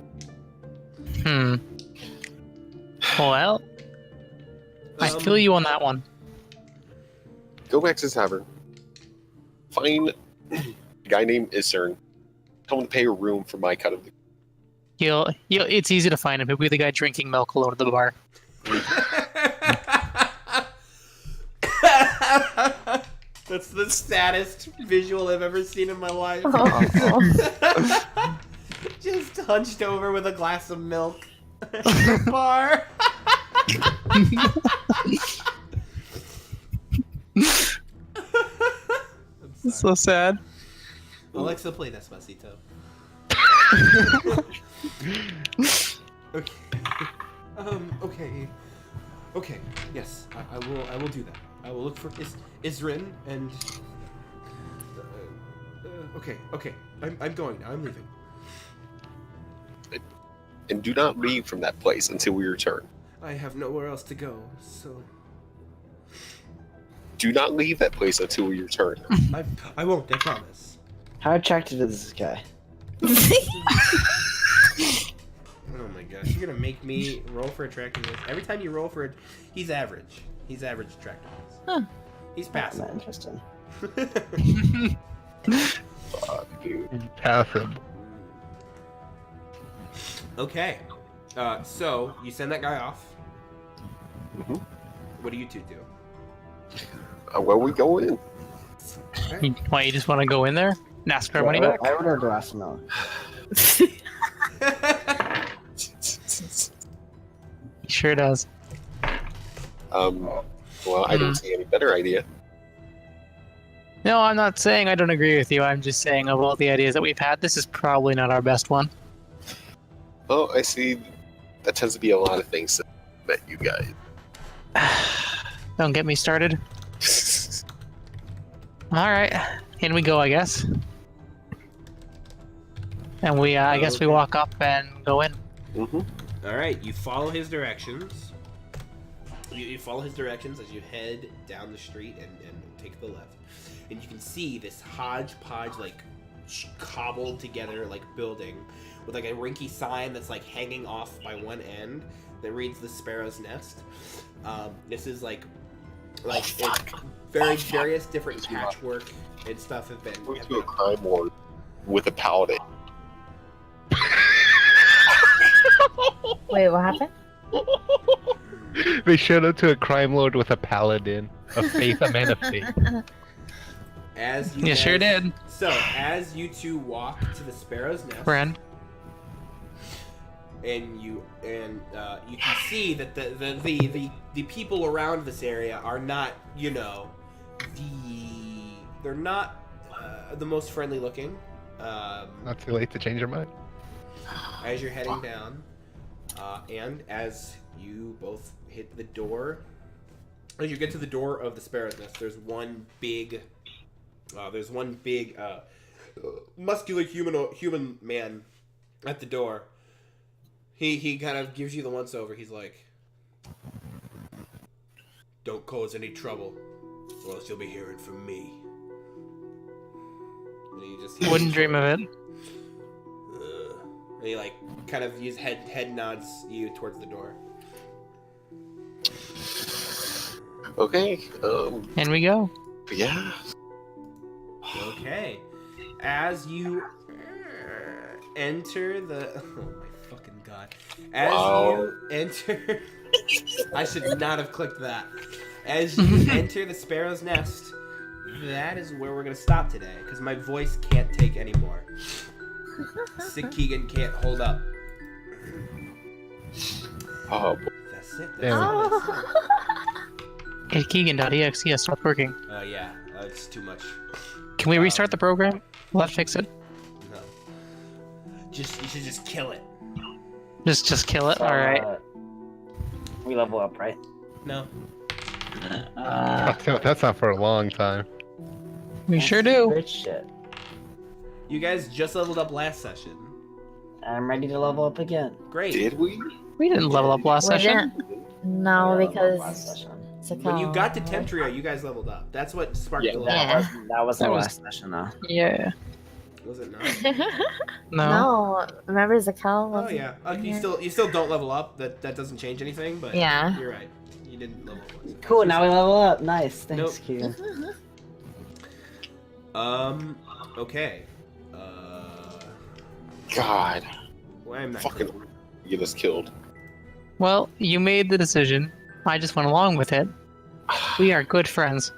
Speaker 4: Well, I feel you on that one.
Speaker 1: Go back to the tavern. Find a guy named Isern. Tell him to pay a room for my cut of the...
Speaker 4: It's easy to find him. He'll be the guy drinking milk alone at the bar.
Speaker 3: That's the saddest visual I've ever seen in my life. Just hunched over with a glass of milk at the bar.
Speaker 4: So sad.
Speaker 3: Alexa, play Despacito. Okay. Okay. Yes, I will do that. I will look for Isrin and. Okay. I'm going now. I'm leaving.
Speaker 1: And do not leave from that place until we return.
Speaker 3: I have nowhere else to go, so.
Speaker 1: Do not leave that place until we return.
Speaker 3: I won't. I promise.
Speaker 7: How attractive is this guy?
Speaker 3: Oh my gosh, you're gonna make me roll for attractiveness. Every time you roll for it, he's average. He's average attractiveness.
Speaker 2: Huh.
Speaker 3: He's
Speaker 7: That's
Speaker 3: passive.
Speaker 7: interesting.
Speaker 1: Fuck, dude.
Speaker 6: Passive.
Speaker 3: Okay. So you send that guy off.
Speaker 1: Mhm.
Speaker 3: What do you two do?
Speaker 1: Where we going?
Speaker 4: Why, you just want to go in there and ask for our money back?
Speaker 7: I ordered a glass of milk.
Speaker 4: He sure does.
Speaker 1: Well, I don't see any better idea.
Speaker 4: No, I'm not saying I don't agree with you. I'm just saying of all the ideas that we've had, this is probably not our best one.
Speaker 1: Oh, I see. That tends to be a lot of things that you guys.
Speaker 4: Don't get me started. Alright, in we go, I guess. And we, I guess we walk up and go in.
Speaker 1: Mm-hmm.
Speaker 3: All right, you follow his directions. You follow his directions as you head down the street and take the left. And you can see this hodgepodge, like, cobbled together, like, building with, like, a rinky sign that's, like, hanging off by one end that reads the Sparrow's Nest. This is, like various different patchwork and stuff have been...
Speaker 1: Going to a crime war with a paladin.
Speaker 2: Wait, what happened?
Speaker 6: They showed up to a crime lord with a paladin, a man of faith.
Speaker 3: As you
Speaker 4: You
Speaker 3: guys,
Speaker 4: sure did.
Speaker 3: So, as you two walk to the Sparrow's Nest...
Speaker 4: Friend.
Speaker 3: And you can see that the people around this area are not, you know, they're not the most friendly looking.
Speaker 6: Not too late to change your mind.
Speaker 3: As you're heading down, and as you both hit the door, as you get to the door of the Sparrow's Nest, there's one big muscular human man at the door. He kind of gives you the once over. He's like, "Don't cause any trouble, or else you'll be hearing from me." And he just
Speaker 4: Wouldn't dream of it.
Speaker 3: and he like kind of head nods you towards the door.
Speaker 1: Okay.
Speaker 4: In we go.
Speaker 1: Yeah.
Speaker 3: Okay, as you enter the oh my fucking god, as you enter, I should not have clicked that. As you enter the Sparrow's Nest, that is where we're gonna stop today because my voice can't take anymore. ItKeegan can't hold up.
Speaker 1: Oh,
Speaker 3: That's it.
Speaker 6: Damn.
Speaker 3: That's all.
Speaker 4: ItKeegan.exe has stopped working.
Speaker 3: Oh yeah, it's too much.
Speaker 4: Can we restart the program? Will that fix it?
Speaker 3: No. You should just kill it.
Speaker 4: Just kill it?
Speaker 7: So,
Speaker 4: Alright.
Speaker 7: We level up, right?
Speaker 3: No.
Speaker 6: That's not for a long time.
Speaker 4: We sure do.
Speaker 7: Good shit.
Speaker 3: You guys just leveled up last session.
Speaker 7: I'm ready to level up again.
Speaker 3: Great.
Speaker 1: did we?
Speaker 4: We didn't level up last
Speaker 2: We
Speaker 4: session.
Speaker 2: didn't- No,
Speaker 7: We leveled up last
Speaker 2: because
Speaker 7: session.
Speaker 3: When you got to Temptria, you guys leveled up. That's what sparked
Speaker 1: Yeah,
Speaker 3: the level.
Speaker 2: Yeah.
Speaker 7: That was the
Speaker 4: That was-
Speaker 7: last session, though.
Speaker 4: Yeah.
Speaker 3: Was it not?
Speaker 4: No.
Speaker 2: No, remember Zakel?
Speaker 3: Oh
Speaker 2: wasn't
Speaker 3: yeah.
Speaker 2: in
Speaker 3: You
Speaker 2: here?
Speaker 3: still don't level up. That doesn't change anything. But
Speaker 2: Yeah.
Speaker 3: you're right. You didn't level up.
Speaker 7: Cool, now we level up. Nice. Thanks,
Speaker 3: Nope.
Speaker 7: Keegan.
Speaker 3: Okay.
Speaker 1: God.
Speaker 3: Well, I'm not.
Speaker 1: Fucking get us killed.
Speaker 4: Well, you made the decision. I just went along with it. We are good friends.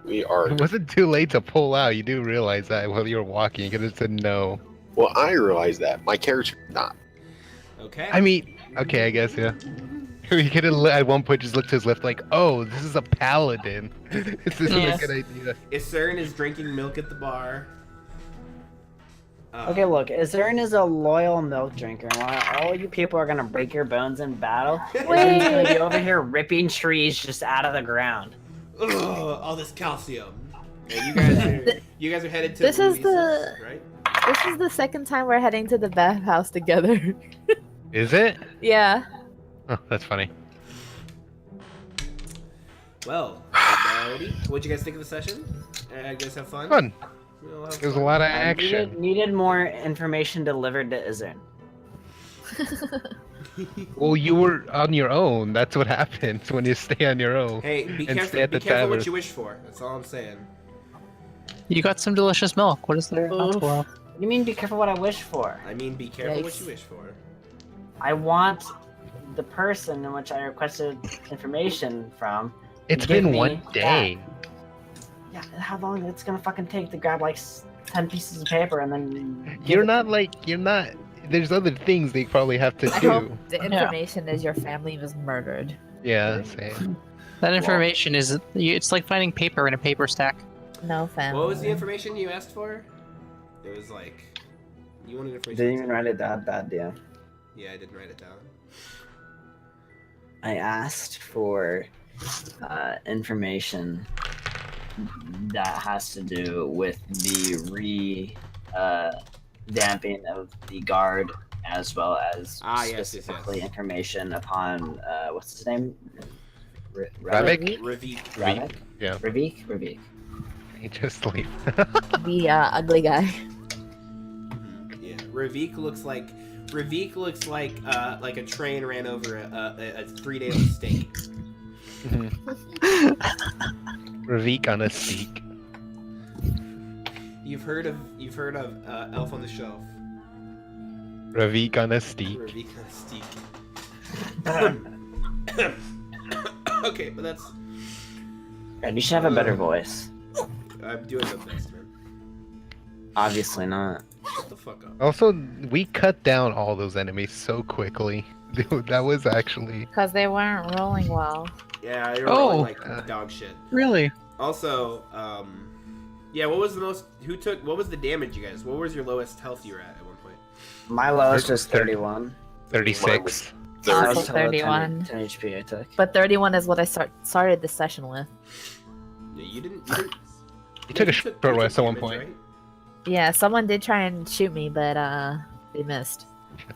Speaker 1: We are.
Speaker 6: It wasn't too late to pull out. You do realize that while you were walking, you could have said no.
Speaker 1: Well, I realize that. My character did not.
Speaker 3: Okay.
Speaker 6: I mean, okay, I guess, yeah. He could have at one point just looked to his left like, oh, this is a paladin. This isn't
Speaker 4: Yes.
Speaker 6: a good idea.
Speaker 3: Isern is drinking milk at the bar.
Speaker 7: Okay, look, Isern is a loyal milk drinker. While all you people are gonna break your bones in battle, Isern's gonna be over here ripping trees just out of the ground.
Speaker 3: Ugh, all this calcium. And you guys are headed to
Speaker 2: This is
Speaker 3: Luisa's,
Speaker 2: the-
Speaker 3: right?
Speaker 2: This is the second time we're heading to the bathhouse together.
Speaker 6: Is it?
Speaker 2: Yeah.
Speaker 6: Oh, that's funny.
Speaker 3: Well, everybody, what'd you guys think of the session? You guys have fun?
Speaker 6: Fun.
Speaker 3: We all have
Speaker 6: It was a
Speaker 3: fun.
Speaker 6: lot of
Speaker 7: I
Speaker 6: action.
Speaker 7: needed more information delivered to Isern.
Speaker 6: Well, you were on your own. That's what happens when you stay on your own.
Speaker 3: Hey, be
Speaker 6: And
Speaker 3: careful.
Speaker 6: stay at
Speaker 3: Be
Speaker 6: the
Speaker 3: careful what
Speaker 6: tavern.
Speaker 3: you wish for. That's all I'm saying.
Speaker 4: You got some delicious milk. What is there not to love?
Speaker 7: What do you mean? Be careful what I wish for.
Speaker 3: I mean, be careful what
Speaker 2: Yikes.
Speaker 3: you wish for.
Speaker 7: I want the person in which I requested information from.
Speaker 6: It's
Speaker 7: give
Speaker 6: been
Speaker 7: me
Speaker 6: one day.
Speaker 7: Yeah, how long it's gonna fucking take to grab like 10 pieces of paper and then.
Speaker 6: You're not. There's other things they probably have to
Speaker 2: I
Speaker 6: do.
Speaker 2: hope the information is your family was murdered.
Speaker 6: Yeah, same.
Speaker 4: That information is. It's like finding paper in a paper stack.
Speaker 2: No family.
Speaker 3: What was the information you asked for? It was like you wanted information.
Speaker 7: Didn't even write it that bad, yeah.
Speaker 3: Yeah, I didn't write it down.
Speaker 7: I asked for information that has to do with the damping of the guard, as well as
Speaker 3: yes.
Speaker 7: specifically information upon what's his name?
Speaker 6: Ravik?
Speaker 3: Ravik.
Speaker 7: Ravik?
Speaker 6: Yeah.
Speaker 7: Ravik?
Speaker 6: He just leave.
Speaker 2: The ugly guy.
Speaker 3: Yeah, Ravik looks like a train ran over a 3-day-old steak.
Speaker 6: Ravik on a steak.
Speaker 3: You've heard of Elf on the Shelf.
Speaker 6: Ravik on a steak.
Speaker 3: Ravik on a steak. Okay, but that's.
Speaker 7: God, you should have a better voice.
Speaker 3: I'm doing my best, man.
Speaker 7: Obviously not.
Speaker 3: Shut the fuck up.
Speaker 6: Also, we cut down all those enemies so quickly. Dude, that was actually.
Speaker 2: Because they weren't rolling well.
Speaker 3: Yeah, you're rolling like dog shit.
Speaker 4: Really?
Speaker 3: Also, yeah, what was the most? What was the damage, you guys? What was your lowest health you were at one point?
Speaker 7: My lowest was 31.
Speaker 6: 36.
Speaker 7: That was
Speaker 2: Also
Speaker 7: total
Speaker 2: 31.
Speaker 7: 10 HP I took.
Speaker 2: But 31 is what I started the session with.
Speaker 3: Yeah, you didn't.
Speaker 6: You took a short rest at one point.
Speaker 3: Right?
Speaker 2: Yeah, someone did try and shoot me, but they missed.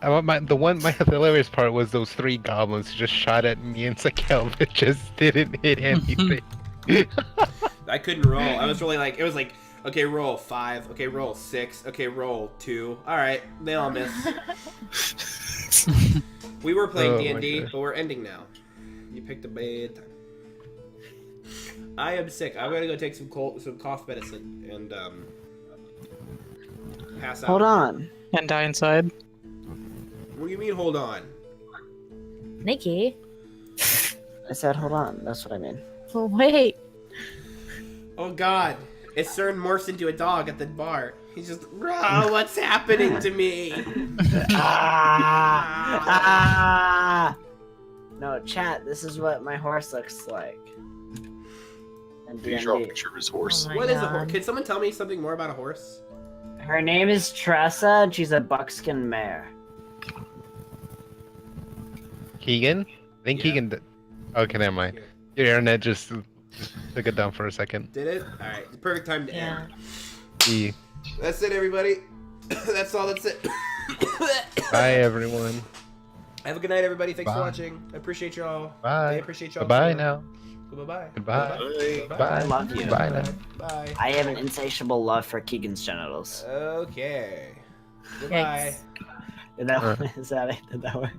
Speaker 6: My hilarious part was those 3 goblins who just shot at me and Sakel, but just didn't hit anything.
Speaker 3: I couldn't roll. I was rolling like it was like, okay, roll 5. Okay, roll 6. Okay, roll 2. All right, they all miss. We were playing D&D, but we're ending now. You picked a bad time. I am sick. I'm gonna go take some cough medicine and pass out.
Speaker 7: Hold on.
Speaker 4: And die inside.
Speaker 3: What do you mean, hold on?
Speaker 2: Nikki?
Speaker 7: I said hold on. That's what I mean.
Speaker 2: Oh, wait.
Speaker 3: Oh God! It's Cern morphs into a dog at the bar. He's just, what's happening to me?
Speaker 7: No, chat. This is what my horse looks like. And
Speaker 1: Can you draw a picture of his horse?
Speaker 2: Oh my
Speaker 3: What is a
Speaker 2: God.
Speaker 3: horse? Can someone tell me something more about a horse?
Speaker 7: Her name is Tressa, and she's a buckskin mare.
Speaker 6: Keegan? I think
Speaker 3: Yeah.
Speaker 6: Keegan did. Okay, never mind. Your internet just took it down for a second.
Speaker 3: Did it? All right, the perfect time to
Speaker 2: Yeah.
Speaker 3: end.
Speaker 6: E.
Speaker 3: That's it, everybody. That's all. That's it.
Speaker 6: Bye, everyone.
Speaker 3: Have a good night, everybody. Thanks for
Speaker 6: Bye.
Speaker 3: watching. I appreciate y'all. I
Speaker 6: Bye.
Speaker 3: appreciate y'all.
Speaker 6: Bye
Speaker 3: too.
Speaker 6: now.
Speaker 3: Bye-bye.
Speaker 6: Goodbye.
Speaker 1: Bye.
Speaker 6: Bye.
Speaker 7: I love you.
Speaker 6: Bye now.
Speaker 3: Bye.
Speaker 7: I have an insatiable love for Keegan's genitals.
Speaker 3: Okay. Goodbye.
Speaker 2: Yikes.
Speaker 7: Is that it? Did that work?